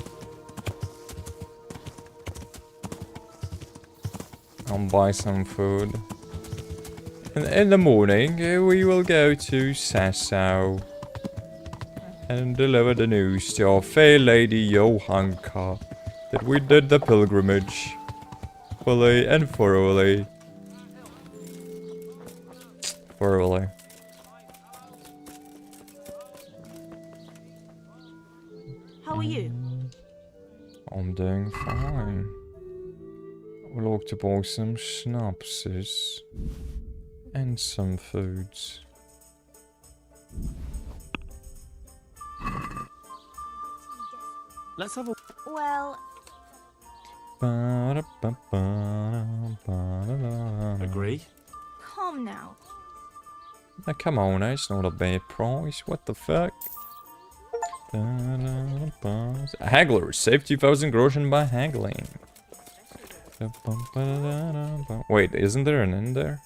I'll buy some food. And in the morning, we will go to Sasso and deliver the news to our fair lady Johanka that we did the pilgrimage fully and thoroughly. Thoroughly. How are you? I'm doing fine. We'll look to buy some schnapses and some foods. Let's have a... Well, Agree? calm now. Now, come on, it's not a bad price. What the fuck? Haggler, save 2,000 groschen by haggling. Wait, isn't there an in there?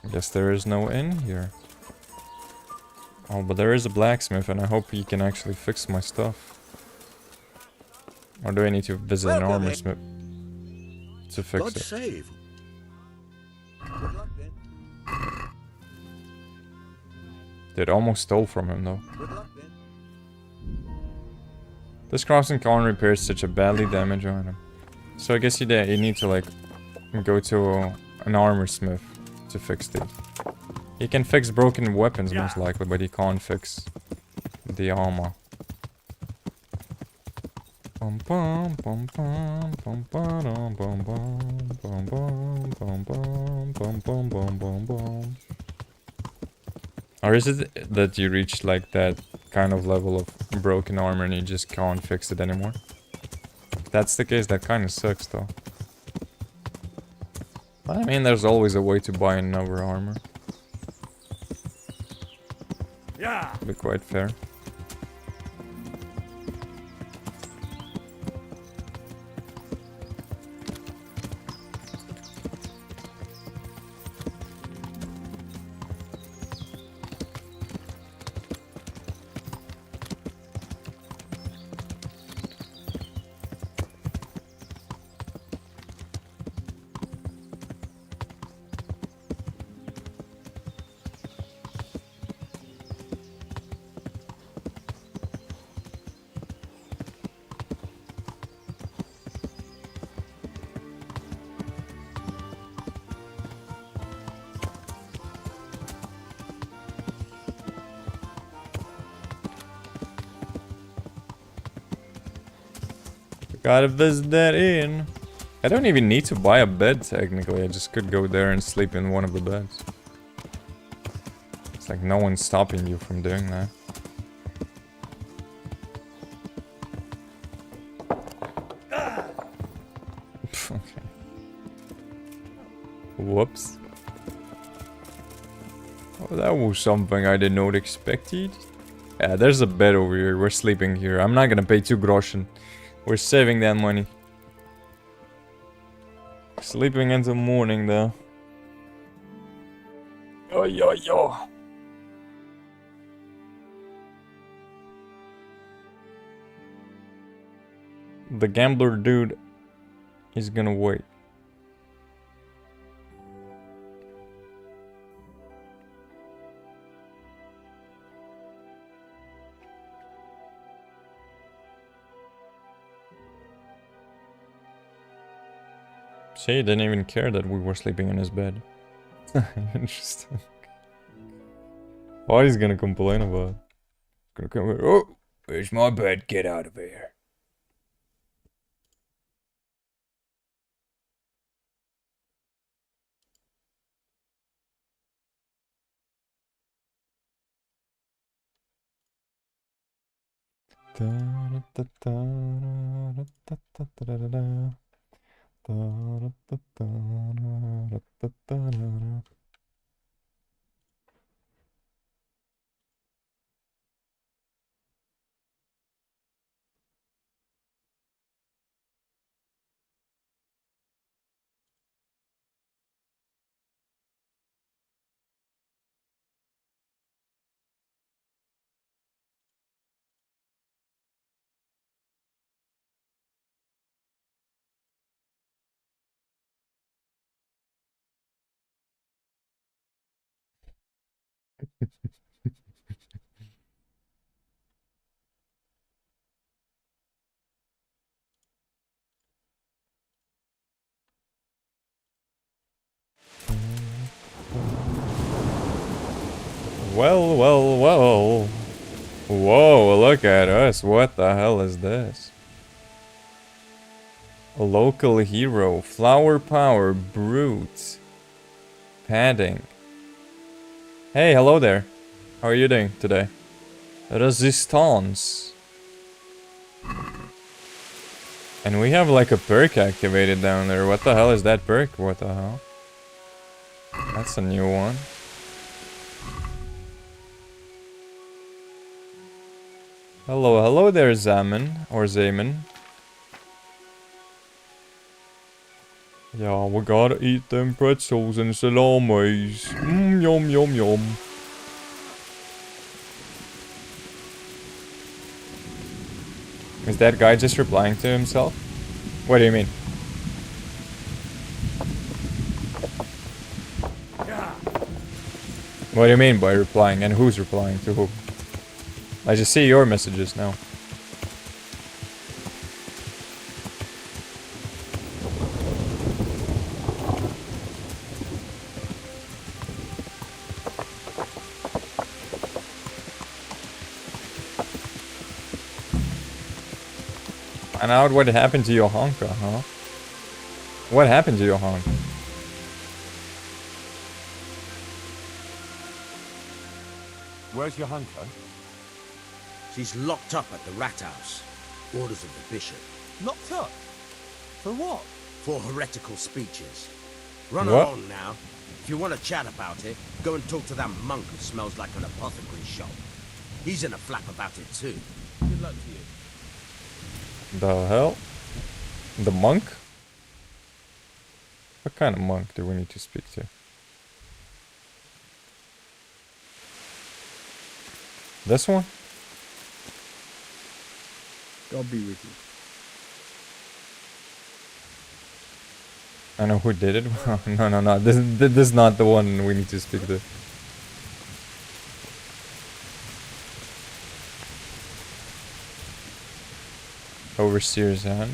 I guess there is no in here. Oh, but there is a blacksmith and I hope he can actually fix my stuff. Or do I need to visit an armor smith to fix God it? save. Good luck, then. Dude, almost stole from him though. Good luck, then. This crossing can't repair such a badly damaged item. So I guess you need to like go to an armor smith to fix it. He can fix broken weapons most likely, but he can't fix the armor. Bum bum bum bum bum bum bum bum bum bum bum bum bum bum bum bum bum. Or is it that you reach like that kind of level of broken armor and you just can't fix it anymore? If that's the case, that kind of sucks though. But I mean, there's always a way to buy another armor. Yeah. Be quite fair. Gotta visit that inn. I don't even need to buy a bed technically, I just could go there and sleep in one of the beds. It's like no one's stopping you from doing that. Okay. Whoops. Oh, that was something I did not expect it. Yeah, there's a bed over here, we're sleeping here. I'm not gonna pay 2 groschen. We're saving that money. Sleeping until morning though. Yo yo yo. The gambler dude is gonna wait. See, he didn't even care that we were sleeping in his bed. Interesting. What he's gonna complain about? Gonna come here. Oh, where's my bed? Get out of here. Well, well, well. Whoa, look at us. What the hell is this? A local hero. Flower power. Brute. Padding. Hey, hello there. How are you doing today? Resistance. And we have like a perk activated down there. What the hell is that perk? What the hell? That's a new one. Hello, hello there, Zaman. Or Zaman. Yeah, we gotta eat them pretzels and salamis. Yum, yum, yum. Is that guy just replying to himself? What do you mean? What do you mean by replying, and who's replying to who? I just see your messages now. Find out what happened to Johanka, huh? What happened to Johanka? Where's Johanka? She's locked up at the rat house. Orders of the bishop. Locked up? For what? For heretical speeches. Run What? along now. If you want to chat about it, go and talk to that monk who smells like an apothecary shop. He's in a flap about it too. Good luck to you. The hell? The monk? What kind of monk do we need to speak to? This one? God be with you. I know who did it. No. This is not the one we need to speak to. Overseer's hand.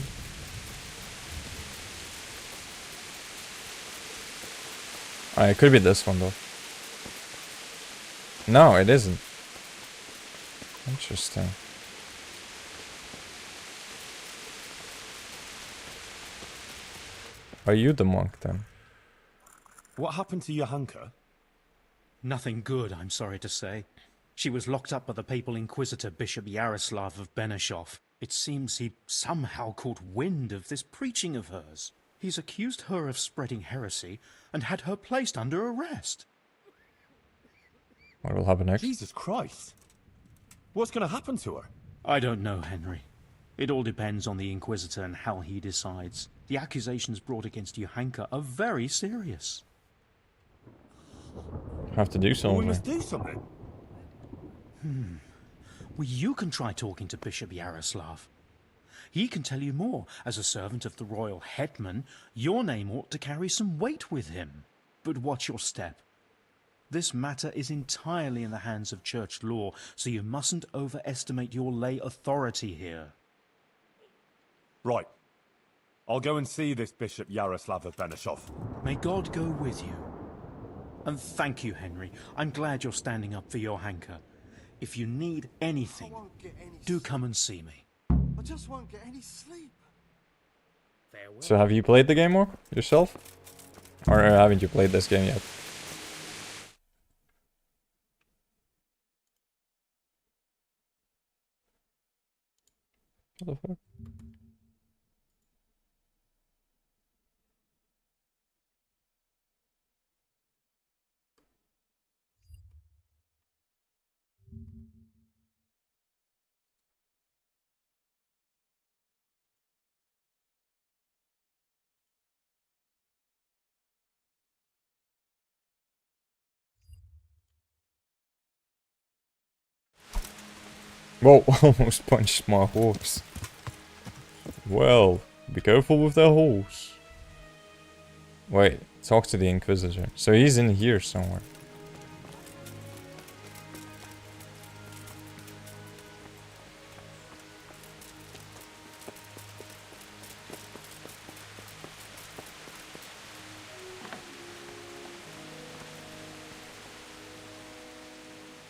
Alright, it could be this one though. No, it isn't. Interesting. Are you the monk then? What happened to Johanka? Nothing good, I'm sorry to say. She was locked up by the papal inquisitor Bishop Yaroslav of Benishov. It seems he somehow caught wind of this preaching of hers. He's accused her of spreading heresy and had her placed under arrest. What will happen next? Jesus Christ. What's going to happen to her? I don't know, Henry. It all depends on the Inquisitor and how he decides. The accusations brought against Johanka are very serious. Have to do something. We must do something. Well, you can try talking to Bishop Yaroslav. He can tell you more. As a servant of the royal hetman, your name ought to carry some weight with him. But watch your step. This matter is entirely in the hands of church law, so you mustn't overestimate your lay authority here. Right. I'll go and see this Bishop Yaroslav of Benishov. May God go with you. And thank you, Henry. I'm glad you're standing up for Johanka. If you need anything, do come and see me. I just won't get any sleep. So have you played the game more yourself? Or haven't you played this game yet? What the fuck? Whoa, almost punched my horse. Well, be careful with that horse. Wait, talk to the Inquisitor. So he's in here somewhere.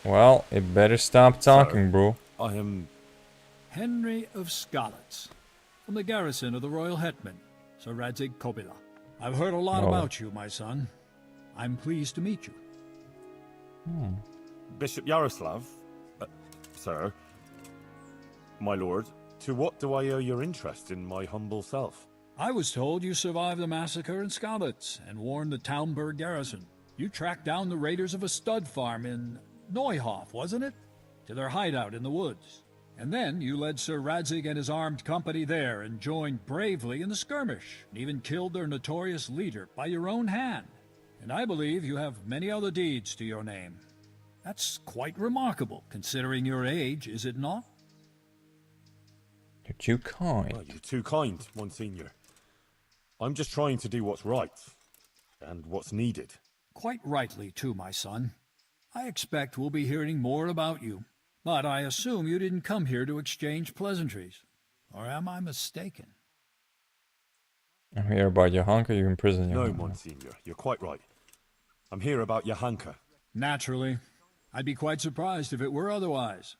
Well, it better stop talking, bro. I am... Henry of Skalitz, from the garrison of the Royal Hetman, Sir Radzig Kobyla. I've heard a lot Oh. about you, my son. I'm pleased to meet you. Bishop Yaroslav? Sir? My lord, to what do I owe your interest in my humble self? I was told you survived the massacre in Skalitz and warned the Townburg garrison. You tracked down the raiders of a stud farm in Neuhof, wasn't it? To their hideout in the woods. And then you led Sir Radzig and his armed company there and joined bravely in the skirmish, and even killed their notorious leader by your own hand. And I believe you have many other deeds to your name. That's quite remarkable, considering your age, is it not? You're too kind. Well, you're too kind, Monsignor. I'm just trying to do what's right, and what's needed. Quite rightly, too, my son. I expect we'll be hearing more about you, but I assume you didn't come here to exchange pleasantries. Or am I mistaken? I'm here about Johanka, you in prison. No, Johanka. Monsignor, you're quite right. I'm here about Johanka. Naturally. I'd be quite surprised if it were otherwise.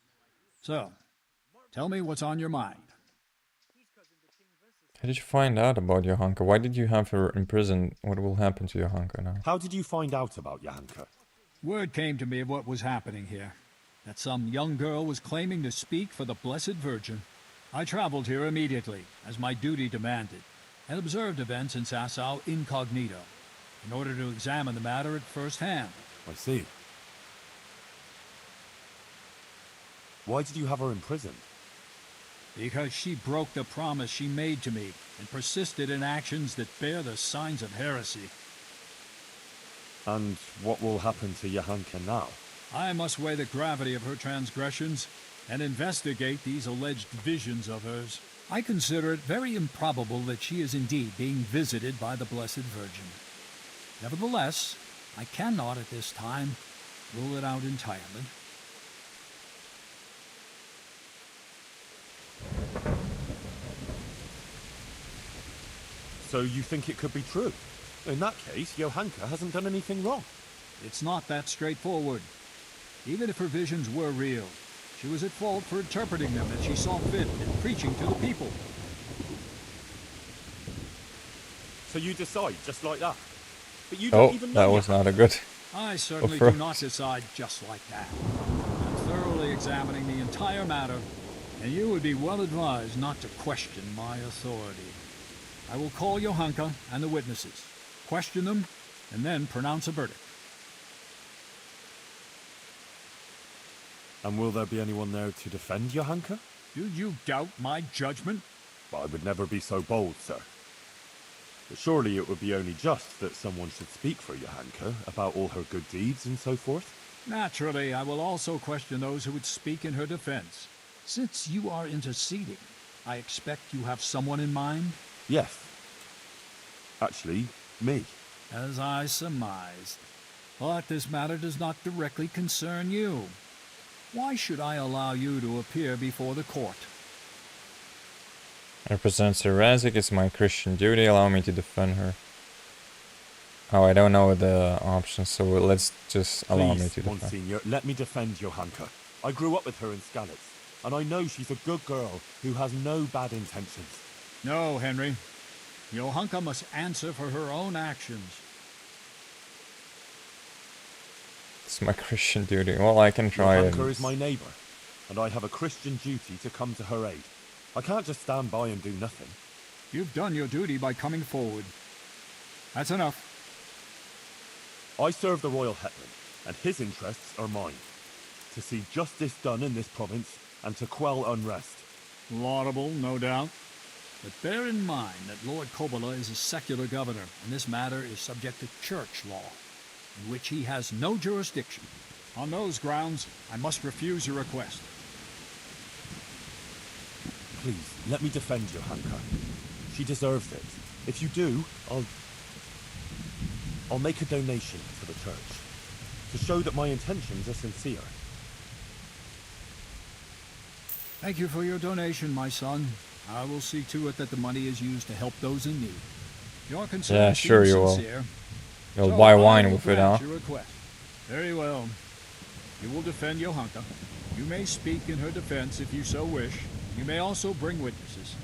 So, tell me what's on your mind. How did you find out about Johanka? Why did you have her in prison? What will happen to Johanka now? How did you find out about Johanka? Word came to me of what was happening here. That some young girl was claiming to speak for the Blessed Virgin. I traveled here immediately, as my duty demanded, and observed events in Sasau incognito, in order to examine the matter at first hand. I see. Why did you have her imprisoned? Because she broke the promise she made to me, and persisted in actions that bear the signs of heresy. And what will happen to Johanka now? I must weigh the gravity of her transgressions, and investigate these alleged visions of hers. I consider it very improbable that she is indeed being visited by the Blessed Virgin. Nevertheless, I cannot at this time rule it out entirely. So you think it could be true? In that case, Johanka hasn't done anything wrong. It's not that straightforward. Even if her visions were real, she was at fault for interpreting them as she saw fit and preaching to the people. So you decide just like that? But you don't even know that was not a good I certainly approach. do not decide just like that. I'm thoroughly examining the entire matter, and you would be well advised not to question my authority. I will call Johanka and the witnesses, question them, and then pronounce a verdict. And will there be anyone there to defend Johanka? Do you doubt my judgment? Well, I would never be so bold, sir. But surely it would be only just that someone should speak for Johanka about all her good deeds and so forth. Naturally, I will also question those who would speak in her defense. Since you are interceding, I expect you have someone in mind? Yes. Actually, me. As I surmised. But this matter does not directly concern you. Why should I allow you to appear before the court? I represent Sir Radzig. It's my Christian duty. Allow me to defend her. Oh, I don't know the options, so let's just allow me to defend. Monsignor, let me defend Johanka. I grew up with her in Skalitz, and I know she's a good girl who has no bad intentions. No, Henry. Johanka must answer for her own actions. It's my Christian duty. Well, I can try it. Johanka is my neighbour, and I have a Christian duty to come to her aid. I can't just stand by and do nothing. You've done your duty by coming forward. That's enough. I serve the royal hetman, and his interests are mine. To see justice done in this province, and to quell unrest. Laudable, no doubt. But bear in mind that Lord Kobyla is a secular governor, and this matter is subject to church law, in which he has no jurisdiction. On those grounds, I must refuse your request. Please, let me defend Johanka. She deserves it. If you do, I'll make a donation to the church, to show that my intentions are sincere. Thank you for your donation, my son. I will see to it that the money is used to help those in need. Your concern Yeah, sure seems you will. sincere. You'll So buy I wine will with it, grant huh? your request. Very well. You will defend Johanka. You may speak in her defense if you so wish. You may also bring witnesses.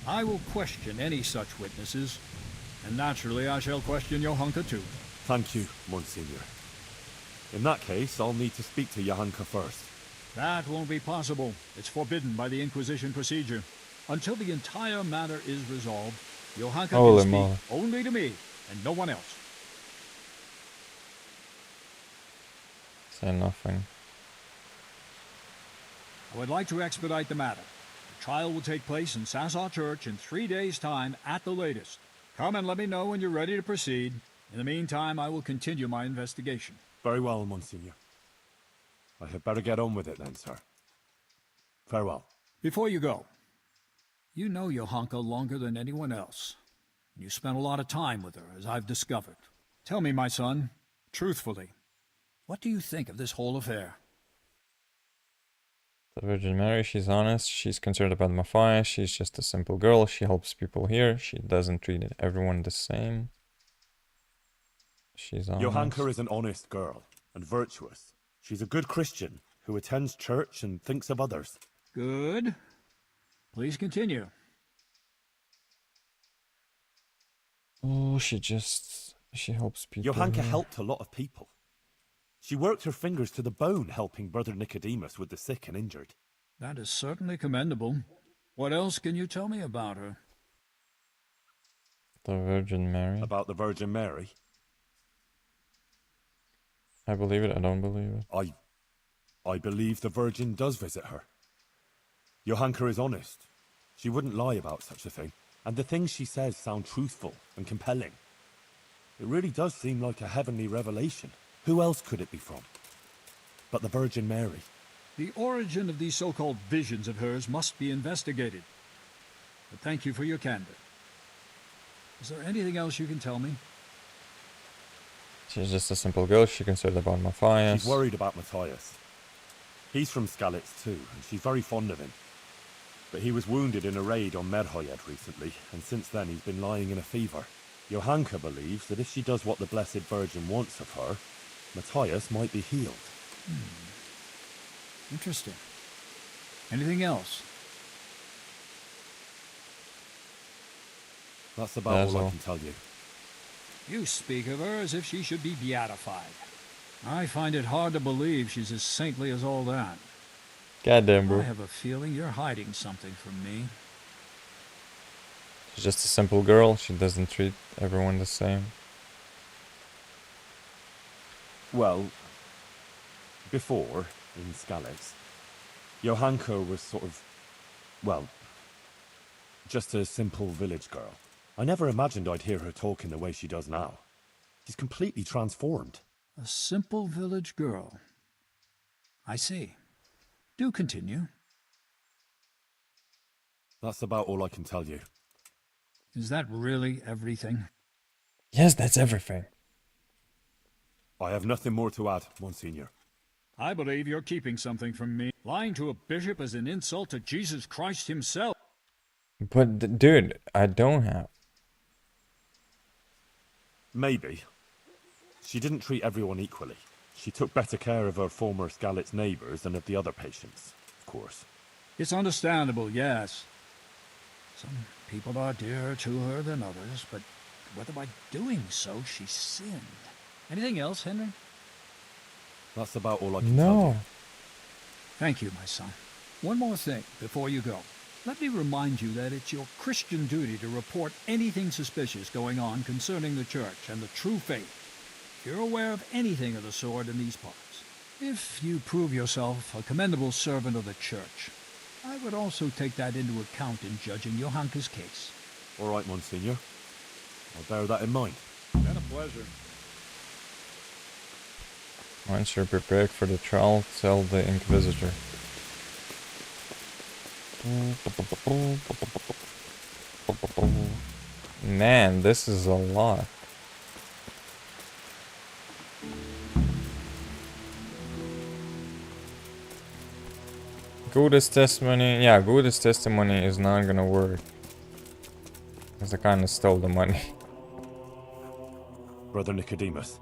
I will question any such witnesses, and naturally I shall question Johanka too. Thank you, Monsignor. In that case, I'll need to speak to Johanka first. That won't be possible. It's forbidden by the Inquisition procedure. Until the entire matter is resolved, Johanka Holy can speak moly. only to me and no one else. Say nothing. I would like to expedite the matter. The trial will take place in Sasau Church in 3 days' time at the latest. Come and let me know when you're ready to proceed. In the meantime, I will continue my investigation. Very well, Monsignor. I had better get on with it then, sir. Farewell. Before you go, you know Johanka longer than anyone else. You spent a lot of time with her, as I've discovered. Tell me, my son, truthfully, what do you think of this whole affair? The Virgin Mary, she's honest, she's concerned about Matthias, she's just a simple girl, she helps people here, she doesn't treat everyone the same. She's honest. Johanka is an honest girl, and virtuous. She's a good Christian, who attends church and thinks of others. Good. Please continue. Oh, she helps people. Johanka here. helped a lot of people. She worked her fingers to the bone helping Brother Nicodemus with the sick and injured. That is certainly commendable. What else can you tell me about her? The Virgin Mary. About the Virgin Mary? I believe it, I don't believe it. I believe the Virgin does visit her. Johanka is honest. She wouldn't lie about such a thing. And the things she says sound truthful and compelling. It really does seem like a heavenly revelation. Who else could it be from? But the Virgin Mary. The origin of these so-called visions of hers must be investigated. But thank you for your candor. Is there anything else you can tell me? She's just a simple girl, she's concerned about Matthias. She's worried about Matthias. He's from Skalitz too, and she's very fond of him. But he was wounded in a raid on Merhojed recently, and since then he's been lying in a fever. Johanka believes that if she does what the Blessed Virgin wants of her, Matthias might be healed. Interesting. Anything else? That's about all I can tell you. You speak of her as if she should be beatified. I find it hard to believe she's as saintly as all that. Goddamn, bro. I have a feeling you're hiding something from me. She's just a simple girl, she doesn't treat everyone the same. Well, before, in Skalitz, Johanka was sort of, well, just a simple village girl. I never imagined I'd hear her talk in the way she does now. She's completely transformed. A simple village girl. I see. Do continue. That's about all I can tell you. Is that really everything? Yes, that's everything. I have nothing more to add, Monsignor. I believe you're keeping something from me. Lying to a bishop is an insult to Jesus Christ himself. But, dude, I don't have. Maybe. She didn't treat everyone equally. She took better care of her former Skalitz neighbors than of the other patients, of course. It's understandable, yes. Some people are dearer to her than others, but whether by doing so she sinned. Anything else, Henry? That's about all I can tell you. Thank you, my son. One more thing before you go. Let me remind you that it's your Christian duty to report anything suspicious going on concerning the church and the true faith. If you're aware of anything of the sort in these parts, if you prove yourself a commendable servant of the church, I would also take that into account in judging Johanka's case. All right, Monsignor. I'll bear that in mind. Been a pleasure. Once you're prepared for the trial, tell the Inquisitor. Man, this is a lot. Goda's testimony, yeah, Goda's testimony is not gonna work. Because I kinda stole the money. Brother Nicodemus.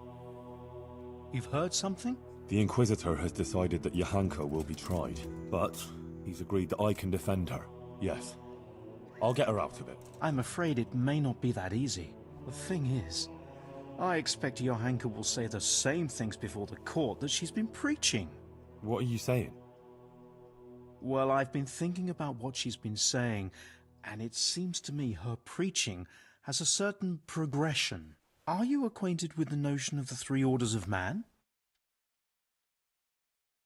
You've heard something? The Inquisitor has decided that Johanka will be tried, but he's agreed that I can defend her. Yes. I'll get her out of it. I'm afraid it may not be that easy. The thing is, I expect Johanka will say the same things before the court that she's been preaching. What are you saying? Well, I've been thinking about what she's been saying, and it seems to me her preaching has a certain progression. Are you acquainted with the notion of the three orders of man?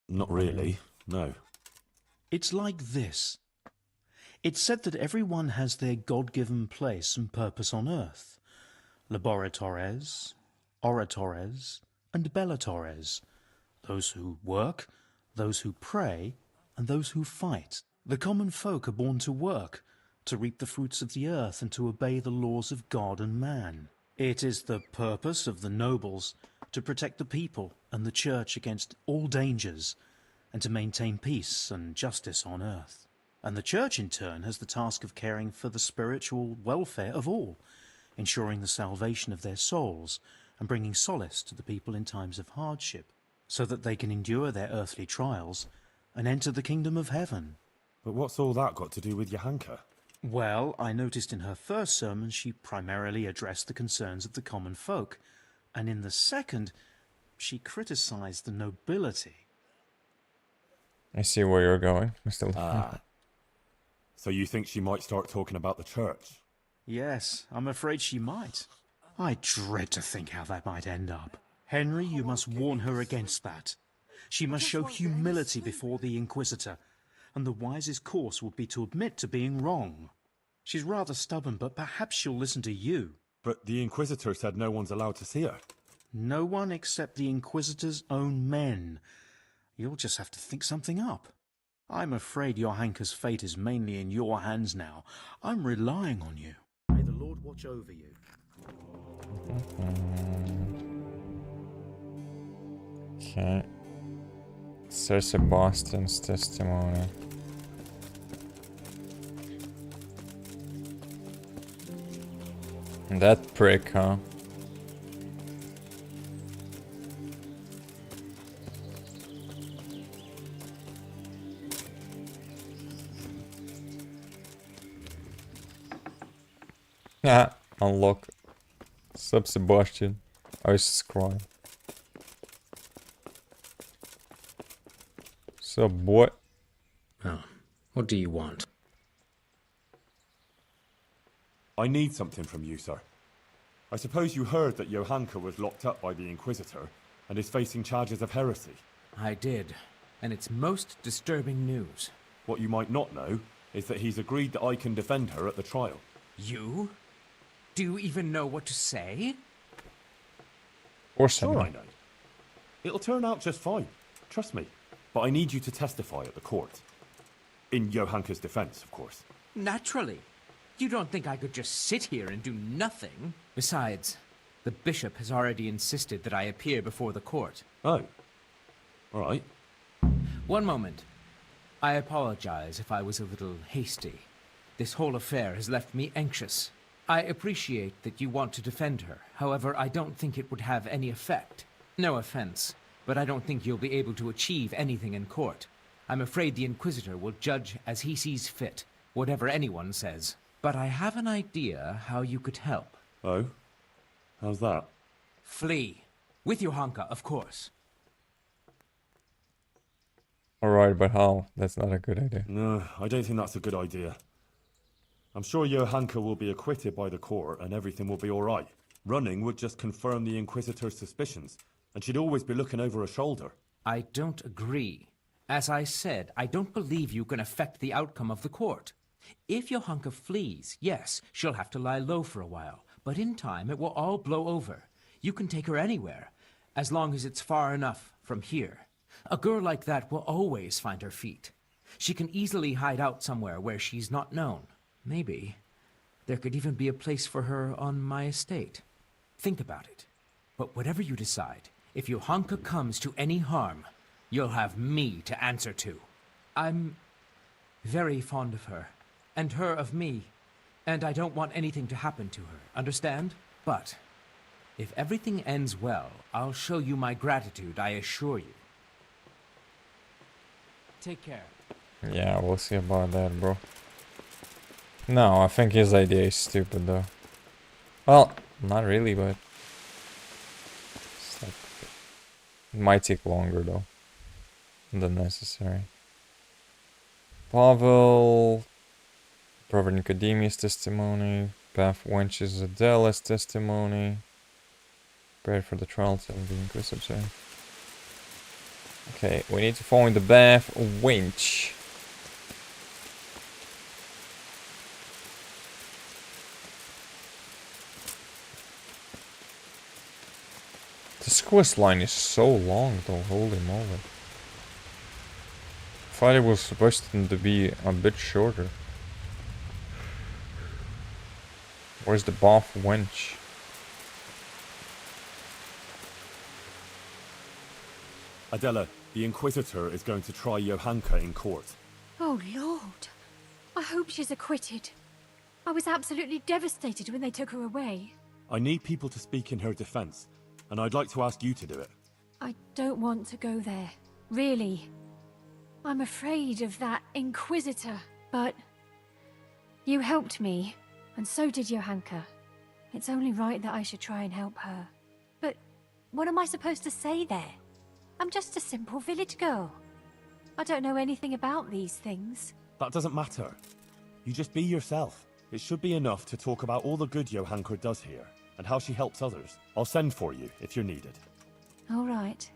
Not really, no. It's like this. It's said that everyone has their God-given place and purpose on earth. Laboratores, oratores, and bellatores. Those who work, those who pray, and those who fight. The common folk are born to work, to reap the fruits of the earth and to obey the laws of God and man. It is the purpose of the nobles to protect the people and the church against all dangers and to maintain peace and justice on earth. And the church in turn has the task of caring for the spiritual welfare of all, ensuring the salvation of their souls and bringing solace to the people in times of hardship, so that they can endure their earthly trials and enter the kingdom of heaven. But what's all that got to do with Johanka? Well, I noticed in her first sermon she primarily addressed the concerns of the common folk, and in the second, she criticized the nobility. I see where you're going, Mr. Ah. So you think she might start talking about the church? Yes, I'm afraid she might. I dread to think how that might end up. Henry, you must warn her against that. She must show humility before the Inquisitor, and the wisest course would be to admit to being wrong. She's rather stubborn, but perhaps she'll listen to you. But the Inquisitor said no one's allowed to see her. No one except the Inquisitor's own men. You'll just have to think something up. I'm afraid Johanka's fate is mainly in your hands now. I'm relying on you. May the Lord watch over you. Okay. Sir Sebastian's testimony. That prick, huh? Yeah, unlock. Sub Sebastian. I subscribe. Sub what? Oh, what do you want? I need something from you, sir. I suppose you heard that Johanka was locked up by the Inquisitor and is facing charges of heresy. I did, and it's most disturbing news. What you might not know is that he's agreed that I can defend her at the trial. You? Do you even know what to say? Or sure I know. It'll turn out just fine. Trust me. But I need you to testify at the court. In Johanka's defense, of course. Naturally. You don't think I could just sit here and do nothing? Besides, the bishop has already insisted that I appear before the court. Oh. All right. One moment. I apologize if I was a little hasty. This whole affair has left me anxious. I appreciate that you want to defend her. However, I don't think it would have any effect. No offense, but I don't think you'll be able to achieve anything in court. I'm afraid the Inquisitor will judge as he sees fit, whatever anyone says. But I have an idea how you could help. Oh? How's that? Flee. With Johanka, of course. Alright, but how? That's not a good idea. No, I don't think that's a good idea. I'm sure Johanka will be acquitted by the court and everything will be alright. Running would just confirm the Inquisitor's suspicions, and she'd always be looking over her shoulder. I don't agree. As I said, I don't believe you can affect the outcome of the court. If Johanka flees, yes, she'll have to lie low for a while, but in time it will all blow over. You can take her anywhere, as long as it's far enough from here. A girl like that will always find her feet. She can easily hide out somewhere where she's not known. Maybe there could even be a place for her on my estate. Think about it. But whatever you decide, if Johanka comes to any harm, you'll have me to answer to. I'm very fond of her, and her of me, and I don't want anything to happen to her, understand? But if everything ends well, I'll show you my gratitude, I assure you. take care. Yeah, we'll see about that, bro. No, I think his idea is stupid, though. Well, not really, but... It's like, it might take longer, though, than necessary. Pavel... Brother Nicodemus' testimony. Bath Wench's Adela's testimony. Prepare for the trials of the Inquisitor. Okay, we need to find the Bath Wench. This quest line is so long though, holy moly. I thought it was supposed to be a bit shorter. Where's the Bath Wench? Adela, the Inquisitor is going to try Johanka in court. Oh, Lord. I hope she's acquitted. I was absolutely devastated when they took her away. I need people to speak in her defense, and I'd like to ask you to do it. I don't want to go there. Really. I'm afraid of that Inquisitor. But you helped me, and so did Johanka. It's only right that I should try and help her. But what am I supposed to say there? I'm just a simple village girl. I don't know anything about these things. That doesn't matter. You just be yourself. It should be enough to talk about all the good Johanka does here, and how she helps others. I'll send for you if you're needed. All right.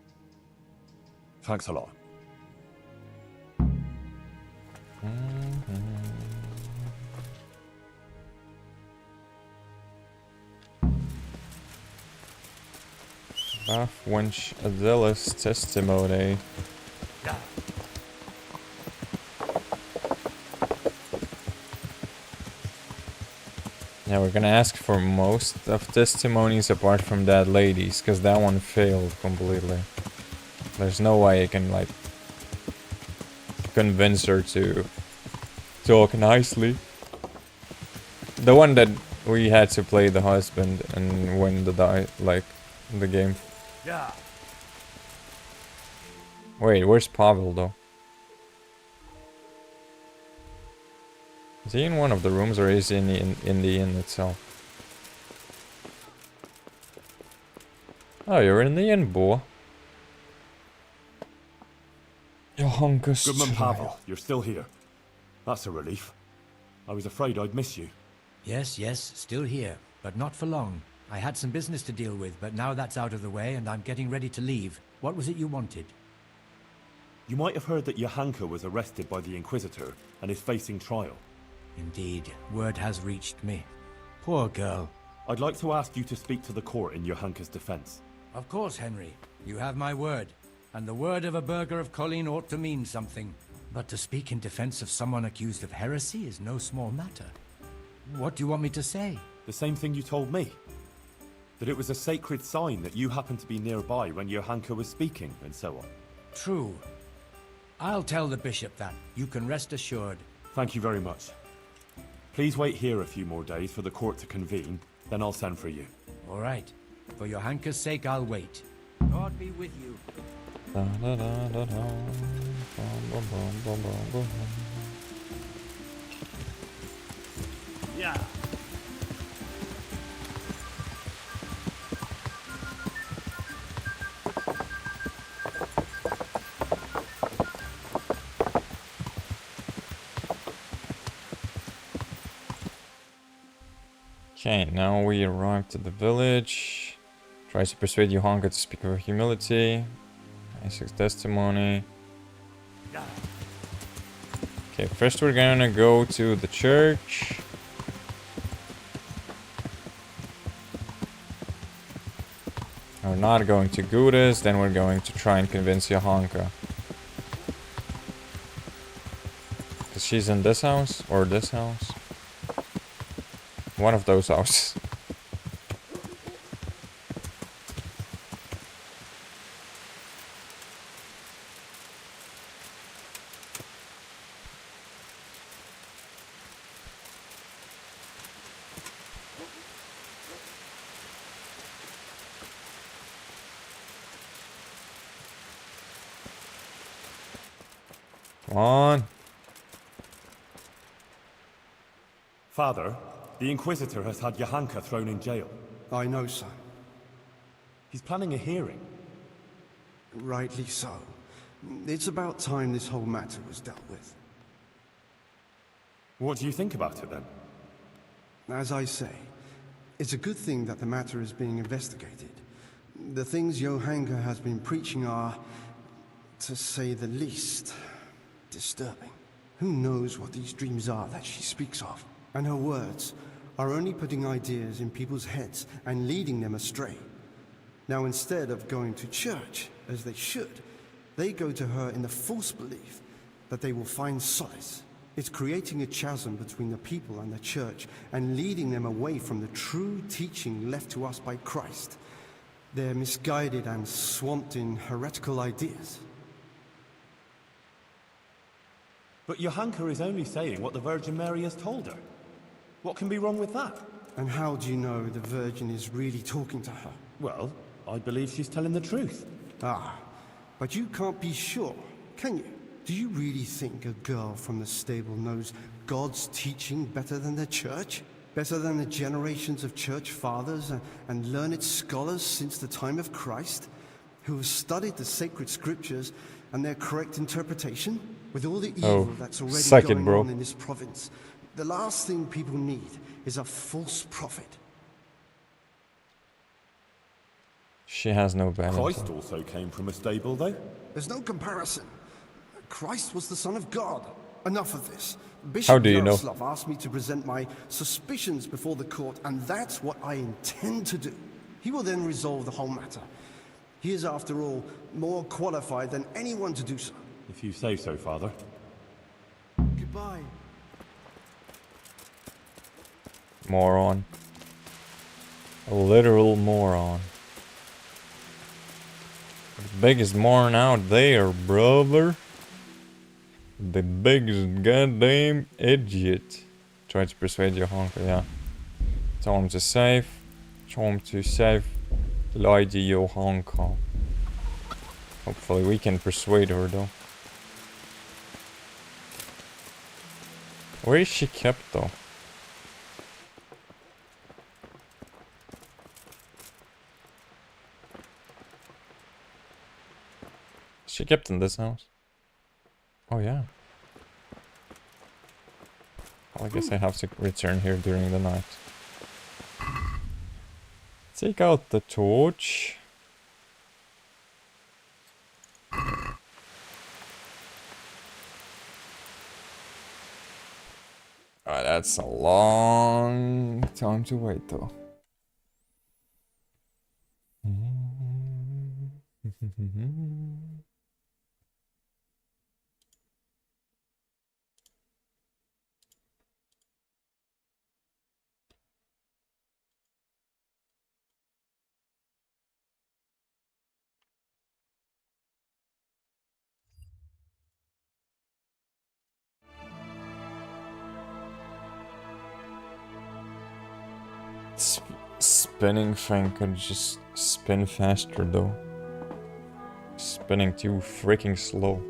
Thanks a lot. Bath Wench Adela's testimony. Yeah, we're gonna ask for most of testimonies apart from that lady's, because that one failed completely. There's no way I can, like, convince her to talk nicely. The one that we had to play the husband and win the game. Yeah. Wait, where's Pavel though? Is he in one of the rooms or is he in the inn itself? Oh, you're in the inn, boy. Johanka's Goodman trial. Pavel, you're still here. That's a relief. I was afraid I'd miss you. Yes, yes, still here, but not for long. I had some business to deal with, but now that's out of the way and I'm getting ready to leave. What was it you wanted? You might have heard that Johanka was arrested by the Inquisitor and is facing trial. Indeed, word has reached me. Poor girl. I'd like to ask you to speak to the court in Johanka's defense. Of course, Henry. You have my word. And the word of a burgher of Colleen ought to mean something. But to speak in defense of someone accused of heresy is no small matter. What do you want me to say? The same thing you told me. That it was a sacred sign that you happened to be nearby when Johanka was speaking, and so on. True. I'll tell the bishop that. You can rest assured. Thank you very much. Please wait here a few more days for the court to convene, then I'll send for you. All right. For Johanka's sake, I'll wait. God be with you. Yeah. Okay, now we arrived at the village. Tries to persuade Johanka to speak of humility. Isaac's testimony. Okay, first we're gonna go to the church. We're not going to Gudas, then we're going to try and convince Johanka. Because she's in this house, or this house. One of those houses. Come on. Father, the Inquisitor has had Johanka thrown in jail. I know, son. He's planning a hearing. Rightly so. It's about time this whole matter was dealt with. What do you think about it, then? As I say, it's a good thing that the matter is being investigated. The things Johanka has been preaching are, to say the least, disturbing. Who knows what these dreams are that she speaks of? And her words are only putting ideas in people's heads and leading them astray. Now, instead of going to church, as they should, they go to her in the false belief that they will find solace. It's creating a chasm between the people and the church and leading them away from the true teaching left to us by Christ. They're misguided and swamped in heretical ideas. But Johanka is only saying what the Virgin Mary has told her. What can be wrong with that? And how do you know the Virgin is really talking to her? Well, I believe she's telling the truth. Ah, but you can't be sure, can you? Do you really think a girl from the stable knows God's teaching better than the church? Better than the generations of church fathers and learned scholars since the time of Christ? Who have studied the sacred scriptures and their correct interpretation? With all the evil that's already going on in this province, the last thing people need is a false prophet. She has no balance. Christ also came from a stable, though. There's no comparison. Christ was the Son of God. Enough of this. How do you know? Bishop Yaroslav asked me to present my suspicions before the court, and that's what I intend to do. He will then resolve the whole matter. He is, after all, more qualified than anyone to do so. If you say so, Father. Goodbye. Moron. A literal moron. The biggest moron out there, brother. The biggest goddamn idiot. Try to persuade Johanka, yeah. Tell him to save. Tell him to save Lady Johanka. Hopefully we can persuade her though. Where is she kept though? Is she kept in this house? Oh yeah. Well, I guess I have to return here during the night. Take out the torch. Alright, that's a long time to wait though. Spinning thing could just spin faster though. Spinning too freaking slow.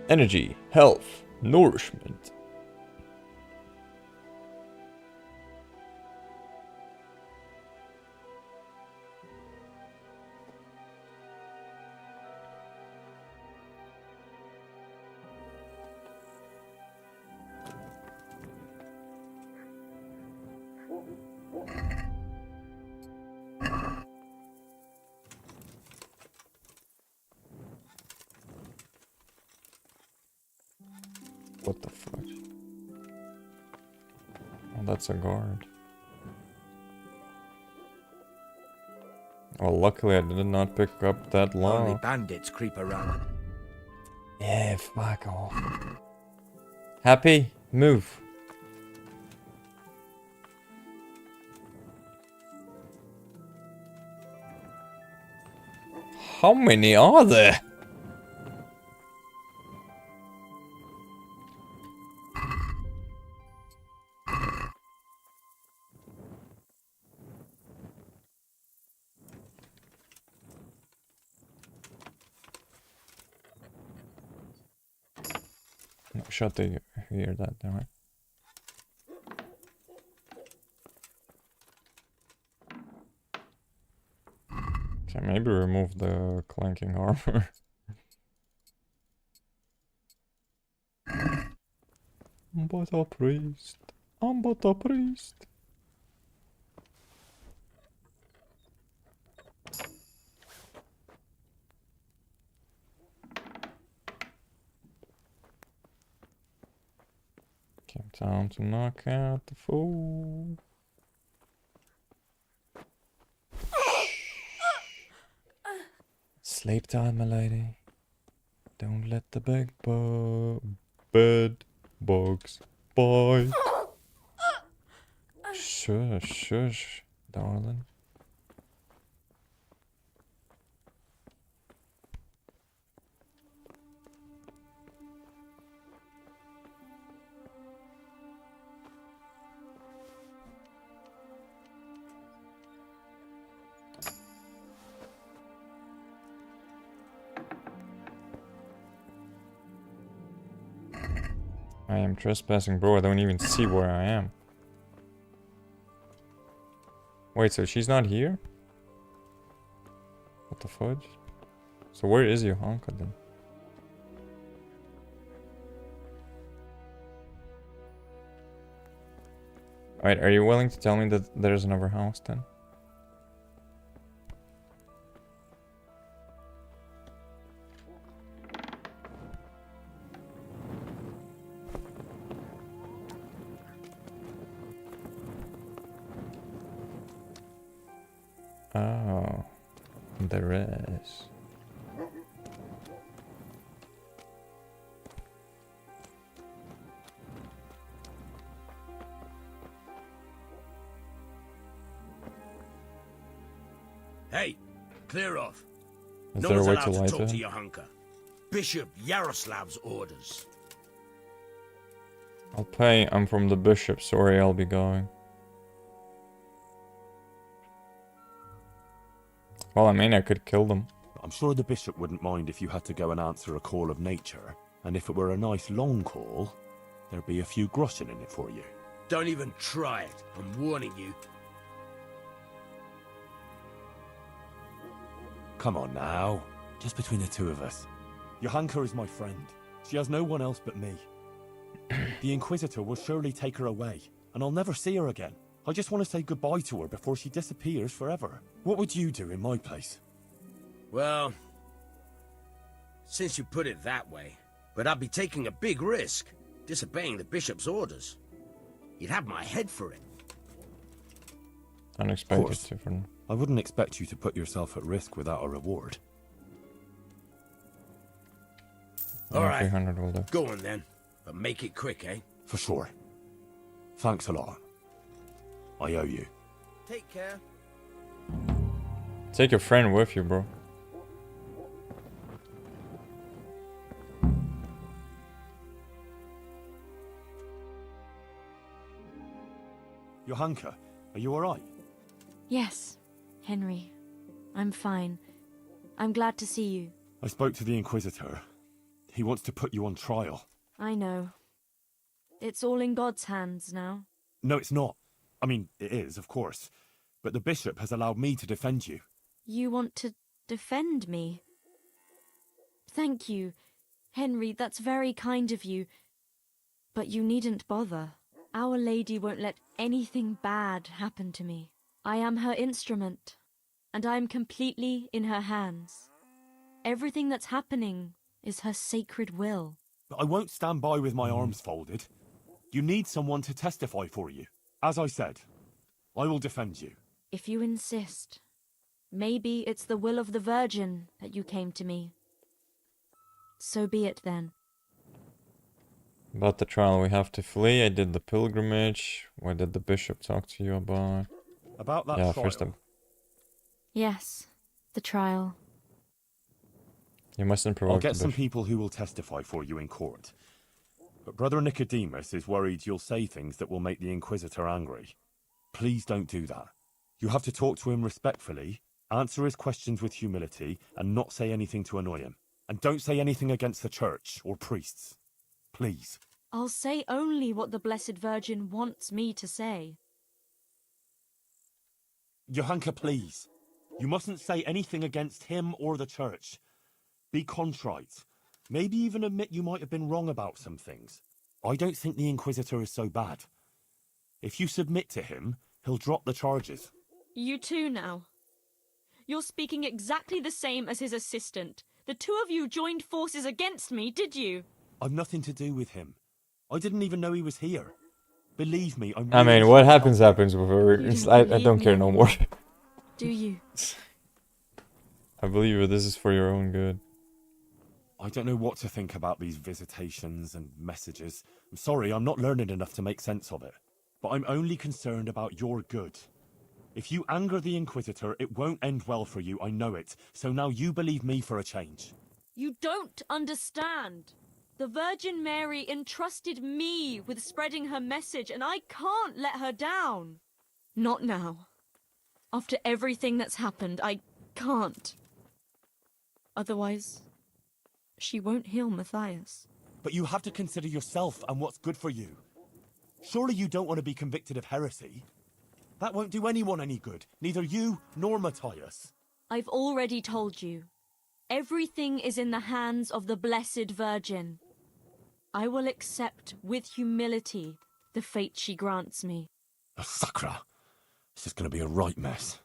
Energy, health, nourishment. What the fuck? Oh, that's a guard. Well, luckily I did not pick up that lock. Only bandits creep around. Yeah, fuck off. Happy? Move. How many are there? Shut the hear that, alright. Okay, maybe remove the clanking armor. I'm but a priest. I'm but a priest. Came time to knock out the fool. Sleep tight, my lady. Don't let the bed bugs bite. Shush, shush, darling. I am trespassing, bro. I don't even see where I am. Wait, so she's not here? What the fudge? So where is Johanka then? Alright, are you willing to tell me that there's another house then? Oh, there is. Hey, clear off. Is No there a one's way allowed to to lie talk to to him? Johanka. Bishop Yaroslav's orders. I'll pay. I'm from the bishop. Sorry, I'll be going. Well, I mean, I could kill them. I'm sure the bishop wouldn't mind if you had to go and answer a call of nature, and if it were a nice long call, there'd be a few groschen in it for you. Don't even try it. I'm warning you. Come on now. Just between the two of us. Johanka is my friend. She has no one else but me. The Inquisitor will surely take her away, and I'll never see her again. I just want to say goodbye to her before she disappears forever. What would you do in my place? Well, since you put it that way, but I'd be taking a big risk, disobeying the bishop's orders. You'd have my head for it. Unexpected different. I wouldn't expect you to put yourself at risk without a reward. All right, 300 will do. go on then, but make it quick, eh? For sure. Thanks a lot. I owe you. Take care. Take your friend with you, bro. Johanka, are you alright? Yes, Henry. I'm fine. I'm glad to see you. I spoke to the Inquisitor. He wants to put you on trial. I know. It's all in God's hands now. No, it's not. I mean, it is, of course. But the bishop has allowed me to defend you. You want to defend me? Thank you, Henry, that's very kind of you. But you needn't bother. Our Lady won't let anything bad happen to me. I am her instrument, and I am completely in her hands. Everything that's happening is her sacred will. But I won't stand by with my arms folded. You need someone to testify for you. As I said, I will defend you. If you insist. Maybe it's the will of the Virgin that you came to me. So be it then. About the trial, we have to flee. I did the pilgrimage. What did the bishop talk to you about? About that yeah, trial? first time. Yes, the trial. You mustn't provoke I'll get the some bishop. people who will testify for you in court. But Brother Nicodemus is worried you'll say things that will make the Inquisitor angry. Please don't do that. You have to talk to him respectfully, answer his questions with humility, and not say anything to annoy him. And don't say anything against the church or priests. please. I'll say only what the Blessed Virgin wants me to say. Johanka, please. You mustn't say anything against him or the church. Be contrite. Maybe even admit you might have been wrong about some things. I don't think the Inquisitor is so bad. If you submit to him, he'll drop the charges. You too now. You're speaking exactly the same as his assistant. The two of you joined forces against me, did you? I've nothing to do with him. I didn't even know he was here. Believe me, I'm I really mean, what trying to happens help happens with her. You It's, don't I don't believe care me no more. anymore. Do you? I believe you. This is for your own good. I don't know what to think about these visitations and messages. I'm sorry, I'm not learned enough to make sense of it. But I'm only concerned about your good. If you anger the Inquisitor, it won't end well for you, I know it. So now you believe me for a change. You don't understand. The Virgin Mary entrusted me with spreading her message, and I can't let her down. Not now. After everything that's happened, I can't. Otherwise, she won't heal Matthias. But you have to consider yourself and what's good for you. Surely you don't want to be convicted of heresy? That won't do anyone any good, neither you nor Matthias. I've already told you. Everything is in the hands of the Blessed Virgin. I will accept with humility the fate she grants me. Oh, Sakra. This is going to be a right mess.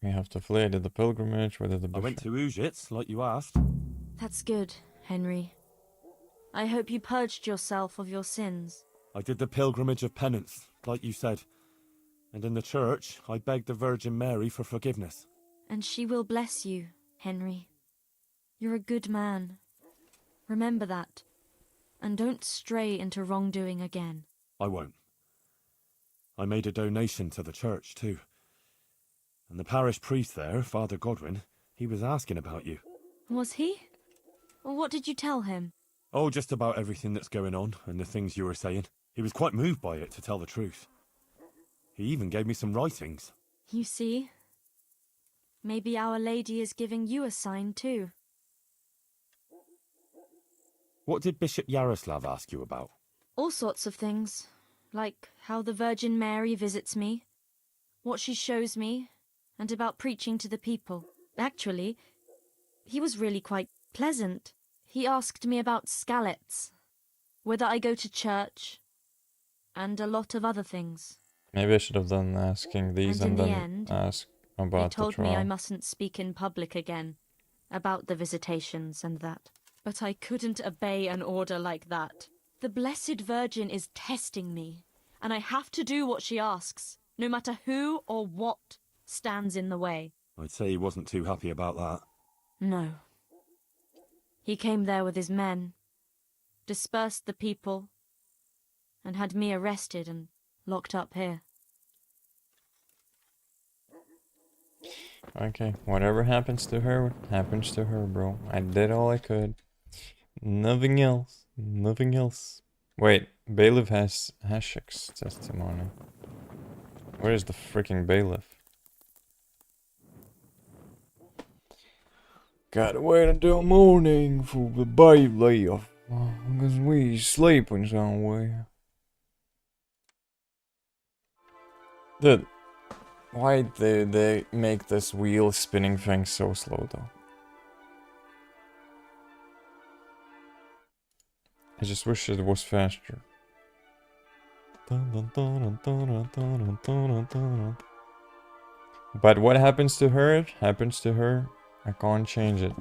We have to flee. I did the pilgrimage. Where did the I went to Ujits, like you asked. That's good, Henry. I hope you purged yourself of your sins. I did the pilgrimage of penance, like you said. And in the church, I begged the Virgin Mary for forgiveness. And she will bless you, Henry. You're a good man. Remember that. And don't stray into wrongdoing again. I won't. I made a donation to the church, too. And the parish priest there, Father Godwin, he was asking about you. Was he? What did you tell him? Oh, just about everything that's going on and the things you were saying. He was quite moved by it, to tell the truth. He even gave me some writings. You see? Maybe Our Lady is giving you a sign too. What did Bishop Yaroslav ask you about? All sorts of things. Like how the Virgin Mary visits me, what she shows me, and about preaching to the people. Actually, he was really quite pleasant. He asked me about Skalitz, whether I go to church, and a lot of other things. Maybe I should have done asking these and in the then end, ask He about the told me I trial. mustn't speak in public again, about the visitations and that. But I couldn't obey an order like that. The Blessed Virgin is testing me, and I have to do what she asks, no matter who or what stands in the way. I'd say he wasn't too happy about that. No. He came there with his men, dispersed the people, and had me arrested and locked up here. Okay, whatever happens to her, bro. I did all I could. Nothing else. Nothing else. Wait, bailiff has Hashik's testimony. Where is the freaking bailiff? Gotta wait until morning for the bailiff. Because we sleeping somewhere. Dude, why did they make this wheel spinning thing so slow though? I just wish it was faster. But what happens to her, happens to her. I can't change it.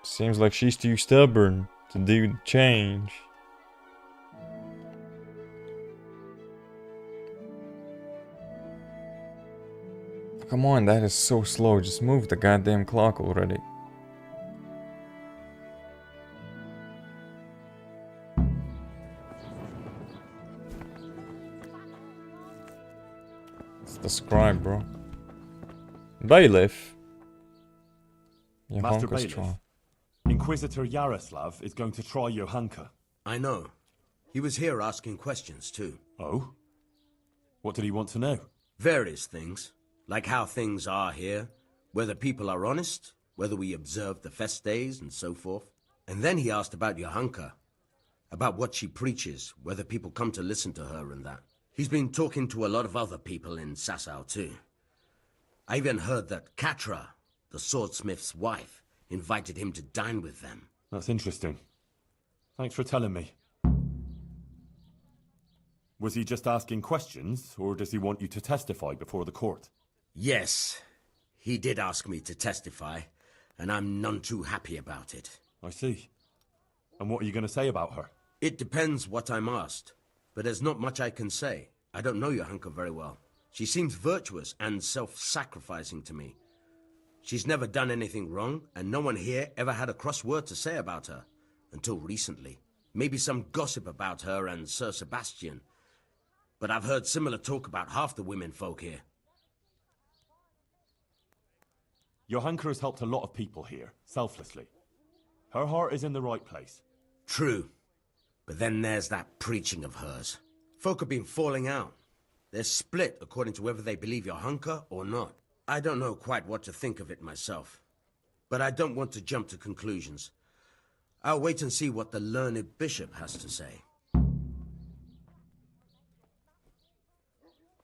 Seems like she's too stubborn to do the change. Come on, that is so slow. Just move the goddamn clock already. It's the scribe, bro. Bailiff. Master Johanka's Bailiff, trial. Inquisitor Yaroslav is going to try Johanka. I know. He was here asking questions, too. Oh? What did he want to know? Various things. Like how things are here, whether people are honest, whether we observe the fest days, and so forth. And then he asked about Johanka, about what she preaches, whether people come to listen to her and that. He's been talking to a lot of other people in Sasau too. I even heard that Katra, the swordsmith's wife, invited him to dine with them. That's interesting. Thanks for telling me. Was he just asking questions, or does he want you to testify before the court? Yes, he did ask me to testify, and I'm none too happy about it. I see. And what are you going to say about her? It depends what I'm asked, but there's not much I can say. I don't know Johanka very well. She seems virtuous and self-sacrificing to me. She's never done anything wrong, and no one here ever had a cross word to say about her. Until recently. Maybe some gossip about her and Sir Sebastian. But I've heard similar talk about half the women folk here. Johanka has helped a lot of people here, selflessly. Her heart is in the right place. True. But then there's that preaching of hers. Folk have been falling out. They're split according to whether they believe Johanka or not. I don't know quite what to think of it myself. But I don't want to jump to conclusions. I'll wait and see what the learned bishop has to say.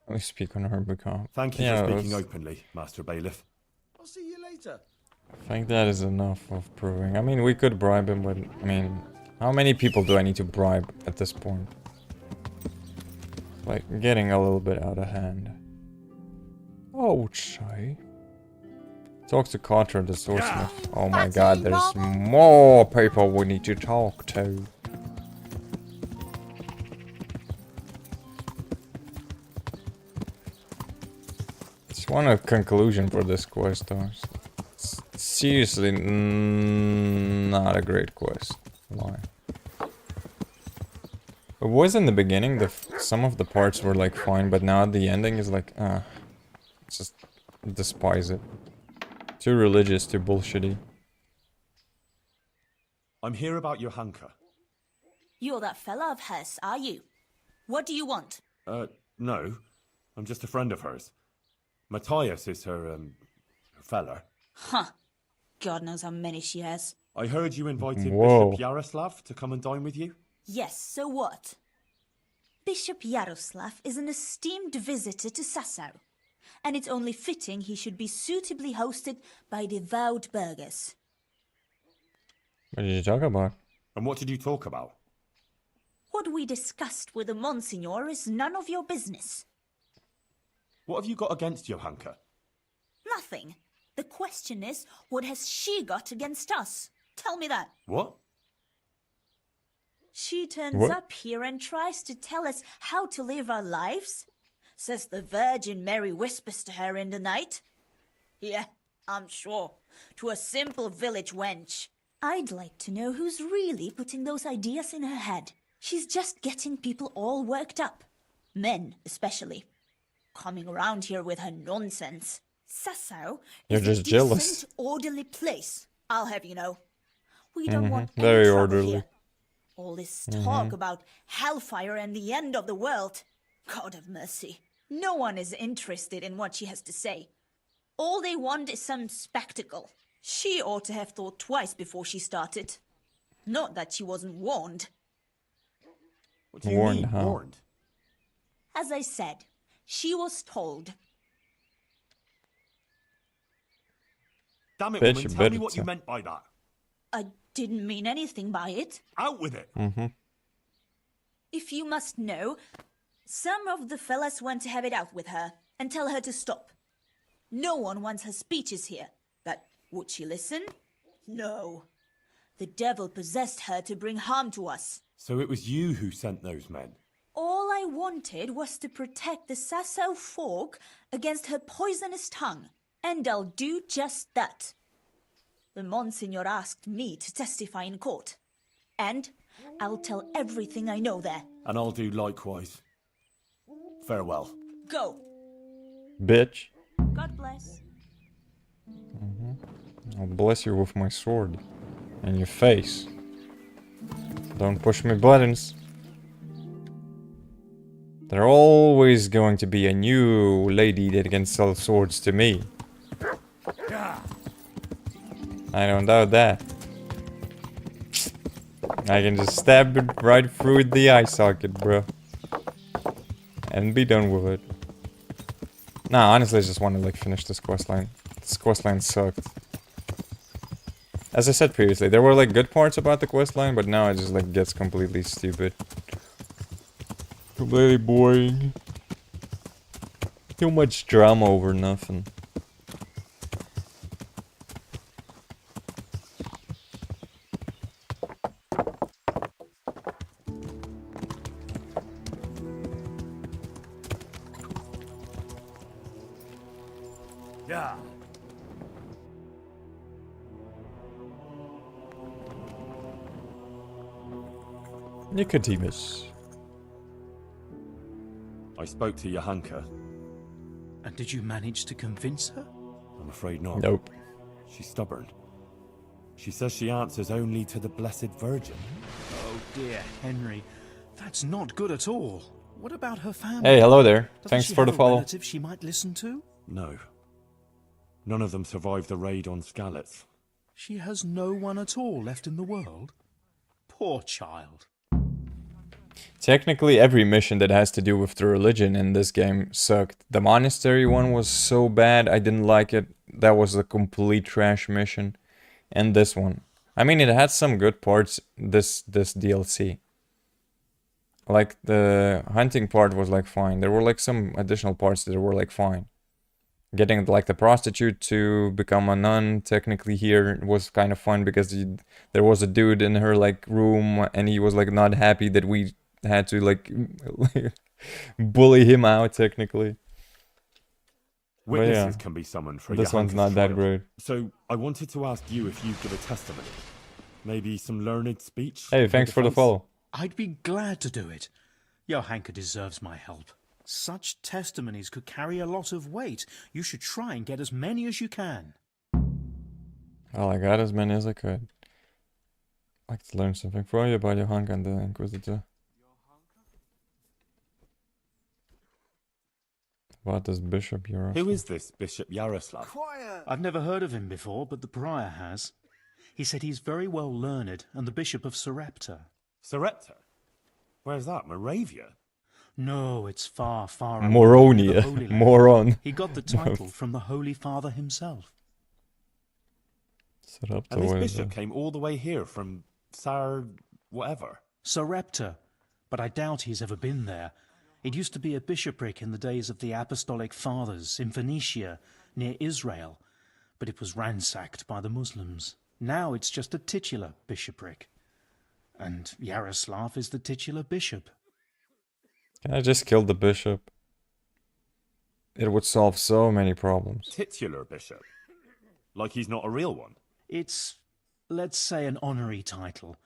We speak on her behalf. Thank you for speaking openly, Master Bailiff. I'll see you later. I think that is enough of proving. I mean, we could bribe him, but I mean, how many people do I need to bribe at this point? Like, getting a little bit out of hand. Oh, shy. Talk to Katra, the swordsmith. Oh my god, there's more people we need to talk to. Just want a conclusion for this quest, though. It's seriously not a great quest. Why? It was in the beginning, some of the parts were like fine, but now the ending is like, just despise it. Too religious, too bullshitty. I'm here about Johanka. You're that fella of hers, are you? What do you want? No. I'm just a friend of hers. Matthias is her fella. Huh. God knows how many she has. I heard you invited Whoa. Bishop Yaroslav to come and dine with you? Yes, so what? Bishop Yaroslav is an esteemed visitor to Sasau, and it's only fitting he should be suitably hosted by devout burghers. What did you talk about? And what did you talk about? What we discussed with the Monsignor is none of your business. What have you got against Johanka? Nothing. The question is, what has she got against us? Tell me that. What? She turns up here and tries to tell us how to live our lives. Says the Virgin Mary whispers to her in the night. Yeah, I'm sure. To a simple village wench. I'd like to know who's really putting those ideas in her head. She's just getting people all worked up. Men, especially. Coming around here with her nonsense. Sasau You're is just a jealous. decent, orderly place, I'll have you know. We don't want any Very trouble orderly. here. All this talk about hellfire and the end of the world. God have mercy. No one is interested in what she has to say. All they want is some spectacle. She ought to have thought twice before she started. Not that she wasn't warned. What do you Warned mean, how? warned? As I said, she was told. Damn it, Bitch, woman, you tell better me what you tell- meant by that. I didn't mean anything by it. Out with it! If you must know, some of the fellas want to have it out with her and tell her to stop. No one wants her speeches here. But would she listen? No. The devil possessed her to bring harm to us. So it was you who sent those men? All I wanted was to protect the Sasau folk against her poisonous tongue. And I'll do just that. The Monsignor asked me to testify in court. And I'll tell everything I know there. And I'll do likewise. Farewell. Go. Bitch. God bless. I'll bless you with my sword. In your face. Don't push my buttons. There's always going to be a new lady that can sell swords to me. I don't doubt that. I can just stab it right through the eye socket, bro. And be done with it. Nah, honestly, I just want to like finish this questline. This questline sucked. As I said previously, there were like good parts about the questline, but now it just like gets completely stupid. Completely boring. Too much drama over nothing. Yeah. Nicodemus. I spoke to Johanka. And did you manage to convince her? I'm afraid not. Nope. She's stubborn. She says she answers only to the Blessed Virgin. Oh dear, Henry. That's not good at all. What about her family? Hey, hello there. Doesn't Thanks she for have the a follow. relative she might listen to? No. None of them survived the raid on Skalitz. She has no one at all left in the world? Poor child. Technically, every mission that has to do with the religion in this game sucked. The monastery one was so bad, I didn't like it. That was a complete trash mission. And this one. I mean, it had some good parts, this DLC. Like, the hunting part was, like, fine. There were, like, some additional parts that were, like, fine. Getting, like, the prostitute to become a nun, technically, here was kind of fun because there was a dude in her, like, room, and he was, like, not happy that we had to, like, bully him out, technically. Witnesses can be summoned for this one's not that great. So, I wanted to ask you if you'd give a testimony. Maybe some learned speech? Hey, thanks for the follow. I'd be glad to do it. Johanka deserves my help. Such testimonies could carry a lot of weight. You should try and get as many as you can. Well, I got as many as I could. I'd like to learn something from you about Johanka and the Inquisitor. About this Bishop Yaroslav. Who is this Bishop Yaroslav? Quiet! I've never heard of him before, but the prior has. He said he's very well learned and the Bishop of Sarepta. Sarepta? Where's that? Moravia? No, it's far, far away. Moronia. From the Holy Land. Moron. He got the title from the Holy Father himself. Sarepta, And this where is bishop it? came all the way here from whatever. Sarepta, but I doubt he's ever been there. It used to be a bishopric in the days of the Apostolic Fathers in Phoenicia, near Israel, but it was ransacked by the Muslims. Now it's just a titular bishopric. And Yaroslav is the titular bishop. Can I just kill the bishop? It would solve so many problems. Titular bishop? Like he's not a real one? It's, let's say, an honorary title.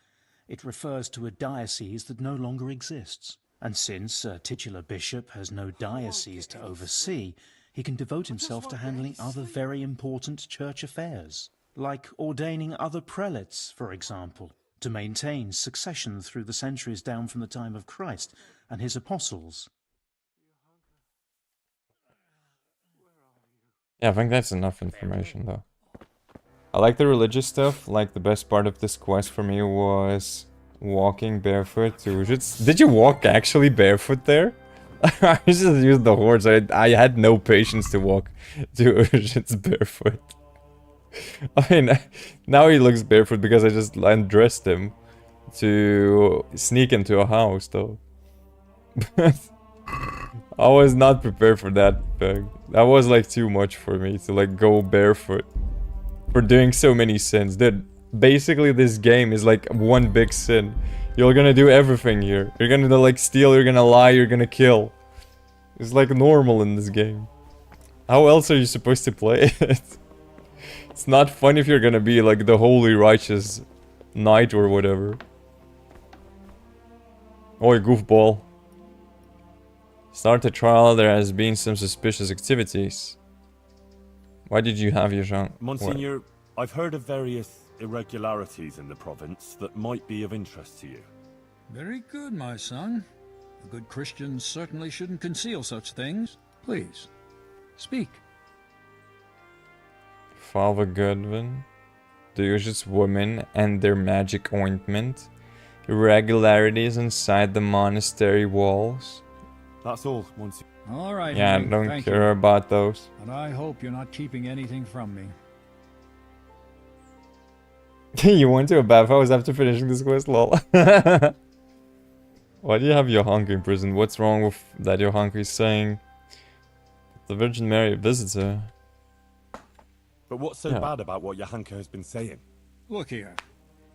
It refers to a diocese that no longer exists. And since a titular bishop has no diocese to oversee, he can devote himself to handling other very important church affairs, like ordaining other prelates, for example, to maintain succession through the centuries down from the time of Christ and his apostles. Yeah, I think that's enough information, though. I like the religious stuff. Like, the best part of this quest for me was walking barefoot to Ujits. Did you walk actually barefoot there? I just used the horse. I had no patience to walk to Ujits barefoot. I mean, now he looks barefoot because I just undressed him to sneak into a house, though. I was not prepared for that, Peg. That was like too much for me to like go barefoot for doing so many sins. Dude, basically this game is like one big sin. You're gonna do everything here. You're gonna like steal, you're gonna lie, you're gonna kill. It's like normal in this game. How else are you supposed to play it? It's not fun if you're gonna be like the holy righteous knight or whatever. Oi, goofball. Start the trial, there has been some suspicious activities. Why did you have your Jean? Monsignor, I've heard of various irregularities in the province that might be of interest to you. Very good, my son. A good Christian certainly shouldn't conceal such things. Please, speak. Father Godwin, the Ujits women and their magic ointment. irregularities inside the monastery walls. That's all, Monsignor. All right, Yeah, I Henry, don't thank care you. about those. And I hope you're not keeping anything from me. You went to a bathhouse after finishing this quest, lol. Why do you have Johanka in prison? What's wrong with that Johanka is saying the Virgin Mary visits her? But what's so bad about what Johanka has been saying? Look here.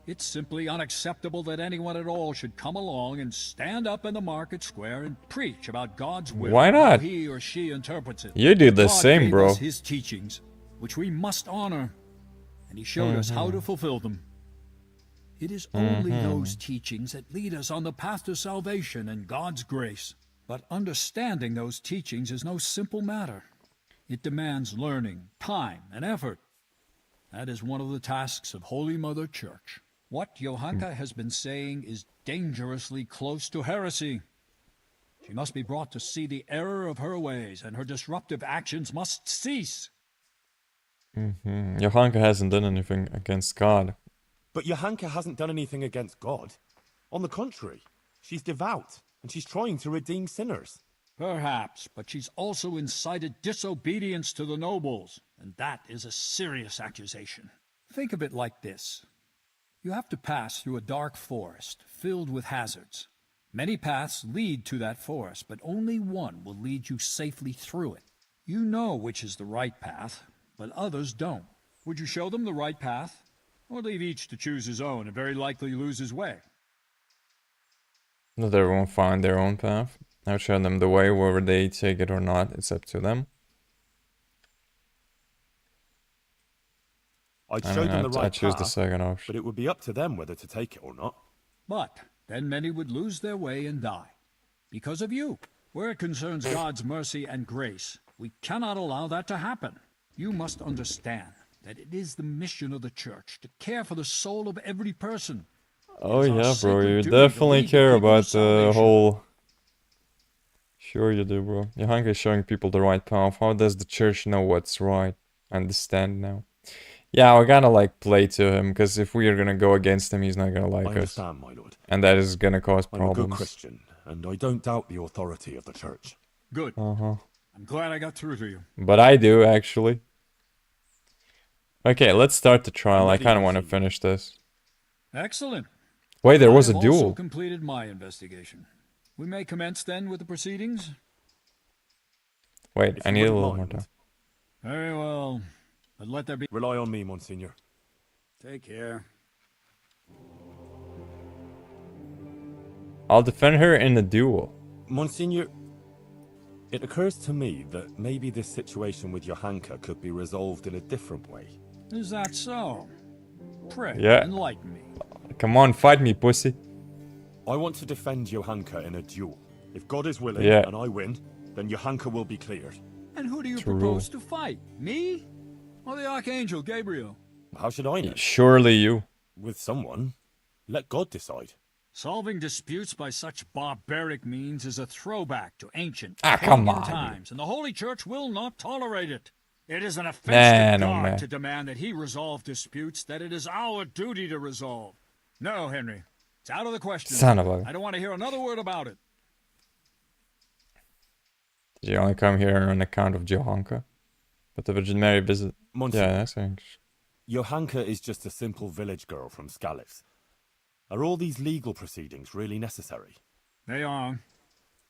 It's simply unacceptable that anyone at all should come along and stand up in the market square and preach about God's will. Why How not? he or she interprets it. You do the God same, gave bro. us his teachings, which we must honor, and he showed us how to fulfill them. It is only those teachings that lead us on the path to salvation and God's grace. But understanding those teachings is no simple matter. It demands learning, time, and effort. That is one of the tasks of Holy Mother Church. What Johanka has been saying is dangerously close to heresy. She must be brought to see the error of her ways, and her disruptive actions must cease. Johanka hasn't done anything against God. But Johanka hasn't done anything against God. On the contrary, she's devout, and she's trying to redeem sinners. Perhaps, but she's also incited disobedience to the nobles, and that is a serious accusation. Think of it like this. You have to pass through a dark forest filled with hazards. Many paths lead to that forest, but only one will lead you safely through it. You know which is the right path, but others don't. Would you show them the right path? Or leave each to choose his own and very likely lose his way? Let everyone find their own path. I'll show them the way, whether they take it or not, it's up to them. I'd show them the right I choose path, the second option. but it would be up to them whether to take it or not. But then many would lose their way and die. Because of you. Where it concerns God's mercy and grace, we cannot allow that to happen. You must understand that it is the mission of the Church to care for the soul of every person. Oh It's our yeah, bro, sacred you duty to definitely lead the care people to about the salvation. whole... Sure you do, bro. Johanka is showing people the right path. How does the church know what's right? Understand now. Yeah, we're gonna like play to him, because if we are gonna go against him, he's not gonna like I us. understand, my lord. And that is gonna cause I'm a good problems. Christian, and I don't doubt the authority of the Church. Good. Uh-huh. I'm glad I got through to you. But I do, actually. Okay, let's start the trial. I kind of want to finish this. Excellent. Wait, there was I a have also duel. completed my investigation. We may commence then with the proceedings? Wait, If I you need a wouldn't little more mind. time. Very well. But let there be... Rely on me, Monsignor. Take care. I'll defend her in a duel. Monsignor, it occurs to me that maybe this situation with Johanka could be resolved in a different way. Is that so? Pray, Yeah. enlighten me. Come on, fight me, pussy. I want to defend Johanka in a duel. If God is willing Yeah. and I win, then Johanka will be cleared. And who do you True. propose to fight? Me? Or the Archangel Gabriel? How should I know? Surely you. With someone. Let God decide. Solving disputes by such barbaric means is a throwback to ancient come pagan on. times, and the Holy Church will not tolerate it. It is an offense Man, to oh God man. to demand that he resolve disputes that it is our duty to resolve. No, Henry. It's out of the question. Son of a- I don't want to hear another word about it. Did you only come here on account of Johanka? But the Virgin Mary visit... Monsignor. Yeah, that's interesting. Johanka is just a simple village girl from Scalix. Are all these legal proceedings really necessary? They are.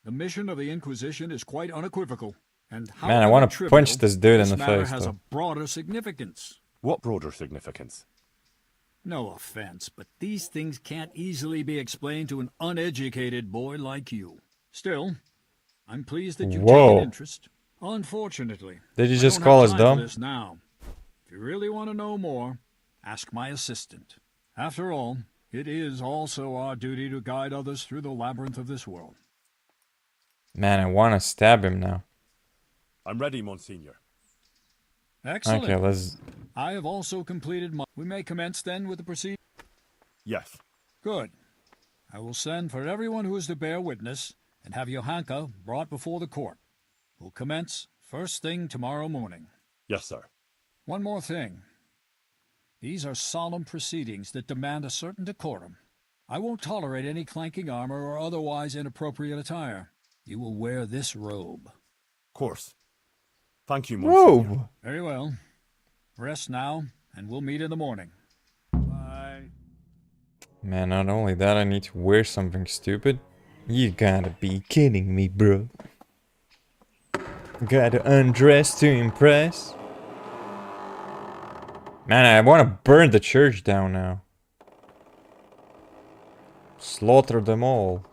The mission of the Inquisition is quite unequivocal. And Man, I however wanna trivial, punch this dude in the matter face, has though. a broader significance. What broader significance? No offense, but these things can't easily be explained to an uneducated boy like you. Still, I'm pleased that you've Whoa. taken interest. Unfortunately, Did you I just don't call have us time for dumb? this now. If you really want to know more, ask my assistant. After all, it is also our duty to guide others through the labyrinth of this world. Man, I want to stab him now. I'm ready, Monsignor. Excellent. Okay, let's... I have also completed my... We may commence then with the proceedings? Yes. Good. I will send for everyone who is to bear witness and have Johanka brought before the court. We'll commence first thing tomorrow morning. Yes, sir. One more thing. These are solemn proceedings that demand a certain decorum. I won't tolerate any clanking armor or otherwise inappropriate attire. You will wear this robe. Of course. Thank you, Monsignor. Whoa! Very well. Rest now, and we'll meet in the morning. Bye. Man, not only that, I need to wear something stupid. You gotta be kidding me, bro. Gotta undress to impress. Man, I wanna burn the church down now. Slaughter them all.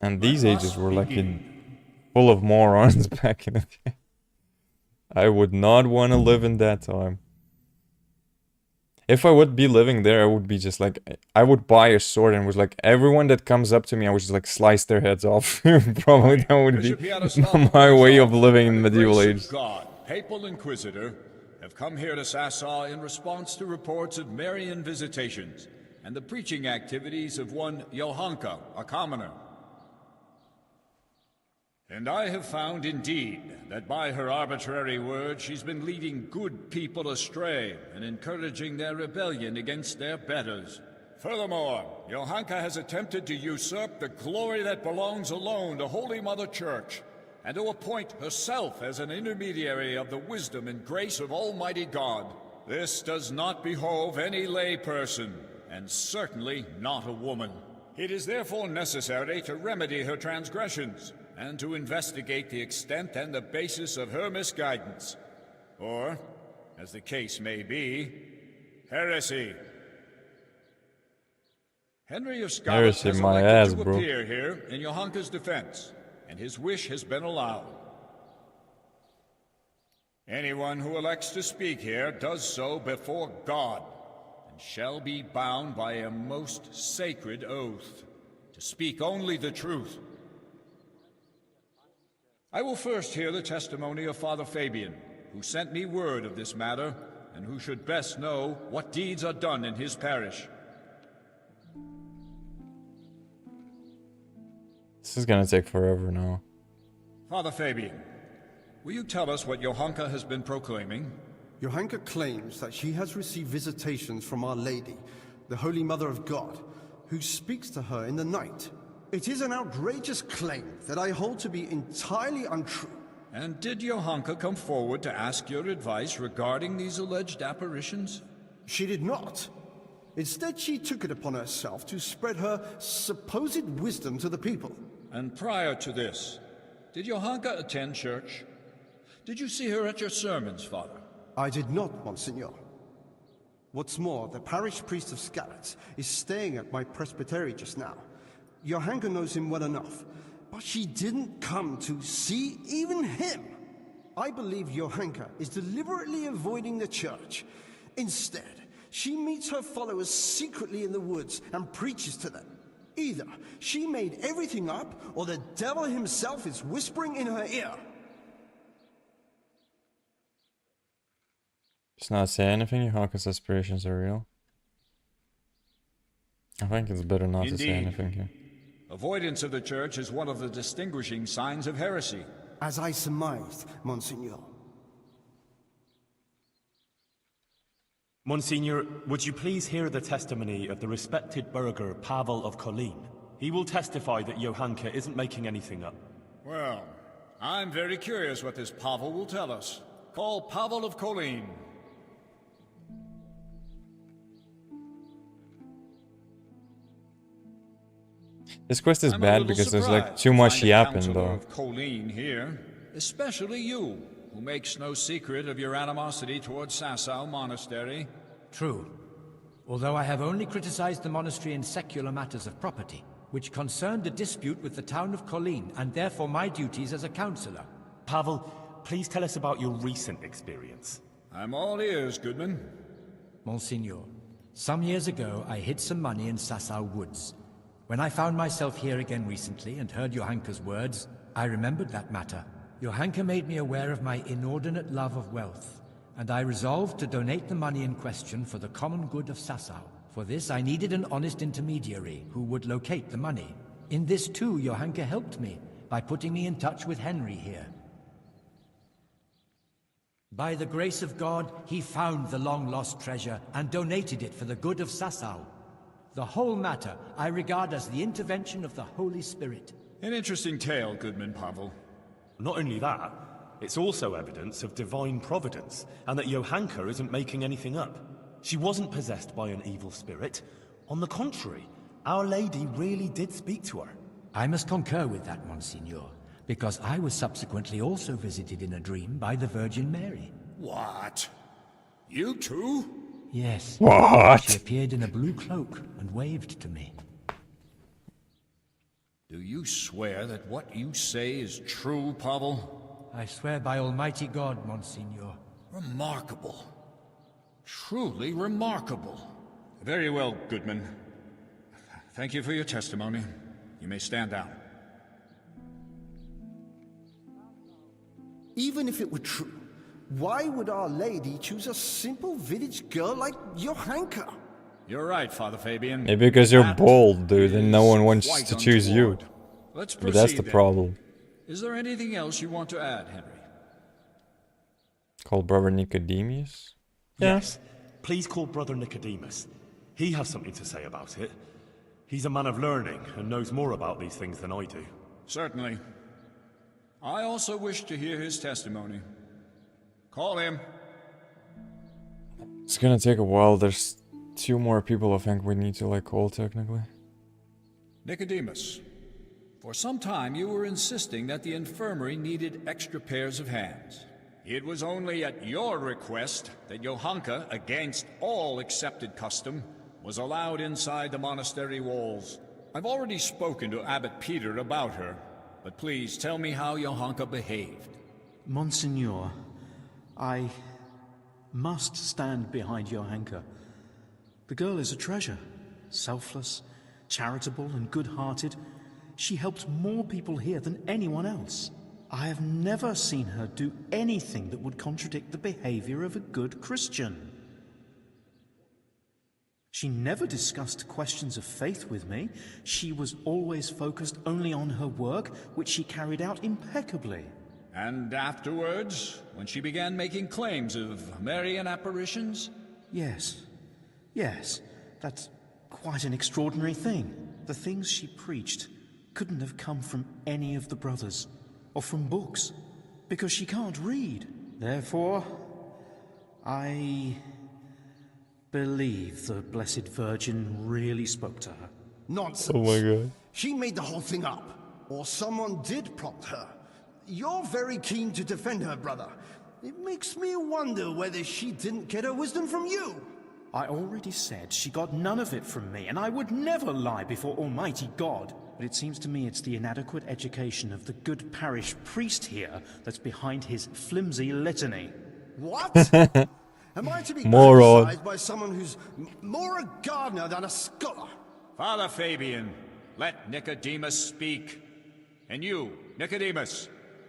And these ages were like full of morons back in the day. I would not want to live in that time. If I would be living there, I would be just like, I would buy a sword and was like, everyone that comes up to me, I would just like slice their heads off. Probably that would be my way of living in medieval age. God, Papal Inquisitor, have come here to Sasau in response to reports of Marian visitations and the preaching activities of one Johanka, a commoner. And I have found, indeed, that by her arbitrary words she's been leading good people astray and encouraging their rebellion against their betters. Furthermore, Johanka has attempted to usurp the glory that belongs alone to Holy Mother Church, and to appoint herself as an intermediary of the wisdom and grace of Almighty God. This does not behove any lay person, and certainly not a woman. It is therefore necessary to remedy her transgressions, and to investigate the extent and the basis of her misguidance. Or, as the case may be, heresy. Henry of Scotland Heresy, has my elected ass, to bro. appear here in Johanka's defense, and his wish has been allowed. Anyone who elects to speak here does so before God, and shall be bound by a most sacred oath, to speak only the truth. I will first hear the testimony of Father Fabian, who sent me word of this matter, and who should best know what deeds are done in his parish. This is gonna take forever now. Father Fabian, will you tell us what Johanka has been proclaiming? Johanka claims that she has received visitations from Our Lady, the Holy Mother of God, who speaks to her in the night. It is an outrageous claim that I hold to be entirely untrue. And did Johanka come forward to ask your advice regarding these alleged apparitions? She did not. Instead, she took it upon herself to spread her supposed wisdom to the people. And prior to this, did Johanka attend church? Did you see her at your sermons, Father? I did not, Monsignor. What's more, the parish priest of Skalitz is staying at my presbytery just now. Johanka knows him well enough, but she didn't come to see even him. I believe Johanka is deliberately avoiding the church. Instead, she meets her followers secretly in the woods and preaches to them. Either she made everything up, or the devil himself is whispering in her ear. Just not say anything. Johanka's aspirations are real. I think it's better not to say anything here. Avoidance of the church is one of the distinguishing signs of heresy. As I surmised, Monsignor. Monsignor, would you please hear the testimony of the respected burgher Pavel of Kolin? He will testify that Johanka isn't making anything up. Well, I'm very curious what this Pavel will tell us. Call Pavel of Kolin. This quest is I'm bad because there's like too much yapping though. Of Colleen here, especially you, who makes no secret of your animosity towards Sasau Monastery. True. Although I have only criticized the monastery in secular matters of property, which concerned a dispute with the town of Colleen, and therefore my duties as a councillor. Pavel, please tell us about your recent experience. I'm all ears, Goodman. Monsignor, some years ago I hid some money in Sasau woods. When I found myself here again recently and heard Johanka's words, I remembered that matter. Johanka made me aware of my inordinate love of wealth, and I resolved to donate the money in question for the common good of Sasau. For this, I needed an honest intermediary who would locate the money. In this too, Johanka helped me by putting me in touch with Henry here. By the grace of God, he found the long-lost treasure and donated it for the good of Sasau. The whole matter I regard as the intervention of the Holy Spirit. An interesting tale, Goodman Pavel. Not only that, it's also evidence of divine providence, and that Johanka isn't making anything up. She wasn't possessed by an evil spirit. On the contrary, Our Lady really did speak to her. I must concur with that, Monsignor, because I was subsequently also visited in a dream by the Virgin Mary. What? You too? Yes. What? She appeared in a blue cloak and waved to me. Do you swear that what you say is true, Pavel? I swear by Almighty God, Monsignor. Remarkable. Truly remarkable. Very well, Goodman. Thank you for your testimony. You may stand down. Even if it were true, why would Our Lady choose a simple village girl like Johanka? You're right, Father Fabian. Maybe because you're bold, dude, and no one wants quite to choose you. untoward. Let's Maybe that's the proceed, then. problem. Is there anything else you want to add, Henry? Called Brother Nicodemus? Yeah. Yes. Please call Brother Nicodemus. He has something to say about it. He's a man of learning and knows more about these things than I do. Certainly. I also wish to hear his testimony. Call him. It's gonna take a while. There's 2 more people I think we need to like call technically. Nicodemus, for some time you were insisting that the infirmary needed extra pairs of hands. It was only at your request that Johanka, against all accepted custom, was allowed inside the monastery walls. I've already spoken to Abbot Peter about her, but please tell me how Johanka behaved. Monsignor, I must stand behind Johanka. The girl is a treasure. Selfless, charitable, and good-hearted. She helped more people here than anyone else. I have never seen her do anything that would contradict the behavior of a good Christian. She never discussed questions of faith with me. She was always focused only on her work, which she carried out impeccably. And afterwards, when she began making claims of Marian apparitions? Yes. Yes. That's quite an extraordinary thing. The things she preached couldn't have come from any of the brothers, or from books, because she can't read. Therefore, I believe the Blessed Virgin really spoke to her. Nonsense. Oh my god. She made the whole thing up. Or someone did prompt her. You're very keen to defend her, brother. It makes me wonder whether she didn't get her wisdom from you. I already said she got none of it from me, and I would never lie before Almighty God. But it seems to me it's the inadequate education of the good parish priest here that's behind his flimsy litany. What? Am I to be Moron. criticized by someone who's more a gardener than a scholar? Father Fabian, let Nicodemus speak. And you, Nicodemus,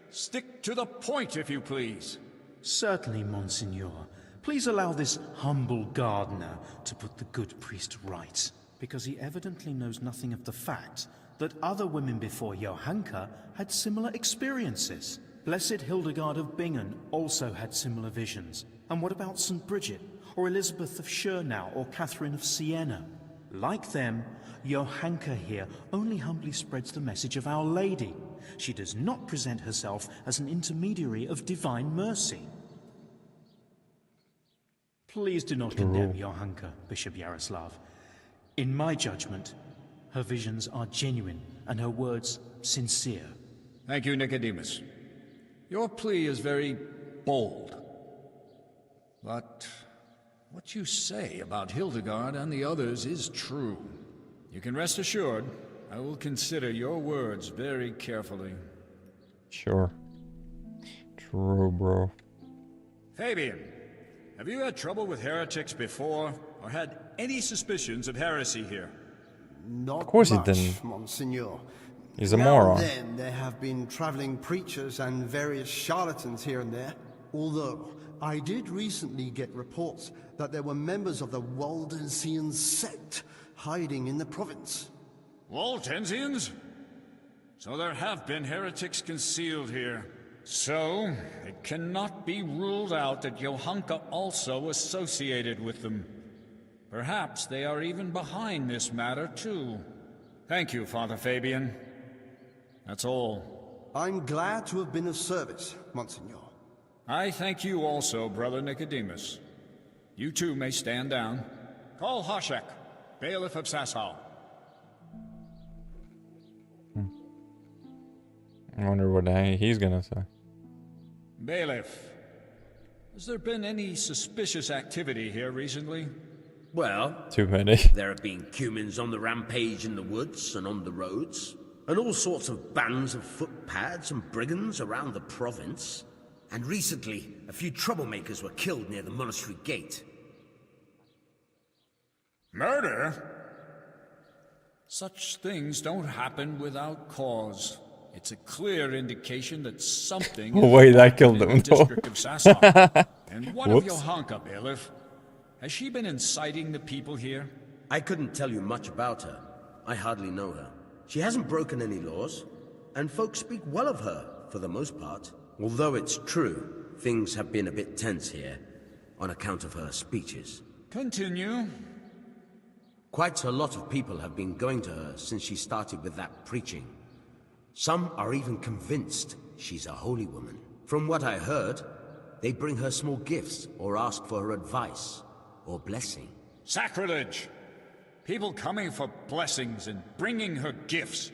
stick to the point if you please. Certainly, Monsignor. Please allow this humble gardener to put the good priest right, because he evidently knows nothing of the fact that other women before Johanka had similar experiences. Blessed Hildegard of Bingen also had similar visions. And what about St. Bridget, or Elizabeth of Schurnau, or Catherine of Siena? Like them, Johanka here only humbly spreads the message of Our Lady. She does not present herself as an intermediary of divine mercy. Please do not condemn Johanka, Bishop Yaroslav. In my judgment, her visions are genuine and her words sincere. Thank you, Nicodemus. Your plea is very bold. But what you say about Hildegard and the others is true. You can rest assured, I will consider your words very carefully. Sure. True, bro. Fabian, have you had trouble with heretics before, or had any suspicions of heresy here? Not Of course he much, didn't. Monsignor. He's a Now moron. and then there have been traveling preachers and various charlatans here and there. Although I did recently get reports that there were members of the Waldensian sect hiding in the province. Waldensians? So there have been heretics concealed here. So, it cannot be ruled out that Johanka also associated with them. Perhaps they are even behind this matter, too. Thank you, Father Fabian. That's all. I'm glad to have been of service, Monsignor. I thank you also, Brother Nicodemus. You too may stand down. Call Hoshek, bailiff of Sasau. I wonder what he's gonna say. Bailiff, has there been any suspicious activity here recently? Well, Too many. there have been cumins on the rampage in the woods and on the roads, and all sorts of bands of footpads and brigands around the province. And recently, a few troublemakers were killed near the monastery gate. Murder? Such things don't happen without cause. It's a clear indication that something Oh, wait, I is killed in him, the district of Sasau. And what of Whoops. Johanka, bailiff? Has she been inciting the people here? I couldn't tell you much about her. I hardly know her. She hasn't broken any laws, and folks speak well of her, for the most part. Although it's true, things have been a bit tense here, on account of her speeches. Continue. Quite a lot of people have been going to her since she started with that preaching. Some are even convinced she's a holy woman. From what I heard, they bring her small gifts or ask for her advice or blessing. Sacrilege! People coming for blessings and bringing her gifts.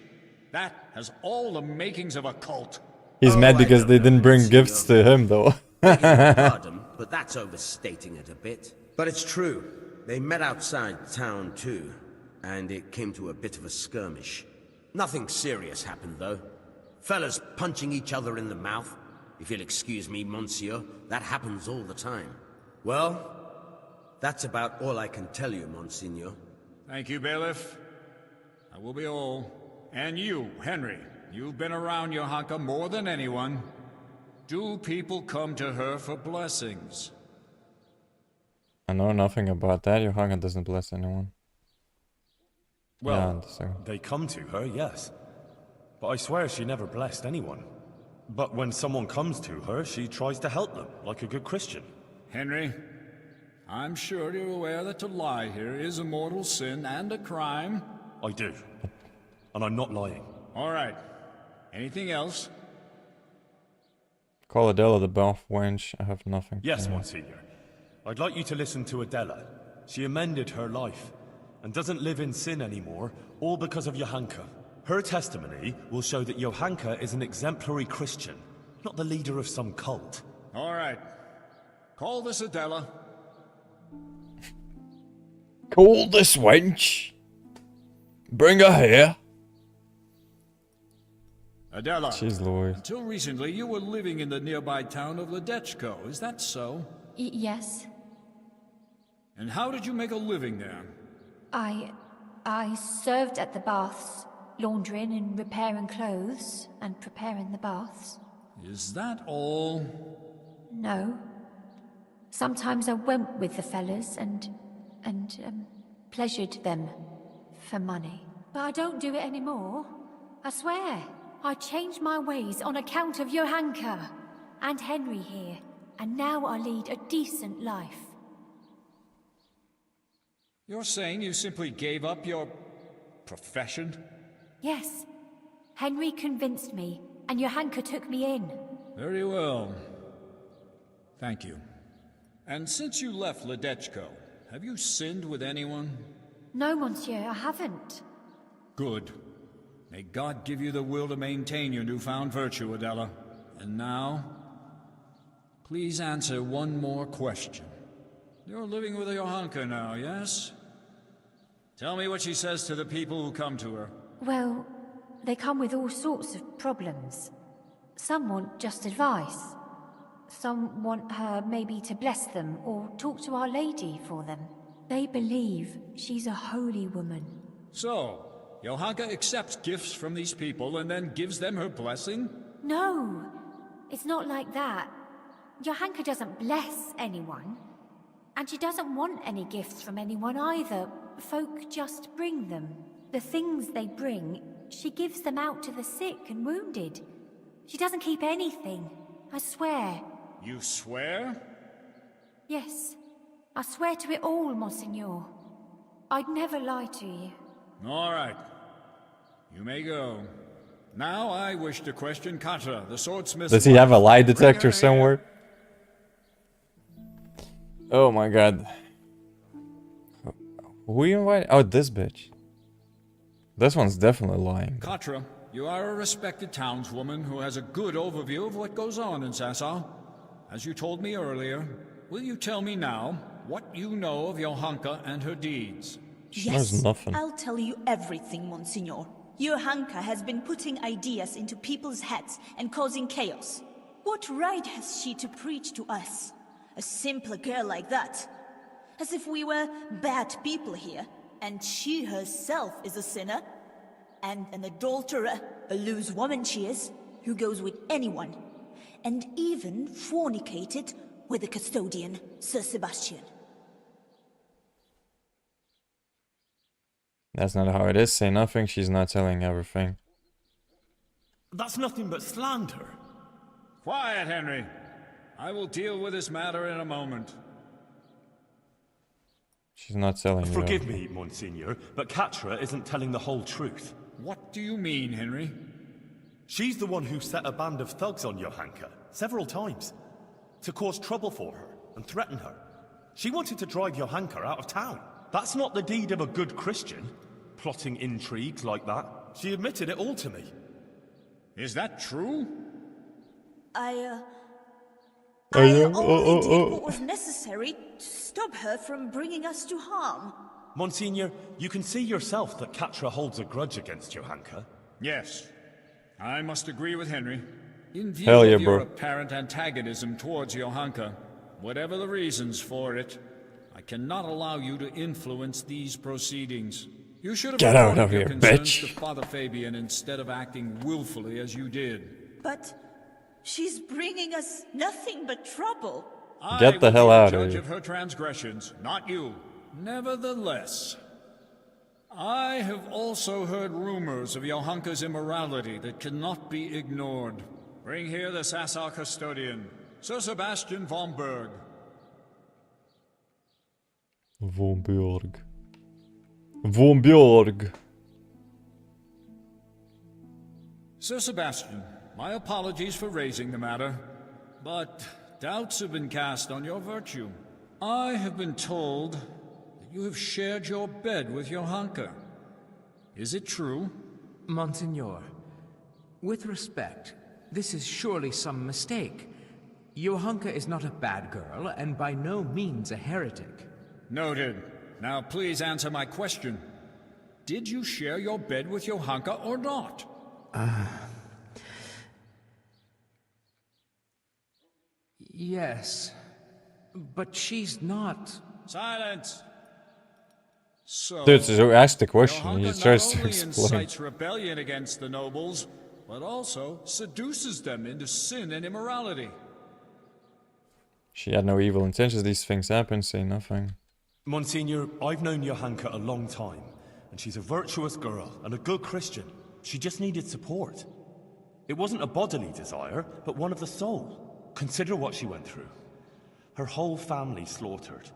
That has all the makings of a cult. He's mad because they didn't bring gifts to him, though. Pardon, but that's overstating it a bit. But it's true. They met outside town too, and it came to a bit of a skirmish. Nothing serious happened, though. Fellas punching each other in the mouth. If you'll excuse me, monsieur, that happens all the time. Well, that's about all I can tell you, Monsignor. Thank you, bailiff. That will be all. And you, Henry, you've been around Johanka more than anyone. Do people come to her for blessings? I know nothing about that. Johanna doesn't bless anyone. Well, Yeah, so. they come to her, yes. But I swear she never blessed anyone. But when someone comes to her, she tries to help them, like a good Christian. Henry, I'm sure you're aware that to lie here is a mortal sin and a crime. I do. And I'm not lying. All right. Anything else? Call Adela the buff wench. I have nothing. Yes, Monsignor. I'd like you to listen to Adela. She amended her life and doesn't live in sin anymore, all because of Johanka. Her testimony will show that Johanka is an exemplary Christian, not the leader of some cult. All right. Call this Adela. Call this wench. Bring her here. Adela, Jeez Louise. until recently you were living in the nearby town of Ledechko, is that so? Yes. And how did you make a living there? I served at the baths, laundering and repairing clothes and preparing the baths. Is that all? No. Sometimes I went with the fellas and pleasured them for money. But I don't do it anymore. I swear. I changed my ways on account of Johanka and Henry here, and now I lead a decent life. You're saying you simply gave up your profession? Yes. Henry convinced me, and Johanka took me in. Very well. Thank you. And since you left Ledechko, have you sinned with anyone? No, monsieur, I haven't. Good. May God give you the will to maintain your newfound virtue, Adela. And now, please answer one more question. You're living with Johanka now, yes? Tell me what she says to the people who come to her. Well, they come with all sorts of problems. Some want just advice. Some want her maybe to bless them or talk to Our Lady for them. They believe she's a holy woman, So, Johanka accepts gifts from these people and then gives them her blessing? No, it's not like that. Johanka doesn't bless anyone. And she doesn't want any gifts from anyone either. Folk just bring them. The things they bring, she gives them out to the sick and wounded. She doesn't keep anything, I swear. You swear? Yes, I swear to it all, Monseigneur. I'd never lie to you. All right. You may go. Now I wish to question Katra, the swordsmith. Does he have a lie detector somewhere? Oh my god. Who you invited? Oh, this bitch. This one's definitely lying. Katra, you are a respected townswoman who has a good overview of what goes on in Sasau. As you told me earlier, will you tell me now what you know of Johanka and her deeds? There's nothing. I'll tell you everything, Monsignor. Johanka has been putting ideas into people's heads and causing chaos. What right has she to preach to us? A simple girl like that. As if we were bad people here, and she herself is a sinner. And an adulterer, a loose woman she is, who goes with anyone. And even fornicated with the custodian, Sir Sebastian. That's not how it is. Say nothing, she's not telling everything. That's nothing but slander. Quiet, Henry. I will deal with this matter in a moment. She's not telling you. Forgive me, Monsignor, but Katra isn't telling the whole truth. What do you mean, Henry? She's the one who set a band of thugs on Johanka several times to cause trouble for her and threaten her. She wanted to drive Johanka out of town. That's not the deed of a good Christian, plotting intrigues like that. She admitted it all to me. Is that true? I only did what was necessary to stop her from bringing us to harm. Monsignor, you can see yourself that Katra holds a grudge against Johanka. Yes. I must agree with Henry. In view Hell yeah, of your bro. apparent antagonism towards Johanka, whatever the reasons for it, I cannot allow you to influence these proceedings. You should have Get out of reported your here, concerns bitch. to Father Fabian instead of acting willfully as you did. But she's bringing us nothing but trouble. Get the hell out of Judge here. of her transgressions, not you. Nevertheless, I have also heard rumors of Johanka's immorality that cannot be ignored. Bring here the Sasau custodian, Sir Sebastian von Berg. Von Björg. Von Björg. Sir Sebastian, my apologies for raising the matter, but doubts have been cast on your virtue. I have been told that you have shared your bed with Johanka. Is it true? Monsignor, with respect, this is surely some mistake. Johanka is not a bad girl, and by no means a heretic. Noted. Now please answer my question. Did you share your bed with Johanka or not? Yes, but she's not. Silence! So, Dude, so ask the question. Johanka He tries to not only explain. incites rebellion against the nobles, but also seduces them into sin and immorality. She had no evil intentions. These things happen. Say nothing. Monsignor, I've known Johanka a long time, and she's a virtuous girl and a good Christian. She just needed support. It wasn't a bodily desire, but one of the soul. Consider what she went through. Her whole family slaughtered,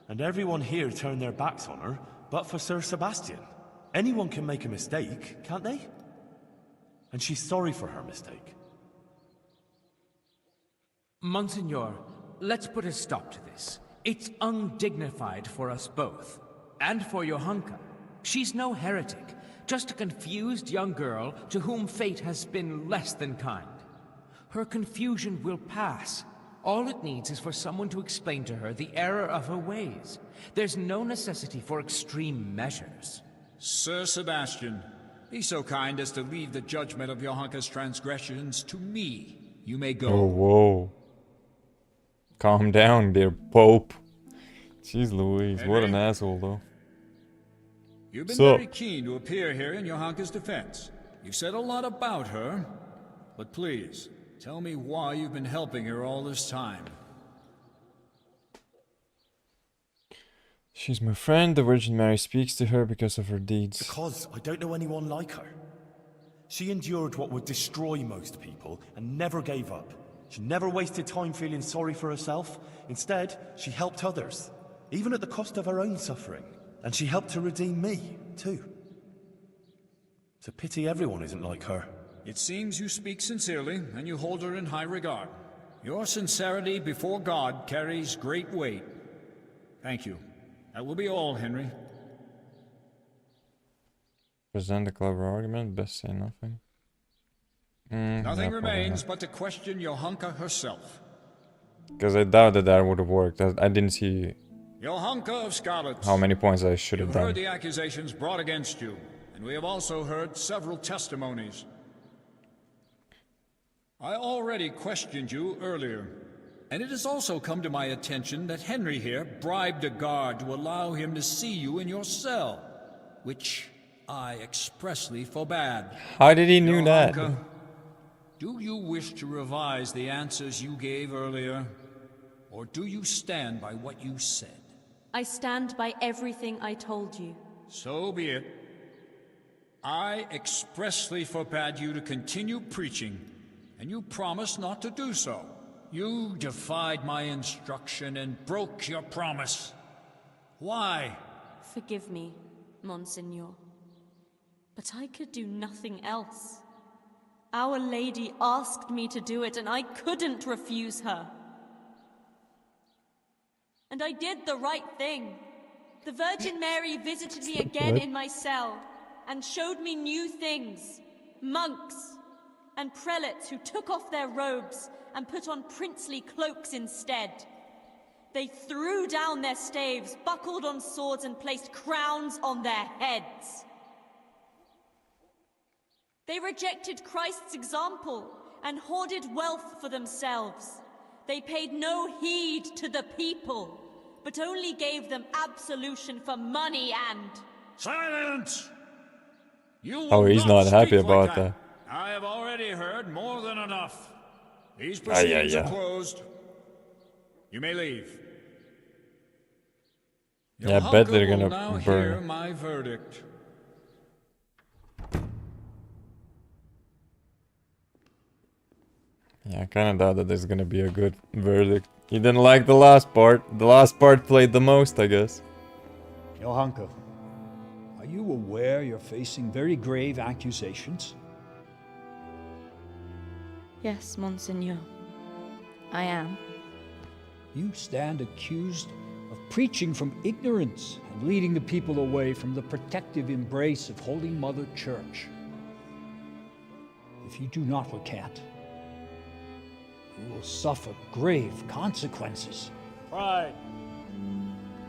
and everyone here turned their backs on her, but for Sir Sebastian. Anyone can make a mistake, can't they? And she's sorry for her mistake. Monsignor, let's put a stop to this. It's undignified for us both. And for Johanka. She's no heretic, just a confused young girl to whom fate has been less than kind. Her confusion will pass. All it needs is for someone to explain to her the error of her ways. There's no necessity for extreme measures. Sir Sebastian, be so kind as to leave the judgment of Johanka's transgressions to me. You may go. Oh, whoa. Calm down, dear Pope. Jeez Louise, what an asshole, though. You've been So, very keen to appear here in Johanka's defense. You've said a lot about her, but please, tell me why you've been helping her all this time. she's my friend. The Virgin Mary speaks to her because of her deeds. Because I don't know anyone like her. She endured what would destroy most people and never gave up. She never wasted time feeling sorry for herself. Instead, she helped others, even at the cost of her own suffering. And she helped to redeem me, too. It's a pity everyone isn't like her. It seems you speak sincerely, and you hold her in high regard. Your sincerity before God carries great weight. Thank you. That will be all, Henry. Present a clever argument, best say nothing. Nothing remains but to question Johanka herself. Because I doubted that would have worked. I didn't see Johanka of Skalitz. how many points I should have You've done. heard the accusations brought against you, and we have also heard several testimonies. I already questioned you earlier, and it has also come to my attention that Henry here bribed a guard to allow him to see you in your cell, which I expressly forbade. How did he knew that? Johanka, do you wish to revise the answers you gave earlier, or do you stand by what you said? I stand by everything I told you. So be it. I expressly forbade you to continue preaching, and you promised not to do so. You defied my instruction and broke your promise. Why? Forgive me, Monsignor. But I could do nothing else. Our Lady asked me to do it, and I couldn't refuse her. And I did the right thing. The Virgin Mary visited me again in my cell and showed me new things. Monks and prelates who took off their robes and put on princely cloaks instead. They threw down their staves, buckled on swords, and placed crowns on their heads. They rejected Christ's example and hoarded wealth for themselves. They paid no heed to the people, but only gave them absolution for money and... Silence! You will Oh, he's not happy speak about like that. I have already heard more than enough. These proceedings are closed. You may leave. Yeah, I bet they're Johanka will gonna now burn. hear my verdict. Yeah, I kind of doubt that there's gonna be a good verdict. He didn't like the last part. The last part played the most, I guess. Johanka, are you aware you're facing very grave accusations? Yes, Monsignor. I am. You stand accused of preaching from ignorance and leading the people away from the protective embrace of Holy Mother Church. If you do not recant, you will suffer grave consequences. Pride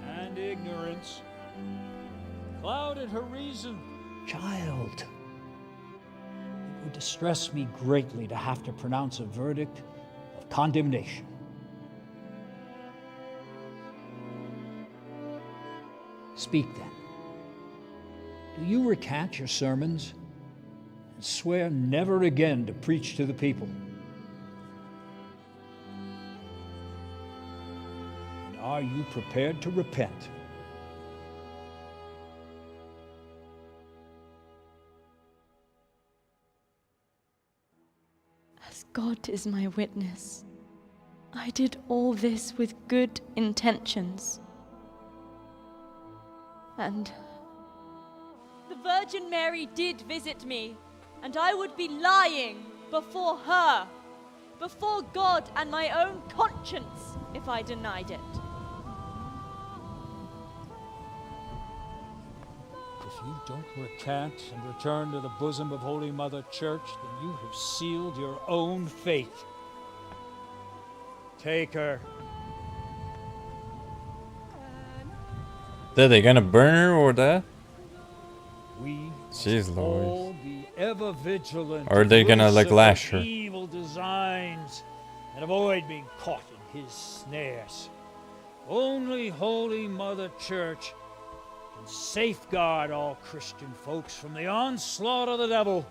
and ignorance clouded her reason. Child, it would distress me greatly to have to pronounce a verdict of condemnation. Speak then. Do you recant your sermons and swear never again to preach to the people? And are you prepared to repent? As God is my witness, I did all this with good intentions. And the Virgin Mary did visit me, and I would be lying before her, before God and my own conscience, if I denied it. If you don't recant and return to the bosom of Holy Mother Church, then you have sealed your own fate. Take her. Are they gonna burn her or that? We Jeez must Louise. all be ever vigilant. Or are they gonna, like, Lucifer's lash her? Evil designs and avoid being caught in his snares. Only Holy Mother Church and safeguard all Christian folks from the onslaught of the devil.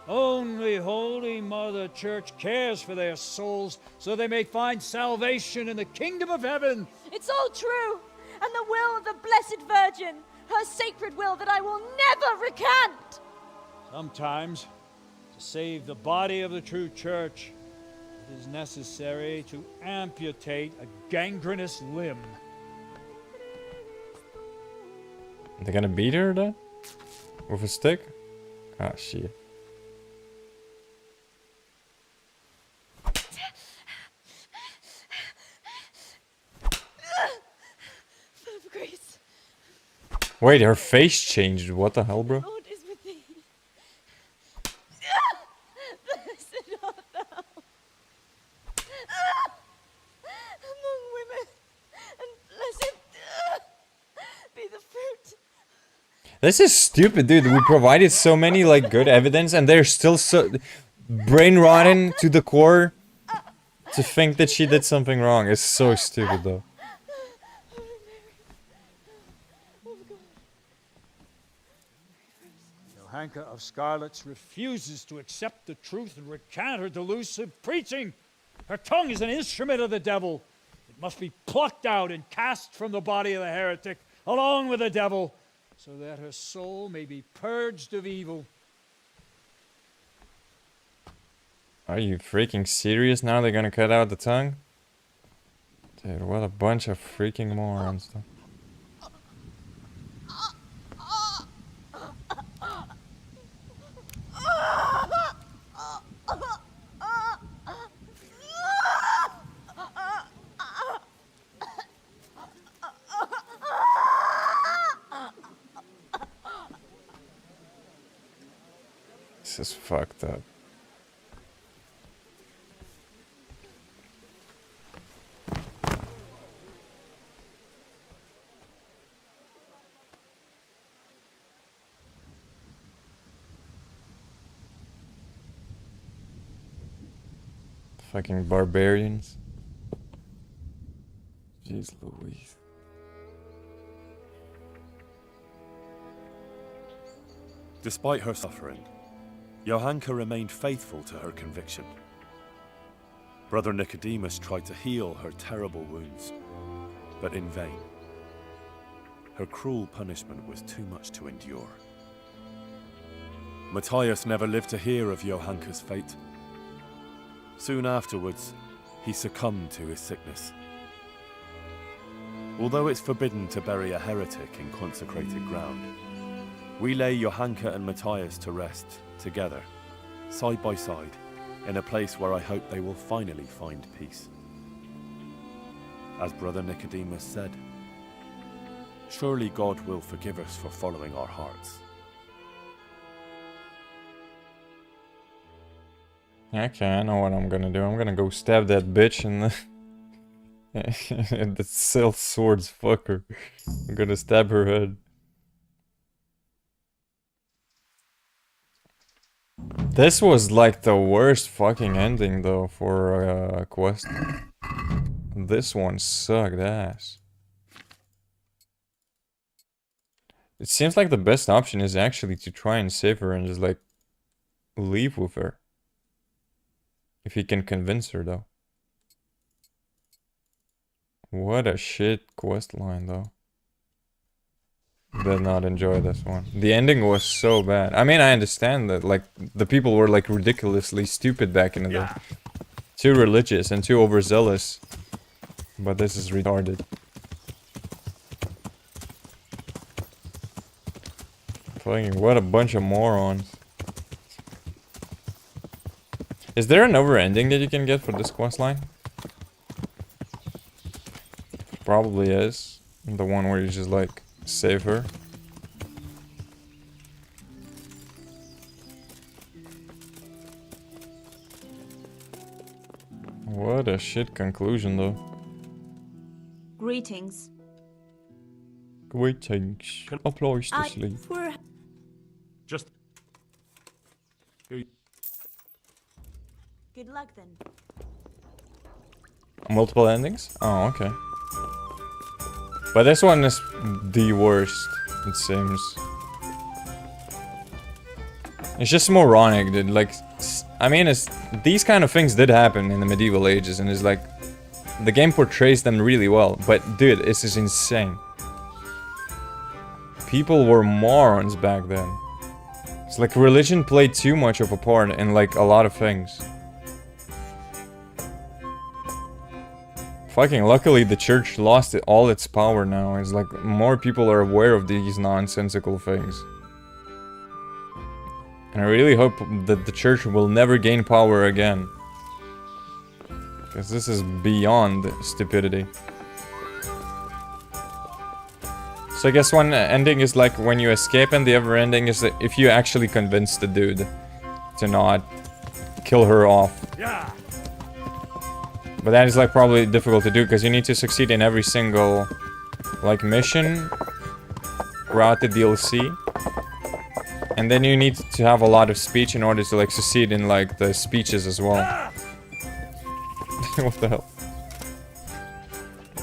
Only Holy Mother Church cares for their souls so they may find salvation in the kingdom of heaven. It's all true, and the will of the Blessed Virgin, her sacred will that I will never recant. Sometimes, to save the body of the true church, it is necessary to amputate a gangrenous limb. They're gonna beat her then? With a stick? Ah, shit. Full of grace. Wait, her face changed. What the hell, bro? Lord is with thee. Blessed art thou among women, and blessed be the fruit. This is stupid, dude. We provided so many like good evidence, and they're still so brain rotten to the core to think that she did something wrong. It's so stupid, though. Johanka of Scarlets refuses to accept the truth and recant her delusive preaching. Her tongue is an instrument of the devil. It must be plucked out and cast from the body of the heretic, along with the devil, so that her soul may be purged of evil. Are you freaking serious now? They're gonna cut out the tongue? Dude, what a bunch of freaking morons, though. This is fucked up. Fucking barbarians. Jeez Louise. Despite her suffering, Johanka remained faithful to her conviction. Brother Nicodemus tried to heal her terrible wounds, but in vain. Her cruel punishment was too much to endure. Matthias never lived to hear of Johanka's fate. Soon afterwards, he succumbed to his sickness. Although it's forbidden to bury a heretic in consecrated ground, we lay Johanka and Matthias to rest together, side by side, in a place where I hope they will finally find peace. As Brother Nicodemus said, surely God will forgive us for following our hearts. Okay, I know what I'm gonna do. I'm gonna go stab that bitch in the... in the silk swords fucker. I'm gonna stab her head. This was like the worst fucking ending though for a quest. This one sucked ass. It seems like the best option is actually to try and save her and just like leave with her. If he can convince her though. What a shit quest line though. Did not enjoy this one. The ending was so bad. I mean, I understand that like the people were like ridiculously stupid back in the day. Too religious and too overzealous. But this is retarded. Fucking what a bunch of morons. Is there another ending that you can get for this quest line? Probably is. The one where you just like save her. What a shit conclusion though. Greetings. Greetings. Applies to sleep. Just... Good luck then. Multiple endings? Oh, okay. But this one is the worst. it seems. It's just moronic, dude. Like, I mean, these kind of things did happen in the medieval ages, and it's like, the game portrays them really well. But, dude, this is insane. People were morons back then. It's like religion played too much of a part in, like, a lot of things. Fucking luckily, the church lost all its power now. It's like, more people are aware of these nonsensical things. And I really hope that the church will never gain power again. Because this is beyond stupidity. So I guess one ending is like when you escape, and the other ending is that if you actually convince the dude to not kill her off. Yeah. But that is like probably difficult to do because you need to succeed in every single like mission throughout the DLC. And then you need to have a lot of speech in order to like succeed in like the speeches as well. What the hell?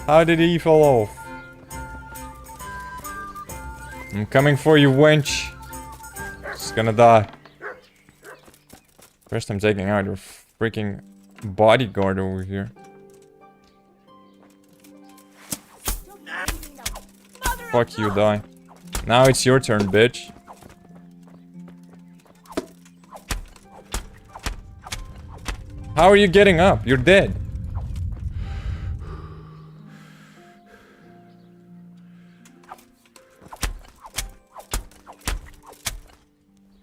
How did he fall off? I'm coming for you, wench. Just gonna die. First I'm taking out your freaking bodyguard over here. Fuck you, die. Now it's your turn, bitch. How are you getting up? You're dead.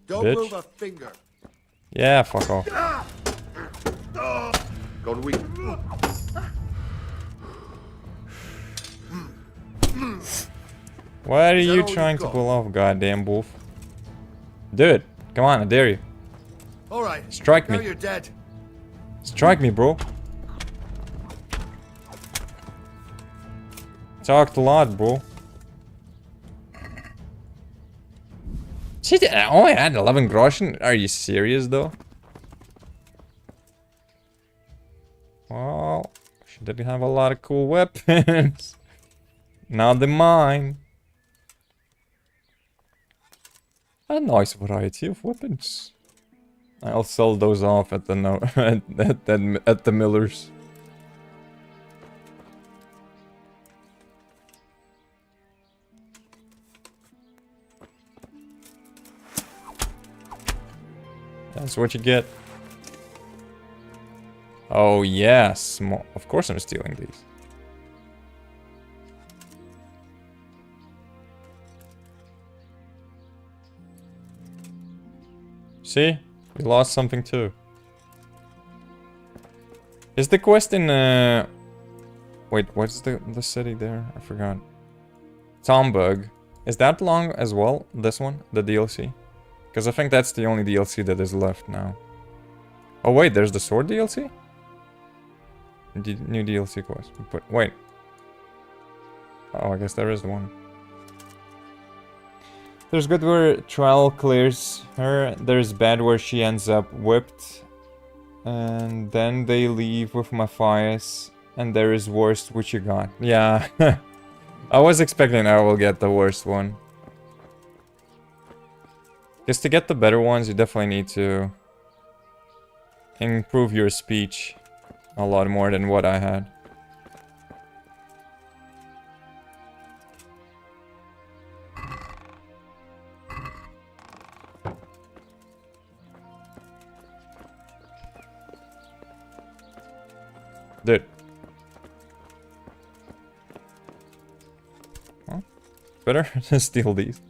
Don't Bitch. move a finger. Yeah, fuck off. Go to weak. What are Is that you all you trying to got? pull off, goddamn wolf? Do it. Come on, I dare you. All right. Strike now me. you're dead. Strike me, bro. Talked a lot, bro. Shit, I only had 11 groschen? Are you serious, though? Well, she did have a lot of cool weapons. Not the mine. A nice variety of weapons. I'll sell those off at the at the millers. That's what you get. Oh yes, of course I'm stealing these. See? We lost something too. Is the quest in wait, what's the city there? I forgot. Tombug. Is that long as well, this one? The DLC? Because I think that's the only DLC that is left now. Oh wait, there's the sword DLC? New DLC quest. But wait. Oh, I guess there is one. There's good where Trial clears her. There's bad where she ends up whipped. And then they leave with Matthias. And there is worst, which you got. Yeah. I was expecting I will get the worst one. Because to get the better ones, you definitely need to improve your speech a lot more than what I had. Dude. Well, better steal these.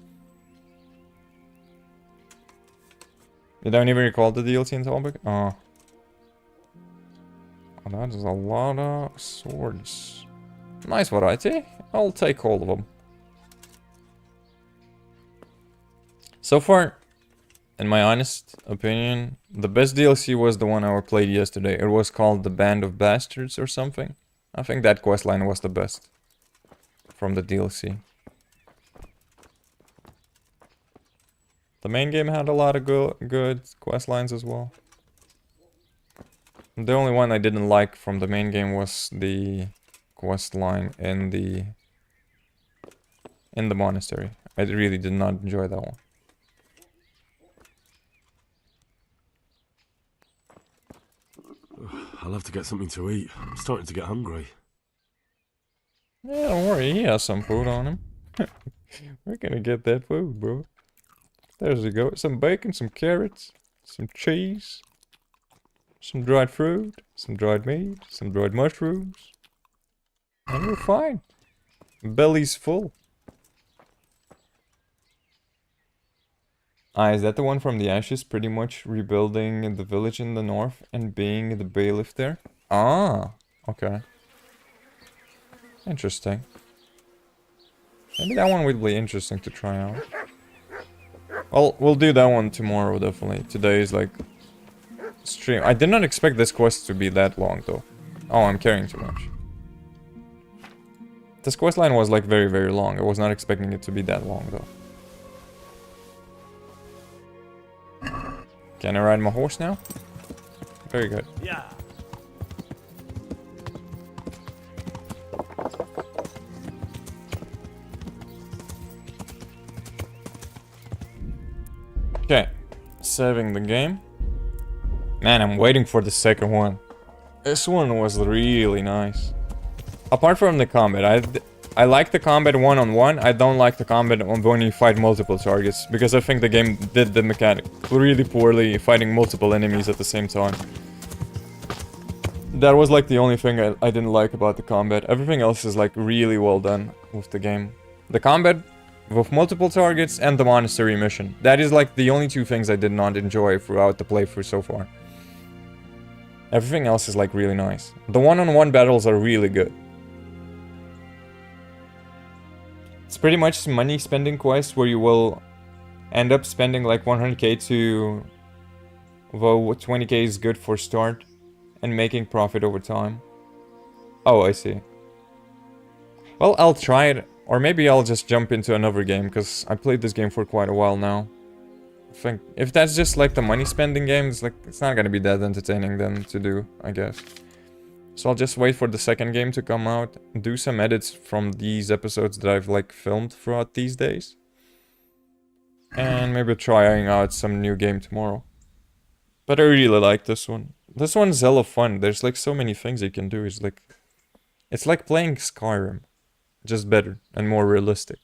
You don't even recall the DLC in Talbot? Oh. Oh, that is a lot of swords. Nice variety. I'll take all of them. So far, in my honest opinion, the best DLC was the one I played yesterday. It was called The Band of Bastards or something. I think that questline was the best from the DLC. The main game had a lot of good questlines as well. The only one I didn't like from the main game was the questline in the monastery. I really did not enjoy that one. I'll have to get something to eat. I'm starting to get hungry. Yeah, don't worry, he has some food on him. We're gonna get that food, bro. There you go. Some bacon, some carrots, some cheese, some dried fruit, some dried meat, some dried mushrooms. And we're fine. Belly's full. Ah, is that the one from the ashes? Pretty much rebuilding the village in the north and being the bailiff there? Ah, okay. Interesting. Maybe that one would be interesting to try out. Well, we'll do that one tomorrow, definitely. Today is like... stream. I did not expect this quest to be that long, though. Oh, I'm carrying too much. This quest line was like very, very long. I was not expecting it to be that long, though. Can I ride my horse now? Very good. Yeah. Okay. Saving the game. Man, I'm waiting for the second one. This one was really nice. Apart from the combat, I like the combat one-on-one. I don't like the combat when you fight multiple targets, because I think the game did the mechanic really poorly, fighting multiple enemies at the same time. That was like the only thing I didn't like about the combat. Everything else is like really well done with the game. The combat with multiple targets and the monastery mission. That is like the only two things I did not enjoy throughout the playthrough so far. Everything else is like really nice. The one-on-one battles are really good. It's pretty much money spending quest where you will end up spending like 100k to... Though 20k is good for start. And making profit over time. Oh, I see. Well, I'll try it. Or maybe I'll just jump into another game, because I played this game for quite a while now. I think if that's just like the money spending game, it's not gonna be that entertaining then to do, I guess. So I'll just wait for the second game to come out, do some edits from these episodes that I've like filmed throughout these days. And maybe trying out some new game tomorrow. But I really like this one. This one's hella fun. There's like so many things you can do. It's like playing Skyrim. Just better and more realistic.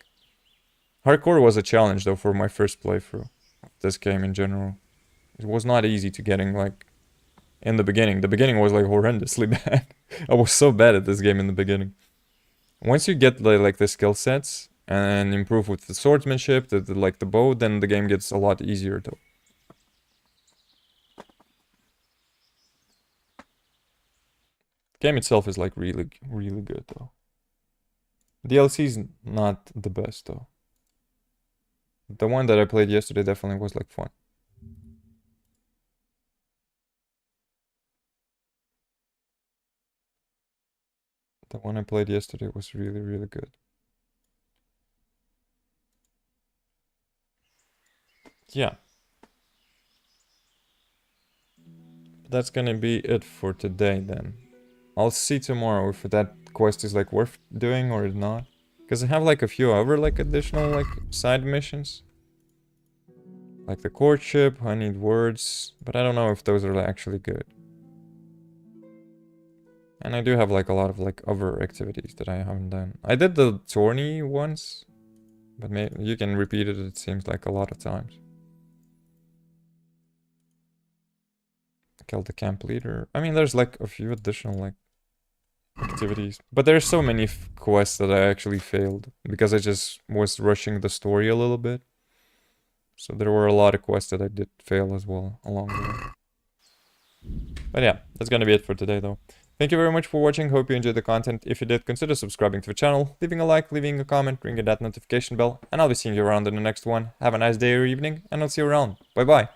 Hardcore was a challenge though for my first playthrough of this game in general. It was not easy to getting like in the beginning. The beginning was like horrendously bad. I was so bad at this game in the beginning. Once you get like the skill sets and improve with the swordsmanship, like the bow, then the game gets a lot easier though. The game itself is like really, really good though. DLC's not the best though. The one that I played yesterday definitely was like fun. The one I played yesterday was really, really good. Yeah. That's gonna be it for today then. I'll see tomorrow if that quest is like worth doing or not. Because I have like a few other like additional like side missions. Like the courtship, I need words, but I don't know if those are actually good. And I do have like a lot of like other activities that I haven't done. I did the tourney once, but maybe you can repeat it seems like a lot of times. Killed the camp leader. I mean, there's like a few additional like activities, but there's so many quests that I actually failed because I just was rushing the story a little bit. So there were a lot of quests that I did fail as well along the way. But yeah, that's gonna be it for today though. Thank you very much for watching, hope you enjoyed the content. If you did, consider subscribing to the channel, leaving a like, leaving a comment, ringing that notification bell, and I'll be seeing you around in the next one. Have a nice day or evening, and I'll see you around. Bye bye.